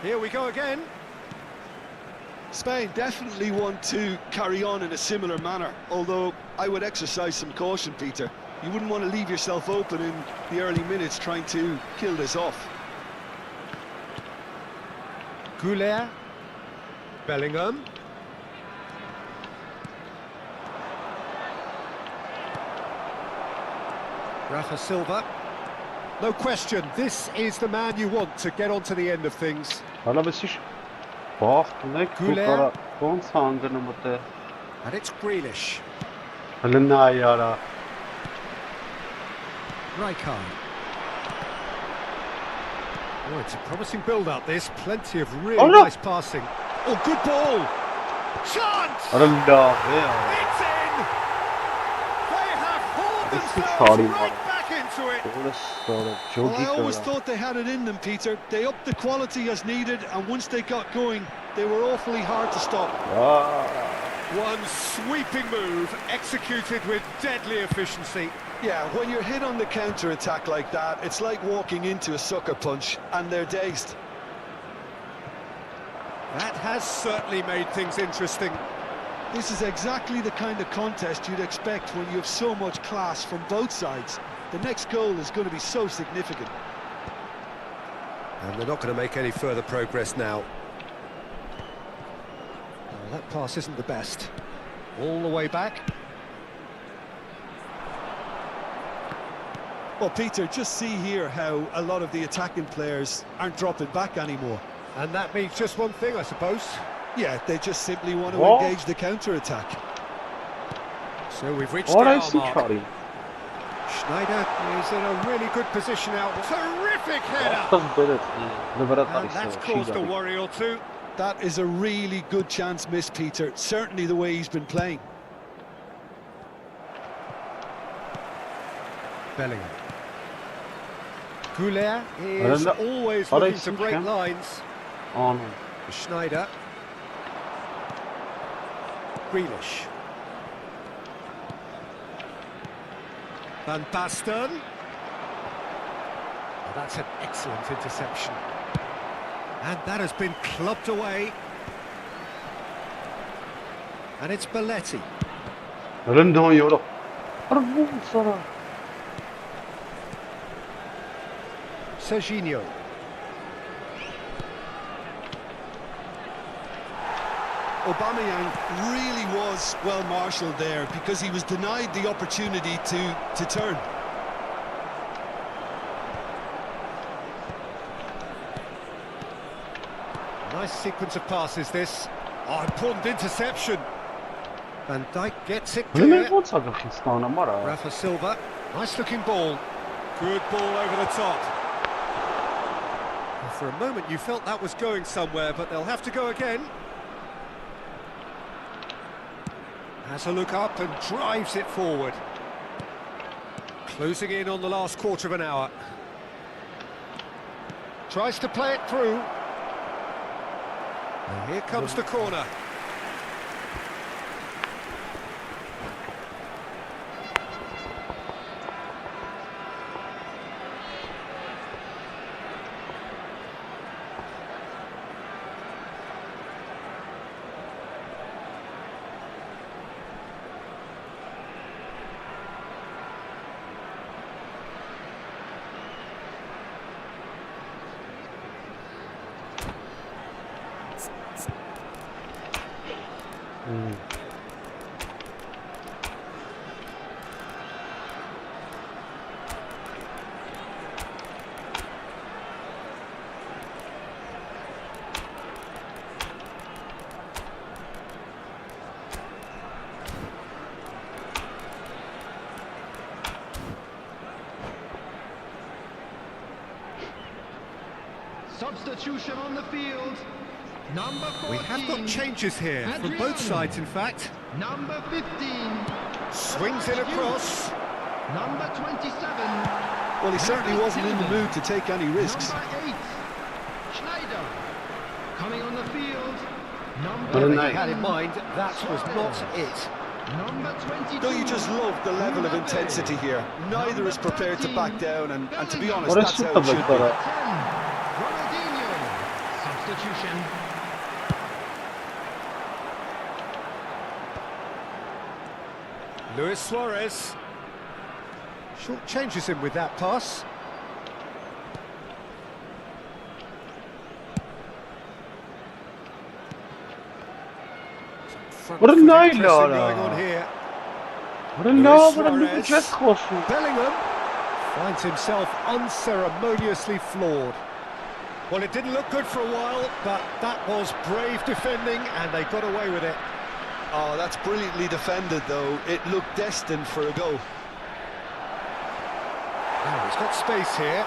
Here we go again. Spain definitely want to carry on in a similar manner, although I would exercise some caution, Peter. You wouldn't want to leave yourself open in the early minutes trying to kill this off. 𝐄𝐅𝐎𝐎𝐻. Bellingham. Rafa Silva. No question, this is the man you want to get on to the end of things. 𝐄𝐅𝐻𝐻. And it's Grealish. Rijkaard. Oh, it's a promising build-up, this. Plenty of really nice passing. Oh, good ball! Chance! It's in! They have hauled themselves right back into it! Well, I always thought they had it in them, Peter. They upped the quality as needed, and once they got going, they were awfully hard to stop. One sweeping move, executed with deadly efficiency. Yeah, when you're hit on the counter-attack like that, it's like walking into a sucker punch, and they're dazed. That has certainly made things interesting. This is exactly the kind of contest you'd expect when you have so much class from both sides. The next goal is going to be so significant. And they're not going to make any further progress now. Well, that pass isn't the best. All the way back. Well, Peter, just see here how a lot of the attacking players aren't dropping back anymore. And that means just one thing, I suppose. Yeah, they just simply want to engage the counter-attack. So we've reached the hour mark. Schneider is in a really good position out. Terrific header! And that's caused a worry or two. That is a really good chance missed, Peter. Certainly the way he's been playing. Bellingham. 𝐄𝐅𝐻𝐻 is always looking to break lines. Schneider. Grealish. Van Basten. Oh, that's an excellent interception. And that has been clubbed away. And it's Belletti. Serginho. Aubameyang really was well marshalled there because he was denied the opportunity to turn. Nice sequence of passes this. Oh, important interception. Van Dijk gets it clear. Rafa Silva. Nice looking ball. Good ball over the top. Well, for a moment you felt that was going somewhere, but they'll have to go again. Has a look up and drives it forward. Closing in on the last quarter of an hour. Tries to play it through. And here comes the corner. Substitution on the field. Number 14. We have got changes here from both sides, in fact. Number 15. Swings it across. Number 27. Well, he certainly wasn't in the mood to take any risks. Number 8. Schneider. Coming on the field. Well, Number they 8. had in mind that was not it. Number 22. Don't you just love the level of intensity here? Neither is prepared to back down, and to be honest, What that's is how it should be. 10. Ronaldinho. Substitution. Luis Suarez. Short changes him with that pass. What a night, Going on here. What a Luis love, what a Suarez. just crossing. Bellingham finds himself unceremoniously floored. Well, it didn't look good for a while, but that was brave defending, and they got away with it. Oh, that's brilliantly defended, though. It looked destined for a goal. Now he's got space here.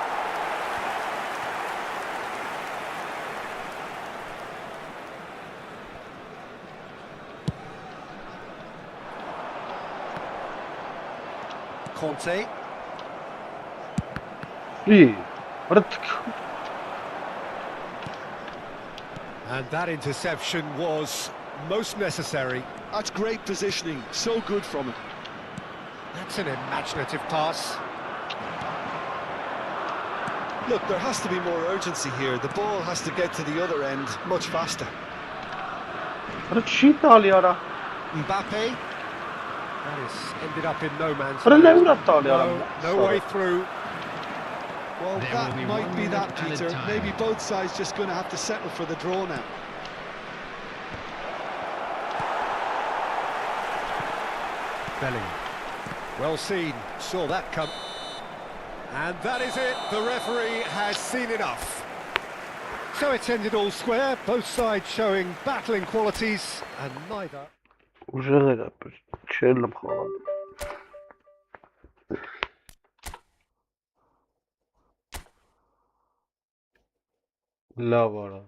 Conte. İyi. What a... And that interception was most necessary. That's great positioning. So good from him. That's an imaginative pass. Look, there has to be more urgency here. The ball has to get to the other end much faster. What a cheat alıyor. Mbappe. That has ended up in no man's What a land. level attı alıyor. No way through. Well, There that will be might 1 be that, minute added Peter. time. Maybe both sides just going to have to settle for the draw now. Bellingham. Well seen. Saw that come. And that is it. The referee has seen enough. So it's ended all square. Both sides showing battling qualities, and neither. ուժեղ էր, չէր լմ խաղալ։ Լավ արա։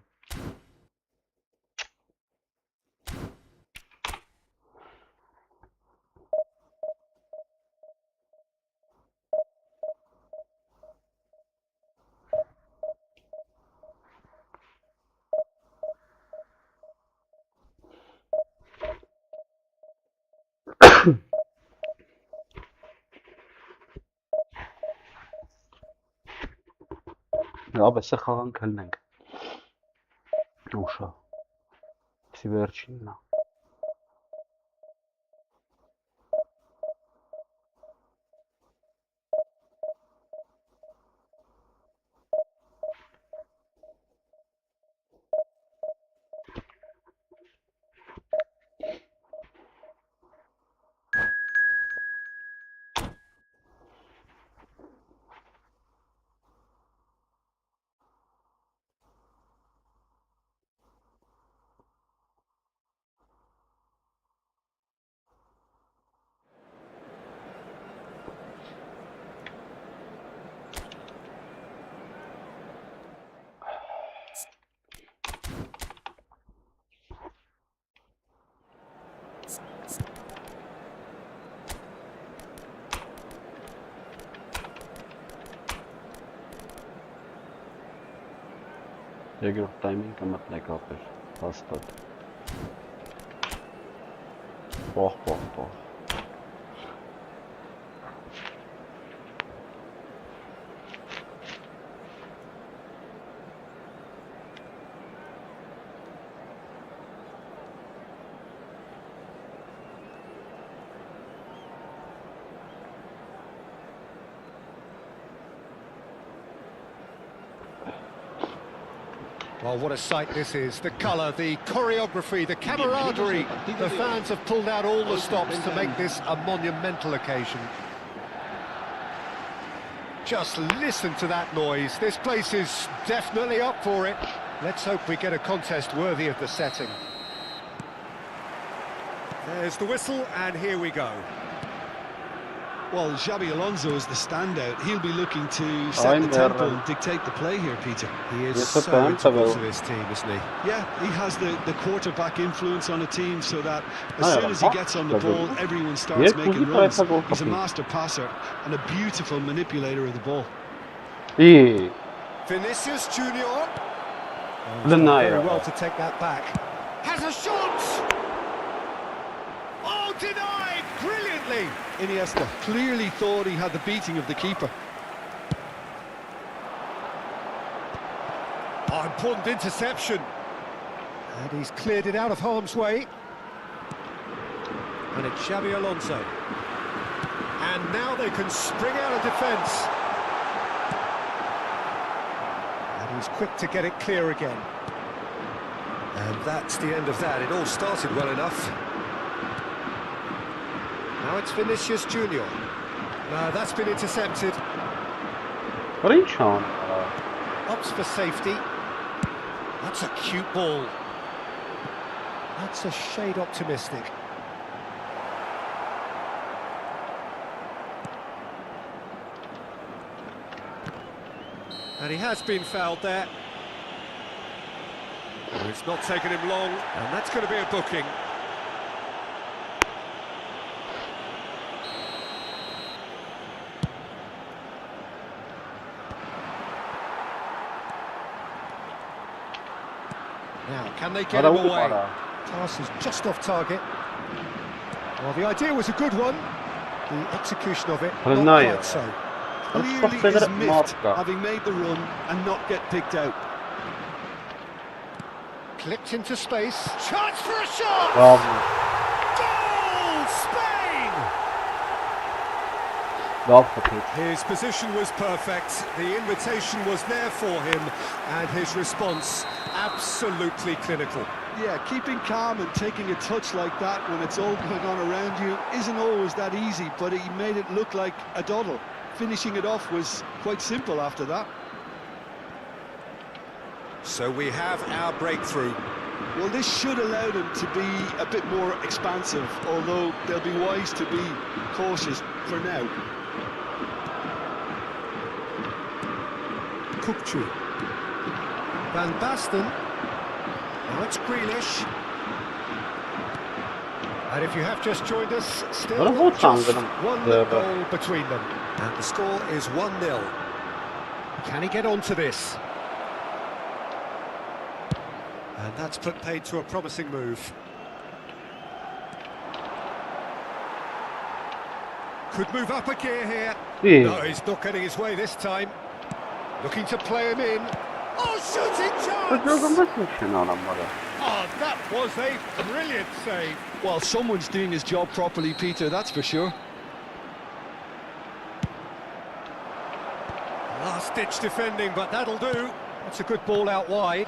Լավ, էսը խաղան կլնենք։ Ուշա։ Սի վերջինն է։ Երկրորդ տայմին կմտնեք ապեր, հաստատ։ Պող։ Well, what a sight this is. The colour, the choreography, the camaraderie. The fans have pulled out all the stops to make this a monumental occasion. Just listen to that noise. This place is definitely up for it. Let's hope we get a contest worthy of the setting. There's the whistle, and here we go. Well, Xabi Alonso is the standout. He'll be looking to set the tempo and dictate the play here, Peter. He is so integral to this team, isn't he? Yeah, he has the quarterback influence on a team so that as soon as he gets on the ball, everyone starts making runs. He's a master passer and a beautiful manipulator of the ball. Vinicius Junior. Very well to take that back. Has a shot! Oh, denied brilliantly! Iniesta clearly thought he had the beating of the keeper. Oh, important interception. And he's cleared it out of harm's way. And it's Xabi Alonso. And now they can spring out of defence. And he's quick to get it clear again. And that's the end of that. It all started well enough. Now it's Vinicius Junior. No, that's been intercepted. Opts for safety. That's a cute ball. That's a shade optimistic. And he has been fouled there. It's not taken him long, and that's going to be a booking. Now, can they get him away? Pass is just off target. Well, the idea was a good one. The execution of it, not quite so. Clearly is miffed, having made the run and not get picked out. Clipped into space. Chance for a shot! Goal! Spain! His position was perfect. The invitation was there for him, and his response absolutely clinical. Yeah, keeping calm and taking a touch like that when it's all going on around you isn't always that easy, but he made it look like a doddle. Finishing it off was quite simple after that. So we have our breakthrough. Well, this should allow them to be a bit more expansive, although they'll be wise to be cautious for now. Kukcu. Van Basten. Now it's Grealish. And if you have just joined us, still just one goal between them. And the score is 1-0. Can he get onto this? And that's put paid to a promising move. Could move up a gear here. No, he's not getting his way this time. Looking to play him in. Oh, shooting chance! Oh, that was a brilliant save. Well, someone's doing his job properly, Peter, that's for sure. Last-ditch defending, but that'll do. That's a good ball out wide.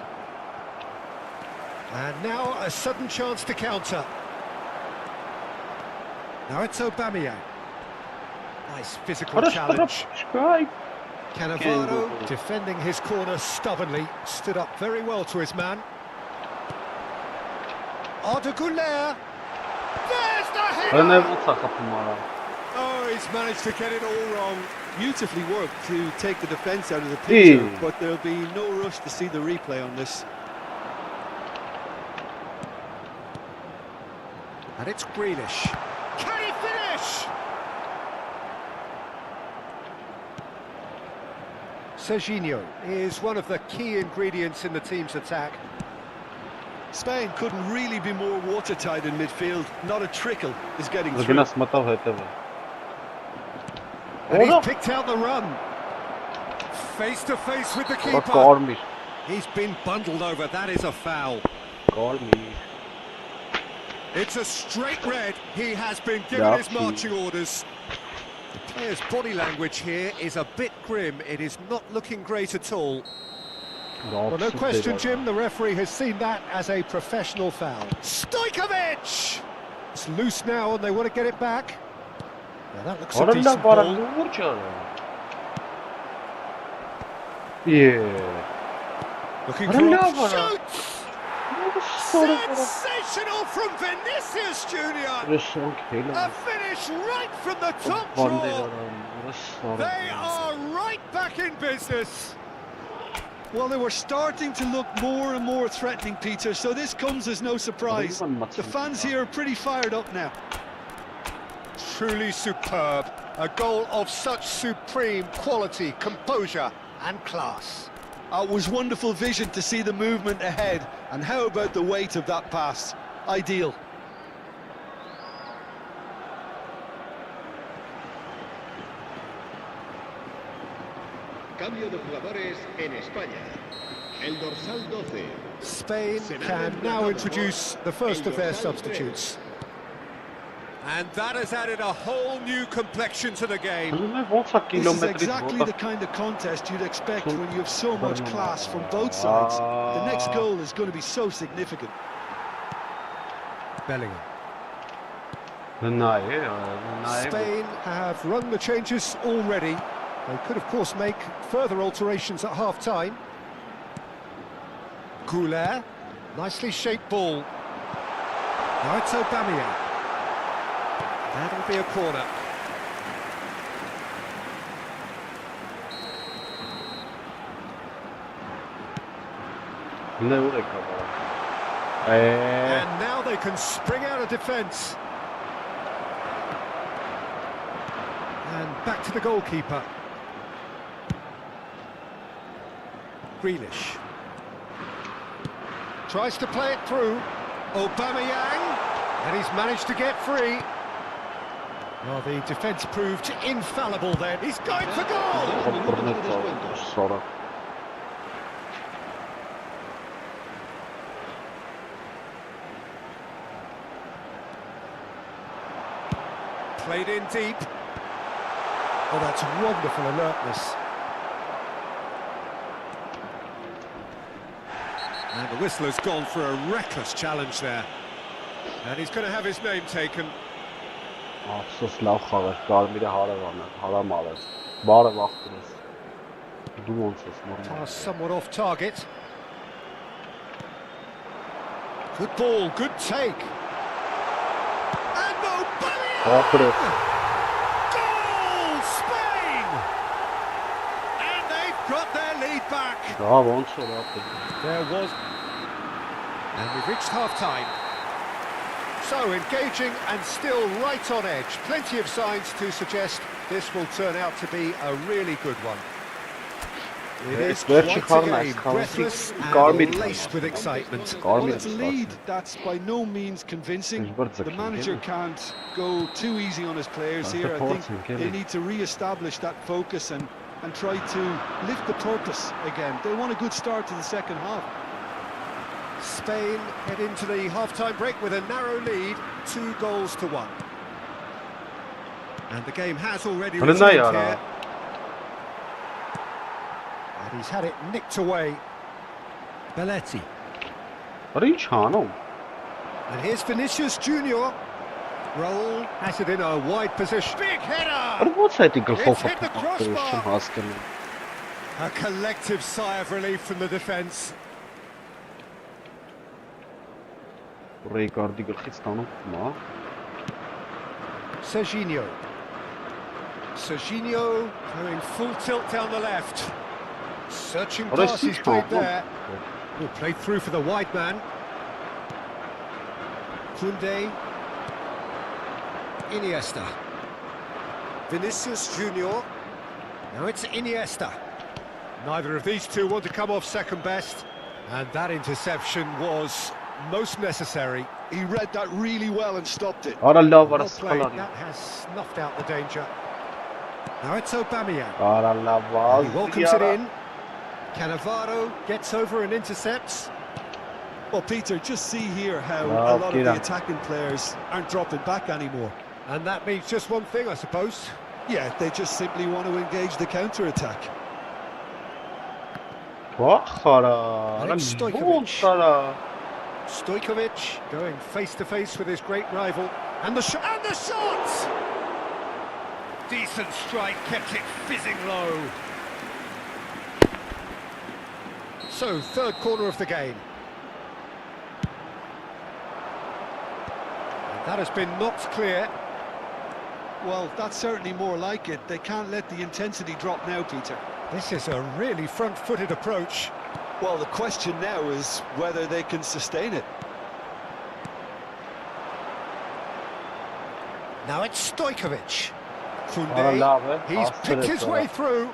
And now a sudden chance to counter. Now it's Aubameyang. Nice physical challenge. Cannavaro defending his corner stubbornly, stood up very well to his man. Arda Güler. There's the header! Oh, he's managed to get it all wrong. Beautifully worked to take the defence out of the picture, but there'll be no rush to see the replay on this. And it's Grealish. Can he finish? Serginho is one of the key ingredients in the team's attack. Spain couldn't really be more watertight in midfield. Not a trickle is getting through. Գնաց մտավ հետևը։ And he's picked out the run. Face to face with the keeper. Կարմիր, He's been bundled over. That is a foul. կարմիր։ It's a straight red. He has been given his marching orders. The player's body language here is a bit grim. It is not looking great at all. Well, no question, Jim, the referee has seen that as a professional foul. Stojkovic! It's loose now and they want to get it back. Now that looks a decent ball. Yeah. Looking for a shoot! Sensational from Vinicius Junior! A finish right from the top draw! They are right back in business! Well, they were starting to look more and more threatening, Peter, so this comes as no surprise. The fans here are pretty fired up now. Truly superb. A goal of such supreme quality, composure and class. It was wonderful vision to see the movement ahead, and how about the weight of that pass? Ideal. Cambio de jugadores en España. El dorsal 12. Spain can now introduce the first of their substitutes. And that has added a whole new complexion to the game. This is exactly the kind of contest you'd expect when you have so much class from both sides. The next goal is going to be so significant. Bellingham. Spain have run the changes already. They could, of course, make further alterations at half-time. 𝐄𝐅𝐎𝐎𝐿, nicely shaped ball. Now it's Aubameyang. That'll be a corner. And now they can spring out of defence. And back to the goalkeeper. Grealish. Tries to play it through. Aubameyang. And he's managed to get free. Well, the defence proved infallible then. He's going for goal! Played in deep. Oh, that's wonderful alertness. And the whistler's gone for a reckless challenge there. And he's going to have his name taken. Pass somewhat off target. Good ball, good take. And Aubameyang! Goal, Spain! And they've got their lead back. There was... And we've reached half-time. So engaging and still right on edge. Plenty of signs to suggest this will turn out to be a really good one. It is quite a game, breathless and laced with excitement. Well, it's a lead that's by no means convincing. The manager can't go too easy on his players here. I think they need to re-establish that focus and try to lift the purpose again. They want a good start to the second half. Spain head into the half-time break with a narrow lead, 2-1. And the game has already resumed here. And he's had it nicked away. Belletti. And here's Vinicius Junior. Roll, has it in a wide position. Big header! It's hit the crossbar. A collective sigh of relief from the defence. Serginho. Serginho going full tilt down the left. Searching pass he's played there. Oh, played through for the wide man. Koundé. Iniesta. Vinicius Junior. Now it's Iniesta. Neither of these two want to come off second best. And that interception was most necessary. He read that really well and stopped it. Ora love, ora Well played. skalari. That has snuffed out the danger. Now it's Aubameyang. Ora love, He welcomes it in. Cannavaro gets over and intercepts. Well, Peter, just see here how Well, a lot of the Kira. attacking players aren't dropping back anymore. And that means just one thing, I suppose. Yeah, they just simply want to engage the counter-attack. Ora Alik-Stoykovic. Stoykovic going face-to-face with his great rival. And the shot! And the shot! Decent strike, kept it fizzing low. So, third corner of the game. And that has been knocked clear. Well, that's certainly more like it. They can't let the intensity drop now, Peter. This is a really front-footed approach. Well, the question now is whether they can sustain it. Now it's Stoykovic. Ora love, Koundé, he's picked his way through.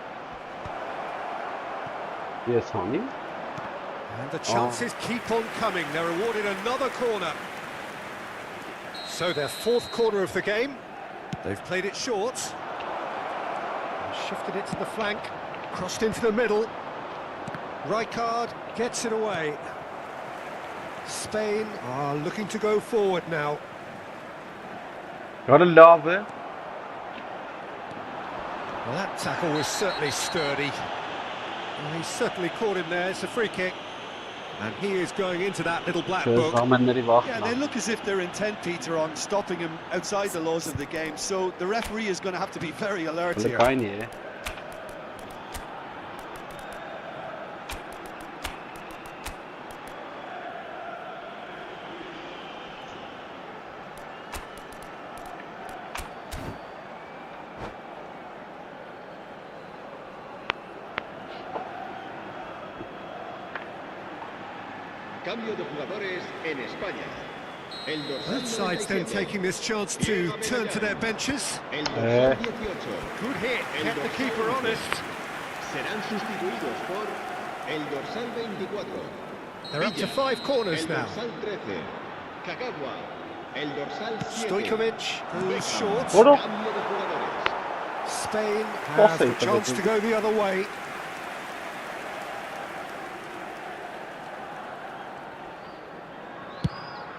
Yes, honey. And the chances keep on coming. They're awarded another corner. So their fourth corner of the game. They've played it short. Shifted it to the flank. Crossed into the middle. Rijkaard gets it away. Spain are looking to go forward now. Ora love. Well, that tackle was certainly sturdy. Well, he certainly caught him there. It's a free kick. And he is going into that little black book. Yeah, they look as if they're intent, Peter, on stopping him outside the laws of the game. So the referee is going to have to be very alert here. Fine. Cambio de jugadores en España. El dorsal Both sides then 97. taking this chance to turn to their benches. El dorsal 18. Good hit, kept the keeper honest. Serán sustituidos por el dorsal 24. They're up to 5 corners El now. dorsal 13. Kagawa. El dorsal 7. Stoykovic goes short. Ora. Cambio de jugadores. Spain have the chance to go the other way.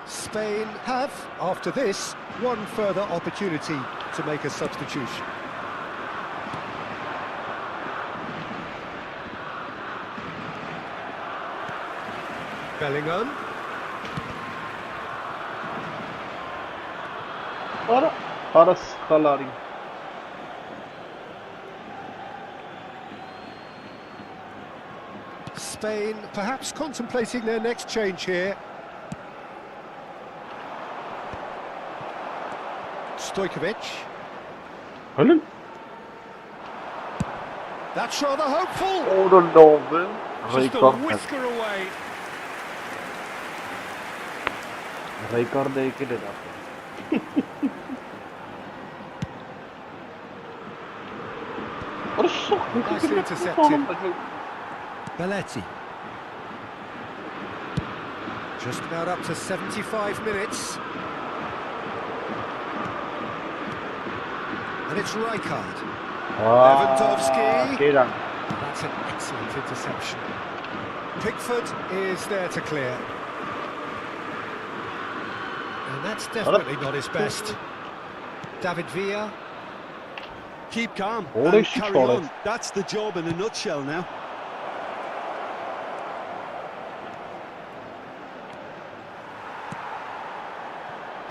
Spain have, after this, one further opportunity to make a substitution. Bellingham. Ora skalari. Spain perhaps contemplating their next change here. Stoykovic. Helen. That's rather hopeful. Ora love. Just a whisker away. Rijkaardeke de dag. Ora so. Nicely intercepted. Belletti. Just about up to 75 minutes. And it's Rijkaard. Lewandowski. That's an excellent interception. Pickford is there to clear. And that's definitely not his best. David Villa. Keep calm Oh, and they should carry call on. it. That's the job in a nutshell now.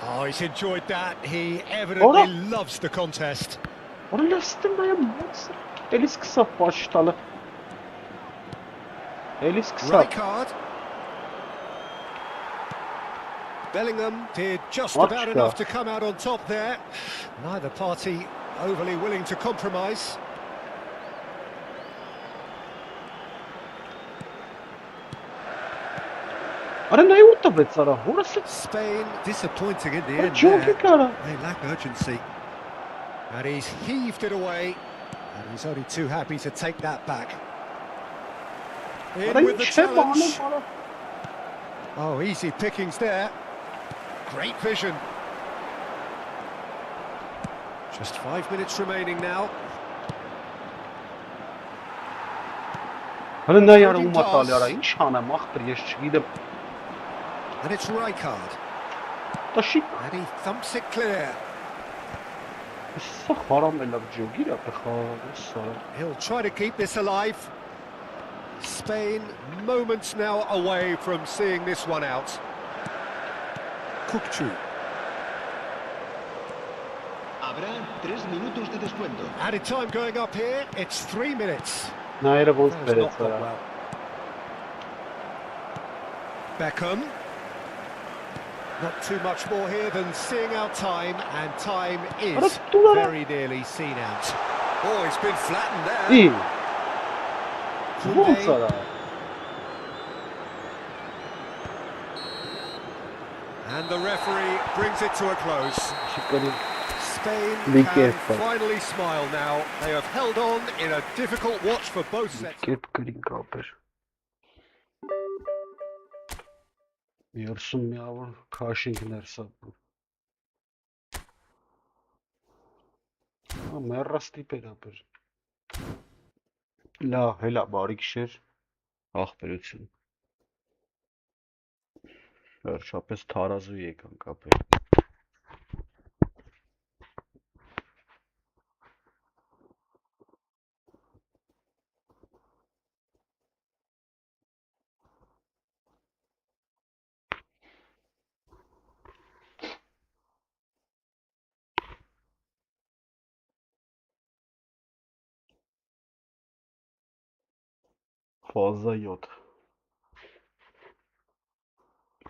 Oh, he's enjoyed that. He evidently loves the contest. Ora lastim ben moço. Eles kısa başladı. Eles kısa. Rijkaard. Bellingham did just about enough to come out on top there. Neither party overly willing to compromise. Ora ne utabet ara? Orası Spain disappointing in the end çok there. kara. They lack urgency. And he's heaved it away. And he's only too happy to take that back. In with the challenge. Oh, easy pickings there. Great vision. Just 5 minutes remaining now. Հələ նա յարա ում ատալ յարա, ինչ անեմ ախպր, ես չգիտեմ։ And it's Rijkaard. Տաշի, And he thumps it clear. սա խարամ էլ ավ ջոգիր ապե խաղաղ, սարը։ He'll try to keep this alive. Spain moments now away from seeing this one out. Kukçu. Habrá 3 minutos de descuento. Added time going up here. It's 3 minutes. Նայերը ոնց Has բերեց not gone վրա։ well. Beckham. Not too much more here than seeing out time, and time is very nearly seen out. Oh, it's been flattened there. Ի, ոնց Koundé. արա։ And the referee brings it to a close. Շիկարի։ Spain Big can effort. finally smile now. They have held on in a difficult watch for both sets. Կերպ կրին կապեր։ 30 միավոր քաշինգներ սա։ Մեռաստիպեր ապեր։ Լավ, հելա բարի գիշեր, ախպերություն։ Վերջապես թարազու եկանք ապեր։ Ֆազա 7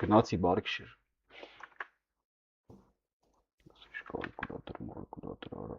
Գնացի բարի գիշեր։ Կալկուլատոր, մալկուլատոր արա։